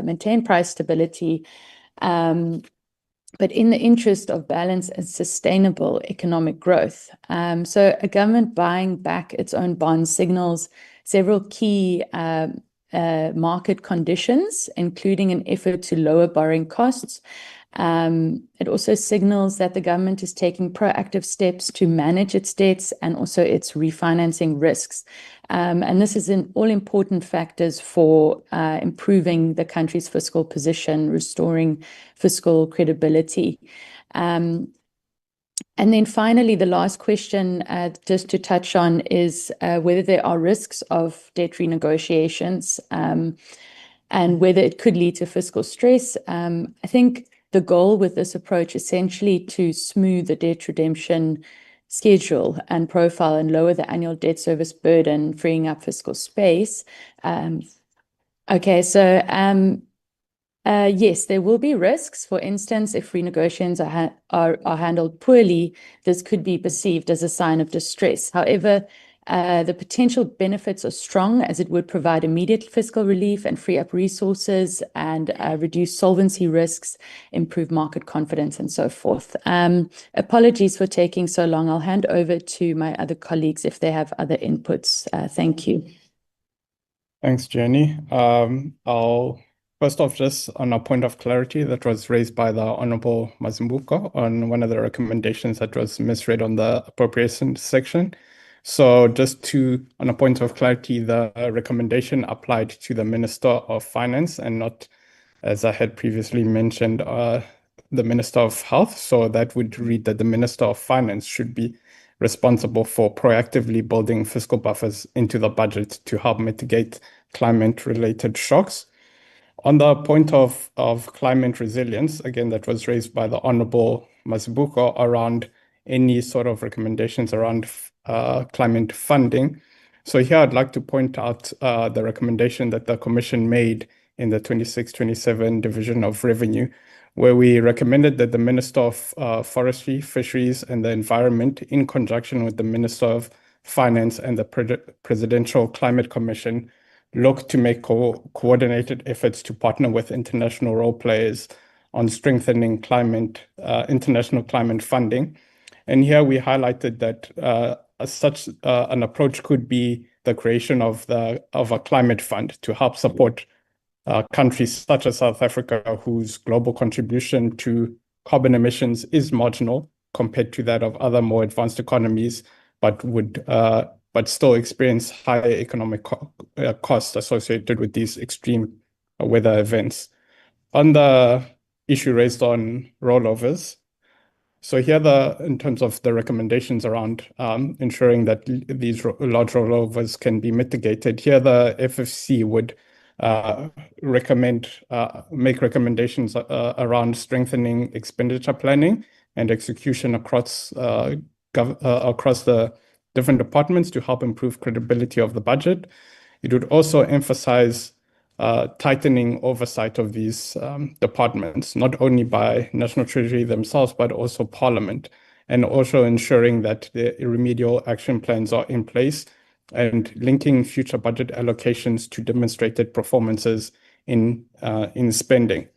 maintain price stability, but in the interest of balance and sustainable economic growth. So a government buying back its own bonds signals several key market conditions, including an effort to lower borrowing costs. It also signals that the government is taking proactive steps to manage its debts and also its refinancing risks. And this is an all-important factors for improving the country's fiscal position, restoring fiscal credibility. And then finally, the last question just to touch on is whether there are risks of debt renegotiations and whether it could lead to fiscal stress. I think the goal with this approach is essentially to smooth the debt redemption schedule and profile and lower the annual debt service burden, freeing up fiscal space. Yes, there will be risks. For instance, if renegotiations are handled poorly, this could be perceived as a sign of distress. However, the potential benefits are strong, as it would provide immediate fiscal relief and free up resources and reduce solvency risks, improve market confidence, and so forth. Apologies for taking so long. I'll hand over to my other colleagues if they have other inputs. Thank you. Thanks, Jenny. I'll first off, just on a point of clarity that was raised by the Honorable Mazimbuko on one of the recommendations that was misread on the appropriations section. So just on a point of clarity, the recommendation applied to the Minister of Finance and not, as I had previously mentioned, the Minister of Health. So that would read that the Minister of Finance should be responsible for proactively building fiscal buffers into the budget to help mitigate climate-related shocks. On the point of climate resilience, again, that was raised by the Honorable Mazibuko around any sort of recommendations around climate funding. So here I'd like to point out the recommendation that the Commission made in the 26-27 Division of Revenue, where we recommended that the Minister of Forestry, Fisheries and the Environment, in conjunction with the Minister of Finance and the Presidential Climate Commission, look to make coordinated efforts to partner with international role players on strengthening international climate funding. And here we highlighted that such an approach could be the creation of a climate fund to help support countries such as South Africa, whose global contribution to carbon emissions is marginal compared to that of other more advanced economies, but still experience higher economic costs associated with these extreme weather events. On the issue raised on rollovers, So here, in terms of the recommendations around ensuring that these large rollovers can be mitigated, here the FFC would make recommendations around strengthening expenditure planning and execution across the different departments to help improve credibility of the budget. It would also emphasize tightening oversight of these departments, not only by National Treasury themselves, but also Parliament, and also ensuring that the remedial action plans are in place and linking future budget allocations to demonstrated performances in spending.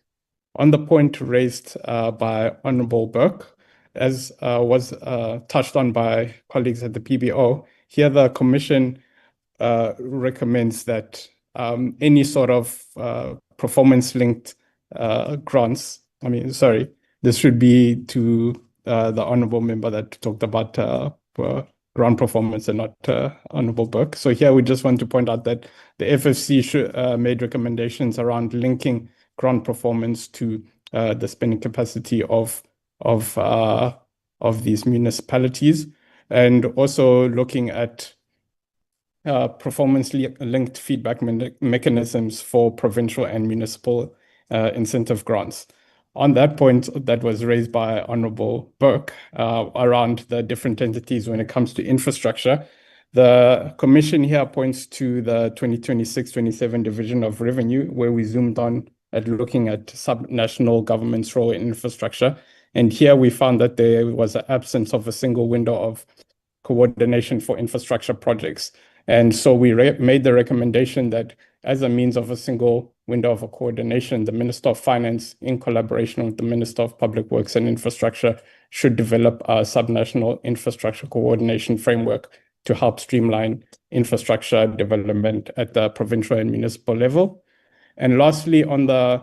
On the point raised by Honourable Burke, as was touched on by colleagues at the PBO, here the Commission recommends that any sort of performance-linked grants, this should be to the Honourable Member that talked about grant performance and not Honourable Burke. So here we just want to point out that the FFC made recommendations around linking grant performance to the spending capacity of these municipalities, and also looking at performance-linked feedback mechanisms for provincial and municipal incentive grants. On that point that was raised by Honourable Burke around the different entities when it comes to infrastructure, the Commission here points to the 2026-27 Division of Revenue, where we zoomed on at looking at subnational government's role in infrastructure. And here we found that there was an absence of a single window of coordination for infrastructure projects. And so we made the recommendation that as a means of a single window of coordination, the Minister of Finance, in collaboration with the Minister of Public Works and Infrastructure, should develop a subnational infrastructure coordination framework to help streamline infrastructure development at the provincial and municipal level. And lastly, on the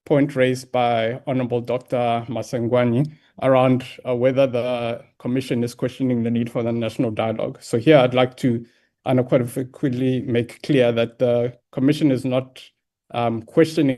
point raised by Honourable Dr. Masengwani around whether the Commission is questioning the need for the national dialogue. So here I'd like to unequivocally make clear that the Commission is not questioning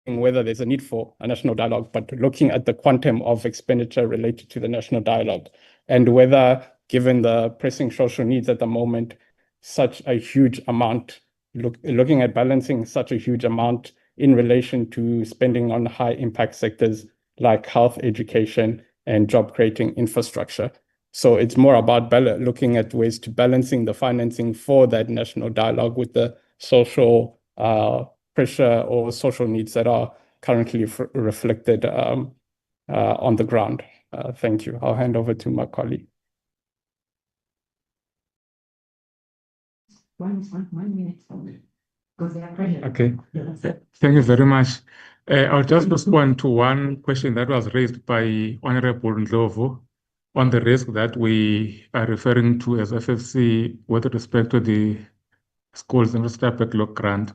whether there's a need for a national dialogue, but looking at the quantum of expenditure related to the national dialogue, and whether, given the pressing social needs at the moment, such a huge amount, looking at balancing such a huge amount in relation to spending on high impact sectors like health, education, and job creating infrastructure. So it's more about looking at ways to balancing the financing for that national dialogue with the social pressure or social needs that are currently reflected on the ground. Thank you. I'll hand over to my colleague. 1 minute. Okay. Thank you very much. I'll just respond to one question that was raised by Honourable Ndlovu on the risk that we are referring to as FFC with respect to the schools infrastructure backlog grant.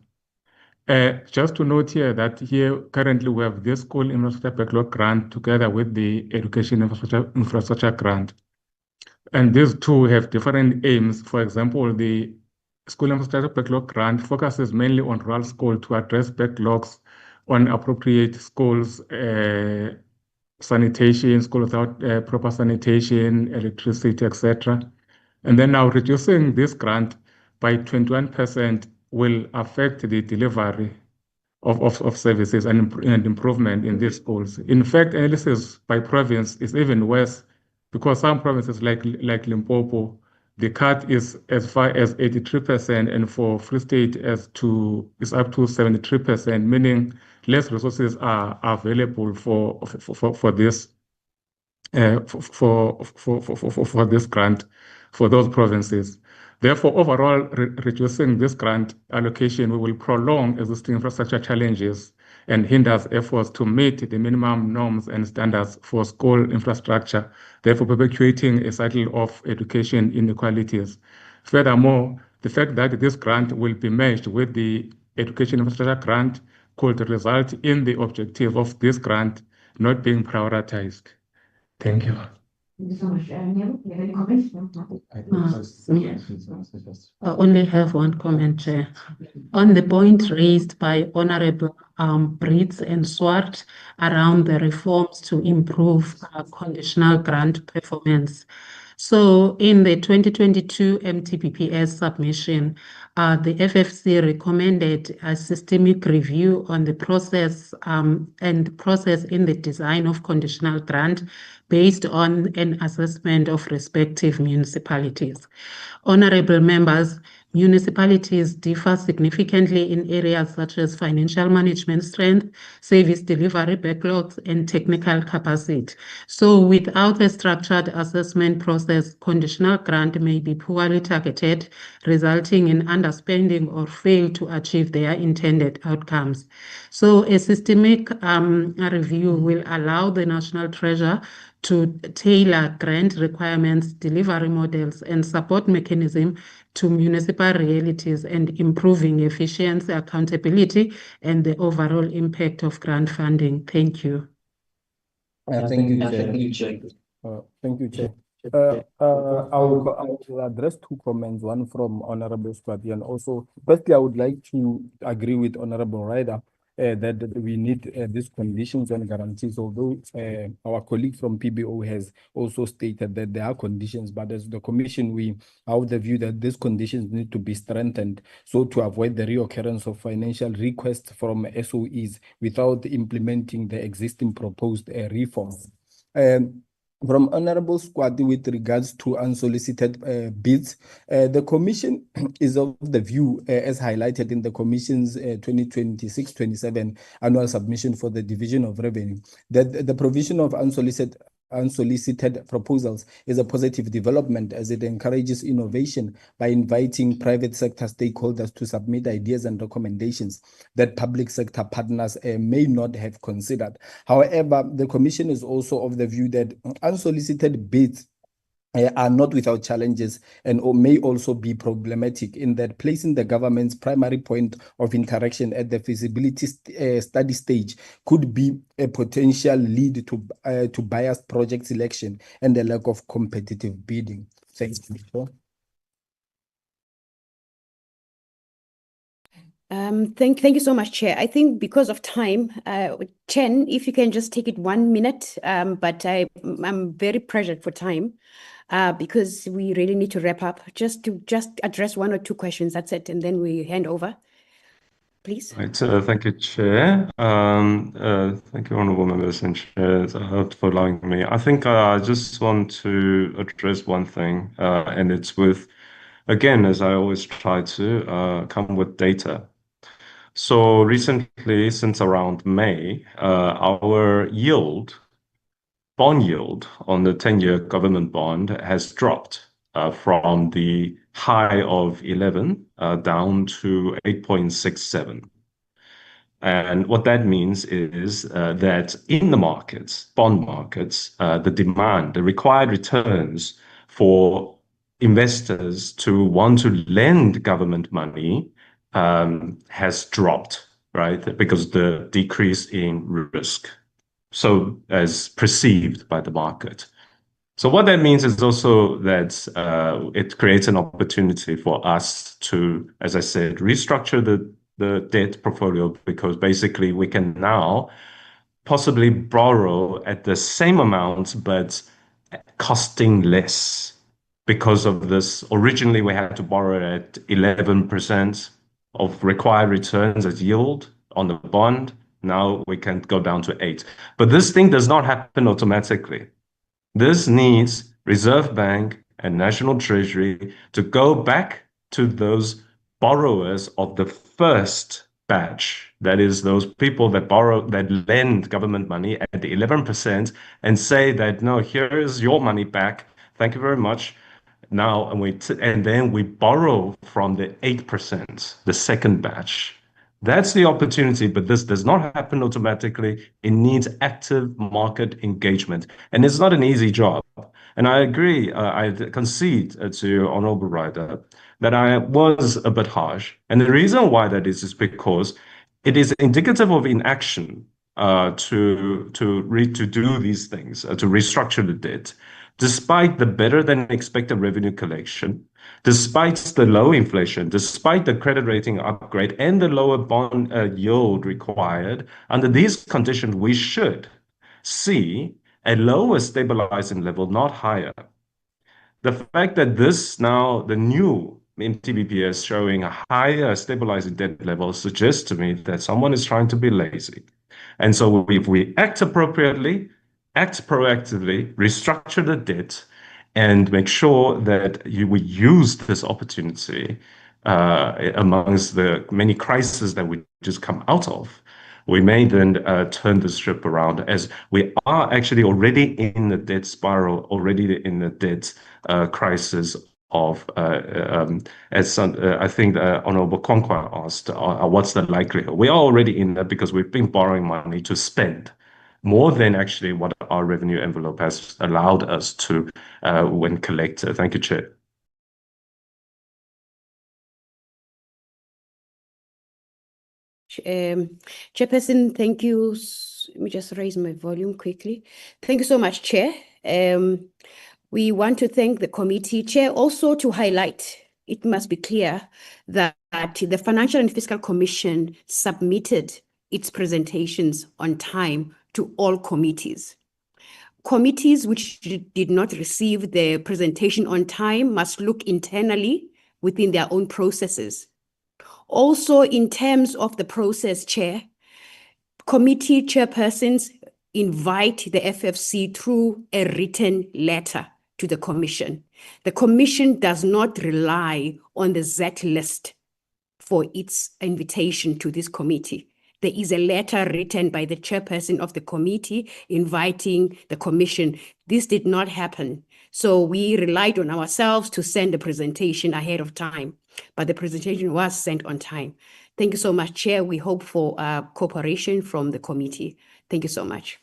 Just to note here that here currently we have this school infrastructure backlog grant together with the education infrastructure grant. And these two have different aims. For example, the school infrastructure backlog grant focuses mainly on rural school to address backlogs on appropriate schools, sanitation, school without proper sanitation, electricity, etc. And then now reducing this grant by 21% will affect the delivery of services and improvement in these schools. In fact, analysis by province is even worse, because some provinces like Limpopo, the cut is as far as 83%, and for Free State is up to 73%, meaning less resources are available for this for this grant for those provinces. Therefore, overall, reducing this grant allocation will prolong existing infrastructure challenges and hinders efforts to meet the minimum norms and standards for school infrastructure, therefore perpetuating a cycle of education inequalities. Furthermore, the fact that this grant will be merged with the education infrastructure grant could result in the objective of this grant not being prioritized. Thank you. I only have one comment, Chair. On the point raised by Honorable Brits and Swart around the reforms to improve conditional grant performance. So in the 2022 MTBPS submission, the FFC recommended a systemic review on the process and process in the design of conditional grant based on an assessment of respective municipalities. Honorable members, municipalities differ significantly in areas such as financial management strength, service delivery backlogs, and technical capacity. So without a structured assessment process, conditional grant may be poorly targeted, resulting in underspending or fail to achieve their intended outcomes. So a systemic review will allow the National Treasurer to tailor grant requirements, delivery models, and support mechanism to municipal realities and improving efficiency, accountability, and the overall impact of grant funding. Thank you. Thank you, Chair. Thank you, Chair. I will address two comments, one from Honorable Swati, and also, firstly, I would like to agree with Honorable Ryder that we need these conditions and guarantees, although our colleague from PBO has also stated that there are conditions, but as the Commission, we are of the view that these conditions need to be strengthened so to avoid the reoccurrence of financial requests from SOEs without implementing the existing proposed reforms. From Honorable Squati with regards to unsolicited bids, the Commission is of the view, as highlighted in the Commission's 2026-27 annual submission for the Division of Revenue, that the provision of unsolicited proposals is a positive development as it encourages innovation by inviting private sector stakeholders to submit ideas and recommendations that public sector partners may not have considered. However, the Commission is also of the view that unsolicited bids are not without challenges and may also be problematic in that placing the government's primary point of interaction at the feasibility study stage could be a potential lead to biased project selection and a lack of competitive bidding. Thank you. Thank you so much, Chair. I think because of time, Chen, if you can just take it 1 minute, but I'm very pressured for time because we really need to wrap up. Just address 1 or 2 questions, that's it, and then we hand over, please. Right, thank you, Chair. Thank you, Honourable Members and Chairs, for allowing me. I think I just want to address one thing, and it's with, again, as I always try to come with data. So recently, since around May, our bond yield on the 10-year government bond has dropped from the high of 11 down to 8.67. And what that means is that in the markets, bond markets, the demand, the required returns for investors to want to lend government money has dropped, right? Because of the decrease in risk. So as perceived by the market. So what that means is also that it creates an opportunity for us to, as I said, restructure the debt portfolio, because basically we can now possibly borrow at the same amount, but costing less. Because of this, originally we had to borrow at 11% of required returns as yield on the bond. Now we can go down to 8. But this thing does not happen automatically. This needs Reserve Bank and National Treasury to go back to those borrowers of the first batch. That is, those people that lend government money at the 11% and say that, no, here is your money back. Thank you very much. Now, and then we borrow from the 8%, the second batch. That's the opportunity, but this does not happen automatically. It needs active market engagement, and it's not an easy job. And I agree, I concede to Honourable Ryder that I was a bit harsh. And the reason why that is because it is indicative of inaction to do these things, to restructure the debt, despite the better than expected revenue collection, despite the low inflation, despite the credit rating upgrade and the lower bond yield required. Under these conditions, we should see a lower stabilizing level, not higher. The fact that this now, the new MTBPS showing a higher stabilizing debt level suggests to me that someone is trying to be lazy. And so if we act appropriately, act proactively, restructure the debt, and make sure that we use this opportunity amongst the many crises that we just come out of, we may then turn the ship around, as we are actually already in the debt spiral, already in the debt crisis of, as I think Honorable Konkwa asked, what's the likelihood? We are already in that because we've been borrowing money to spend more than actually what our revenue envelope has allowed us to when collected. Thank you, Chair. Chairperson, thank you. Let me just raise my volume quickly. Thank you so much, Chair. We want to thank the committee, Chair, also to highlight, it must be clear that the Financial and Fiscal Commission submitted its presentations on time to all committees. Committees which did not receive the presentation on time must look internally within their own processes. Also, in terms of the process, Chair, committee chairpersons invite the FFC through a written letter to the Commission. The Commission does not rely on the Z list for its invitation to this committee. There is a letter written by the chairperson of the committee inviting the Commission. This did not happen. So we relied on ourselves to send the presentation ahead of time, but the presentation was sent on time. Thank you so much, Chair. We hope for cooperation from the committee. Thank you so much.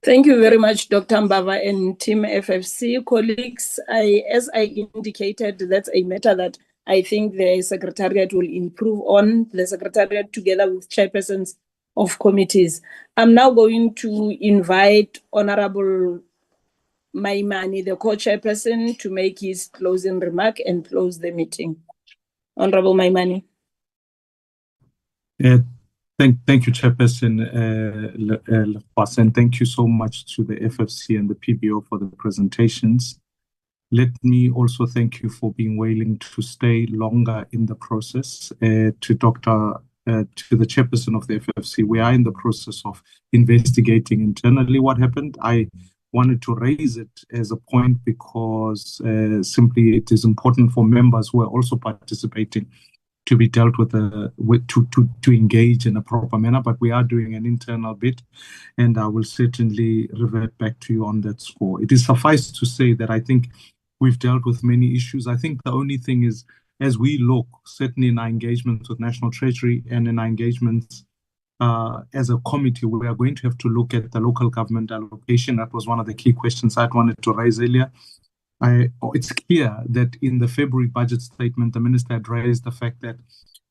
Thank you very much, Dr. Mbava and Team FFC. Colleagues, as I indicated, that's a matter that I think the Secretariat will improve on, the Secretariat together with chairpersons of committees. I'm now going to invite Honorable Maimane, the co-chairperson, to make his closing remark and close the meeting. Honorable Maimane. Thank you, Chairperson and thank you so much to the FFC and the PBO for the presentations. Let me also thank you for being willing to stay longer in the process. To the Chairperson of the FFC, we are in the process of investigating internally what happened. I wanted to raise it as a point because simply it is important for members who are also participating to be dealt with, to engage in a proper manner, but we are doing an internal bit, and I will certainly revert back to you on that score. It is suffice to say that I think we've dealt with many issues. I think the only thing is, as we look, certainly in our engagements with National Treasury and in our engagements as a committee, we are going to have to look at the local government allocation. That was one of the key questions I wanted to raise earlier. It's clear that in the February budget statement, the minister had raised the fact that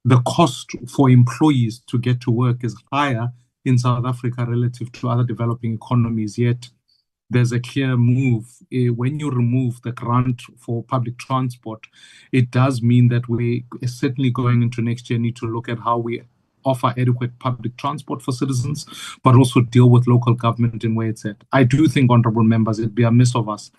the cost for employees to get to work is higher in South Africa relative to other developing economies, yet there's a clear move. When you remove the grant for public transport, it does mean that we certainly going into next year need to look at how we offer adequate public transport for citizens, but also deal with local government in where it's at. I do think, honorable members, it'd be amiss of us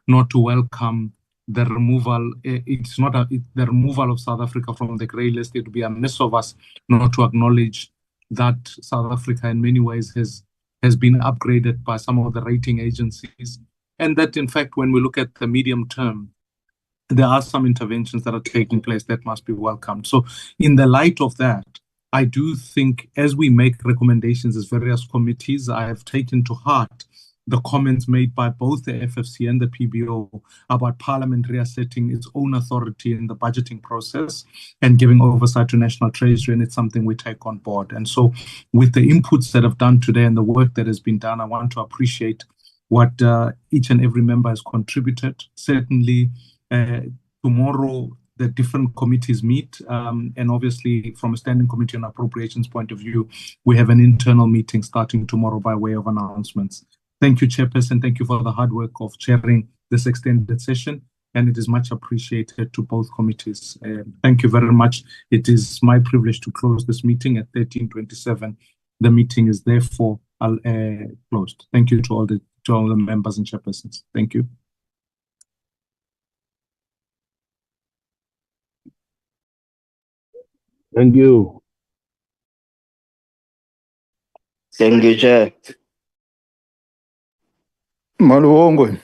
not to welcome the removal. It's not the removal of South Africa from the grey list. It would be amiss of us not to acknowledge that South Africa in many ways has been upgraded by some of the rating agencies, and that in fact, when we look at the medium term, there are some interventions that are taking place that must be welcomed. So in the light of that, I do think as we make recommendations as various committees, I have taken to heart the comments made by both the FFC and the PBO about Parliamentary asserting its own authority in the budgeting process and giving oversight to National Treasury, and it's something we take on board. And so with the inputs that have done today and the work that has been done, I want to appreciate what each and every member has contributed. Certainly tomorrow, the different committees meet, and obviously from a standing committee on appropriations point of view, we have an internal meeting starting tomorrow by way of announcements. Thank you, Chairperson. Thank you for the hard work of chairing this extended session, and it is much appreciated to both committees. Thank you very much. It is my privilege to close this meeting at 13:27. The meeting is therefore closed. Thank you to all the members and chairpersons. Thank you. Thank you. Thank you, Chair. Malubongwe.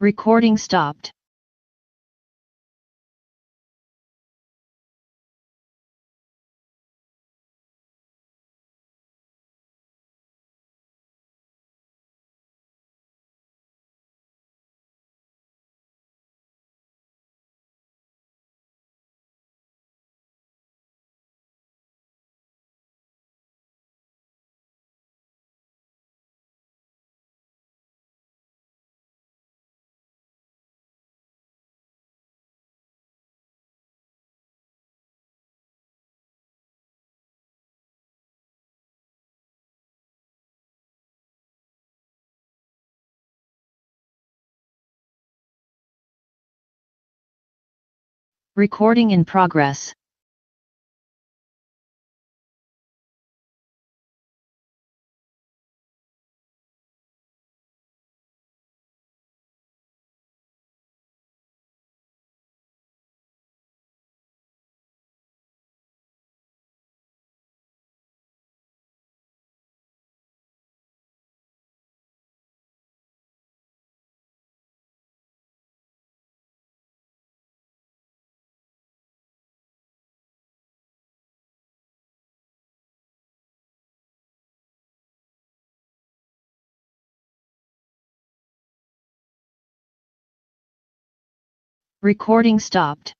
Recording stopped. Recording in progress. Recording stopped.